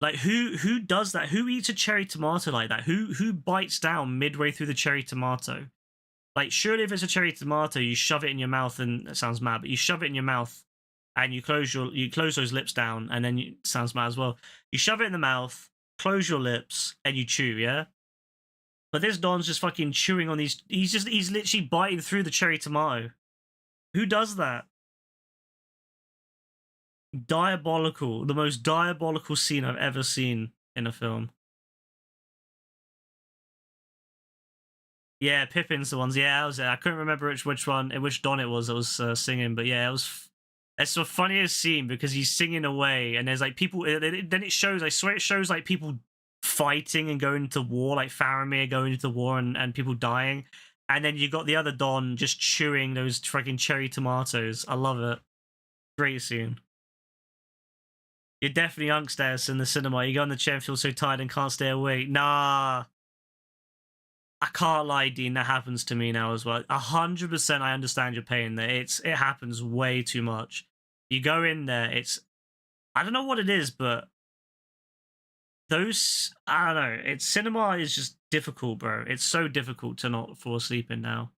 Like who does that? Who eats a cherry tomato like that? Who bites down midway through the cherry tomato? Like surely if it's a cherry tomato, you shove it in your mouth, and that sounds mad, but you shove it in your mouth and you close those lips down, and then sounds mad as well. You shove it in the mouth, close your lips, and you chew, yeah? But this Don's just fucking chewing on these. He's literally biting through the cherry tomato. Who does that? Diabolical. The most diabolical scene I've ever seen in a film. Yeah, Pippin's the ones. Yeah, that was it. I couldn't remember which Don it was that was singing, but yeah, it was. It's the funniest scene because he's singing away, and there's like people. Then it shows. I swear, it shows like people fighting and going to war, like Faramir going into war and people dying, and then you got the other Don just chewing those fucking cherry tomatoes. I love it. Great scene. You're definitely youngsters in the cinema. You go on the chair and feel so tired and can't stay awake. Nah. I can't lie, Dean. That happens to me now as well. 100% I understand your pain there. It happens way too much. You go in there, I don't know what it is, but those, I don't know. Cinema is just difficult, bro. It's so difficult to not fall asleep in now.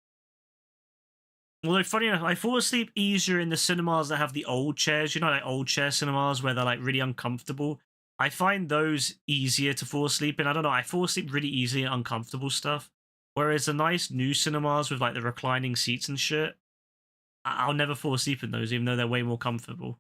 Although, funny enough, I fall asleep easier in the cinemas that have the old chairs. You know, like old chair cinemas where they're like really uncomfortable. I find those easier to fall asleep in. I don't know. I fall asleep really easily in uncomfortable stuff. Whereas the nice new cinemas with like the reclining seats and shit, I'll never fall asleep in those, even though they're way more comfortable.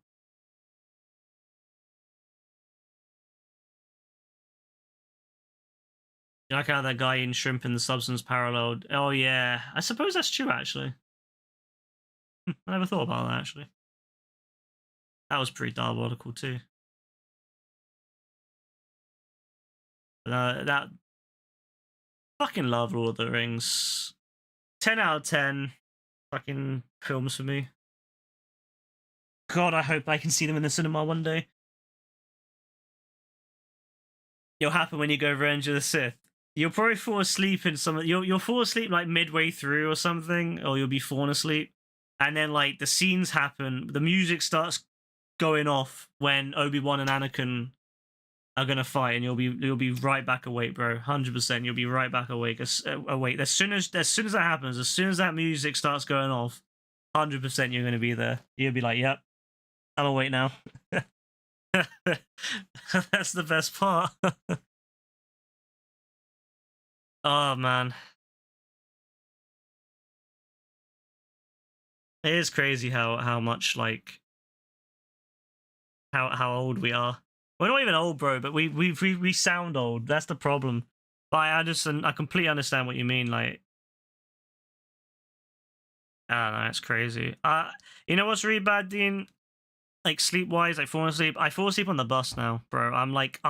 You like how that guy in Shrimp and the Substance paralleled? Oh yeah, I suppose that's true actually. I never thought about that actually. That was pretty diabolical too. That fucking love Lord of the Rings. 10 out of 10 fucking films for me. God, I hope I can see them in the cinema one day. It'll happen when you go Revenge of the Sith. You'll probably fall asleep in some. You'll fall asleep like midway through or something, or you'll be falling asleep, and then like the scenes happen. The music starts going off when Obi-Wan and Anakin are gonna fight, and you'll be right back awake, bro. 100%. You'll be right back awake. Awake. As soon as that happens, as soon as that music starts going off, 100% you're gonna be there. You'll be like, "Yep, I'm awake now." That's the best part. Oh man, it is crazy how much like how old we are. We're not even old, bro, but we sound old. That's the problem. But I completely understand what you mean. Like, I don't know, it's crazy. You know what's really bad, Dean? Like sleep wise, like falling asleep. I fall asleep on the bus now, bro. I'm like,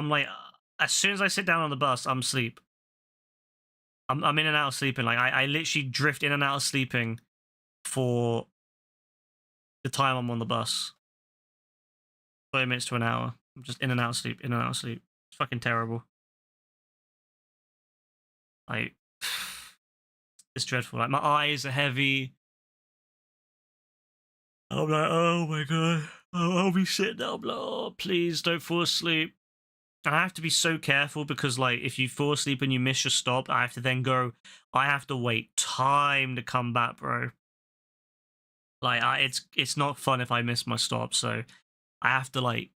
as soon as I sit down on the bus, I'm asleep. I'm in and out of sleeping. Like I literally drift in and out of sleeping for the time I'm on the bus. 30 minutes to an hour. I'm just in and out of sleep, in and out of sleep. It's fucking terrible. Like, it's dreadful. Like, my eyes are heavy. I'm like, oh my god. I'll be sitting there. I'm like, oh, please don't fall asleep. And I have to be so careful because, like, if you fall asleep and you miss your stop, I have to then go. I have to wait time to come back, bro. Like, it's not fun if I miss my stop. So I have to like.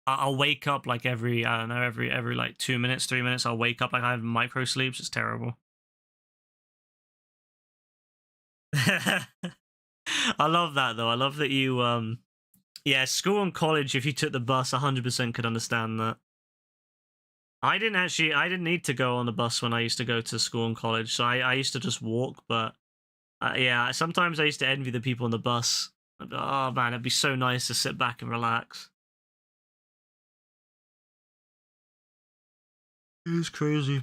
I'll wake up like every, I don't know, every like 2 minutes, 3 minutes. I'll wake up like I have micro sleeps. It's terrible. I love that though. I love that you yeah, school and college, if you took the bus, 100% could understand that. I didn't need to go on the bus when I used to go to school and college, so I used to just walk, but yeah, sometimes I used to envy the people on the bus. I'd be, oh man, it'd be so nice to sit back and relax. It was crazy.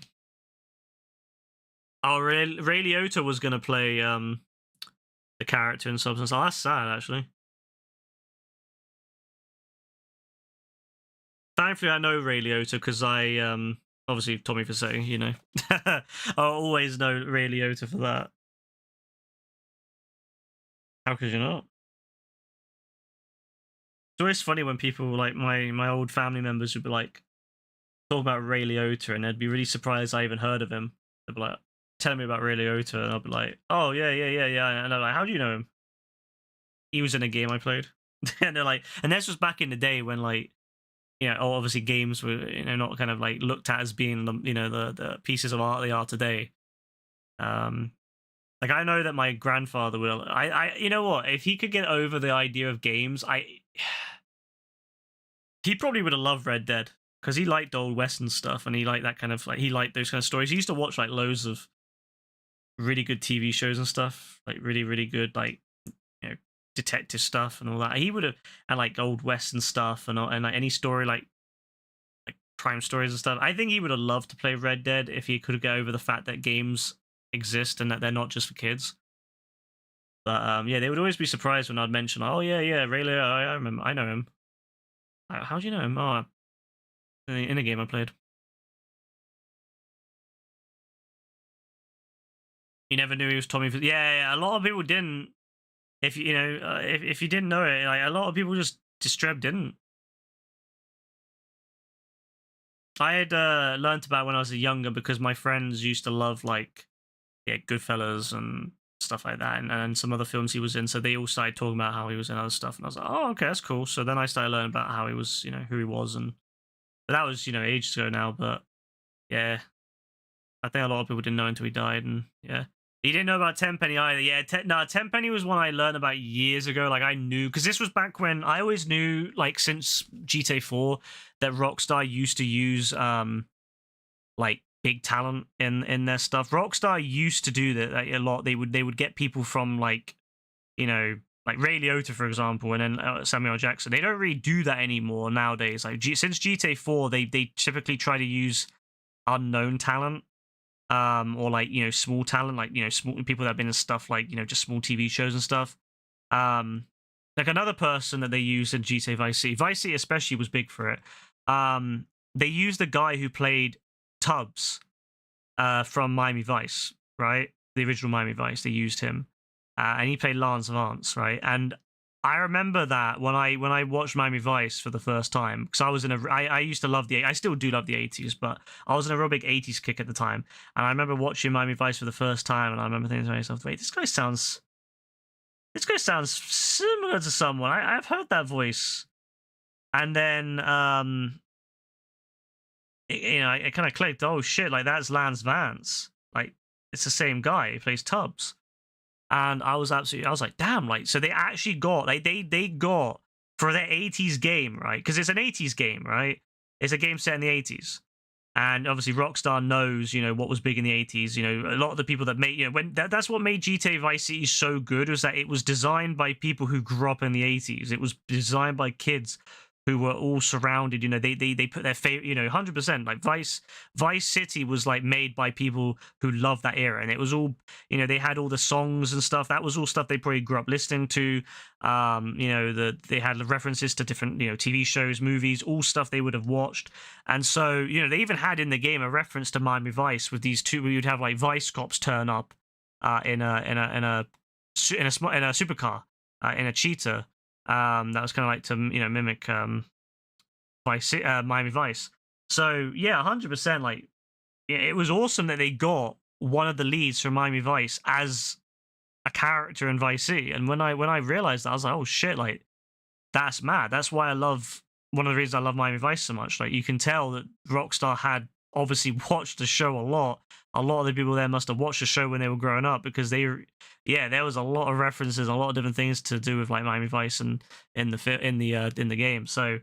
Oh, Ray Liotta was gonna play the character in Substance. Oh, that's sad, actually. Thankfully, I know Ray Liotta because I obviously Tommy for saying, you know, I always know Ray Liotta for that. How could you not? It's always funny when people like my old family members would be like talk about Ray Liotta, and they'd be really surprised I even heard of him. They'd be like, "Tell me about Ray Liotta," and I'll be like, "Oh yeah," and they're like, "How do you know him?" He was in a game I played. And they're like, and this was back in the day when like, obviously games were, not kind of like looked at as being the, the pieces of art they are today. Like I know that my grandfather will. You know what? If he could get over the idea of games, he probably would have loved Red Dead because he liked old Western stuff and he liked that kind of like he liked those kind of stories. He used to watch like loads of really good TV shows and stuff, like really really good like detective stuff and all that. He would have, and like old Western stuff and like any story like crime stories and stuff. I think he would have loved to play Red Dead if he could get over the fact that games exist and that they're not just for kids. But yeah, they would always be surprised when I'd mention, oh yeah, Ray Liotta, I remember, I know him. How do you know him? Oh, in a game I played. You never knew he was Tommy. Yeah, a lot of people didn't. If if you didn't know it, like a lot of people just straight didn't. I had learned about when I was younger because my friends used to love like Goodfellas and stuff like that, and some other films he was in. So they all started talking about how he was in other stuff, and I was like, oh, okay, that's cool. So then I started learning about how he was, who he was, but that was ages ago now. But yeah, I think a lot of people didn't know until he died, and yeah. He didn't know about Tenpenny either. Yeah, Tenpenny was one I learned about years ago. Like I knew, because this was back when I always knew, like since GTA 4, that Rockstar used to use like big talent in their stuff. Rockstar used to do that a lot. They would get people from like like Ray Liotta, for example, and then Samuel Jackson. They don't really do that anymore nowadays. Like since GTA 4, they typically try to use unknown talent. Or like small talent, like small people that have been in stuff like just small TV shows and stuff. Like another person that they used in GTA Vice City especially was big for it. They used the guy who played Tubbs from Miami Vice, right? The original Miami Vice. They used him, and he played Lance Vance, right? And I remember that when I watched Miami Vice for the first time, because I was I used to love I still do love the 80s, but I was in a real big 80s kick at the time, and I remember watching Miami Vice for the first time, and I remember thinking to myself, wait, this guy sounds similar to someone. I've heard that voice, and then it kind of clicked. Oh shit, like that's Lance Vance, like it's the same guy. He plays Tubbs. And I was like, damn, like, so they actually got, like, they got, for their 80s game, right? Because it's an 80s game, right? It's a game set in the 80s. And obviously Rockstar knows, what was big in the 80s. A lot of the people that made, that's what made GTA Vice City so good, was that it was designed by people who grew up in the 80s. It was designed by kids who were all surrounded, they put their favorite, 100%, like Vice City was like made by people who loved that era, and it was all, they had all the songs and stuff. That was all stuff they probably grew up listening to. They had references to different, TV shows, movies, all stuff they would have watched. And so, they even had in the game a reference to Miami Vice with these two, where you'd have like Vice cops turn up in a supercar, in a cheetah. That was kind of like to mimic Miami Vice. So yeah, 100%. Like, it was awesome that they got one of the leads from Miami Vice as a character in Vice City. And when I realized that, I was like, oh shit, like that's mad. That's why one of the reasons I love Miami Vice so much. Like, you can tell that Rockstar had obviously watched the show a lot. A lot of the people there must have watched the show when they were growing up, because there was a lot of references, a lot of different things to do with like Miami Vice and in the game. So,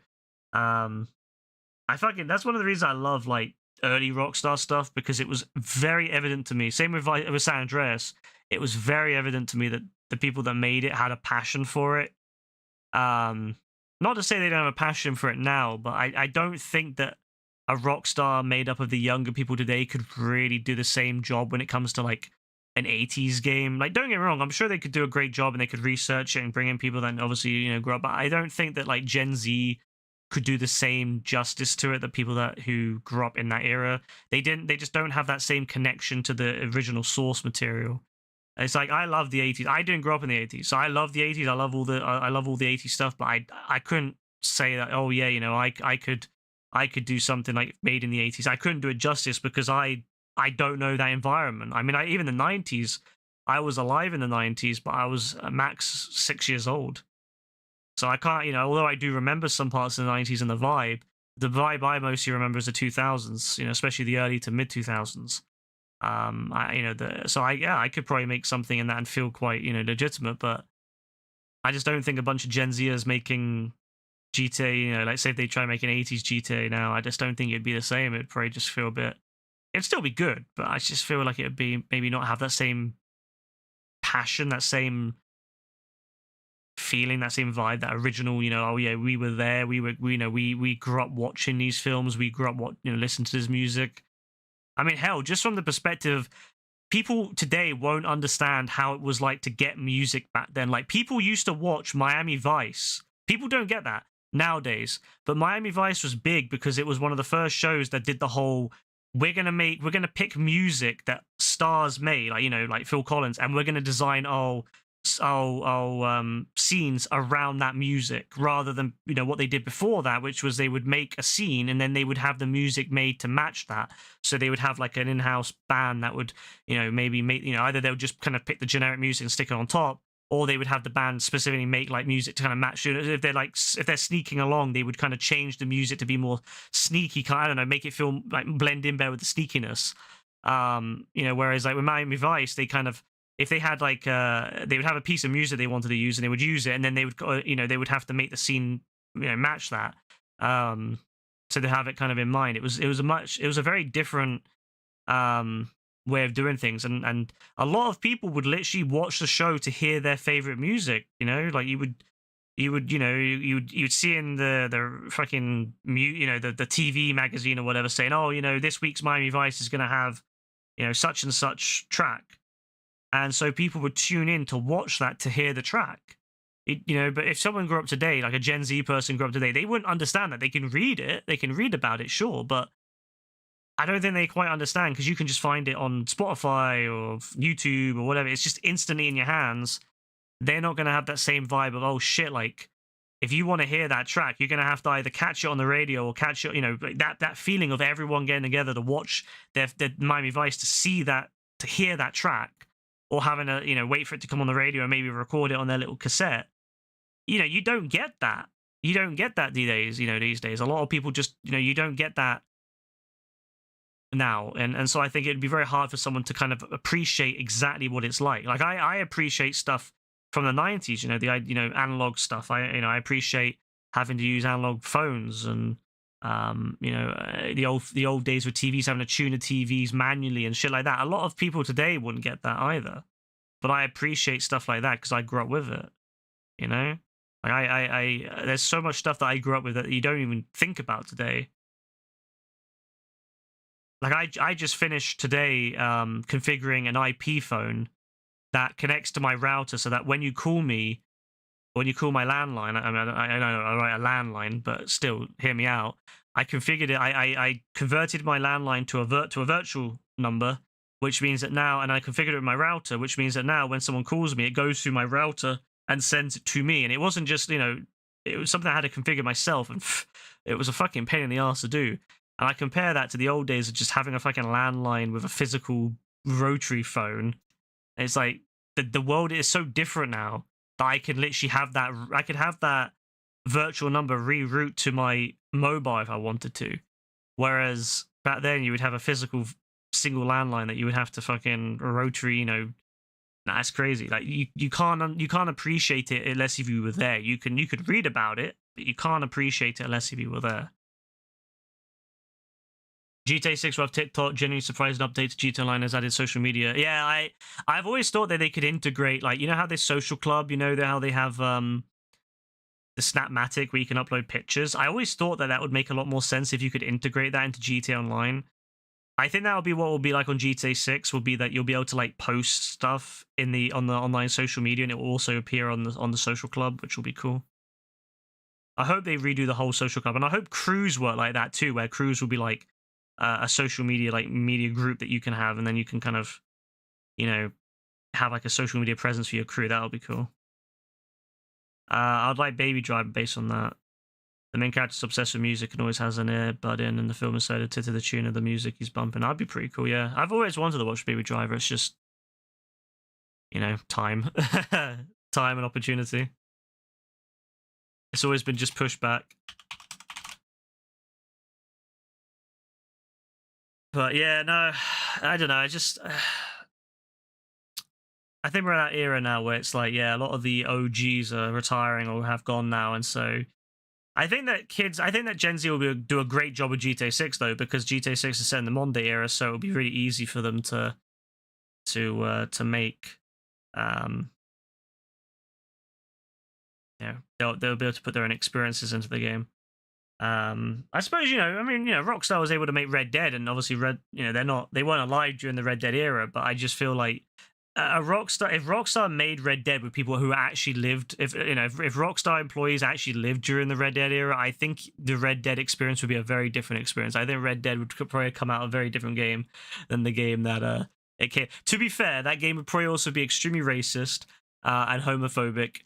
that's one of the reasons I love like early Rockstar stuff, because it was very evident to me. Same with San Andreas. It was very evident to me that the people that made it had a passion for it. Not to say they don't have a passion for it now, but I don't think that a Rockstar made up of the younger people today could really do the same job when it comes to like an 80s game. Like, don't get me wrong, I'm sure they could do a great job and they could research it and bring in people that obviously grow up, but I don't think that like Gen Z could do the same justice to it that people who grew up in that era. They just don't have that same connection to the original source material. It's like, I love the 80s. I didn't grow up in the 80s, so I love the 80s. I love all the 80s stuff, but I couldn't say that, oh yeah, I could do something like made in the 80s. I couldn't do it justice because I don't know that environment. I mean, even the 90s, I was alive in the 90s, but I was max 6 years old. So I can't, you know, although I do remember some parts of the 90s and the vibe I mostly remember is the 2000s, you know, especially the early to mid 2000s. You know, I could probably make something in that and feel quite, you know, legitimate, but I just don't think a bunch of Gen Zers making GTA, you know, like say if they try making 80s GTA now, I just don't think it'd be the same. It'd probably just feel a bit, it'd still be good, but I just feel like it would be maybe not have that same passion, that same feeling, that same vibe, that original, you know, oh yeah, we were there, we grew up watching these films, we grew up listening to this music. I mean, hell, just from the perspective, people today won't understand how it was like to get music back then. Like, people used to watch Miami Vice. People don't get that nowadays, but Miami Vice was big because it was one of the first shows that did the whole, we're gonna pick music that stars made, like, you know, like Phil Collins, and we're gonna design scenes around that music, rather than, you know, what they did before that, which was they would make a scene and then they would have the music made to match that. So they would have like an in-house band that would, you know, maybe make, you know, either they would just kind of pick the generic music and stick it on top, or they would have the band specifically make like music to kind of match. If they're sneaking along, they would kind of change the music to be more sneaky, I don't know, make it feel like blend in better with the sneakiness. You know, whereas like with Miami Vice, they kind of, if they had like they would have a piece of music they wanted to use and they would use it, and then they would, you know, they would have to make the scene, you know, match that. So to have it kind of in mind, it was a very different way of doing things, and a lot of people would literally watch the show to hear their favorite music. You know, like you would you'd see in the fucking you know, the TV magazine or whatever saying, oh, you know, this week's Miami Vice is gonna have, you know, such and such track. And so people would tune in to watch that to hear the track. You know, but if someone grew up today, like a Gen Z person grew up today, they wouldn't understand that. They can read it, they can read about it, sure, but I don't think they quite understand, because you can just find it on Spotify or YouTube or whatever. It's just instantly in your hands. They're not going to have that same vibe of, oh shit, like, if you want to hear that track, you're going to have to either catch it on the radio or catch it, you know, that feeling of everyone getting together to watch their Miami Vice, to see that, to hear that track, or having to, you know, wait for it to come on the radio and maybe record it on their little cassette. You know, you don't get that. You don't get that these days, you know, these days. A lot of people just, you know, you don't get that now. And so I think it'd be very hard for someone to kind of appreciate exactly what it's like. Like, I appreciate stuff from the 90s, you know, the analog stuff. I appreciate having to use analog phones, and you know, the old days with TVs, having to tune the TVs manually and shit like that. A lot of people today wouldn't get that either, but I appreciate stuff like that because I grew up with it. You know, like I there's so much stuff that I grew up with that you don't even think about today. Like, I just finished today configuring an IP phone that connects to my router, so that when you call me, when you call my landline, I mean, I know I write a landline, but still, hear me out. I configured it. I converted my landline to a virtual number, which means that now, and I configured it with my router, which means that now when someone calls me, it goes through my router and sends it to me. And it wasn't just, you know, it was something I had to configure myself, and it was a fucking pain in the ass to do. And I compare that to the old days of just having a fucking landline with a physical rotary phone. And it's like, the world is so different now that I could literally have that, I could have that virtual number reroute to my mobile if I wanted to. Whereas back then you would have a physical single landline that you would have to fucking rotary, you know. That's crazy. Like, you can't appreciate it unless if you were there. You could read about it, but you can't appreciate it unless if you were there. GTA 6 will have TikTok, genuinely surprising updates. GTA Online has added social media. Yeah, I've always thought that they could integrate, like, you know how this social club, you know, how they have the Snapmatic where you can upload pictures. I always thought that would make a lot more sense if you could integrate that into GTA Online. I think that will be what will be like on GTA 6, will be that you'll be able to like post stuff on the online social media, and it will also appear on the social club, which will be cool. I hope they redo the whole social club, and I hope crews work like that too, where crews will be like a social media, like, media group that you can have, and then you can kind of, you know, have like a social media presence for your crew. That'll be cool. I'd like Baby Driver based on that. The main character's obsessed with music and always has an earbud in, and the film is so edited to the tune of the music he's bumping. That'd be pretty cool, yeah. I've always wanted to watch Baby Driver. It's just, you know, time. Time and opportunity. It's always been just pushed back. But yeah, no, I don't know. I just, I think we're in that era now where it's like, yeah, a lot of the OGs are retiring or have gone now, and so I think that Gen Z will do a great job with GTA 6 though, because GTA 6 is set in the modern day era, so it'll be really easy for them to make. They'll be able to put their own experiences into the game. I suppose, Rockstar was able to make Red Dead, and obviously they weren't alive during the Red Dead era, but I just feel like if Rockstar made Red Dead with people who actually lived, if Rockstar employees actually lived during the Red Dead era, I think the Red Dead experience would be a very different experience. I think Red Dead would probably come out a very different game than the game that it came. To be fair, that game would probably also be extremely racist and homophobic.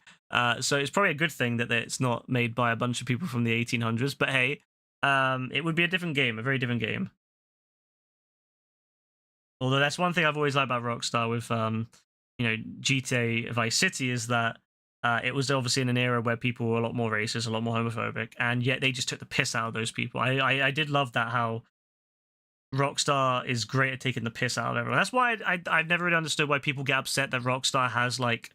So it's probably a good thing that it's not made by a bunch of people from the 1800s. But hey, it would be a different game, a very different game. Although that's one thing I've always liked about Rockstar with, GTA Vice City is that it was obviously in an era where people were a lot more racist, a lot more homophobic, and yet they just took the piss out of those people. I did love that, how Rockstar is great at taking the piss out of everyone. That's why I've never really understood why people get upset that Rockstar has like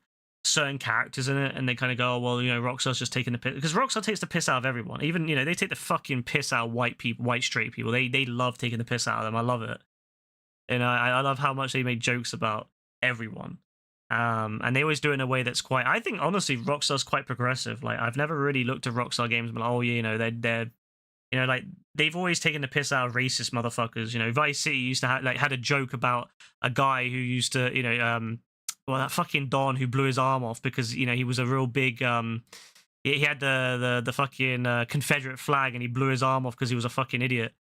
certain characters in it, and they kind of go, oh, well, Rockstar's just taking the piss, because Rockstar takes the piss out of everyone. Even they take the fucking piss out of white straight people. They love taking the piss out of them. I love it. And I love how much they make jokes about everyone. And they always do it in a way that's quite, I think, honestly, Rockstar's quite progressive. Like, I've never really looked at Rockstar games and been like, oh, they're like, they've always taken the piss out of racist motherfuckers. Vice City used to had a joke about a guy who used to, that fucking Don who blew his arm off because, he was a real big, he had the fucking Confederate flag, and he blew his arm off because he was a fucking idiot.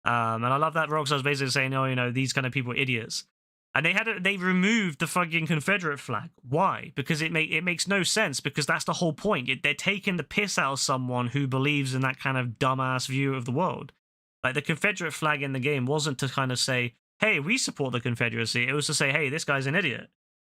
And I love that Rockstar's basically saying, oh, these kind of people are idiots. And they removed the fucking Confederate flag. Why? Because it makes no sense, because that's the whole point. They're taking the piss out of someone who believes in that kind of dumbass view of the world. Like, the Confederate flag in the game wasn't to kind of say, hey, we support the Confederacy. It was to say, hey, this guy's an idiot.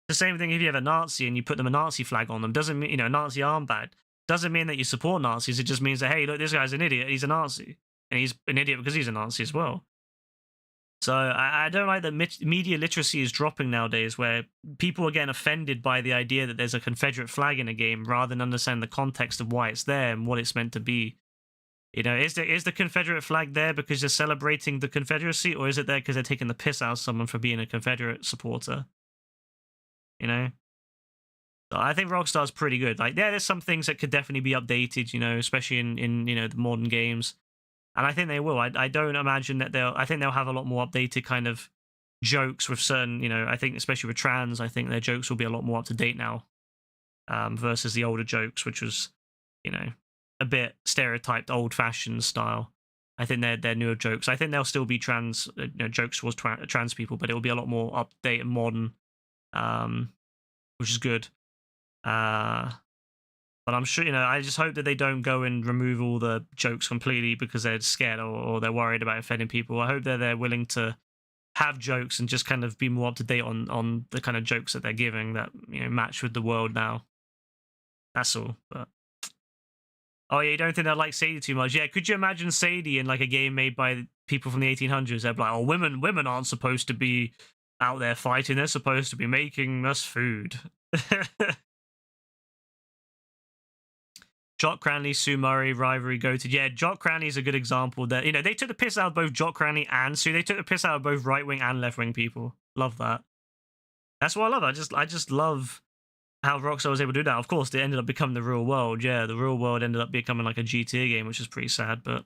The same thing if you have a Nazi and you put them a Nazi flag on them. Doesn't mean, Nazi armband. Doesn't mean that you support Nazis. It just means that, hey, look, this guy's an idiot. He's a Nazi. And he's an idiot because he's a Nazi as well. So I don't like that media literacy is dropping nowadays, where people are getting offended by the idea that there's a Confederate flag in a game rather than understand the context of why it's there and what it's meant to be. Is the Confederate flag there because they're celebrating the Confederacy, or is it there because they're taking the piss out of someone for being a Confederate supporter? So I think Rockstar's pretty good. Like, there's some things that could definitely be updated, especially in the modern games. And I think they will. I don't imagine that I think they'll have a lot more updated kind of jokes with certain, I think especially with trans, I think their jokes will be a lot more up to date now, versus the older jokes, which was, a bit stereotyped, old fashioned style. I think they're newer jokes. I think there'll still be trans jokes towards trans people, but it will be a lot more updated and modern, which is good. But I'm sure, I just hope that they don't go and remove all the jokes completely because they're scared or they're worried about offending people. I hope that they're willing to have jokes and just kind of be more up to date on the kind of jokes that they're giving that, match with the world now. That's all. But oh yeah, you don't think they like Sadie too much? Yeah, could you imagine Sadie in like a game made by people from the 1800s? They're like, oh, women aren't supposed to be out there fighting. They're supposed to be making us food. Jock Cranley, Sue Murray, rivalry goated. Yeah, Jock Cranley's a good example that, they took the piss out of both Jock Cranley and Sue. They took the piss out of both right-wing and left-wing people. Love that. That's what I love. I just love how Rockstar was able to do that. Of course, they ended up becoming the real world. Yeah, the real world ended up becoming like a GTA game, which is pretty sad, but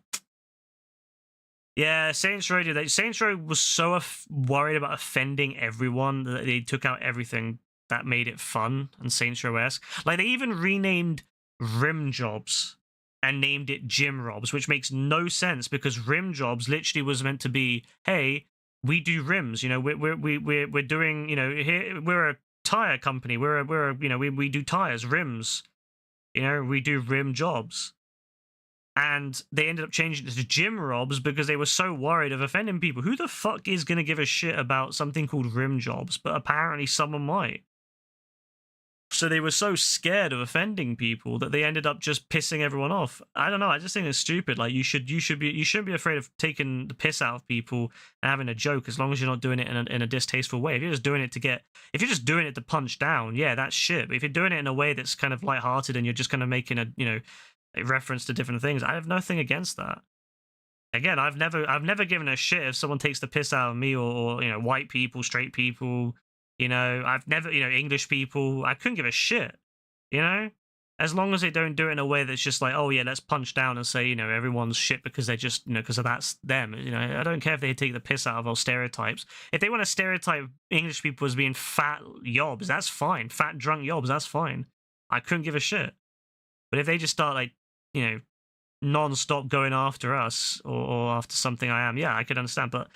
yeah, Saints Row did that. Saints Row was so worried about offending everyone that they took out everything that made it fun and Saints Row-esque. Like, they even renamed Rim Jobs and named it Gym Robs, which makes no sense because Rim Jobs literally was meant to be, hey, we do rims, we're doing, here we're a tire company, we do tires, rims, we do rim jobs. And they ended up changing it to Gym Robs because they were so worried of offending people. Who the fuck is going to give a shit about something called Rim Jobs? But apparently someone might. So they were so scared of offending people that they ended up just pissing everyone off. I don't know. I just think it's stupid. Like you shouldn't be afraid of taking the piss out of people and having a joke, as long as you're not doing it in a distasteful way. If you're just doing it to punch down, yeah, that's shit. But if you're doing it in a way that's kind of lighthearted and you're just kind of making a reference to different things, I have nothing against that. Again, I've never given a shit if someone takes the piss out of me or white people, straight people. I've never, English people, I couldn't give a shit, as long as they don't do it in a way that's just like, oh yeah, let's punch down and say, everyone's shit because they're just, because that's them. I don't care if they take the piss out of our stereotypes. If they want to stereotype English people as being fat yobs, that's fine. Fat, drunk yobs, that's fine. I couldn't give a shit. But if they just start like, non-stop going after us or after something I am, yeah, I could understand. But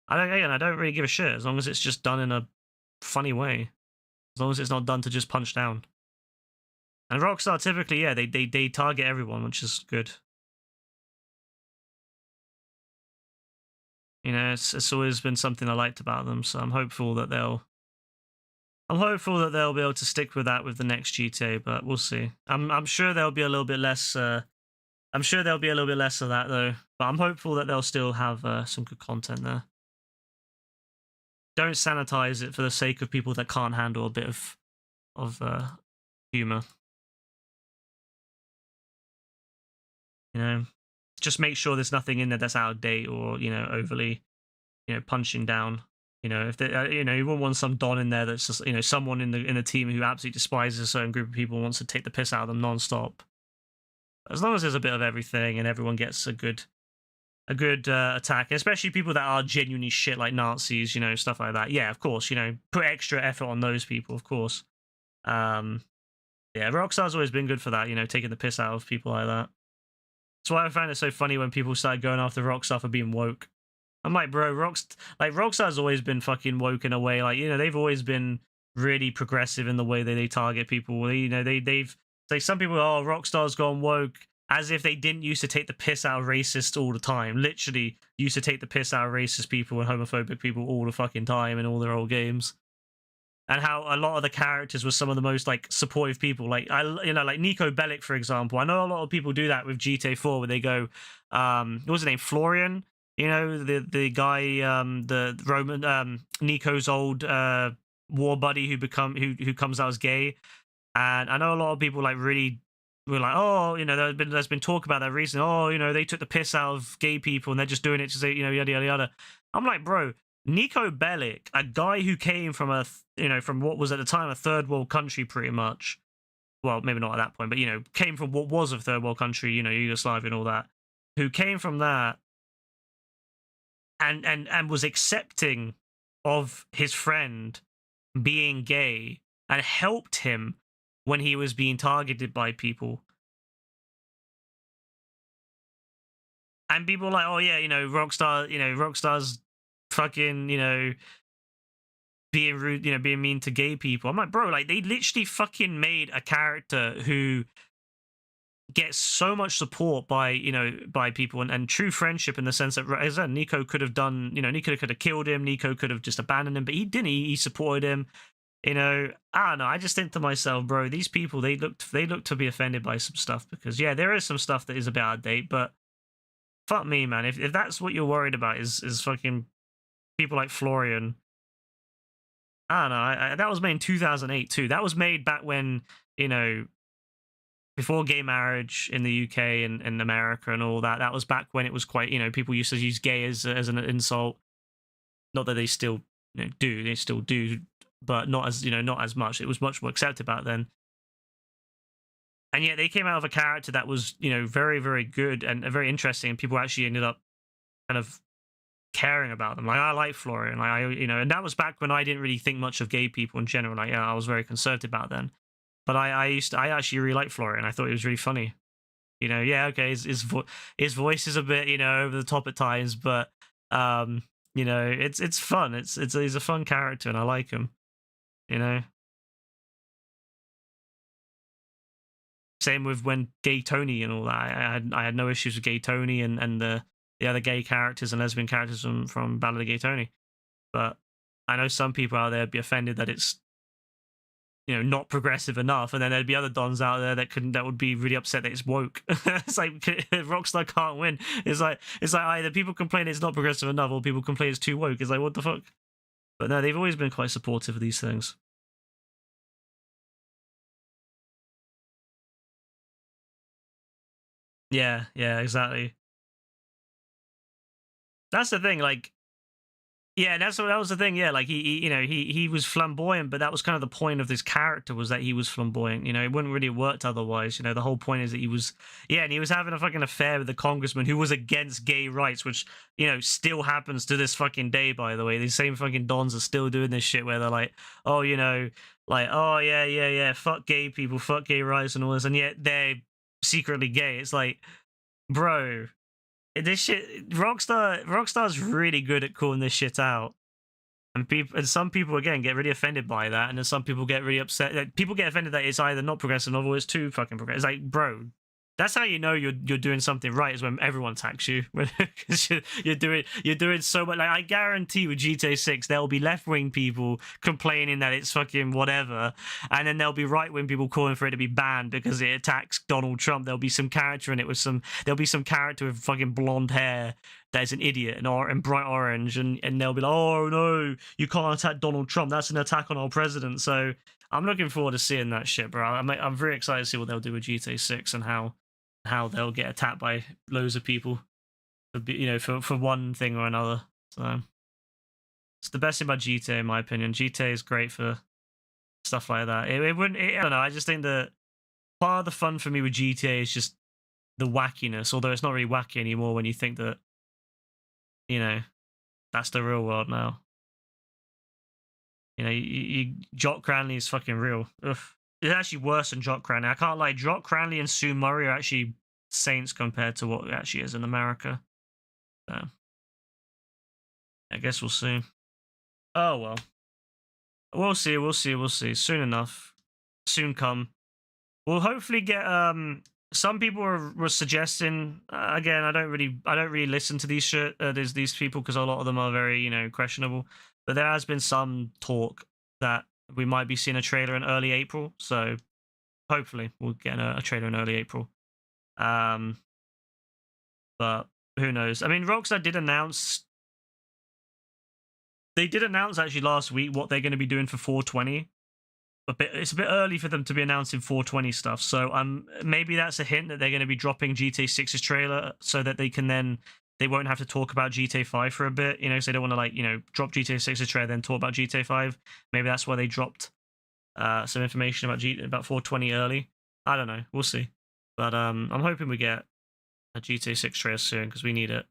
I don't really give a shit as long as it's just done in a funny way, as long as it's not done to just punch down. And Rockstar typically, yeah, they target everyone, which is good. It's always been something I liked about them, so I'm hopeful that they'll be able to stick with that with the next GTA, but we'll see. I'm sure there'll be a little bit less I'm sure there'll be a little bit less of that though, but I'm hopeful that they'll still have some good content there. Don't sanitize it for the sake of people that can't handle a bit of humor. Just make sure there's nothing in there that's out of date or overly, punching down. If they, you wouldn't want some don in there that's just someone in the team who absolutely despises a certain group of people and wants to take the piss out of them nonstop. As long as there's a bit of everything and everyone gets a good attack, especially people that are genuinely shit like Nazis, stuff like that. Yeah, of course, put extra effort on those people, of course. Yeah, Rockstar's always been good for that, taking the piss out of people like that. That's why I find it so funny when people started going after Rockstar for being woke. I'm like, bro, Rockstar's always been fucking woke in a way. Like, they've always been really progressive in the way that they target people. They've like some people, oh, Rockstar's gone woke, as if they didn't used to take the piss out of racists all the time. Literally used to take the piss out of racist people and homophobic people all the fucking time in all their old games. And how a lot of the characters were some of the most like supportive people. Like like Nico Bellic, for example. I know a lot of people do that with GTA 4 where they go, what was his name? Florian? The guy, the Roman, Nico's old war buddy who comes out as gay. And I know a lot of people like really were like, oh, there's been talk about that recently. Oh, they took the piss out of gay people and they're just doing it to say, yada yada yada. I'm like, bro, Nico Bellic, a guy who came from from what was at the time a third world country, pretty much. Well, maybe not at that point, but came from what was a third world country, Yugoslavia and all that. Who came from that and was accepting of his friend being gay and helped him when he was being targeted by people. And people were like, oh yeah, Rockstar's fucking, being rude, being mean to gay people. I'm like, bro, like they literally fucking made a character who gets so much support by, by people and true friendship in the sense that, as I said, Nico could have done, Nico could have killed him, Nico could have just abandoned him, but he didn't. He supported him. I don't know. I just think to myself, bro, these people, they look to be offended by some stuff because, yeah, there is some stuff that is a bit out of date, but fuck me, man. If that's what you're worried about is fucking people like Florian, I don't know. That was made in 2008 too. That was made back when, before gay marriage in the UK and America and all that. That was back when it was quite, people used to use gay as an insult. Not that they still do. They still do. But not as not as much. It was much more accepted back then. And yet they came out of a character that was very, very good and very interesting, and people actually ended up kind of caring about them. Like I like Florian, and that was back when I didn't really think much of gay people in general. Like I was very conservative about then. But I actually really liked Florian. I thought he was really funny. Yeah, okay, his voice is a bit over the top at times, but it's fun. He's a fun character, and I like him. Same with when Gay Tony and all that. I had no issues with Gay Tony and the other gay characters and lesbian characters from Ballad of Gay Tony. But I know some people out there would be offended that it's not progressive enough, and then there'd be other dons out there that would be really upset that it's woke. It's like Rockstar can't win. It's like either people complain it's not progressive enough, or people complain it's too woke. It's like, what the fuck? But no, they've always been quite supportive of these things. Yeah, exactly. That's the thing, like, yeah, that was the thing. Yeah, like he was flamboyant, but that was kind of the point of this character, was that he was flamboyant. It wouldn't really have worked otherwise. The whole point is that he was, and he was having a fucking affair with the congressman who was against gay rights, which still happens to this fucking day. By the way, these same fucking dons are still doing this shit where they're like, oh, like, oh yeah, fuck gay people, fuck gay rights and all this, and yet they're secretly gay. It's like, bro. This shit, Rockstar's really good at calling this shit out, and some people again get really offended by that, and then some people get really upset. Like, people get offended that it's either not progressive or it's too fucking progressive. It's like, bro, that's how you know you're doing something right, is when everyone attacks you. you're doing so much. Like, I guarantee with GTA 6 there will be left wing people complaining that it's fucking whatever, and then there'll be right wing people calling for it to be banned because it attacks Donald Trump. There'll be some character in it with there'll be some character with fucking blonde hair that's an idiot and bright orange, and they'll be like, oh no, you can't attack Donald Trump. That's an attack on our president. So I'm looking forward to seeing that shit, bro. I'm very excited to see what they'll do with GTA 6 and how they'll get attacked by loads of people for one thing or another. So it's the best thing about GTA, in my opinion. GTA is great for stuff like that. It wouldn't. I don't know. I just think that part of the fun for me with GTA is just the wackiness. Although it's not really wacky anymore when you think that that's the real world now. Jock Cranley is fucking real. Ugh. It's actually worse than Jock Cranley. I can't lie. Jock Cranley and Sue Murray are actually saints compared to what it actually is in America. So, I guess we'll see. Oh, well. We'll see. Soon enough. Soon come. We'll hopefully get... Some people were suggesting... again, I don't really listen to these these people because a lot of them are very, questionable. But there has been some talk that we might be seeing a trailer in early April, so hopefully we'll get a trailer in early April. But who knows? I mean, Rockstar did announce... They did announce actually last week what they're going to be doing for 420. It's a bit early for them to be announcing 420 stuff, so maybe that's a hint that they're going to be dropping GTA 6's trailer so that they won't have to talk about GTA 5 for a bit, so they don't want to drop GTA 6's trailer then talk about GTA 5. Maybe that's why they dropped some information about 420 early. I don't know. We'll see. But I'm hoping we get a GTA 6 trailer soon because we need it.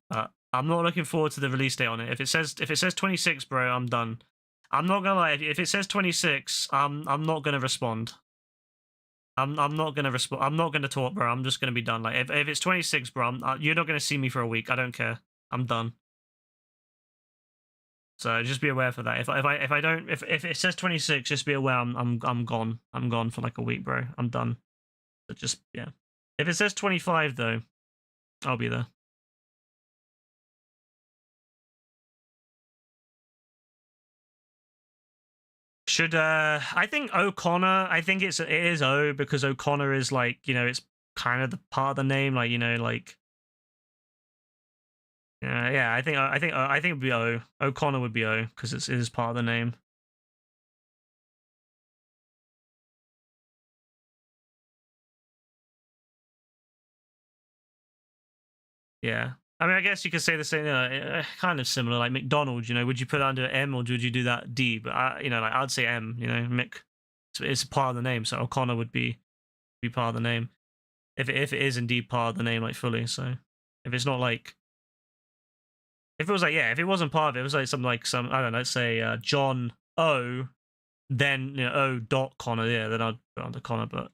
I'm not looking forward to the release date on it. If it says 26, bro, I'm done. I'm not gonna lie. If it says 26, I'm not gonna respond. I'm not gonna respond. I'm not gonna talk, bro. I'm just gonna be done. Like if it's 26, bro, you're not gonna see me for a week. I don't care. I'm done. So just be aware for that. If it says 26, just be aware I'm gone. I'm gone for like a week, bro. I'm done. So just yeah. If it says 25 though, I'll be there. Should I think O'Connor? I think it is O because O'Connor is like it's kind of the part of the name, like like yeah. I think it would be O. O'Connor would be O because it is part of the name. Yeah. I mean, I guess you could say the same, kind of similar, like McDonald's, would you put it under M or would you do that D? But, like I'd say M, Mick, it's part of the name, so O'Connor would be part of the name. If it is indeed part of the name, like fully, so if it's not like, if it was like, if it wasn't part of it, it was like some, I don't know, let's say John O, then, O dot Connor, yeah, then I'd put under Connor, but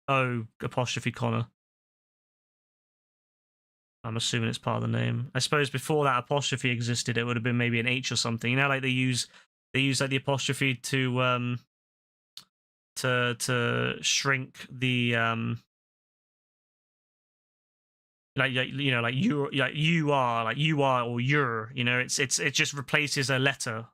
O apostrophe Connor. I'm assuming it's part of the name. I suppose before that apostrophe existed, it would have been maybe an H or something. Like they use like the apostrophe to shrink the like you are or you're. It just replaces a letter.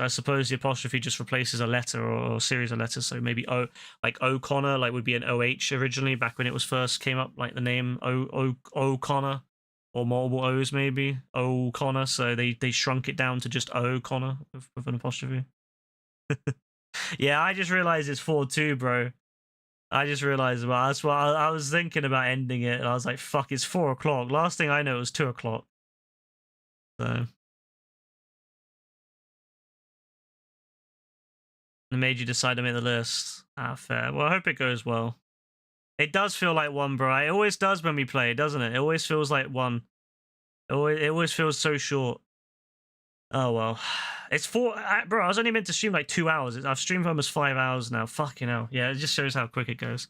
I suppose the apostrophe just replaces a letter or a series of letters. So maybe O, like O'Connor, like would be an OH originally back when it was first came up, like the name O'Connor, or multiple O's maybe O'Connor. So they shrunk it down to just O'Connor with an apostrophe. Yeah, I just realized it's 4-2, bro. I just realized, well, that's why I was thinking about ending it, and I was like, fuck, it's 4 o'clock. Last thing I know, it was 2 o'clock. So. It made you decide to make the list. Ah, fair. Well, I hope it goes well. It does feel like one, bro. It always does when we play, doesn't it? It always feels like one. It always feels so short. Oh, well. It's 4... bro, I was only meant to stream like 2 hours. I've streamed for almost 5 hours now. Fucking hell. Yeah, it just shows how quick it goes.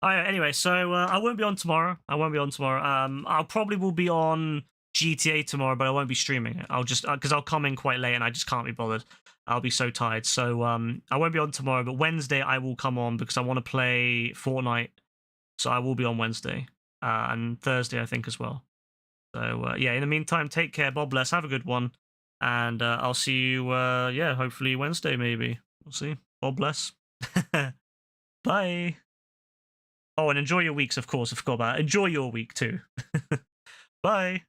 Alright, anyway, so I won't be on tomorrow. I'll probably will be on GTA tomorrow, but I won't be streaming it. I'll just... because I'll come in quite late and I just can't be bothered. I'll be so tired. So I won't be on tomorrow, but Wednesday I will come on because I want to play Fortnite. So I will be on Wednesday. And Thursday, I think, as well. So, yeah, in the meantime, take care. God bless. Have a good one. And I'll see you, yeah, hopefully Wednesday, maybe. We'll see. God bless. Bye. Oh, and enjoy your weeks, of course. I forgot about it. Enjoy your week, too. Bye.